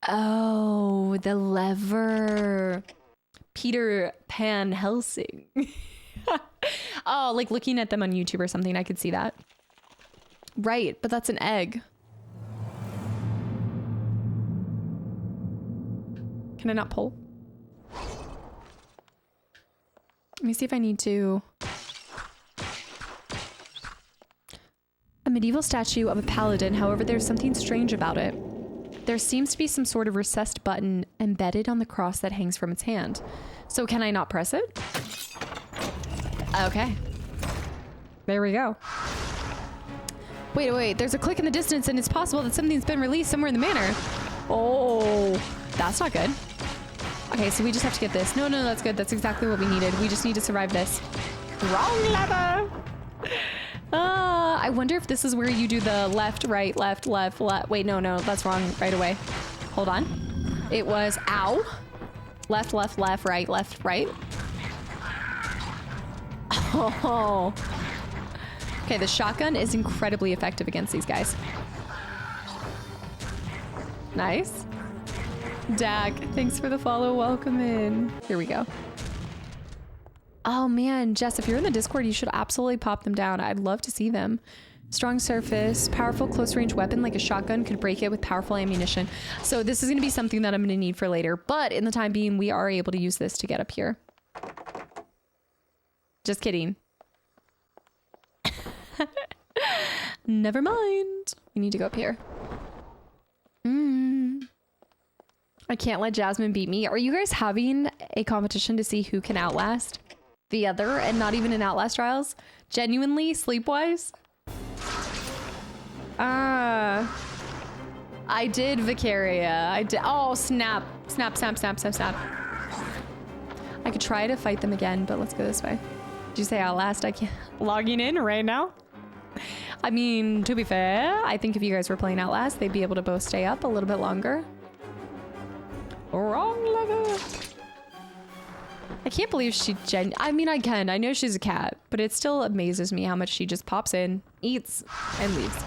Oh, the lever. Peter Pan Helsing. Oh, like looking at them on YouTube or something, I could see that. Right, but that's an egg. Can I not pull? Let me see if I need to. A medieval statue of a paladin, however, there's something strange about it. There seems to be some sort of recessed button embedded on the cross that hangs from its hand. So can I not press it? Okay. There we go. Wait, there's a click in the distance and it's possible that something's been released somewhere in the manor. Oh, that's not good. Okay, so we just have to get this. No, that's good. That's exactly what we needed. We just need to survive this. Wrong lever. I wonder if this is where you do the left, right, left, left, left. Wait, no, that's wrong right away. Hold on. It was ow. Left, left, left, right, left, right. Oh. Okay, the shotgun is incredibly effective against these guys. Nice. Dak, thanks for the follow. Welcome in. Here we go. Oh man, Jess, if you're in the Discord, you should absolutely pop them down. I'd love to see them. Strong surface, powerful close range weapon like a shotgun could break it with powerful ammunition. So this is going to be something that I'm going to need for later. But in the time being, we are able to use this to get up here. Just kidding. Never mind. We need to go up here. I can't let Jasmine beat me. Are you guys having a competition to see who can outlast the other and not even in Outlast Trials? Genuinely, sleep-wise? I did Vicaria. I did. Oh, snap. Snap. I could try to fight them again, but let's go this way. Did you say Outlast? I can't. Logging in right now? I mean, to be fair, I think if you guys were playing Outlast, they'd be able to both stay up a little bit longer. Wrong lever. I can't believe she I mean, I can. I know she's a cat, but it still amazes me how much she just pops in, eats, and leaves.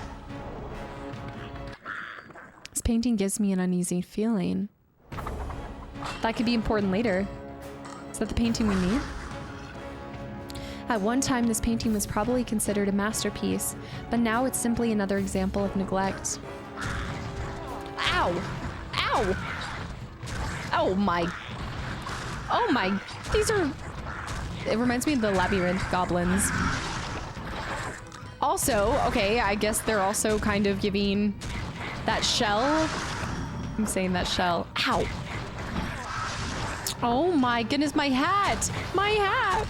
This painting gives me an uneasy feeling. That could be important later. Is that the painting we need? At one time, this painting was probably considered a masterpiece, but now it's simply another example of neglect. Ow! Ow! Oh my. These are... It reminds me of the labyrinth goblins. Also, okay, I guess they're also kind of giving that shell. I'm saying that shell. Ow. Oh my goodness, my hat! My hat!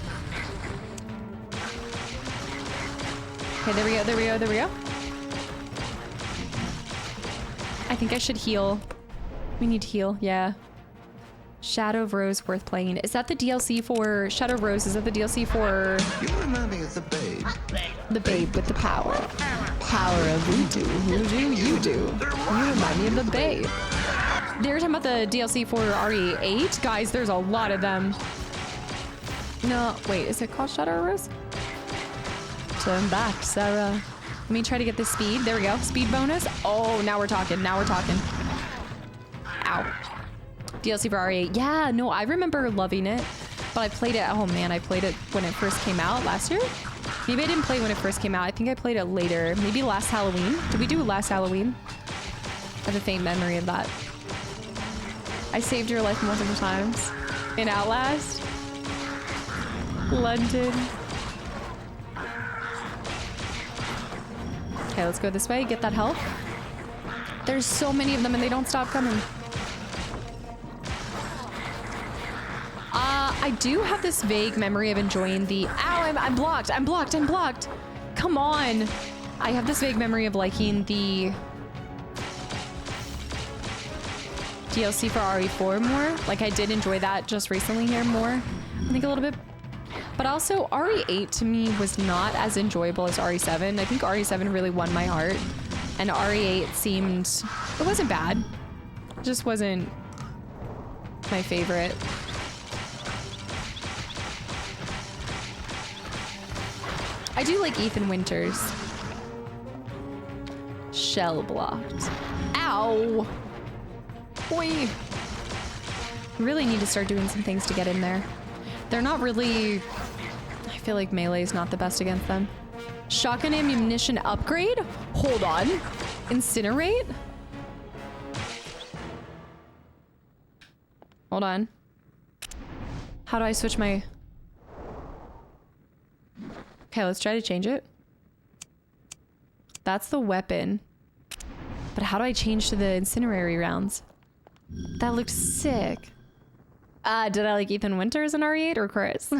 Okay, there we go. I think I should heal. We need to heal, yeah. Shadow of Rose worth playing. Is that the DLC for Shadow of Rose? Is that the DLC for... You remind me of the babe. The babe with the power. Power of voodoo. Voodoo you do. You remind me of the babe. They were talking about the DLC for RE8. Guys, there's a lot of them. No, wait, is it called Shadow of Rose? Turn back, Sarah. Let me try to get this speed. There we go. Speed bonus. Oh, now we're talking. Ow. DLC for RE8. Yeah, no, I remember loving it, but I played it. Oh man, I played it when it first came out last year. Maybe I didn't play it when it first came out. I think I played it later. Maybe last Halloween. Did we do last Halloween? I have a faint memory of that. I saved your life multiple times. In Outlast. London. Okay, let's go this way. Get that health. There's so many of them and they don't stop coming. I do have this vague memory of enjoying the... Ow, I'm blocked. Come on. I have this vague memory of liking the DLC for RE4 more. Like, I did enjoy that just recently here more. I think a little bit. But also, RE8 to me was not as enjoyable as RE7. I think RE7 really won my heart. And RE8 seemed... It wasn't bad. It just wasn't my favorite. I do like Ethan Winters. Shell blocked. Ow! Boy! Really need to start doing some things to get in there. They're not really... I feel like melee is not the best against them. Shotgun ammunition upgrade? Hold on. Incinerate? Hold on. How do I switch my... Okay, let's try to change it. That's the weapon. But how do I change to the incinerary rounds? That looked sick. Did I like Ethan Winters in RE8 or Chris?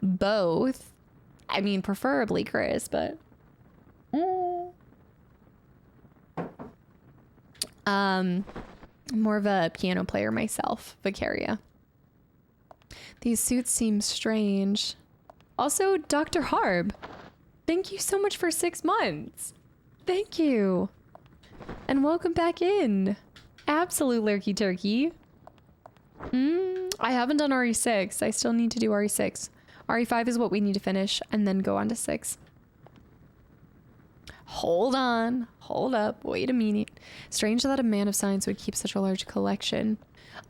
Both. I mean, preferably Chris, but... more of a piano player myself, Vicaria. These suits seem strange. Also, Dr. Harb, thank you so much for 6 months. Thank you. And welcome back in. Absolute lurky turkey. I haven't done RE6. I still need to do RE6. RE5 is what we need to finish and then go on to 6. Hold on. Hold up. Wait a minute. Strange that a man of science would keep such a large collection.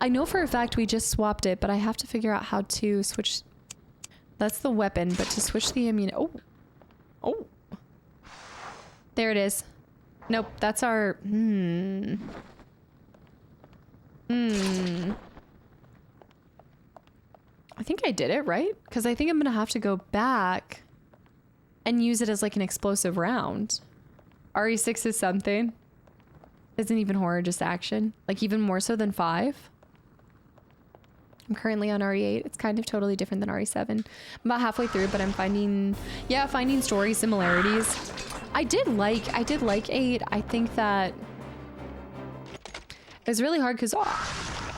I know for a fact we just swapped it, but I have to figure out how to switch. That's the weapon, but to switch the ammunition. Oh. There it is. Nope, that's our... I think I did it, right? Because I think I'm going to have to go back and use it as like an explosive round. RE6 is something. Isn't even horror, just action. Like even more so than 5. I'm currently on RE8. It's kind of totally different than RE7. I'm about halfway through, but I'm finding story similarities. I did like 8. I think that it was really hard because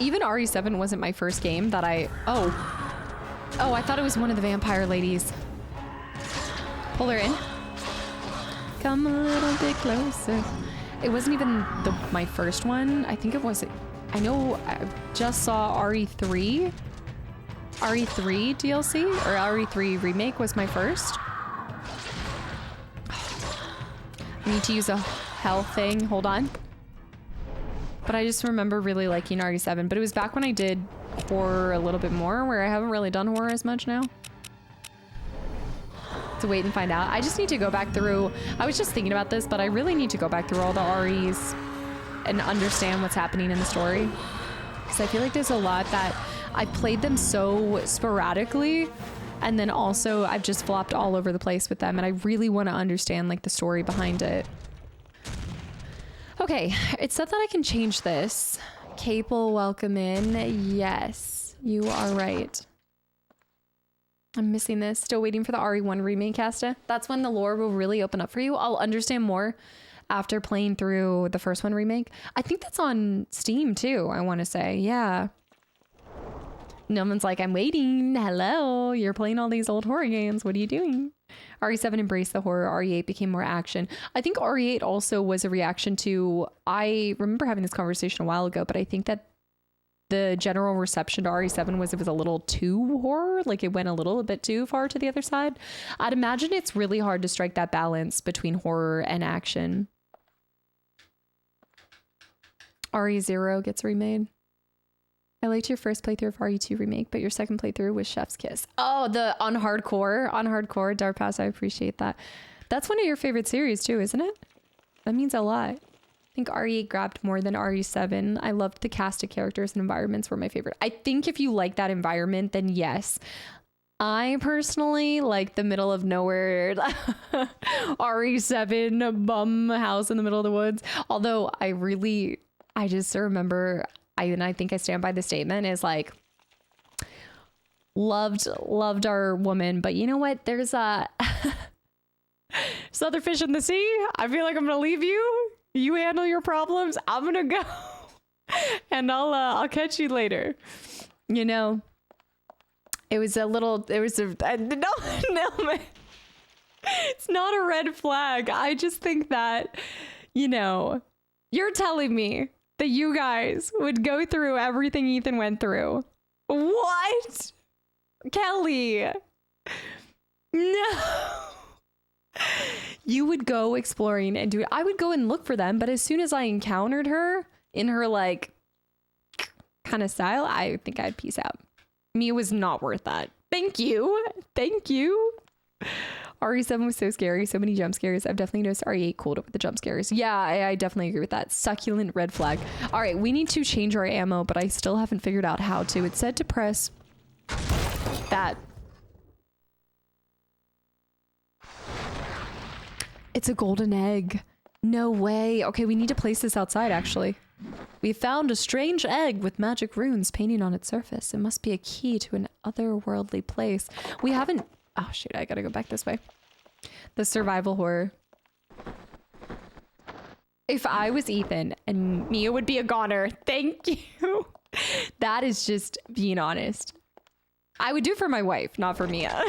even RE7 wasn't my first game that I thought it was one of the vampire ladies. Pull her in. Come a little bit closer. It wasn't even my first one. I think it was. I know I just saw RE3 DLC or RE3 remake was my first. I need to use a health thing. Hold on. But I just remember really liking RE7. But it was back when I did horror a little bit more, where I haven't really done horror as much now. To wait and find out. I just need to go back through. I was just thinking about this, but I really need to go back through all the REs and understand what's happening in the story. Because I feel like there's a lot that I played them so sporadically, and then also I've just flopped all over the place with them, and I really want to understand like the story behind it. Okay, it said that I can change this. Capel, welcome in. Yes, you are right. I'm missing this. Still waiting for the RE1 remake, Casta. That's when the lore will really open up for you. I'll understand more after playing through the first one remake. I think that's on Steam too, I want to say. Yeah. No one's like, I'm waiting. Hello, you're playing all these old horror games. What are you doing? RE7 embraced the horror. RE8 became more action. I think RE8 also was a reaction to, I remember having this conversation a while ago, but I think that the general reception to RE7 was it was a little too horror. Like it went a little bit too far to the other side. I'd imagine it's really hard to strike that balance between horror and action. RE0 gets remade. I liked your first playthrough of RE2 remake, but your second playthrough was Chef's Kiss. Oh, on hardcore, Dark Pass. I appreciate that. That's one of your favorite series too, isn't it? That means a lot. I think RE8 grabbed more than RE7. I loved the cast of characters and environments were my favorite. I think if you like that environment, then yes. I personally like the middle of nowhere RE7 bum house in the middle of the woods. Although I just remember, I think I stand by the statement, is like, loved our woman, but you know what? There's other fish in the sea. I feel like I'm gonna leave you. You handle your problems. I'm gonna go, and I'll catch you later. You know, no, it's not a red flag. I just think that, you know, you're telling me that you guys would go through everything Ethan went through. What? Kelly. No. You would go exploring and do it. I would go and look for them, but as soon as I encountered her in her like kind of style, I think I'd peace out. Me was not worth that. Thank you. RE7 was so scary. So many jump scares. I've definitely noticed RE8 cooled up with the jump scares. Yeah, I definitely agree with that. Succulent red flag. All right, we need to change our ammo, but I still haven't figured out how to. It said to press that. It's a golden egg. No way. Okay, we need to place this outside, actually. We found a strange egg with magic runes painting on its surface. It must be a key to an otherworldly place. We haven't... Oh, shoot. I gotta go back this way. The survival horror. If I was Ethan and Mia would be a goner, thank you. That is just being honest. I would do it for my wife, not for Mia.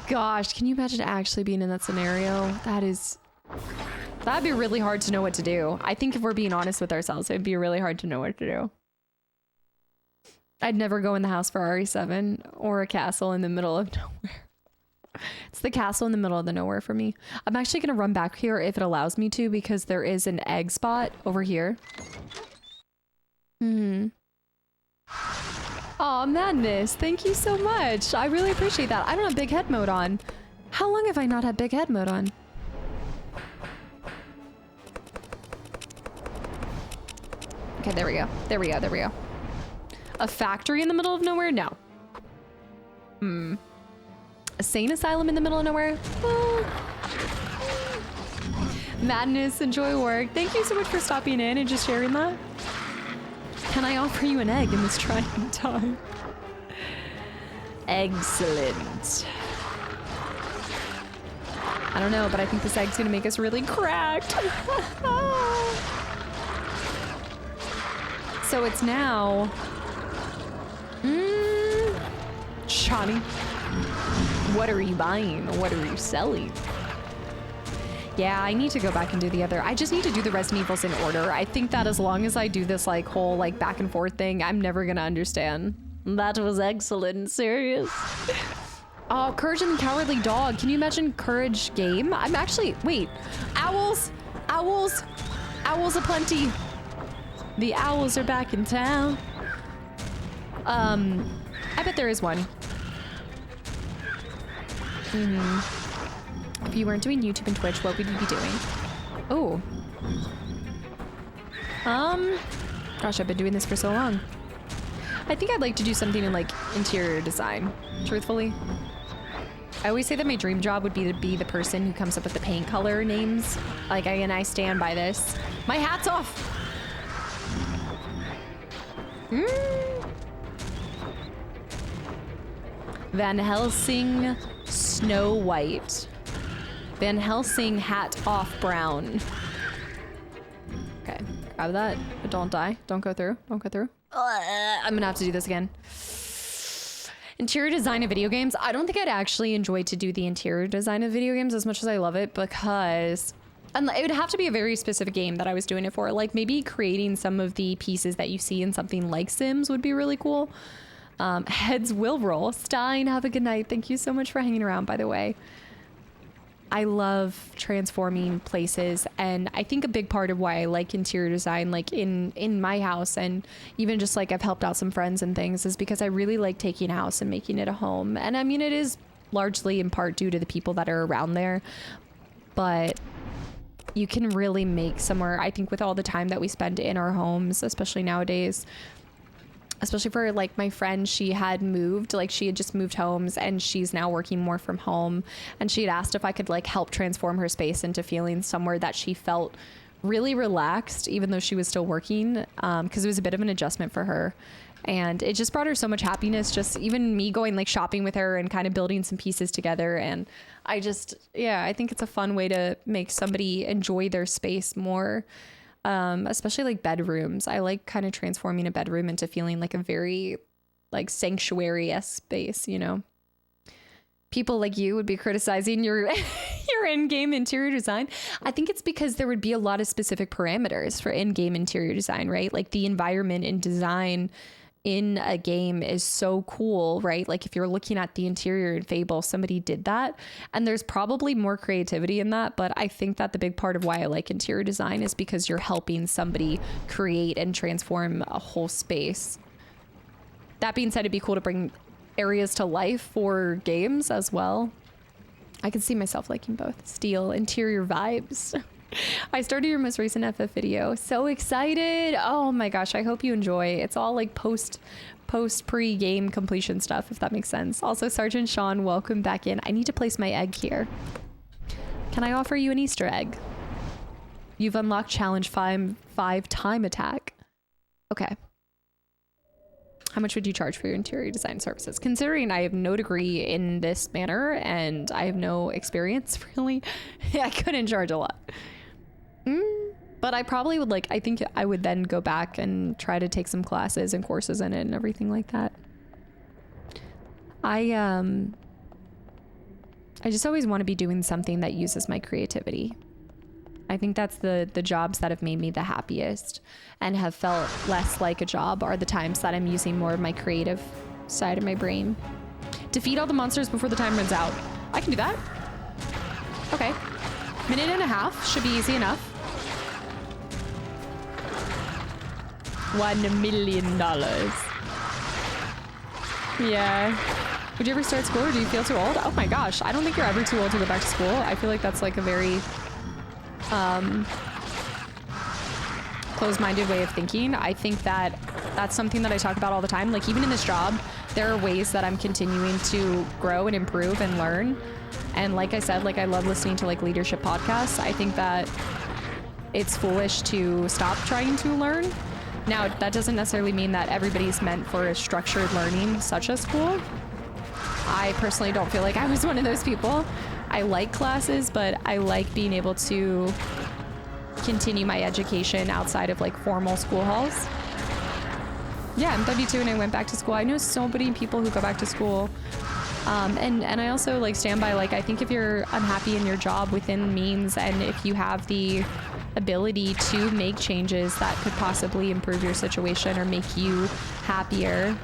Gosh, can you imagine actually being in that scenario? That'd be really hard to know what to do. I think if we're being honest with ourselves, it'd be really hard to know what to do. I'd never go in the house for RE7 or a castle in the middle of nowhere. It's the castle in the middle of the nowhere for me. I'm actually going to run back here if it allows me to, because there is an egg spot over here. Oh, madness. Thank you so much. I really appreciate that. I don't have big head mode on. How long have I not had big head mode on? Okay, there we go. There we go. There we go. A factory in the middle of nowhere? No. A sane asylum in the middle of nowhere? Madness, enjoy work. Thank you so much for stopping in and just sharing that. Can I offer you an egg in this trying time? Excellent. I don't know, but I think this egg's gonna make us really cracked. So it's now... Johnny, what are you buying? What are you selling? Yeah, I need to go back and do the other. I just need to do the Resident Evils in order. I think that as long as I do this like whole like back and forth thing, I'm never gonna understand. That was excellent, serious. Oh, Courage and the Cowardly Dog. Can you imagine Courage game? I'm actually, wait, owls aplenty. The owls are back in town. I bet there is one. If you weren't doing YouTube and Twitch, what would you be doing? Oh. Gosh, I've been doing this for so long. I think I'd like to do something in like interior design, truthfully. I always say that my dream job would be to be the person who comes up with the paint color names. Like, and I stand by this. My hat's off! Van Helsing, Snow White. Van Helsing, hat off brown. Okay, grab that, but don't die. Don't go through, don't go through. I'm gonna have to do this again. Interior design of video games. I don't think I'd actually enjoy to do the interior design of video games as much as I love it, because it would have to be a very specific game that I was doing it for. Like maybe creating some of the pieces that you see in something like Sims would be really cool. Heads will roll. Stein, have a good night. Thank you so much for hanging around, by the way. I love transforming places, and I think a big part of why I like interior design, like in my house, and even just like I've helped out some friends and things, is because I really like taking a house and making it a home. And I mean, it is largely in part due to the people that are around there, but you can really make somewhere, I think, with all the time that we spend in our homes, especially nowadays. Especially for like my friend, she had moved, like she had just moved homes, and she's now working more from home, and she had asked if I could like help transform her space into feeling somewhere that she felt really relaxed, even though she was still working, because it was a bit of an adjustment for her, and it just brought her so much happiness, just even me going like shopping with her and kind of building some pieces together. And I just, yeah, I think it's a fun way to make somebody enjoy their space more. Especially like bedrooms. I like kind of transforming a bedroom into feeling like a very like sanctuary-esque space, you know? People like you would be criticizing your in-game interior design. I think it's because there would be a lot of specific parameters for in-game interior design, right? Like the environment and design in a game is so cool, right? Like if you're looking at the interior in Fable, somebody did that, and there's probably more creativity in that. But I think that the big part of why I like interior design is because you're helping somebody create and transform a whole space. That being said, it'd be cool to bring areas to life for games as well. I can see myself liking both. Steel, interior vibes. I started your most recent FF video. So excited. Oh my gosh, I hope you enjoy. It's all like post pre-game completion stuff, if that makes sense. Also, Sergeant Sean, welcome back in. I need to place my egg here. Can I offer you an Easter egg? You've unlocked challenge 5 time attack. Okay. How much would you charge for your interior design services? Considering I have no degree in this manner and I have no experience really, I couldn't charge a lot. But I probably would I think I would then go back and try to take some classes and courses in it and everything like that. I just always want to be doing something that uses my creativity. I think that's the jobs that have made me the happiest and have felt less like a job are the times that I'm using more of my creative side of my brain. Defeat all the monsters before the time runs out. I can do that. Okay. 1.5 minutes should be easy enough. $1 million. Yeah. Would you ever start school or do you feel too old? Oh my gosh. I don't think you're ever too old to go back to school. I feel like that's like a very closed-minded way of thinking. I think that that's something that I talk about all the time. Like even in this job, there are ways that I'm continuing to grow and improve and learn. And like I said, I love listening to leadership podcasts. I think that it's foolish to stop trying to learn. Now, that doesn't necessarily mean that everybody's meant for a structured learning such as school. I personally don't feel like I was one of those people. I like classes, but I like being able to continue my education outside of formal school halls. Yeah, I'm W2 and I went back to school. I know so many people who go back to school. And I also stand by, I think if you're unhappy in your job within means, and if you have the ability to make changes that could possibly improve your situation or make you happier,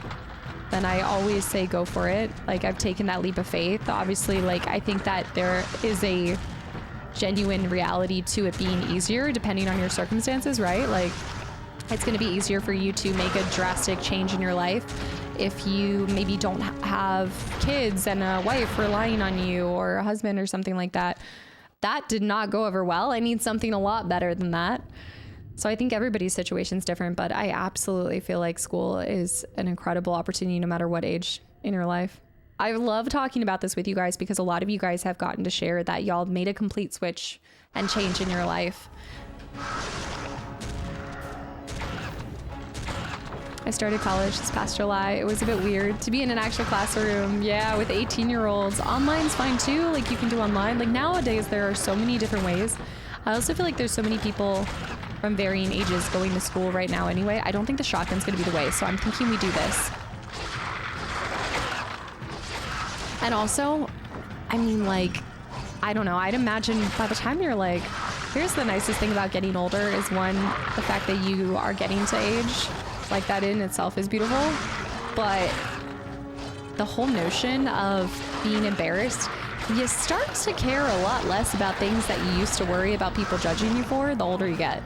then I always say go for it. I've taken that leap of faith. Obviously, I think that there is a genuine reality to it being easier depending on your circumstances, right? It's going to be easier for you to make a drastic change in your life if you maybe don't have kids and a wife relying on you or a husband or something like that. That did not go over well. I need something a lot better than that. So I think everybody's situation is different, but I absolutely feel like school is an incredible opportunity no matter what age in your life. I love talking about this with you guys because a lot of you guys have gotten to share that y'all made a complete switch and change in your life. I started college this past July. It was a bit weird to be in an actual classroom. Yeah, with 18-year-olds. Online's fine too. You can do online. Nowadays, there are so many different ways. I also feel like there's so many people from varying ages going to school right now anyway. I don't think the shotgun's gonna be the way, so I'm thinking we do this. And also, I mean, I don't know, I'd imagine by the time you're here's the nicest thing about getting older is one, the fact that you are getting to age, that in itself is beautiful, but the whole notion of being embarrassed, you start to care a lot less about things that you used to worry about people judging you for the older you get.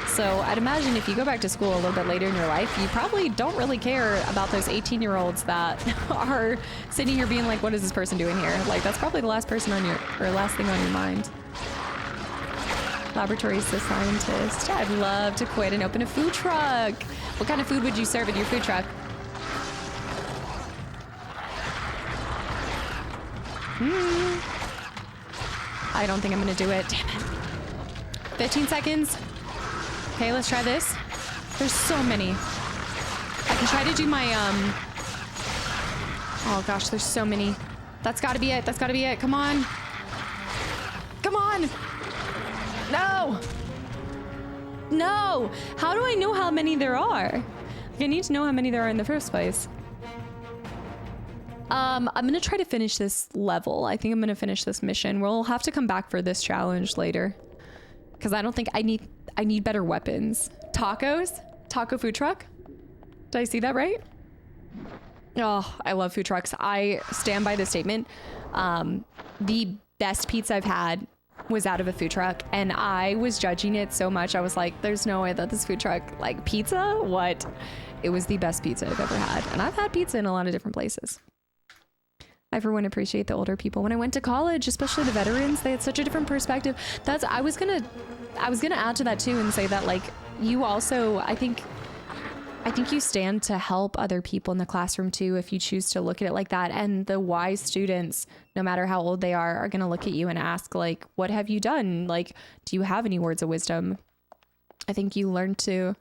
So I'd imagine if you go back to school a little bit later in your life, you probably don't really care about those 18-year-olds that are sitting here being what is this person doing here? That's probably the last person on last thing on your mind. Laboratory scientist. I'd love to quit and open a food truck. What kind of food would you serve at your food truck? I don't think I'm gonna do it. Damn it. 15 seconds. Okay, let's try this. There's so many. I can try to do my, oh gosh, there's so many. That's gotta be it. That's gotta be it. Come on. Come on. No. No. How do I know how many there are? I need to know how many there are in the first place. I'm gonna try to finish this level. I think I'm gonna finish this mission. We'll have to come back for this challenge later. Because I don't think I need better weapons. Tacos? Taco food truck? Did I see that right? Oh, I love food trucks. I stand by this statement. The best pizza I've had was out of a food truck, and I was judging it so much. I was like, there's no way that this food truck, pizza? What? It was the best pizza I've ever had. And I've had pizza in a lot of different places. I for one appreciate the older people. When I went to college, especially the veterans, they had such a different perspective. I was gonna add to that too and say that you also, I think I think you stand to help other people in the classroom too if you choose to look at it like that. And the wise students, no matter how old they are going to look at you and ask, like, what have you done? Like, do you have any words of wisdom? I think you learn to,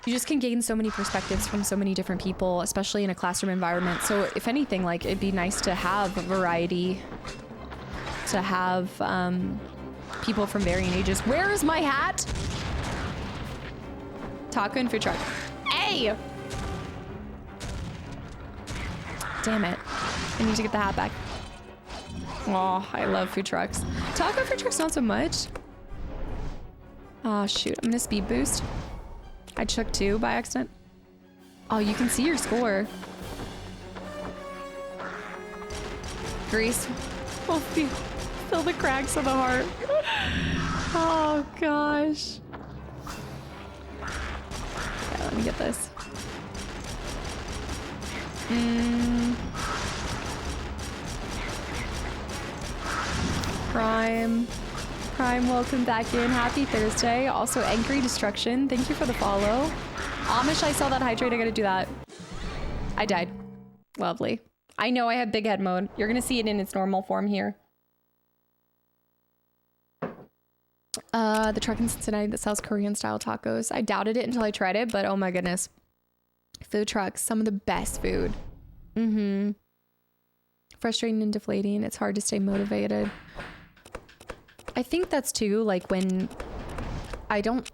you just can gain so many perspectives from so many different people, especially in a classroom environment. So if anything, like, it'd be nice to have variety, to have people from varying ages. Where is my hat? Taco and food truck. Hey! Damn it. I need to get the hat back. Oh, I love food trucks. Taco food trucks, not so much. Oh, shoot. I'm gonna speed boost. I chucked 2 by accident. Oh, you can see your score. Grease. Oh, feel the cracks of the heart. Oh, gosh. Yeah, let me get this. Prime, welcome back in. Happy Thursday. Also, Angry Destruction, thank you for the follow. Amish, I saw that hydrate. I gotta do that. I died. Lovely. I know I have big head mode. You're gonna see it in its normal form here. The truck in Cincinnati that sells Korean style tacos. I doubted it until I tried it, but oh my goodness. Food trucks, some of the best food. Frustrating and deflating. It's hard to stay motivated. I think that's too, like, when I don't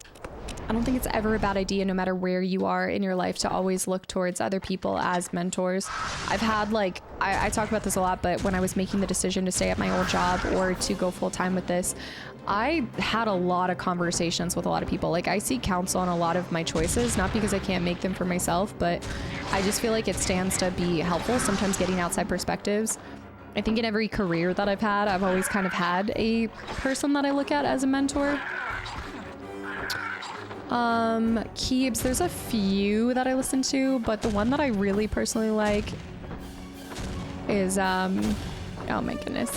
think it's ever a bad idea, no matter where you are in your life, to always look towards other people as mentors. I've had, like, I talk about this a lot, but when I was making the decision to stay at my old job or to go full time with this, I had a lot of conversations with a lot of people. Like, I seek counsel on a lot of my choices, not because I can't make them for myself, but I just feel like it stands to be helpful, sometimes getting outside perspectives. I think in every career that I've had, I've always kind of had a person that I look at as a mentor. Keebs, there's a few that I listen to, but the one that I really personally like is, oh my goodness.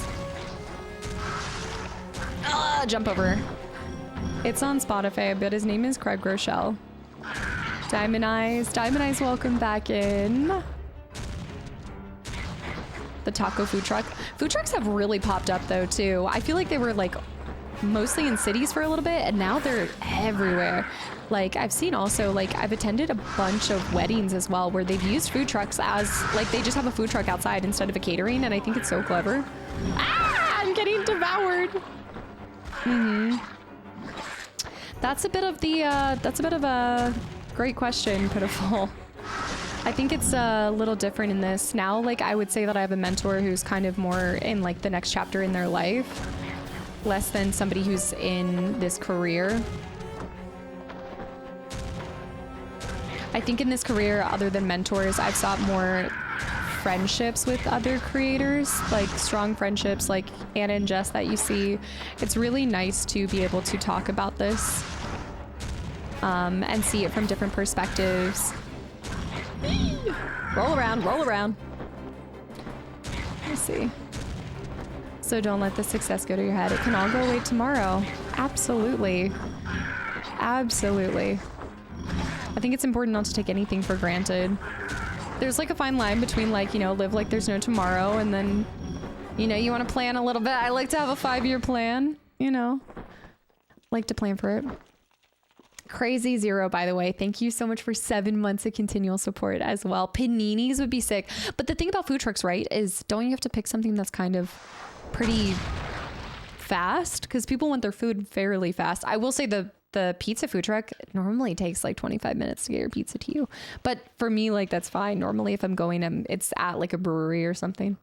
Jump over. It's on Spotify, but his name is Craig Rochelle. Diamond Eyes, welcome back in. The taco food truck. Food trucks have really popped up though too. I feel like they were like mostly in cities for a little bit, and now they're everywhere. Like, I've seen also, like, I've attended a bunch of weddings as well where they've used food trucks as, like, they just have a food truck outside instead of a catering, and I think it's so clever. Ah, I'm getting devoured. That's a bit of a great question, Pitiful. I think it's a little different in this. Now, like, I would say that I have a mentor who's kind of more in, like, the next chapter in their life, less than somebody who's in this career. I think in this career, other than mentors, I've sought more friendships with other creators, like strong friendships like Anna and Jess that you see. It's really nice to be able to talk about this and see it from different perspectives. Roll around, roll around. Let's see. So don't let the success go to your head. It can all go away tomorrow. Absolutely. Absolutely. I think it's important not to take anything for granted. There's like a fine line between, like, you know, live like there's no tomorrow, and then, you know, you want to plan a little bit. I like to have a 5-year plan, you know, like to plan for it. Crazy Zero, by the way, thank you so much for 7 months of continual support as well. Paninis would be sick. But the thing about food trucks, right, is don't you have to pick something that's kind of pretty fast? Because people want their food fairly fast. I will say the pizza food truck normally takes like 25 minutes to get your pizza to you. But for me, like, that's fine. Normally, if I'm going, it's at like a brewery or something.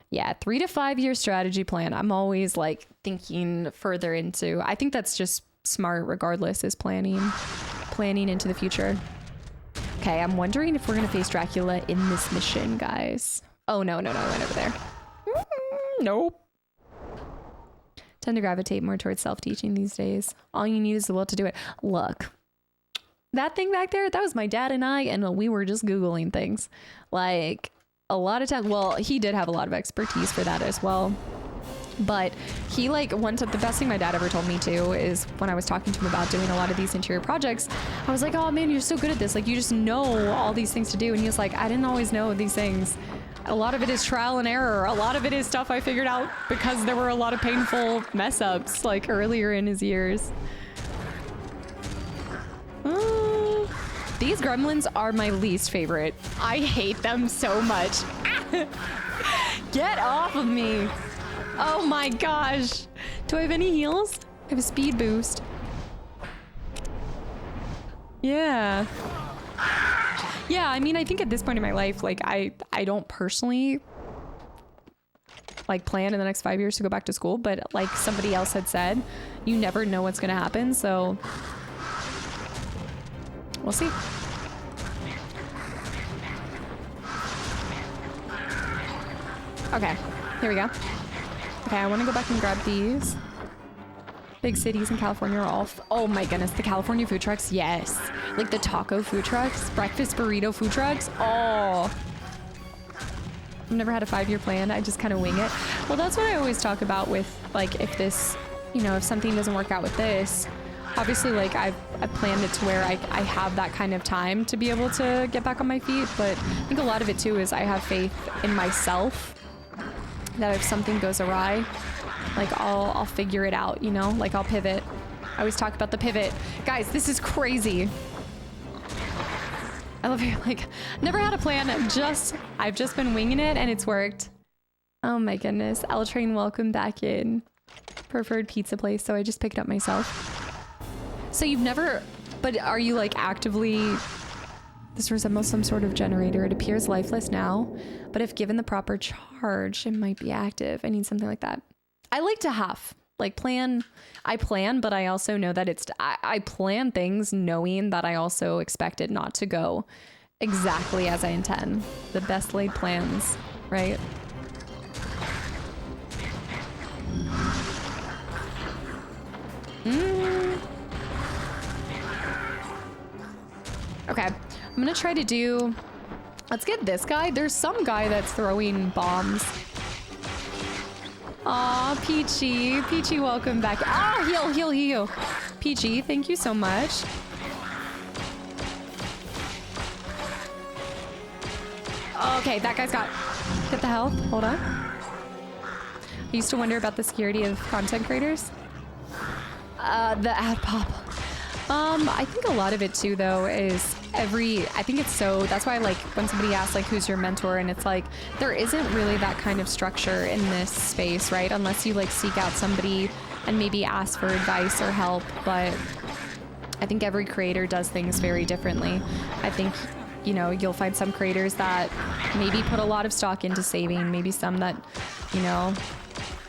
Yeah, 3 to 5 year strategy plan. I'm always like thinking further into. I think that's just smart regardless, is planning into the future. Okay, I'm wondering if we're gonna face Dracula in this mission, guys. Oh no, I went over there. Nope. Tend to gravitate more towards self-teaching these days. All you need is the will to do it. Look, that thing back there, that was my dad and I, and we were just Googling things. Like, a lot of time. Well, he did have a lot of expertise for that as well. But he like the best thing my dad ever told me too is when I was talking to him about doing a lot of these interior projects, I was like, oh man, you're so good at this. Like you just know all these things to do. And he was like, I didn't always know these things. A lot of it is trial and error. A lot of it is stuff I figured out because there were a lot of painful mess ups like earlier in his years. These gremlins are my least favorite. I hate them so much. Get off of me. Oh my gosh. Do I have any heals? I have a speed boost. Yeah. Yeah, I mean, I think at this point in my life, like I don't personally like plan in the next 5 years to go back to school, but like somebody else had said, you never know what's gonna happen, so we'll see. Okay, here we go. Okay, I want to go back and grab these. Big cities in California are all... oh my goodness, the California food trucks, yes. Like the taco food trucks, breakfast burrito food trucks. Oh. I've never had a 5-year plan. I just kind of wing it. Well, that's what I always talk about with, like, if this, you know, if something doesn't work out with this, obviously, like, I've planned it to where I have that kind of time to be able to get back on my feet. But I think a lot of it, too, is I have faith in myself that if something goes awry, like I'll figure it out, you know, like I'll pivot. I always talk about the pivot. Guys, this is crazy. I love it. Like, never had a plan. I've just been winging it and it's worked. Oh my goodness. L Train, welcome back in. Preferred pizza place. So I just picked up myself. So you've never, but are you like actively, this resembles some sort of generator. It appears lifeless now, but if given the proper charge, it might be active. I need something like that. I like to have like I plan, but I also know that I plan things knowing that I also expect it not to go exactly as I intend. The best laid plans, right? Okay, I'm gonna try to do, let's get this guy. There's some guy that's throwing bombs. Aw, Peachy. Peachy, welcome back. Ah, heal. Peachy, thank you so much. Okay, that guy's got, get the health, hold on. I used to wonder about the security of content creators. The ad pop. I think a lot of it too, though, is I think it's so, that's why, like, when somebody asks, like, who's your mentor, and it's like, there isn't really that kind of structure in this space, right? Unless you, like, seek out somebody and maybe ask for advice or help, but I think every creator does things very differently. I think, you know, you'll find some creators that maybe put a lot of stock into saving, maybe some that, you know,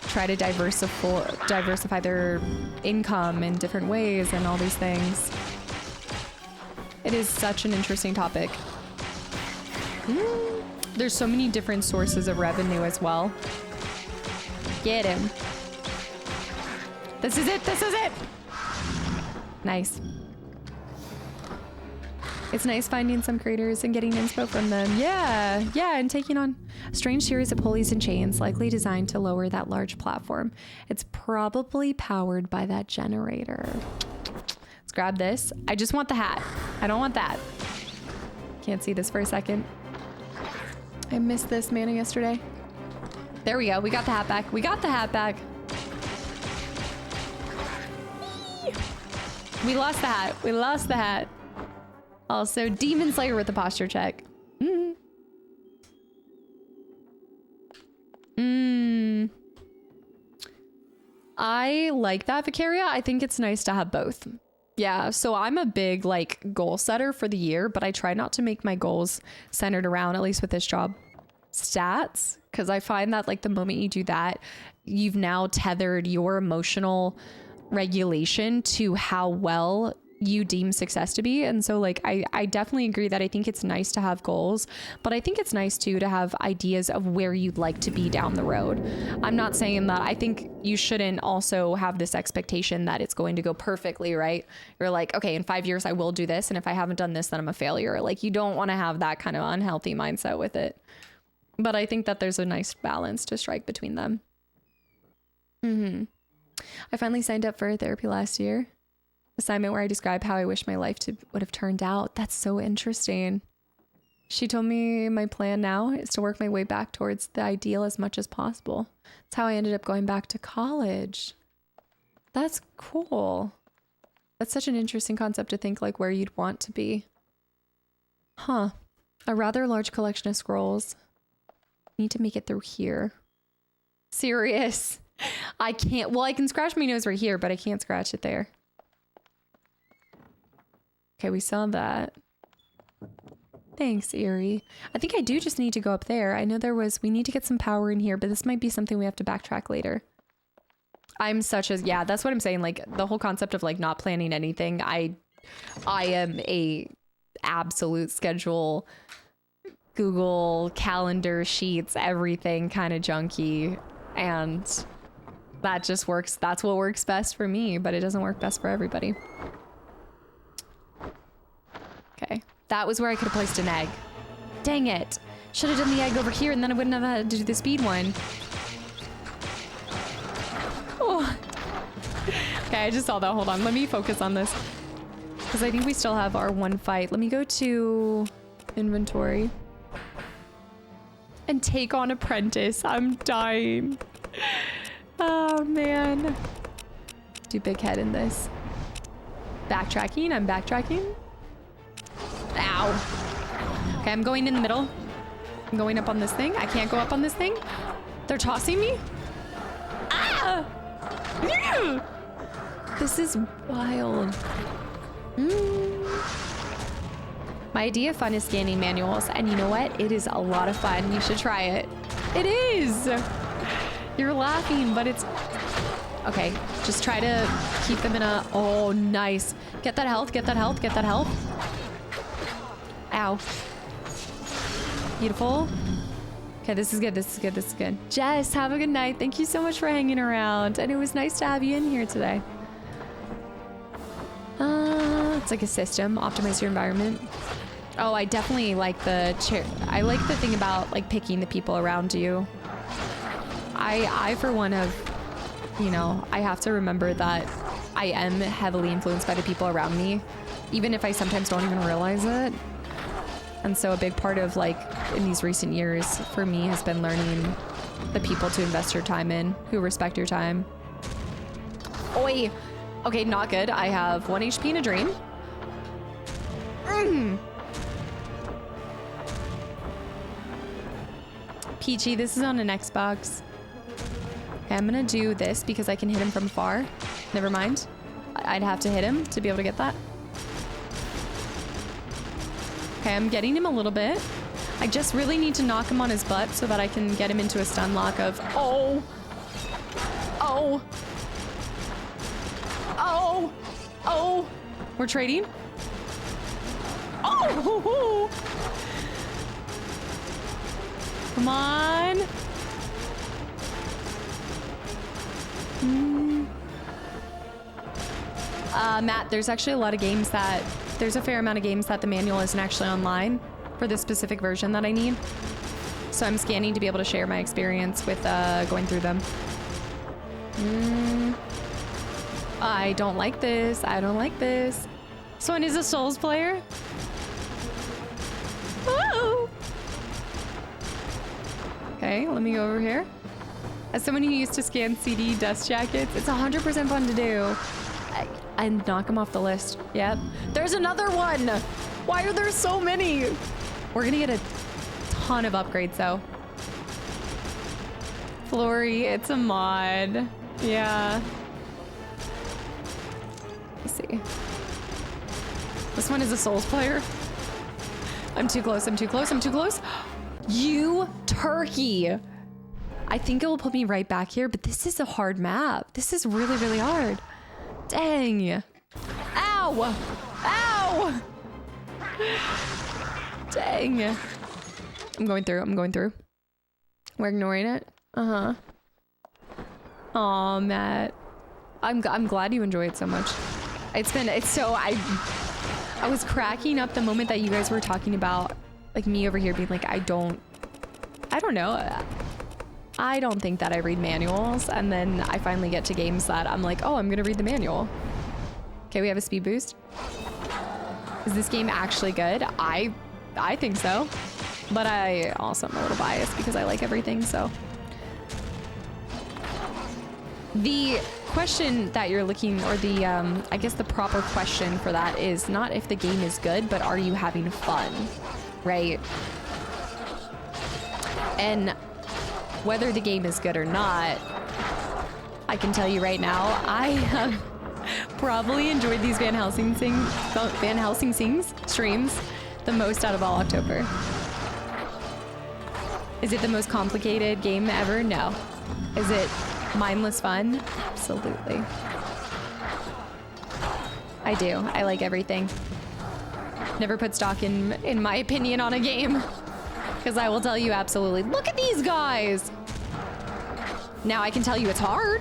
try to diversify their income in different ways and all these things. It is such an interesting topic. There's so many different sources of revenue as well. Get him. This is it. Nice. It's nice finding some creators and getting inspo from them. Yeah, and taking on a strange series of pulleys and chains likely designed to lower that large platform. It's probably powered by that generator. Let's grab this. I just want the hat. I don't want that. Can't see this for a second. I missed this mana yesterday. There we go. We got the hat back. We lost the hat. Also, Demon Slayer with the posture check. I like that, Vicaria. I think it's nice to have both. Yeah, so I'm a big, like, goal setter for the year, but I try not to make my goals centered around, at least with this job, stats. Because I find that, like, the moment you do that, you've now tethered your emotional regulation to how well you deem success to be. And so, like, I definitely agree that I think it's nice to have goals, but I think it's nice too to have ideas of where you'd like to be down the road. I'm not saying that I think you shouldn't also have this expectation that it's going to go perfectly, right? You're like, okay, in 5 years I will do this, and if I haven't done this, then I'm a failure. Like, you don't want to have that kind of unhealthy mindset with it. But I think that there's a nice balance to strike between them. I finally signed up for therapy last year. Assignment where I describe how I wish my life would have turned out. That's so interesting. She told me my plan now is to work my way back towards the ideal as much as possible. That's how I ended up going back to college. That's cool. That's such an interesting concept to think like where you'd want to be. Huh. A rather large collection of scrolls. Need to make it through here. Serious. I can't. Well, I can scratch my nose right here, but I can't scratch it there. Okay, we saw that. Thanks, Eerie. I think I do just need to go up there. I know we need to get some power in here, but this might be something we have to backtrack later. I'm such a, yeah, that's what I'm saying. Like the whole concept of like not planning anything. I am a absolute schedule, Google calendar sheets, everything kind of junkie. And that just works. That's what works best for me, but it doesn't work best for everybody. Okay, that was where I could have placed an egg. Dang it. Should have done the egg over here and then I wouldn't have had to do the speed one. Oh. Okay, I just saw that. Hold on, let me focus on this. Because I think we still have our one fight. Let me go to inventory. And take on apprentice. I'm dying. Oh, man. Do big head in this. Backtracking, I'm backtracking. Ow. Okay, I'm going in the middle. I'm going up on this thing. I can't go up on this thing. They're tossing me. Ah! This is wild. My idea of fun is scanning manuals, and you know what? It is a lot of fun. You should try it. It is. You're laughing, but it's... Okay, just try to keep them in a... Oh, nice. Get that health, get that health, get that health. Ow. Beautiful. Okay, this is good, this is good, this is good. Jess, have a good night. Thank you so much for hanging around. And it was nice to have you in here today. It's like a system. Optimize your environment. Oh, I definitely like the chair. I like the thing about like picking the people around you. I for one have, you know, I have to remember that I am heavily influenced by the people around me, even if I sometimes don't even realize it. And so a big part of like in these recent years for me has been learning the people to invest your time in, who respect your time. Oi! Okay, not good. I have 1 HP and a dream. Peachy, this is on an Xbox. Okay, I'm gonna do this because I can hit him from far. Never mind. I'd have to hit him to be able to get that. Okay, I'm getting him a little bit. I just really need to knock him on his butt so that I can get him into a stun lock of... Oh! Oh! Oh! Oh! We're trading? Oh! Come on! Matt, there's actually a lot of games that... There's a fair amount of games that the manual isn't actually online for the specific version that I need. So I'm scanning to be able to share my experience with going through them. I don't like this. I don't like this. Someone is a Souls player? Whoa! Okay, let me go over here. As someone who used to scan CD dust jackets, it's 100% fun to do. I knock them off the list. Yep. There's another one! Why are there so many? We're gonna get a ton of upgrades though. Flory, it's a mod. Yeah. Let's see. This one is a Souls player. I'm too close, I'm too close, I'm too close. You turkey! I think it will put me right back here, but this is a hard map. This is really, really hard. Dang. Ow! Ow! Dang. I'm going through, I'm going through. We're ignoring it? Uh-huh. Aw, Matt. I'm glad you enjoy it so much. It's so, I was cracking up the moment that you guys were talking about, like me over here being like, I don't know. I don't think that I read manuals, and then I finally get to games that I'm like, oh, I'm gonna read the manual. Okay, we have a speed boost. Is this game actually good? I think so, but I also am a little biased because I like everything, so. The question that you're looking, or the, I guess the proper question for that is not if the game is good, but are you having fun, right? And whether the game is good or not, I can tell you right now, I have probably enjoyed these Van Helsing streams the most out of all October. Is it the most complicated game ever? No. Is it mindless fun? Absolutely. I do. I like everything. Never put stock in my opinion on a game. Because I will tell you absolutely, look at these guys! Now I can tell you it's hard.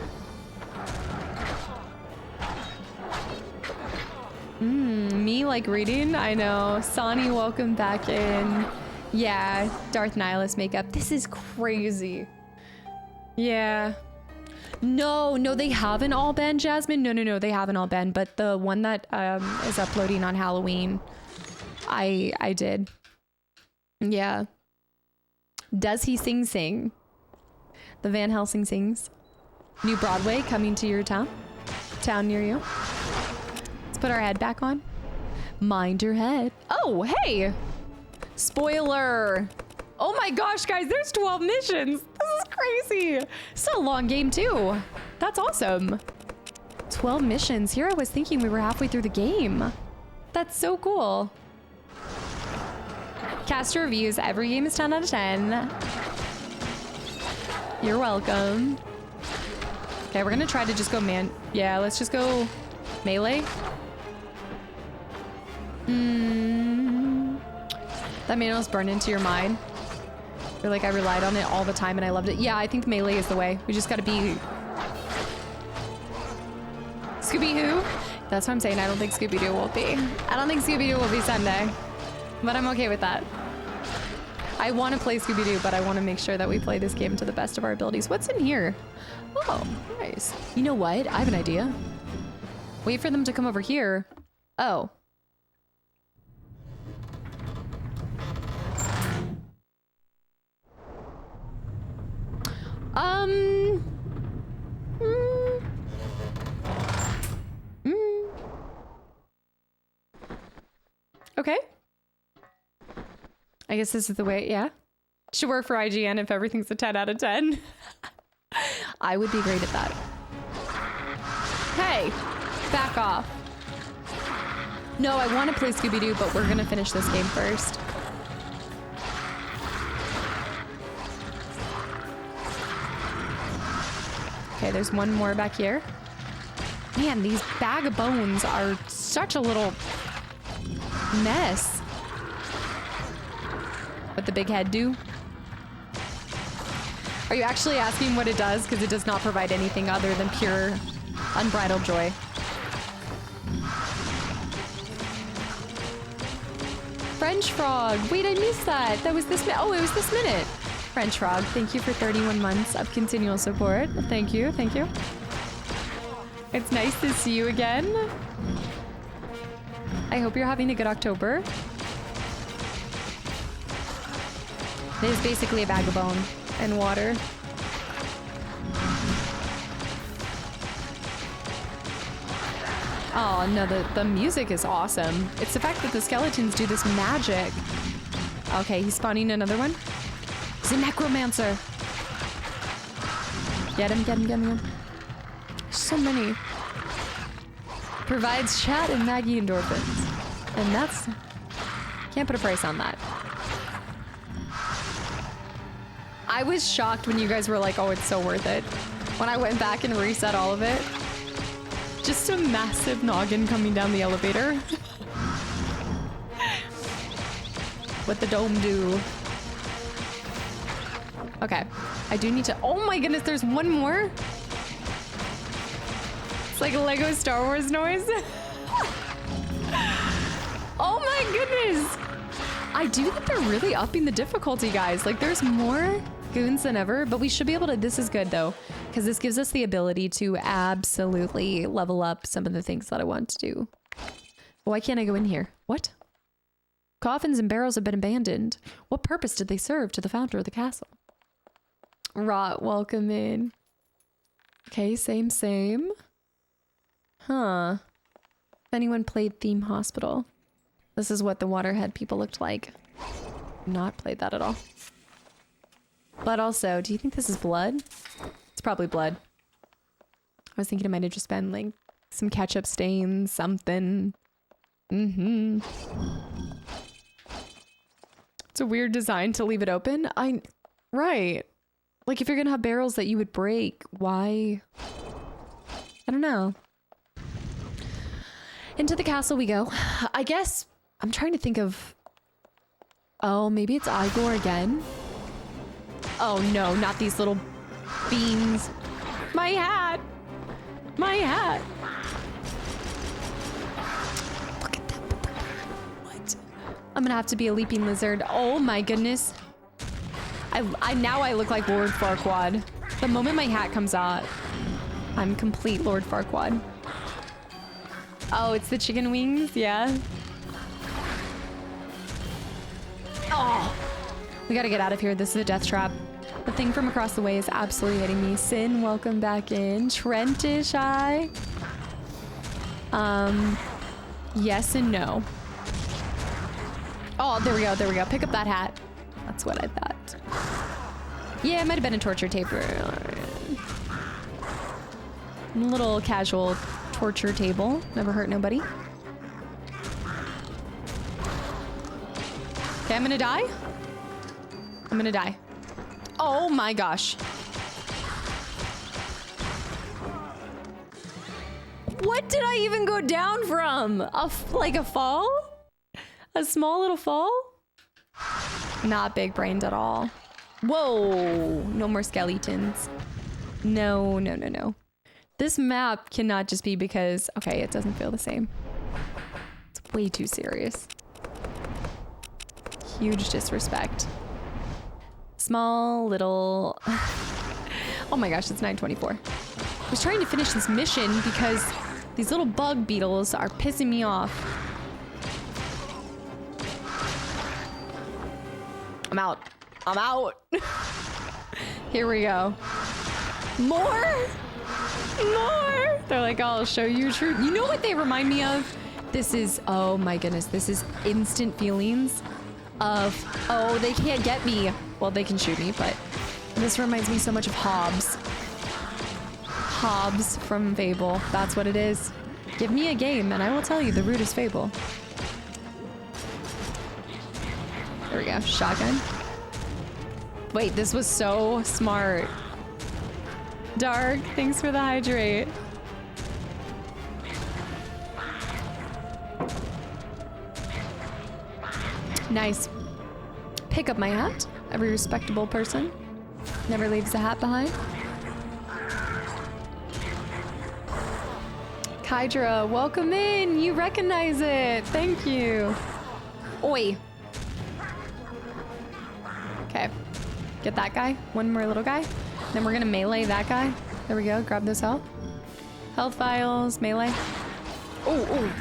Me like reading? I know. Sonny, welcome back in. Yeah, Darth Nihilus makeup. This is crazy. Yeah. No, they haven't all been, Jasmine. No, they haven't all been. But the one that is uploading on Halloween, I did. Yeah. Does he sing? The Van Helsing sings. New Broadway coming to your town near you. Let's put our head back on. Mind your head. Oh, hey! Spoiler! Oh my gosh, guys, there's 12 missions. This is crazy. It's a long game too. That's awesome. 12 missions. Here I was thinking we were halfway through the game. That's so cool. Cast reviews. Every game is 10 out of 10. You're welcome. Okay, we're gonna try to just go yeah, let's just go melee. That manual's burned into your mind. You're like, I relied on it all the time and I loved it. Yeah, I think melee is the way. We just gotta be... Scooby-Who? That's what I'm saying. I don't think Scooby-Doo will be. I don't think Scooby-Doo will be Sunday. But I'm okay with that. I want to play Scooby-Doo, but I want to make sure that we play this game to the best of our abilities. What's in here? Oh, nice. You know what? I have an idea. Wait for them to come over here. Oh. Okay. I guess this is the way, yeah. Should work for IGN if everything's a 10 out of 10. I would be great at that. Hey, back off. No, I want to play Scooby-Doo, but we're gonna finish this game first. Okay, there's one more back here. Man, these bag of bones are such a little mess. What the big head do? Are you actually asking what it does? Because it does not provide anything other than pure, unbridled joy. French frog. Wait, I missed that. That was this minute. Oh, it was this minute. French frog, thank you for 31 months of continual support. Thank you, thank you. It's nice to see you again. I hope you're having a good October. It is basically a bag of bone and water. Oh no, the music is awesome. It's the fact that the skeletons do this magic. Okay, he's spawning another one. He's a necromancer. Get him, get him, get him. So many. Provides chat and Maggie endorphins. And that's... Can't put a price on that. I was shocked when you guys were like, oh, it's so worth it. When I went back and reset all of it. Just a massive noggin coming down the elevator. What the dome do. Okay. I do need to... Oh my goodness, there's one more? It's like a Lego Star Wars noise. Oh my goodness. I do think they're really upping the difficulty, guys. Like, there's more goons than ever, but we should be able to, this is good though, because this gives us the ability to absolutely level up some of the things that I want to do. Why can't I go in here? What? Coffins and barrels have been abandoned. What purpose did they serve to the founder of the castle? Rot, welcome in. Okay, same. Huh. If anyone played Theme Hospital, this is what the Waterhead people looked like. Not played that at all. But also, do you think this is blood? It's probably blood. I was thinking it might have just been like some ketchup stains, something. Mm-hmm. It's a weird design to leave it open. Right. Like if you're gonna have barrels that you would break, why? I don't know. Into the castle we go. I guess I'm trying to think of, oh, maybe it's Igor again. Oh no, not these little beans. My hat. My hat. Look at them. What? I'm gonna have to be a leaping lizard. Oh my goodness. Now I look like Lord Farquaad. The moment my hat comes out, I'm complete Lord Farquaad. Oh, it's the chicken wings? Yeah. Oh, we gotta get out of here. This is a death trap. The thing from across the way is absolutely hitting me. Sin, welcome back in. Trentish eye. Yes and no. Oh, there we go. There we go. Pick up that hat. That's what I thought. Yeah, it might have been a torture table. A little casual torture table. Never hurt nobody. Okay, I'm gonna die. I'm gonna die. Oh my gosh. What did I even go down from? Like a fall? A small little fall? Not big brained at all. Whoa, no more skeletons. No. This map cannot just be because, okay, it doesn't feel the same. It's way too serious. Huge disrespect. Small little, oh my gosh, it's 9:24. I was trying to finish this mission because these little bug beetles are pissing me off. I'm out. Here we go. More. They're like, I'll show you truth. You know what they remind me of? This is, oh my goodness, this is instant feelings of, oh, they can't get me. Well, they can shoot me, but this reminds me so much of Hobbs. Hobbs from Fable. That's what it is. Give me a game and I will tell you the root is Fable. There we go. Shotgun. Wait, this was so smart. Dark, thanks for the hydrate. Nice. Pick up my hat. Every respectable person never leaves a hat behind. Kydra, welcome in. You recognize it. Thank you. Oi. Okay. Get that guy. One more little guy. Then we're gonna melee that guy. There we go. Grab this health. Health vials. Melee. Oh.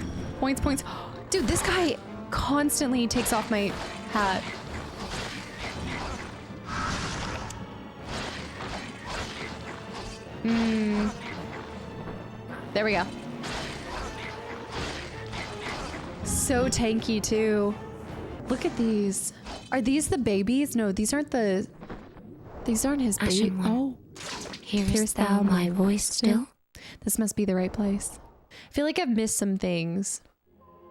Points. Dude, this guy constantly takes off my hat. There we go. So tanky too. Look at these. Are these the babies? No, these aren't his babies. Oh. Hearest thou my voice still? This must be the right place. I feel like I've missed some things.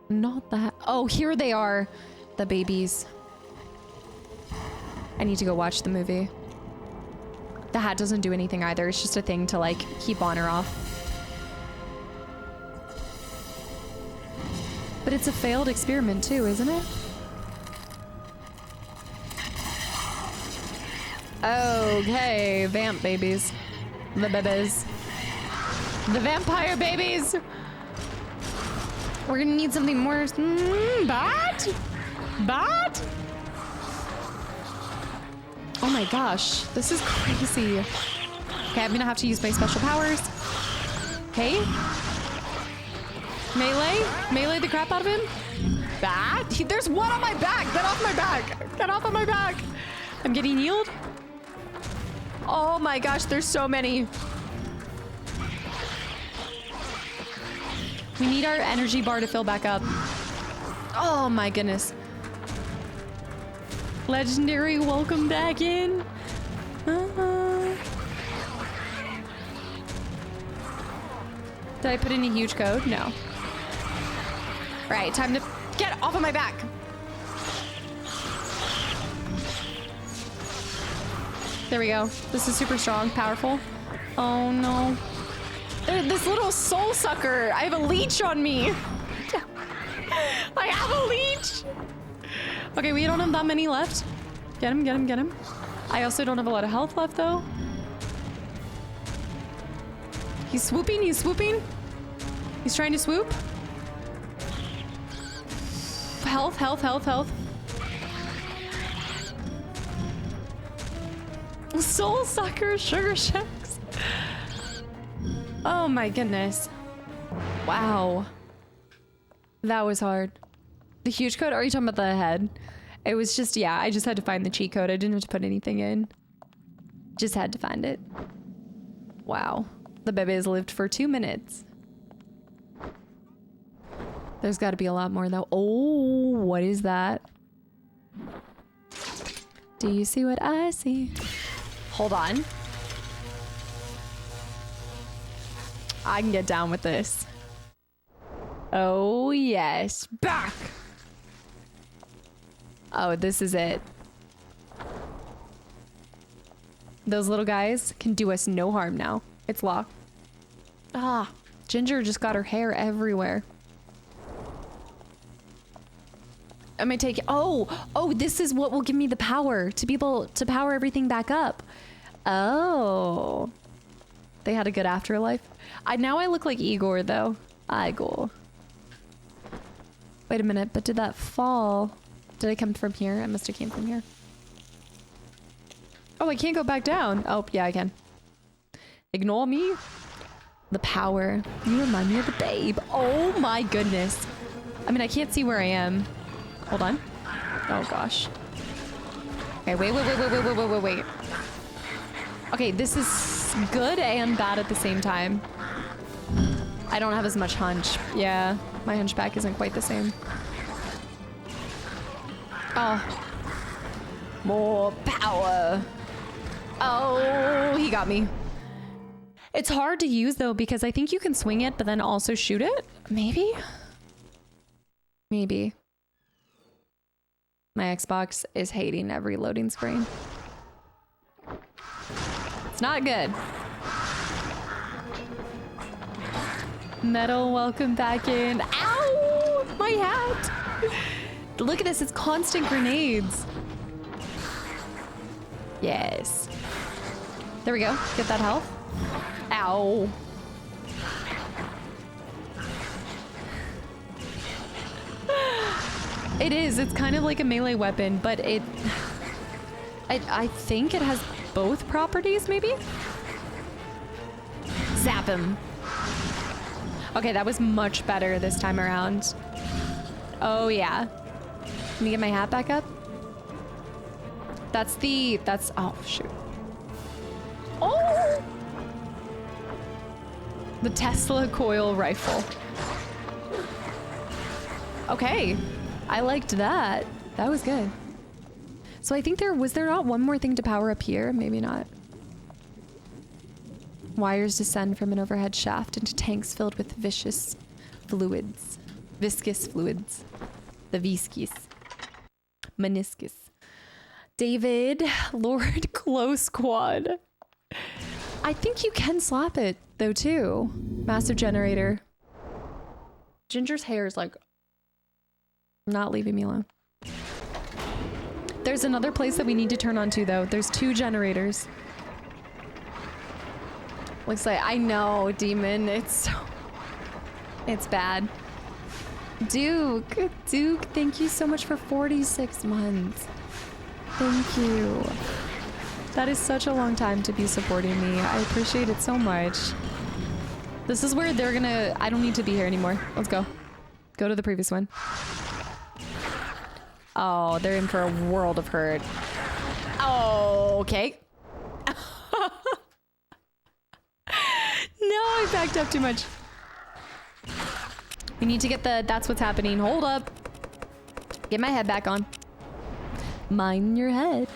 Not that. Oh, here they are. The babies. I need to go watch the movie. The hat doesn't do anything either. It's just a thing to like keep on or off. But it's a failed experiment too, isn't it? Okay, vamp babies. The babies. The vampire babies! We're gonna need something more. Bat? Oh my gosh, this is crazy. Okay, I'm gonna have to use my special powers. Okay. Melee the crap out of him. Back. There's one on my back. Get off my back. Get off of my back. I'm getting healed. Oh my gosh, there's so many. We need our energy bar to fill back up. Oh my goodness. Legendary, welcome back in. Did I put in a huge code? No. Right, time to get off of my back. There we go. This is super strong, powerful. Oh no. This little soul sucker. I have a leech on me. I have a leech. Okay, we don't have that many left. Get him, get him, get him. I also don't have a lot of health left though. He's swooping, he's swooping. He's trying to swoop. Health, health, health, health. Soul sucker, sugar shacks. Oh my goodness. Wow. That was hard. The huge code? Are you talking about the head? It was just, yeah, I just had to find the cheat code. I didn't have to put anything in. Just had to find it. Wow. The baby has lived for 2 minutes. There's got to be a lot more though. Oh, what is that? Do you see what I see? Hold on. I can get down with this. Oh, yes. Back! Oh, this is it. Those little guys can do us no harm now. It's locked. Ah, Ginger just got her hair everywhere. Am I taking... Oh, this is what will give me the power to be able to power everything back up. Oh. They had a good afterlife. Now I look like Igor, though. Igor. Wait a minute, but did that fall? Did I come from here? I must have came from here. Oh, I can't go back down. Oh, yeah, I can. Ignore me. The power. You remind me of the babe. Oh my goodness. I mean, I can't see where I am. Hold on. Oh gosh. Okay, wait. Okay, this is good and bad at the same time. I don't have as much hunch. Yeah, my hunchback isn't quite the same. Oh. More power. Oh, he got me. It's hard to use though because I think you can swing it but then also shoot it. Maybe? Maybe. My Xbox is hating every loading screen. It's not good. Metal, welcome back in. Ow! My hat! Look at this, it's constant grenades. Yes. There we go, get that health. Ow. It is, it's kind of like a melee weapon, but I think it has both properties, maybe? Zap him. Okay, that was much better this time around. Oh yeah. Let me get my hat back up. That's, oh shoot. Oh! The Tesla coil rifle. Okay. I liked that. That was good. So I think was there not one more thing to power up here? Maybe not. Wires descend from an overhead shaft into tanks filled with viscous fluids. Viscous fluids. The viscous. Meniscus. David, Lord Close Quad. I think you can slap it though too. Massive generator. Ginger's hair is like not leaving me alone. There's another place that we need to turn on to though. There's 2 generators. Looks like, I know, Demon. It's bad. Duke, thank you so much for 46 months. Thank you. That is such a long time to be supporting me. I appreciate it so much. This is where they're gonna... I don't need to be here anymore. Let's go. Go to the previous one. Oh, they're in for a world of hurt. Oh, okay. No, I backed up too much. We need to get the... That's what's happening. Hold up. Get my head back on. Mind your head.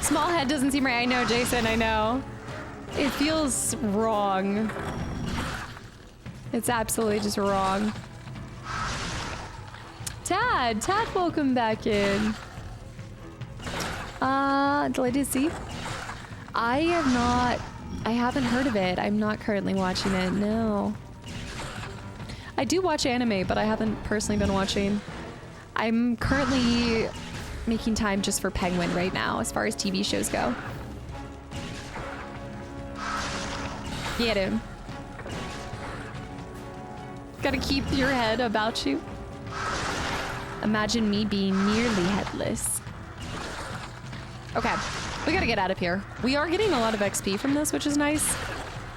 Small head doesn't seem right. I know, Jason, I know. It feels wrong. It's absolutely just wrong. Tad, welcome back in. Delighted to see. I haven't heard of it. I'm not currently watching it, no. I do watch anime, but I haven't personally been watching. I'm currently making time just for Penguin right now, as far as TV shows go. Get him. Gotta keep your head about you. Imagine me being nearly headless. Okay, we gotta get out of here. We are getting a lot of XP from this, which is nice,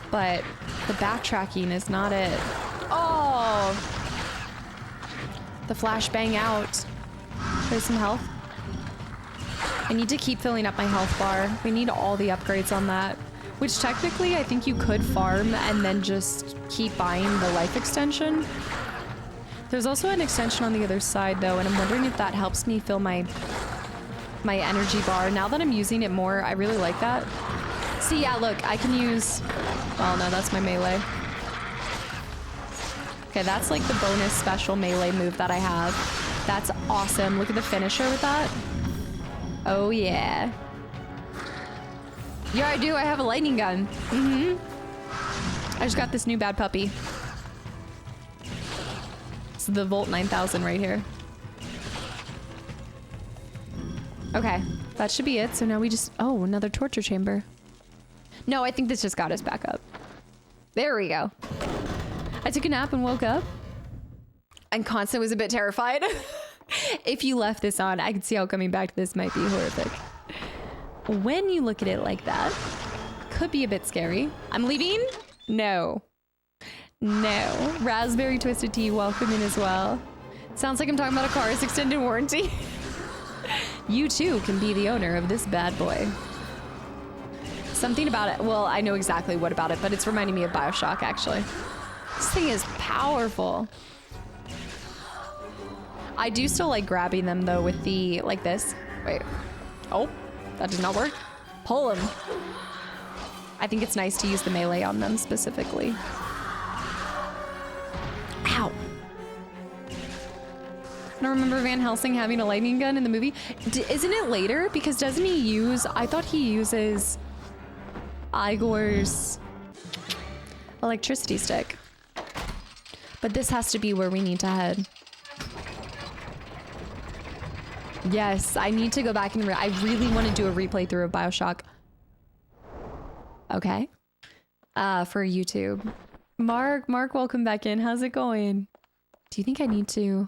but the backtracking is not it. Oh! The flashbang out. There's some health. I need to keep filling up my health bar. We need all the upgrades on that. Which technically I think you could farm and then just keep buying the life extension. There's also an extension on the other side though, and I'm wondering if that helps me fill my energy bar. Now that I'm using it more, I really like that. See, yeah, look, I can use... Oh no, that's my melee. Okay, that's like the bonus special melee move that I have. That's awesome. Look at the finisher with that. Oh yeah. Yeah, I do. I have a lightning gun. I just got this new bad puppy. It's the Volt 9000 right here. Okay, that should be it. So now we just... Oh, another torture chamber. No, I think this just got us back up. There we go. I took a nap and woke up. And Constant was a bit terrified. If you left this on, I could see how coming back to this might be horrific. When you look at it like that, could be a bit scary. I'm leaving? No. No. Raspberry Twisted Tea, welcome in as well. Sounds like I'm talking about a car's extended warranty. You too can be the owner of this bad boy. Something about it. Well, I know exactly what about it, but it's reminding me of BioShock, actually. This thing is powerful. I do still like grabbing them, though, with the... Like this. Wait. Oh. That does not work. Pull them. I think it's nice to use the melee on them specifically. Ow. I don't remember Van Helsing having a lightning gun in the movie. Isn't it later? Because doesn't he use... I thought he uses Igor's electricity stick. But this has to be where we need to head. Yes, I need to go back and I really want to do a replay through of BioShock. Okay. For YouTube. Mark, welcome back in. How's it going? Do you think I need to?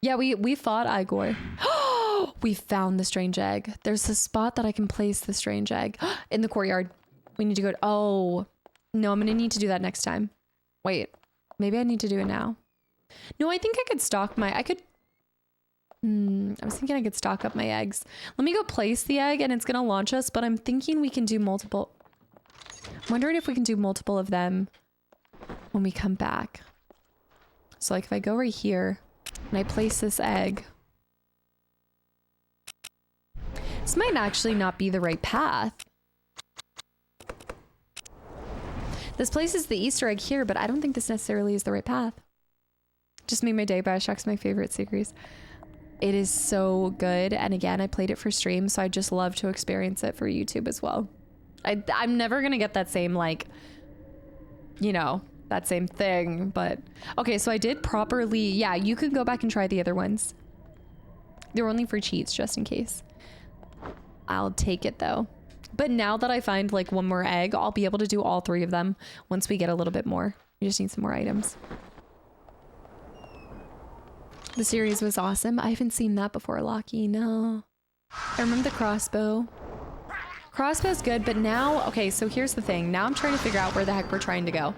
Yeah, we fought Igor. We found the strange egg. There's a spot that I can place the strange egg in the courtyard. We need to go. Oh, no, I'm going to need to do that next time. Wait, maybe I need to do it now. No, I think I could stock my, I was thinking I could stock up my eggs. Let me go place the egg and it's going to launch us, but I'm thinking we can do multiple. I'm wondering if we can do multiple of them when we come back. So like if I go right here and I place this egg, this might actually not be the right path. This places the Easter egg here, but I don't think this necessarily is the right path. Just made my day. BioShock's my favorite series. It is so good. And again, I played it for stream, so I just love to experience it for YouTube as well. I'm never going to get that same, like, you know, that same thing. But okay, so I did properly. Yeah, you could go back and try the other ones. They're only for cheats, just in case. I'll take it though. But now that I find like one more egg, I'll be able to do all three of them once we get a little bit more. We just need some more items. The series was awesome. I haven't seen that before, Lockie. No. I remember the crossbow. Crossbow's good, but now, okay, so here's the thing. Now I'm trying to figure out where the heck we're trying to go.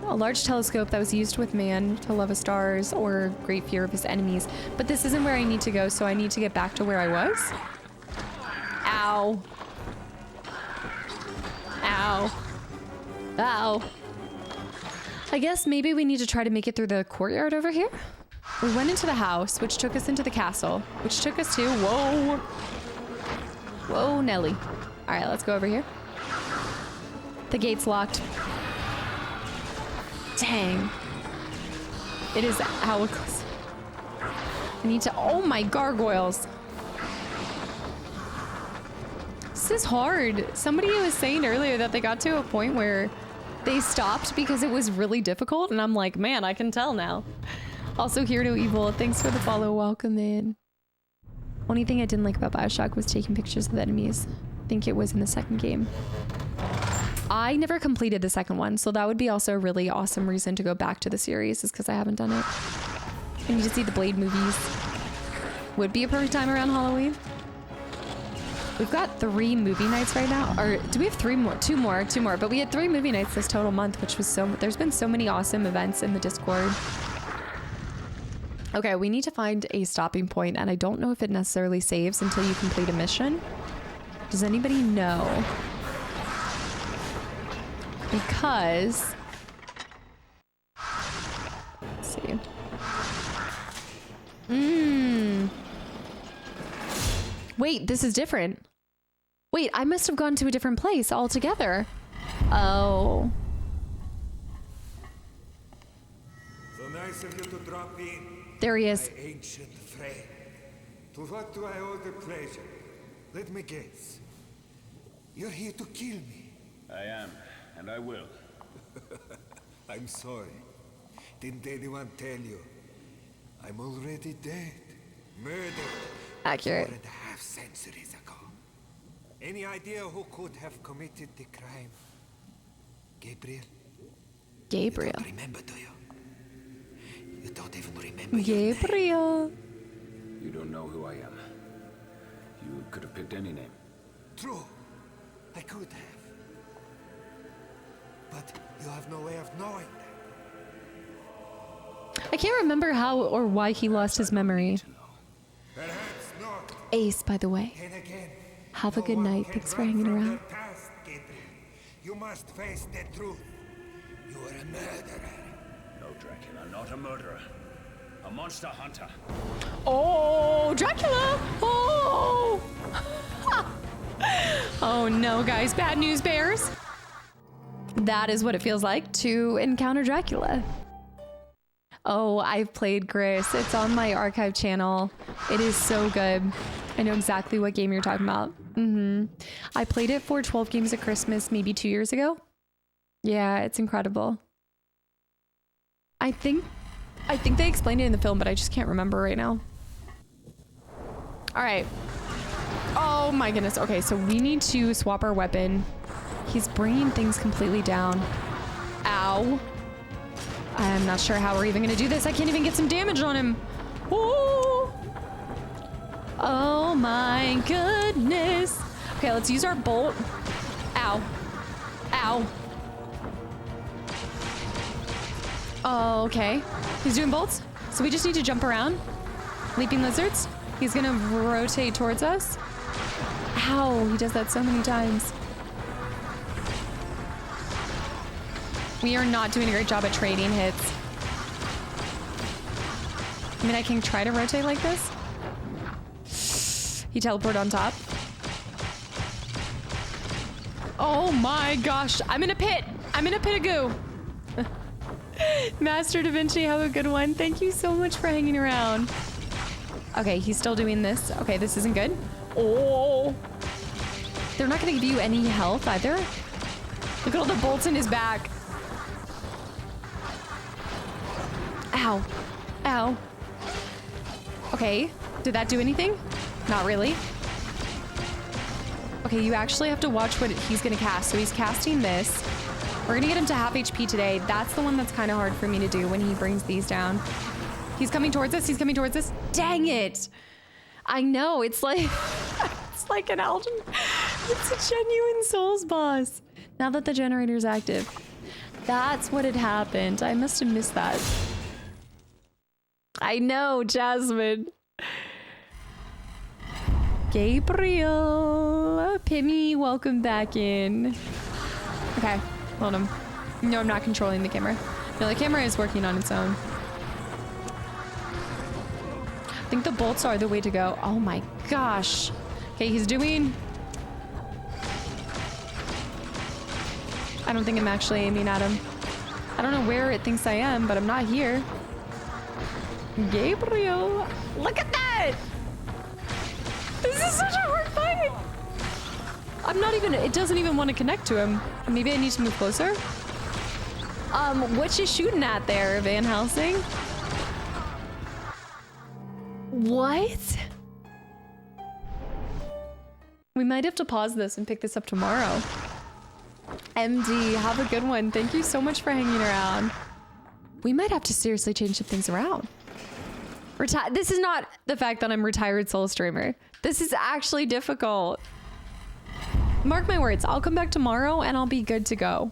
A large telescope that was used with man to love of stars or great fear of his enemies. But this isn't where I need to go, so I need to get back to where I was. Ow. Ow. Ow. I guess maybe we need to try to make it through the courtyard over here. We went into the house, which took us into the castle, which took us to, whoa. Whoa, Nelly. All right, let's go over here. The gate's locked. Dang. It is Alex. I need to, oh my gargoyles. This is hard. Somebody was saying earlier that they got to a point where they stopped because it was really difficult. And I'm like, man, I can tell now. Also, Here No Evil, thanks for the follow. Welcome in. Only thing I didn't like about Bioshock was taking pictures of the enemies. I think it was in the second game. I never completed the second one, so that would be also a really awesome reason to go back to the series, is because I haven't done it. I need to see the Blade movies. Would be a perfect time around Halloween. We've got 3 movie nights right now. Or do we have 3 more? 2 more. But we had 3 movie nights this total month, which was so... There's been so many awesome events in the Discord. Okay, we need to find a stopping point, and I don't know if it necessarily saves until you complete a mission. Does anybody know? Because... Let's see. Wait, this is different. Wait, I must have gone to a different place altogether. Oh. So nice of you to drop in. There he is. My ancient friend. To what do I owe the pleasure? Let me guess. You're here to kill me. I am, and I will. I'm sorry. Didn't anyone tell you? I'm already dead. Murdered. Accurate. 4.5 centuries ago. Any idea who could have committed the crime? Gabriel? Gabriel. You don't remember, do you? You don't even remember Gabriel. You don't know who I am. You could have picked any name. True. I could have. But you have no way of knowing that. I can't remember how or why he lost his memory. Perhaps not. Ace, by the way. Then again, Have a good night. Thanks for hanging around. Past, Gabriel. You must face the truth. You are a murderer. No, Dracula, not a murderer. A monster hunter. Oh, Dracula! Oh! Oh no, guys. Bad news bears. That is what it feels like to encounter Dracula. Oh, I've played Gris. It's on my archive channel. It is so good. I know exactly what game you're talking about. I played it for 12 Games at Christmas maybe 2 years ago. Yeah, it's incredible. I think they explained it in the film, but I just can't remember right now. All right. Oh my goodness. Okay, so we need to swap our weapon. He's bringing things completely down. Ow. I'm not sure how we're even gonna do this. I can't even get some damage on him. Ooh. Oh my goodness. Okay, let's use our bolt. Ow. Ow. Oh, okay. He's doing bolts. So we just need to jump around. Leaping lizards. He's gonna rotate towards us. Ow, he does that so many times. We are not doing a great job at trading hits. I mean, I can try to rotate like this. He teleported on top. Oh my gosh, I'm in a pit. I'm in a pit of goo. Master Da Vinci, have a good one. Thank you so much for hanging around. Okay, he's still doing this. Okay, this isn't good. Oh. They're not gonna give you any health either. Look at all the bolts in his back. Ow. Ow. Okay, did that do anything? Not really. Okay, you actually have to watch what he's gonna cast. So he's casting this. We're gonna get him to half HP today. That's the one that's kind of hard for me to do when he brings these down. He's coming towards us. He's coming towards us. Dang it. I know, it's like it's like an Elden. It's a genuine Souls boss. Now that the generator's active. That's what had happened. I must have missed that. I know, Jasmine. Gabriel. Pimmy, welcome back in. Okay, hold on. No, I'm not controlling the camera. No, the camera is working on its own. I think the bolts are the way to go. Oh my gosh. Okay, he's doing... I don't think I'm actually aiming at him. I don't know where it thinks I am, but I'm not here. Gabriel, look at that! This is such a hard fight! I'm not even, it doesn't even want to connect to him. Maybe I need to move closer? What you shooting at there, Van Helsing? What? We might have to pause this and pick this up tomorrow. MD, have a good one. Thank you so much for hanging around. We might have to seriously change some things around. This is not the fact that I'm retired soul streamer. This is actually difficult. Mark my words, I'll come back tomorrow and I'll be good to go.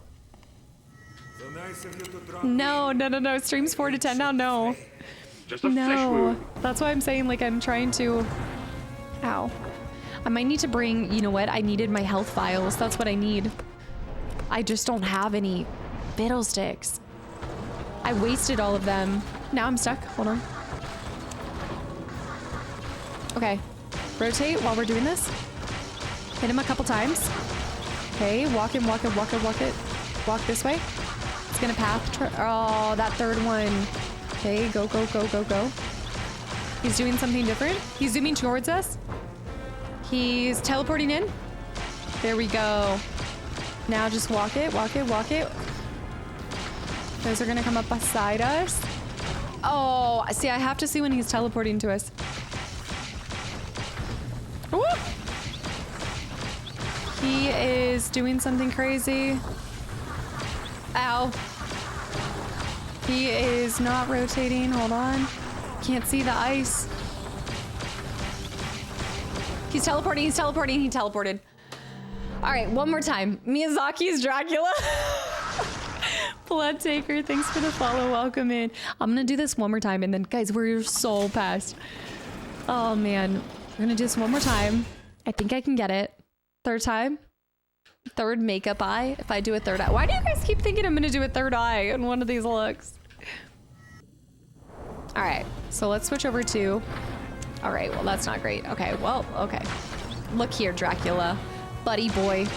No. Streams 4 to 10 now, no. No. That's why I'm saying, like, I'm trying to... Ow. I might need to bring, you know what? I needed my health files. That's what I need. I just don't have any fiddlesticks. I wasted all of them. Now I'm stuck. Hold on. Okay. Rotate while we're doing this. Hit him a couple times. Okay, walk it. Walk this way. It's gonna path. Oh, that third one. Okay, go. He's doing something different. He's zooming towards us. He's teleporting in. There we go. Now just walk it. Those are gonna come up beside us. Oh, see, I have to see when he's teleporting to us. Woo! He is doing something crazy. Ow. He is not rotating. Hold on. Can't see the ice. He's teleporting. He teleported. All right, one more time. Miyazaki's Dracula. Blood Taker, thanks for the follow. Welcome in. I'm gonna do this one more time, and then, guys, we're so past. Oh man, we're gonna do this one more time. I think I can get it. Third time. Third makeup eye. If I do a third eye, why do you guys keep thinking I'm gonna do a third eye in one of these looks? All right, so let's switch over to. All right, well that's not great. Okay, well, okay. Look here, Dracula. Buddy boy.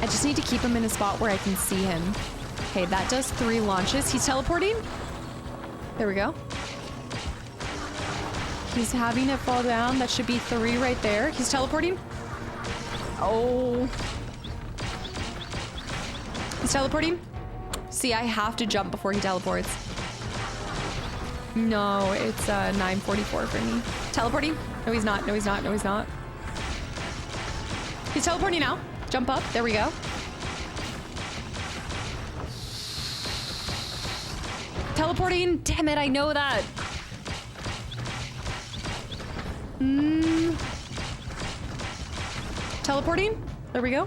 I just need to keep him in a spot where I can see him. Okay, that does 3 launches. He's teleporting. There we go. He's having it fall down. That should be 3 right there. He's teleporting. Oh. He's teleporting. See, I have to jump before he teleports. No, it's 9:44 for me. Teleporting. No, he's not. He's teleporting now. Jump up. There we go. Teleporting. Damn it, I know that. Teleporting. There we go.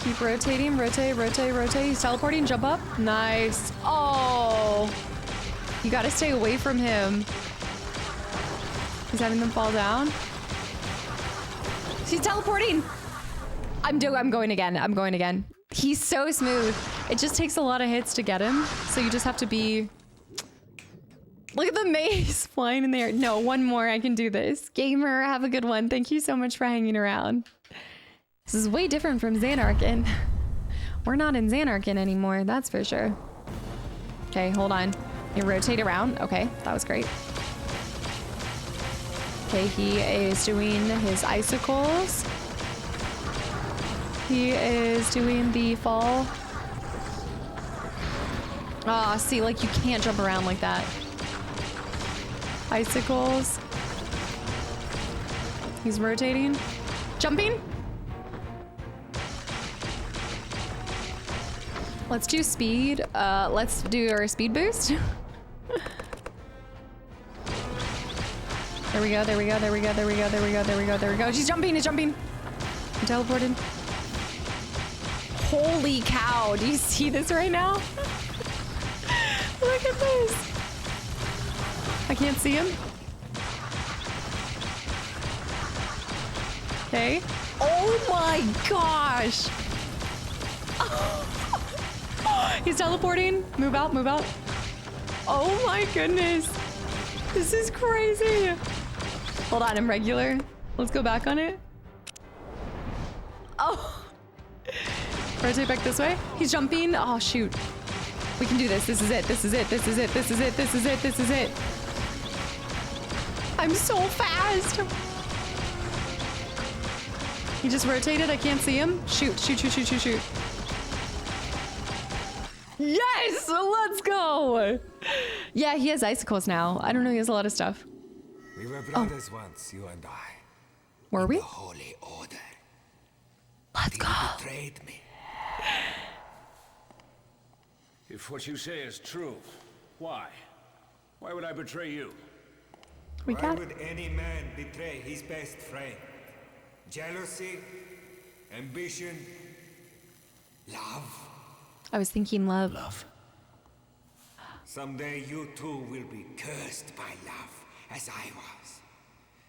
Keep rotating. Rotate. He's teleporting. Jump up. Nice. Oh. You gotta stay away from him. He's having them fall down. He's teleporting. I'm going again. He's so smooth. It just takes a lot of hits to get him. So you just have to be... Look at the maze flying in the air. No, one more. I can do this. Gamer, have a good one. Thank you so much for hanging around. This is way different from Xanarkin. We're not in Xanarkin anymore, that's for sure. Okay, hold on. You rotate around. Okay, that was great. Okay, he is doing his icicles. He is doing the fall. Ah, see, like you can't jump around like that. Icicles. He's rotating. Jumping. Let's do speed. Let's do our speed boost. There we go, there we go, there we go, there we go, there we go, there we go, there we go. She's jumping, he's jumping. I'm teleported. Holy cow, do you see this right now? Look at this. I can't see him. Okay. Oh my gosh. He's teleporting. Move out, move out. Oh my goodness. This is crazy. Hold on, I'm regular. Let's go back on it. Oh. Rotate back this way. He's jumping. Oh shoot. We can do this. This is it. This is it. This is it. This is it. This is it. This is it. I'm so fast. He just rotated. I can't see him. Shoot, shoot, shoot, shoot, shoot, shoot. Yes! Let's go! Yeah, he has icicles now. I don't know. He has a lot of stuff. We were brothers once, you and I. Were we? The Holy Order. Let's go. You betrayed me. If what you say is true, why? Why would I betray you? Why would any man betray his best friend? Jealousy? Ambition? Love? I was thinking love. Love. Someday you too will be cursed by love, as I was.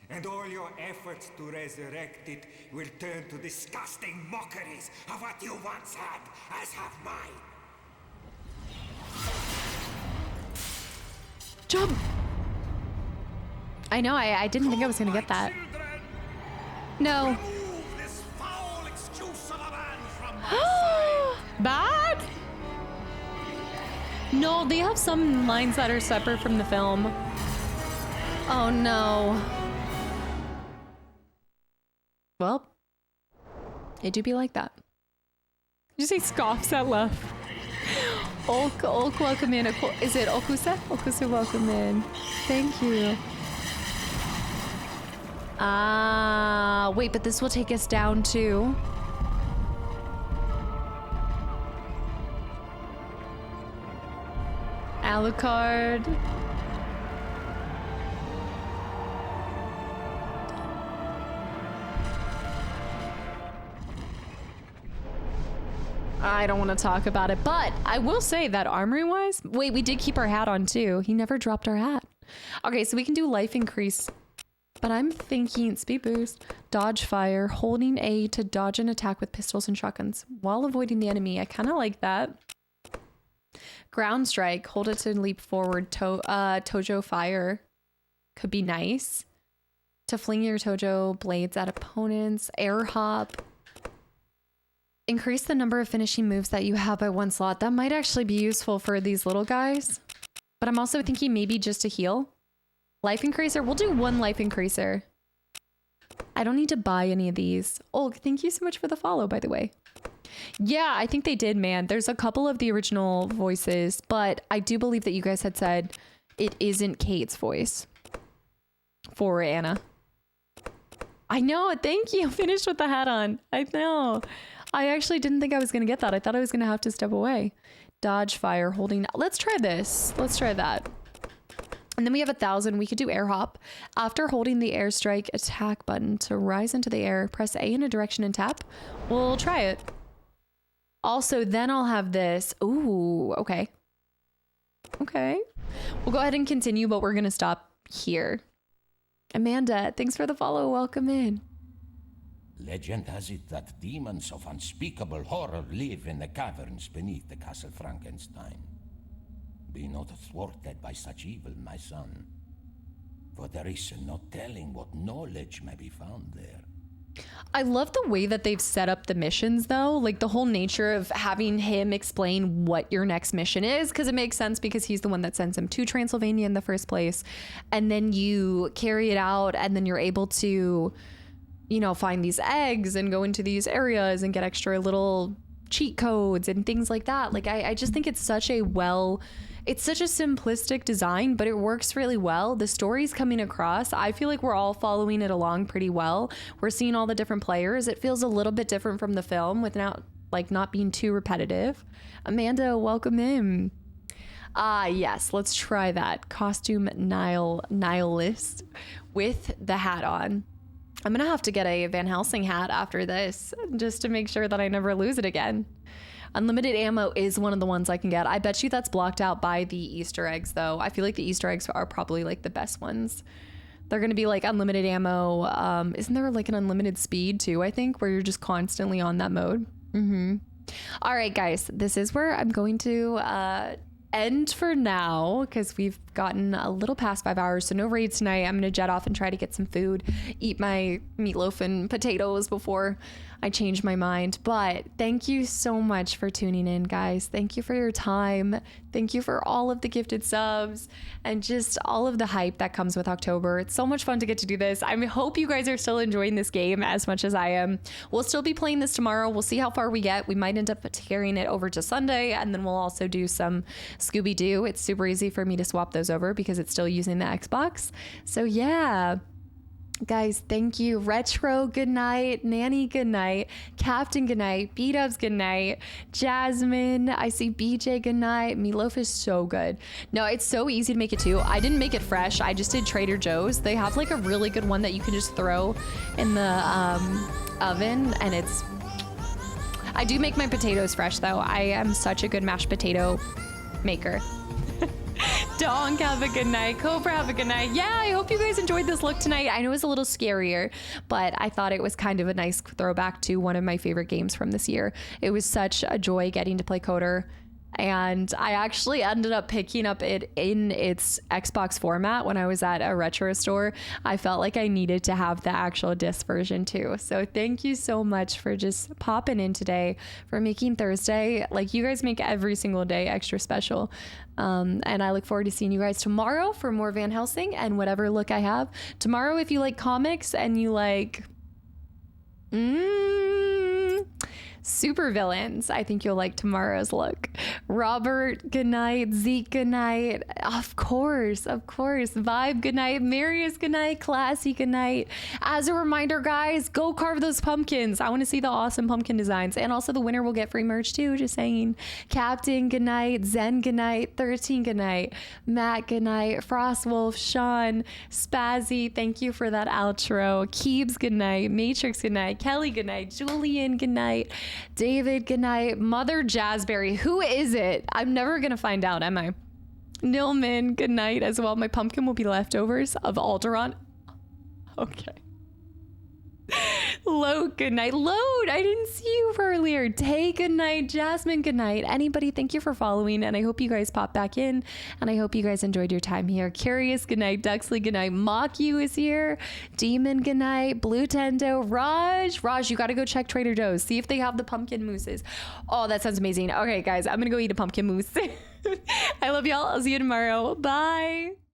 And all your efforts to resurrect it will turn to disgusting mockeries of what you once had, as have mine. Jump! I know, I didn't think I was gonna get that. No. Bad? No, they have some lines that are separate from the film. Oh no. Well, it do be like that. Did you say scoffs at love? Olk, welcome in. Is it Okusa? Okusa, welcome in. Thank you. Ah, wait, but this will take us down to... Alucard. I don't want to talk about it, but I will say that armory-wise... Wait, we did keep our hat on, too. He never dropped our hat. Okay, so we can do life increase. But I'm thinking speed boost, dodge fire, holding A to dodge an attack with pistols and shotguns while avoiding the enemy. I kind of like that. Ground strike, hold it to leap forward. Tojo fire could be nice. To fling your Tojo blades at opponents. Air hop. Increase the number of finishing moves that you have by one slot. That might actually be useful for these little guys. But I'm also thinking maybe just to heal. Life increaser. We'll do one life increaser. I don't need to buy any of these. Oh, thank you so much for the follow, by the way. Yeah, I think they did, man. There's a couple of the original voices, but I do believe that you guys had said it isn't Kate's voice for Anna. I know. Thank you. Finished with the hat on. I know. I actually didn't think I was going to get that. I thought I was going to have to step away. Dodge fire, holding. Let's try this. Let's try that. And then we have 1,000. We could do air hop. After holding the airstrike attack button to rise into the air, press A in a direction and tap. We'll try it. Also, then I'll have this. Ooh, okay. Okay. We'll go ahead and continue, but we're going to stop here. Amanda, thanks for the follow. Welcome in. Legend has it that demons of unspeakable horror live in the caverns beneath the Castle Frankenstein. Be not thwarted by such evil, my son, for there is no telling what knowledge may be found there. I love the way that they've set up the missions, though, like the whole nature of having him explain what your next mission is, because it makes sense because he's the one that sends him to Transylvania in the first place, and then you carry it out, and then you're able to, you know, find these eggs and go into these areas and get extra little cheat codes and things like that. Like, I just think it's such a it's such a simplistic design, but it works really well. The story's coming across. I feel like we're all following it along pretty well. We're seeing all the different players. It feels a little bit different from the film like not being too repetitive. Amanda, welcome in. Yes, let's try that. Costume Nihilus with the hat on. I'm gonna have to get a Van Helsing hat after this just to make sure that I never lose it again. Unlimited ammo is one of the ones I can get. I bet you that's blocked out by the Easter eggs though. I feel like the Easter eggs are probably like the best ones. They're gonna be like unlimited ammo. Isn't there like an unlimited speed too, I think, where you're just constantly on that mode? All right, guys, this is where I'm going to end for now because we've gotten a little past 5 hours, so no raids tonight. I'm gonna jet off and try to get some food, eat my meatloaf and potatoes before I change my mind. But thank you so much for tuning in, guys. Thank you for your time. Thank you for all of the gifted subs and just all of the hype that comes with October. It's so much fun to get to do this. I hope you guys are still enjoying this game as much as I am. We'll still be playing this tomorrow. We'll see how far we get. We might end up carrying it over to Sunday, and then we'll also do some Scooby-Doo. It's super easy for me to swap those over because it's still using the Xbox. So yeah. Guys, thank you. Retro, good night. Nanny, good night. Captain, good night. B-Dubs, good night. Jasmine, I see BJ, good night. Meatloaf is so good. No, it's so easy to make it too. I didn't make it fresh. I just did Trader Joe's. They have like a really good one that you can just throw in the oven, and it's... I do make my potatoes fresh though. I am such a good mashed potato maker. Donk, have a good night. Cobra, have a good night. Yeah, I hope you guys enjoyed this look tonight. I know it was a little scarier, but I thought it was kind of a nice throwback to one of my favorite games from this year. It was such a joy getting to play Coder. And I actually ended up picking up it in its Xbox format when I was at a retro store. I felt like I needed to have the actual disc version too. So thank you so much for just popping in today, for making Thursday, like you guys make every single day, extra special. And I look forward to seeing you guys tomorrow for more Van Helsing and whatever look I have. Tomorrow, if you like comics and you like... super villains, I think you'll like tomorrow's look. Robert, good night. Zeke, good night. Of course. Vibe, good night. Marius, good night. Classy, good night. As a reminder, guys, go carve those pumpkins. I want to see the awesome pumpkin designs, and also the winner will get free merch too, just saying. Captain, good night. Zen, good night. 13, good night. Matt, good night. Frostwolf, Sean, Spazzy, thank you for that outro. Keebs, good night. Matrix, good night. Kelly, good night. Julian, good night. David, good night. Mother Jazzberry, who is it? I'm never gonna find out, am I? Nilman, good night as well. My pumpkin will be leftovers of Alderaan. Okay. Load, good night. Load, I didn't see you earlier. Tay, good night. Jasmine, good night. Anybody, thank you for following, and I hope you guys pop back in, and I hope you guys enjoyed your time here. Curious, good night. Duxley, good night. Mock You is here. Demon, good night. Blue Tendo. Raj, you gotta go check Trader Joe's. See if they have the pumpkin mousses. Oh, that sounds amazing. Okay, guys, I'm gonna go eat a pumpkin mousse. I love y'all. I'll see you tomorrow. Bye.